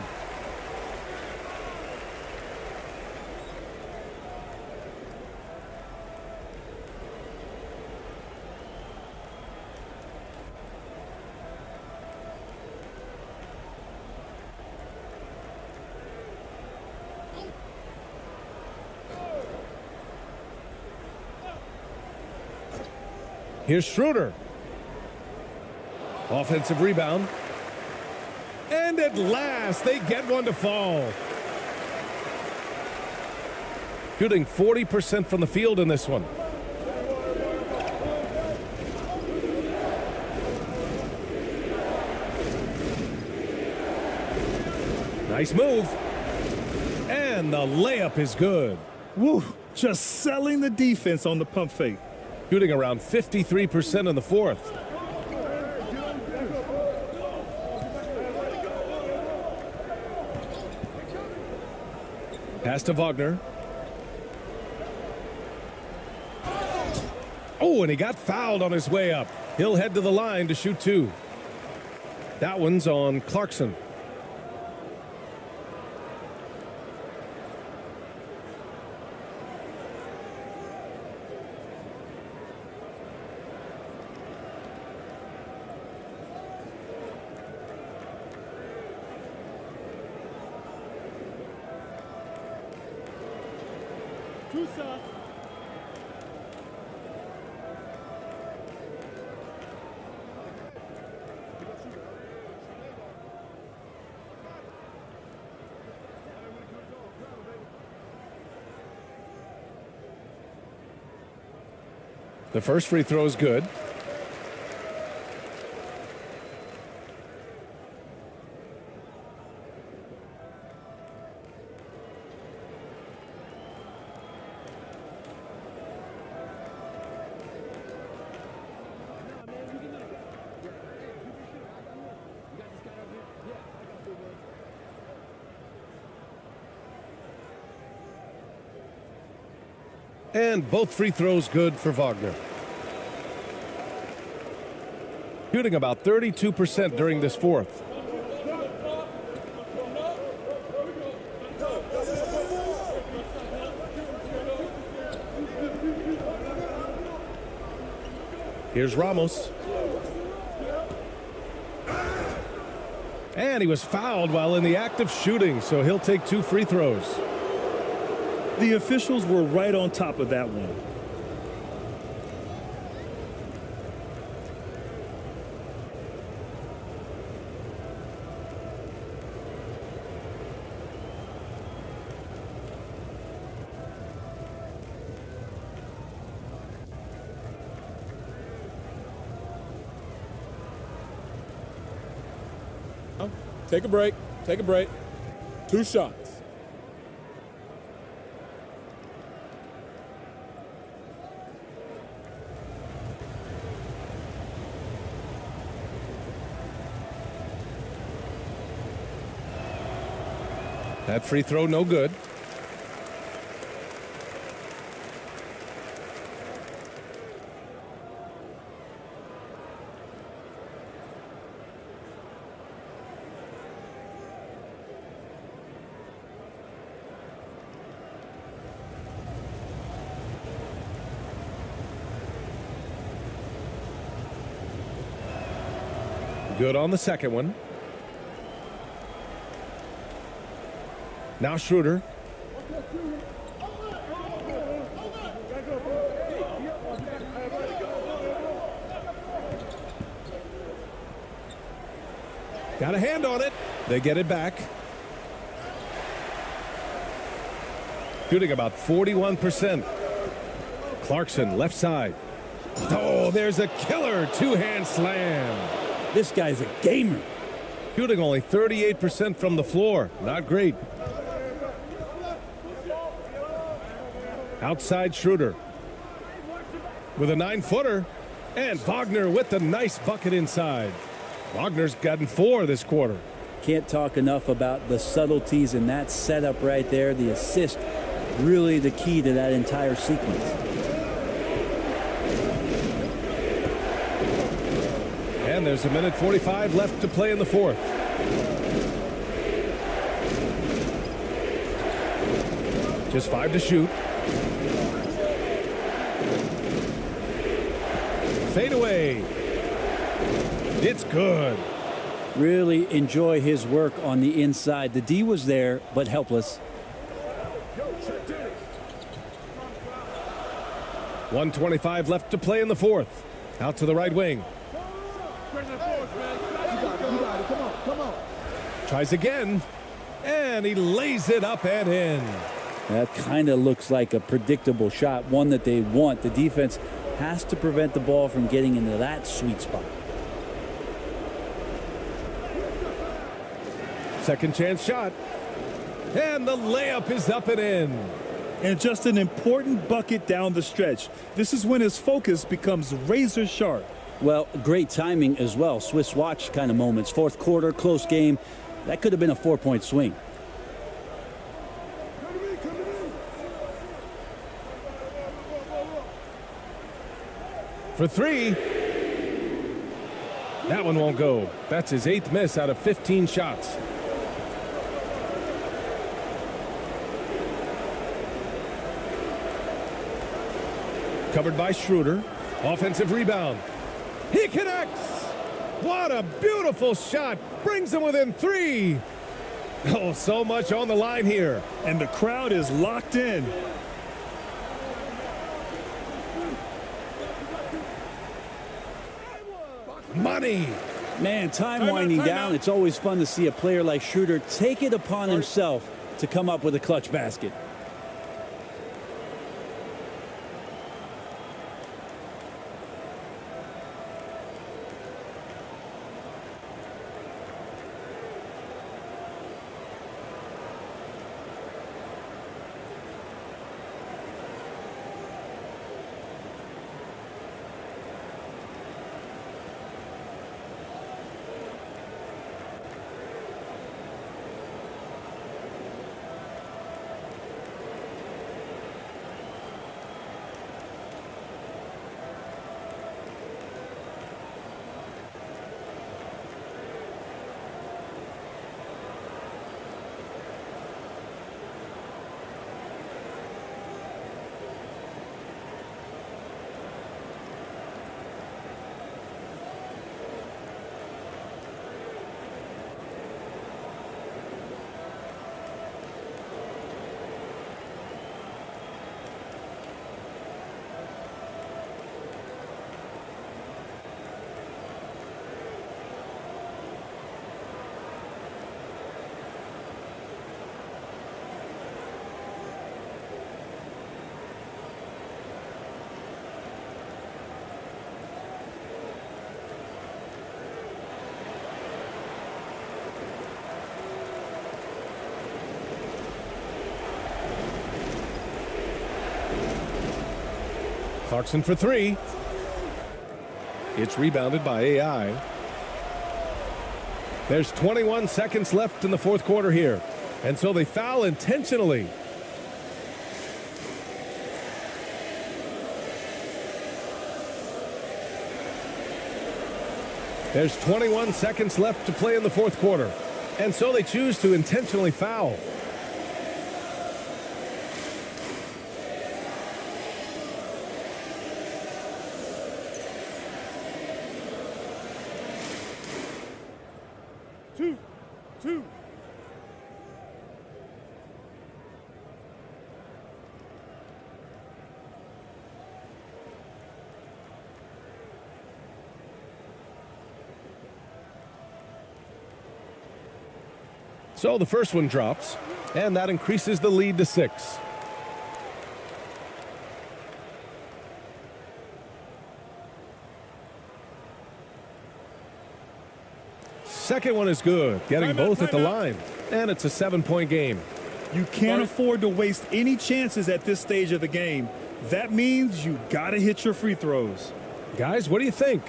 Here's Shruder. Offensive rebound. And at last, they get one to fall. Shooting 40% from the field in this one. Nice move. And the layup is good. Woo, just selling the defense on the pump fake. Shooting around 53% in the fourth. Pass to Vagner. Oh, and he got fouled on his way up. He'll head to the line to shoot two. That one's on Clarkson. Two shots. The first free throw is good. And both free throws good for Vagner. Shooting about 32% during this fourth. Here's Ramos. And he was fouled while in the act of shooting, so he'll take two free throws. The officials were right on top of that one. Take a break. Take a break. Two shots. That free throw no good. Good on the second one. Now Shruder. Got a hand on it. They get it back. Shooting about 41%. Clarkson left side. Oh, there's a killer two-hand slam. This guy's a gamer. Shooting only 38% from the floor. Not great. Outside Shruder with a 9-footer, and Vagner with the nice bucket inside. Wagner's gotten 4 this quarter. Can't talk enough about the subtleties in that setup right there. The assist, really the key to that entire sequence. And there's a minute 45 left to play in the fourth. Just 5 to shoot. Fade away. It's good. Really enjoy his work on the inside. The D was there, but helpless. 1:25 left to play in the fourth. Out to the right wing. Tries again, and he lays it up and in. That kind of looks like a predictable shot, one that they want. The defense has to prevent the ball from getting into that sweet spot. Second chance shot. And the layup is up and in. And just an important bucket down the stretch. This is when his focus becomes razor sharp. Well, great timing as well. Swiss watch kind of moments. Fourth quarter, close game. That could have been a 4-point swing. For three. That one won't go. That's his 8th miss out of 15 shots. Covered by Shruder. Offensive rebound. He connects. What a beautiful shot. Brings him within 3. Oh, so much on the line here. And the crowd is locked in. Money. Man, time winding down. It's always fun to see a player like Shruder take it upon himself to come up with a clutch basket. Clarkson for 3. It's rebounded by AI. There's 21 seconds left in the fourth quarter here. And so they foul intentionally. There's 21 seconds left to play in the fourth quarter. And so they choose to intentionally foul. Two. So the first one drops, and that increases the lead to 6. Second one is good, getting both at the line, and it's a 7-point game. You can't afford to waste any chances at this stage of the game. That means you gotta hit your free throws. Guys, what do you think?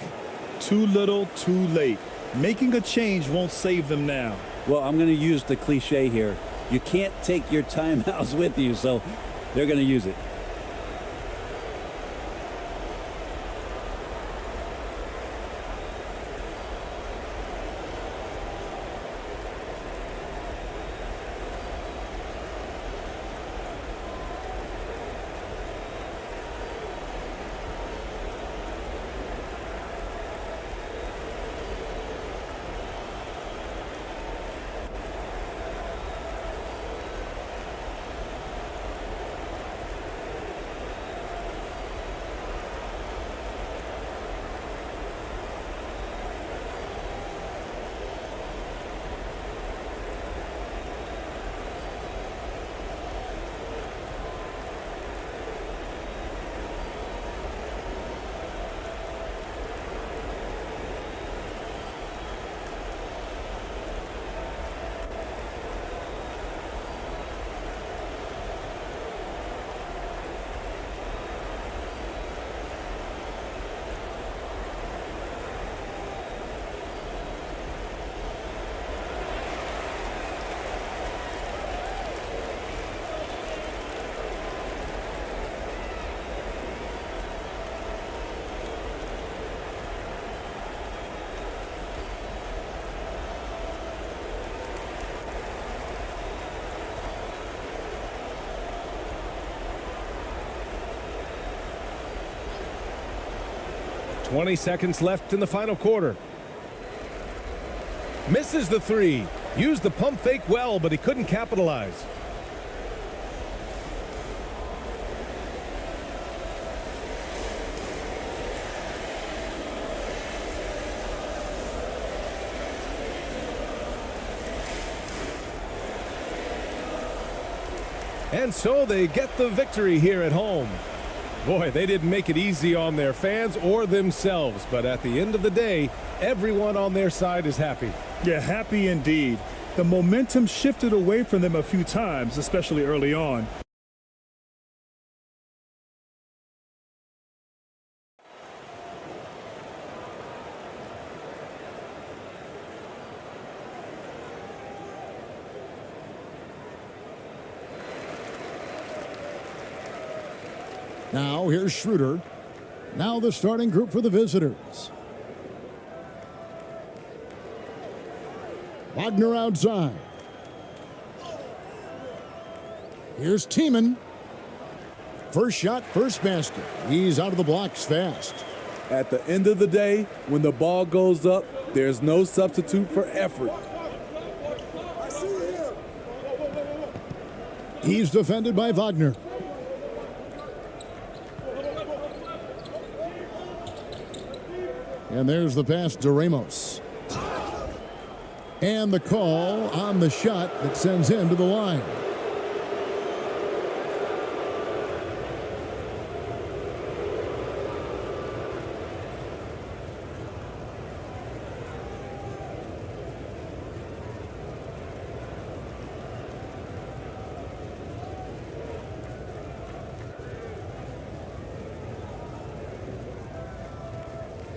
Too little, too late. Making a change won't save them now. Well, I'm going to use the cliche here. You can't take your timeouts with you, so they're going to use it. 20 seconds left in the final quarter. Misses the three. Used the pump fake well, but he couldn't capitalize. And so they get the victory here at home. Boy, they didn't make it easy on their fans or themselves, but at the end of the day, everyone on their side is happy. Yeah, happy indeed. The momentum shifted away from them a few times, especially early on. Now here's Shruder. Now the starting group for the visitors. Vagner outside. Here's Tiemann. First shot, first basket. He's out of the blocks fast. At the end of the day, when the ball goes up, there's no substitute for effort. He's defended by Vagner. And there's the pass to Ramos. And the call on the shot that sends him to the line.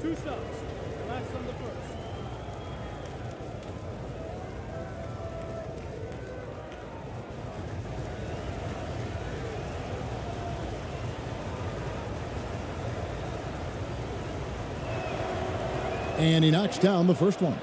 Two shots. Last on the first. And he knocks down the first one.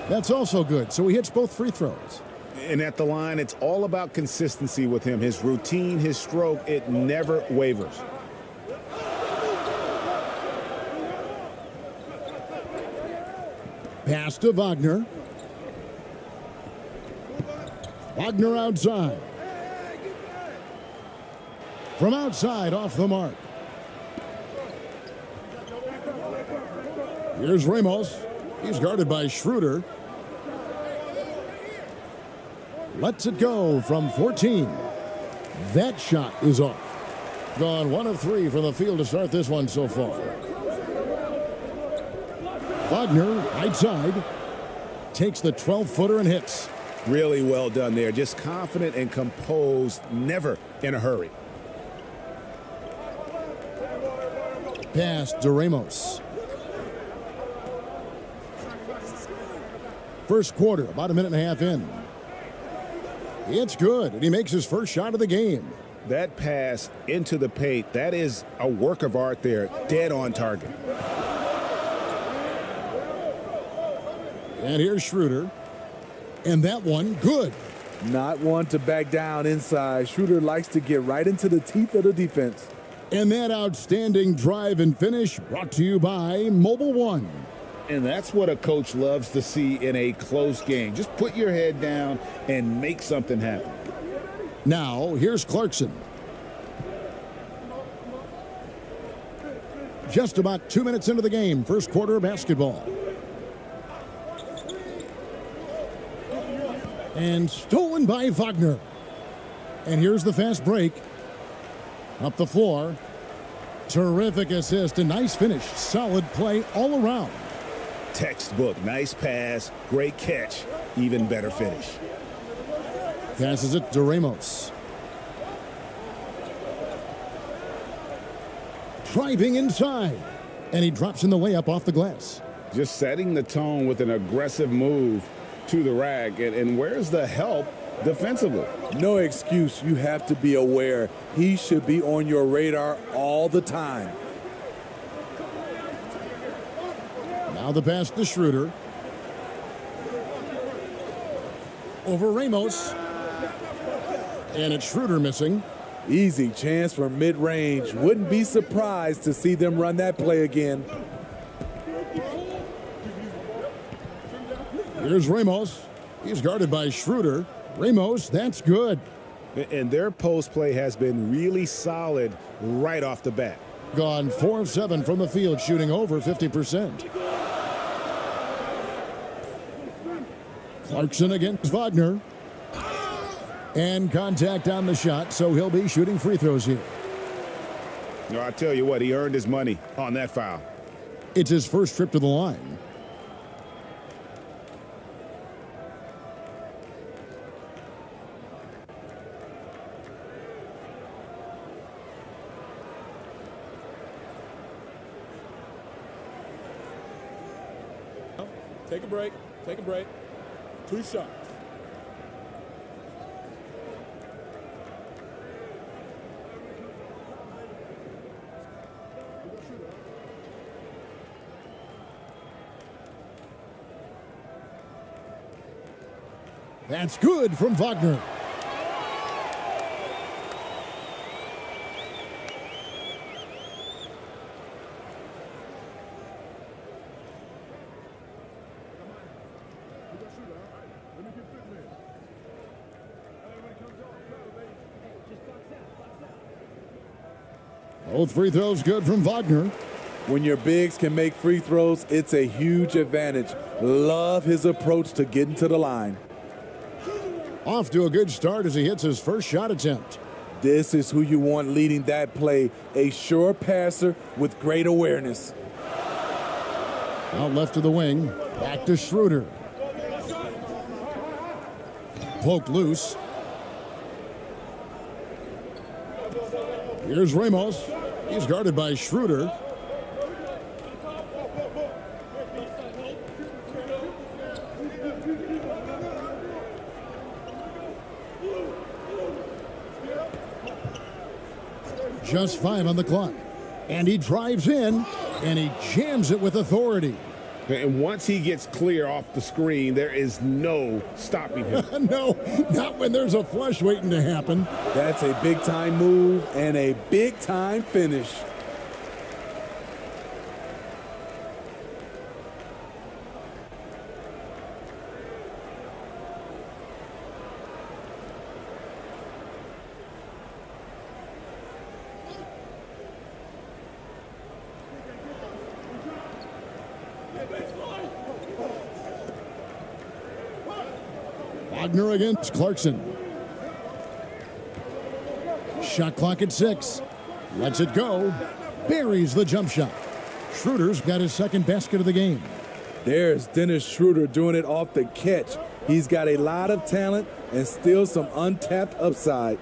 That's also good. So he hits both free throws. And at the line, it's all about consistency with him. His routine, his stroke, it never wavers. Pass to Vagner. Vagner outside. From outside, off the mark. Here's Ramos. He's guarded by Shruder. Lets it go from 14. That shot is off. Gone 1 of 3 from the field to start this one so far. Vagner, right side, takes the 12-footer and hits. Really well done there. Just confident and composed, never in a hurry. Pass to Ramos. First quarter, about a minute and a half in. It's good, and he makes his first shot of the game. That pass into the paint, that is a work of art there, dead on target. And here's Shruder. And that one, good. Not one to back down inside. Shruder likes to get right into the teeth of the defense. And that outstanding drive and finish brought to you by Mobile One. And that's what a coach loves to see in a close game. Just put your head down and make something happen. Now, here's Clarkson. Just about 2 minutes into the game, first quarter basketball. And stolen by Vagner. And here's the fast break. Up the floor. Terrific assist, a nice finish. Solid play all around. Textbook, nice pass, great catch, even better finish. Passes it to Ramos. Driving inside. And he drops in the layup off the glass. Just setting the tone with an aggressive move to the rack. And where's the help defensively. No excuse. You have to be aware. He should be on your radar all the time. Now the pass to Shruder. Over Ramos. And it's Shruder missing. Easy chance for mid-range. Wouldn't be surprised to see them run that play again. Here's Ramos. He's guarded by Shruder. Ramos, that's good. And their post play has been really solid right off the bat. Gone 4 of 7 from the field, shooting over 50%. Clarkson against Vagner. And contact on the shot, so he'll be shooting free throws here. No, I tell you what, he earned his money on that foul. It's his first trip to the line. Take a break. Take a break. 2 shots. That's good from Vagner. Both free throws good from Vagner. When your bigs can make free throws, it's a huge advantage. Love his approach to getting to the line. Off to a good start as he hits his first shot attempt. This is who you want leading that play. A sure passer with great awareness. Out left to the wing. Back to Shruder. Poked loose. Here's Ramos. He's guarded by Shruder. Just 5 on the clock. And he drives in, and he jams it with authority. And once he gets clear off the screen, there is no stopping him. No, not when there's a flush waiting to happen. That's a big-time move and a big-time finish. Vagner against Clarkson. Shot clock at 6. Lets it go. Buries the jump shot. Shruder's got his second basket of the game. There's Dennis Shruder doing it off the catch. He's got a lot of talent and still some untapped upside.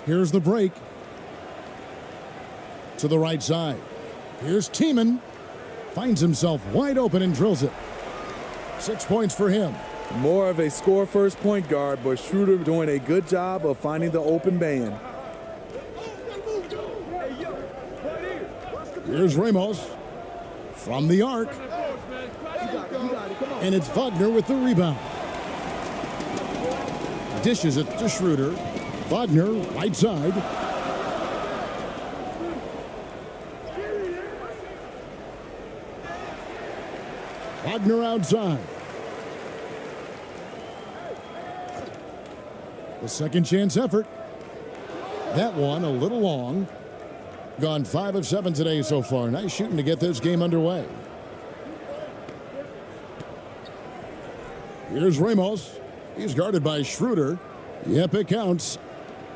Here's the break. To the right side. Here's Tiemann. Finds himself wide open and drills it. 6 points for him. More of a score-first point guard, but Shruder doing a good job of finding the open man. Here's Ramos from the arc. And it's Vagner with the rebound. Dishes it to Shruder. Vagner, right side. Vagner outside. The second chance effort. That one a little long. Gone 5 of 7 today so far. Nice shooting to get this game underway. Here's Ramos. He's guarded by Shruder. Yep, it counts.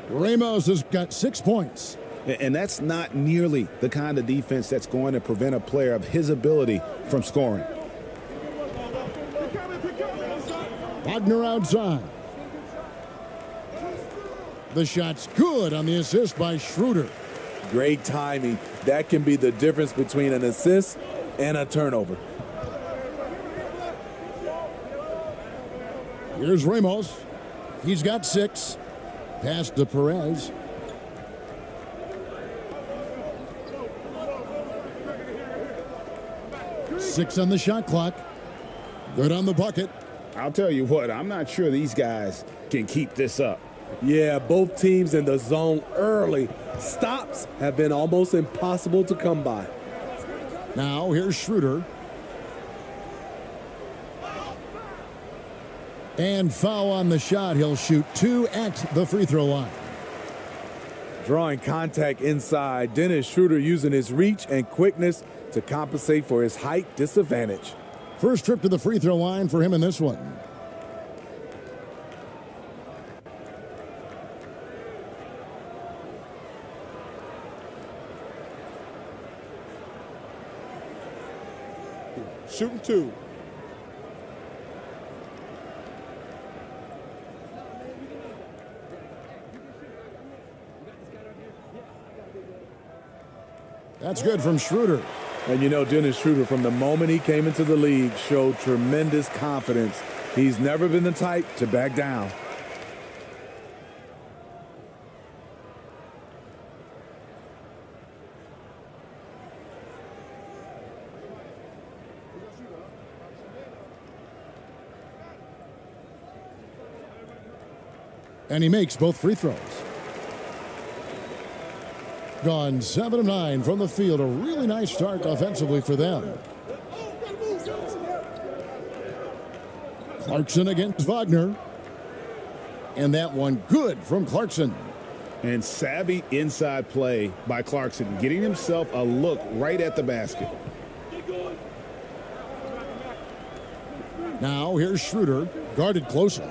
Ramos has got 6 points. And that's not nearly the kind of defense that's going to prevent a player of his ability from scoring. Vagner outside. The shot's good on the assist by Shruder. Great timing. That can be the difference between an assist and a turnover. Here's Ramos. He's got 6. Pass to Perez. Six on the shot clock. Good on the bucket. I'll tell you what, I'm not sure these guys can keep this up. Yeah, both teams in the zone early. Stops have been almost impossible to come by. Now here's Shruder. And foul on the shot. He'll shoot 2 at the free throw line. Drawing contact inside. Dennis Shruder using his reach and quickness to compensate for his height disadvantage. First trip to the free throw line for him in this one. Shooting 2. That's good from Shruder. And you know, Dennis Shruder, from the moment he came into the league, showed tremendous confidence. He's never been the type to back down. And he makes both free throws. Gone 7 of 9 from the field. A really nice start offensively for them. Clarkson against Vagner. And that one good from Clarkson. And savvy inside play by Clarkson, getting himself a look right at the basket. Now here's Shruder, guarded closely.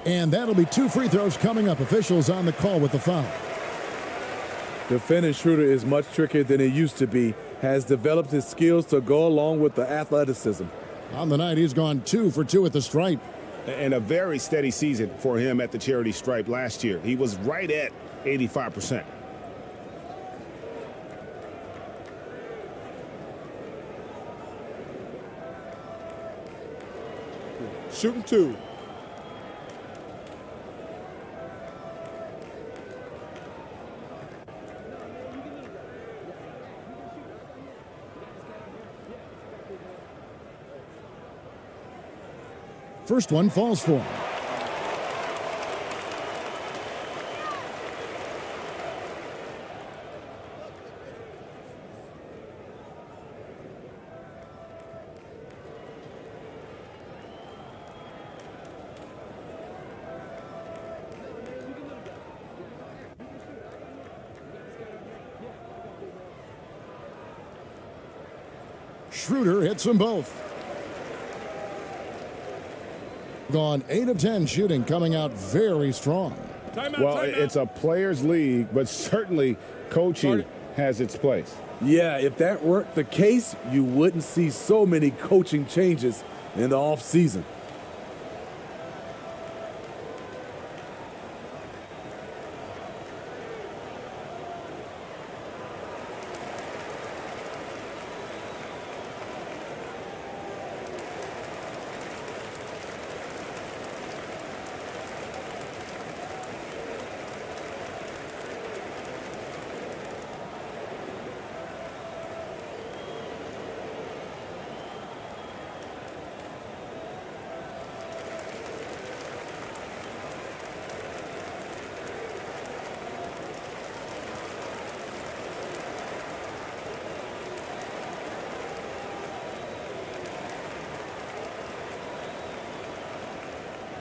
And that'll be 2 free throws coming up. Officials on the call with the foul. Defending Shruder is much trickier than it used to be. Has developed his skills to go along with the athleticism. On the night, he's gone 2 for 2 at the stripe. And a very steady season for him at the charity stripe last year. He was right at 85%. Shooting 2. First one falls for him. Shruder hits them both. Gone 8 of 10 shooting, coming out very strong. Well, it's a players' league, but certainly coaching has its place. Yeah, if that weren't the case, you wouldn't see so many coaching changes in the offseason.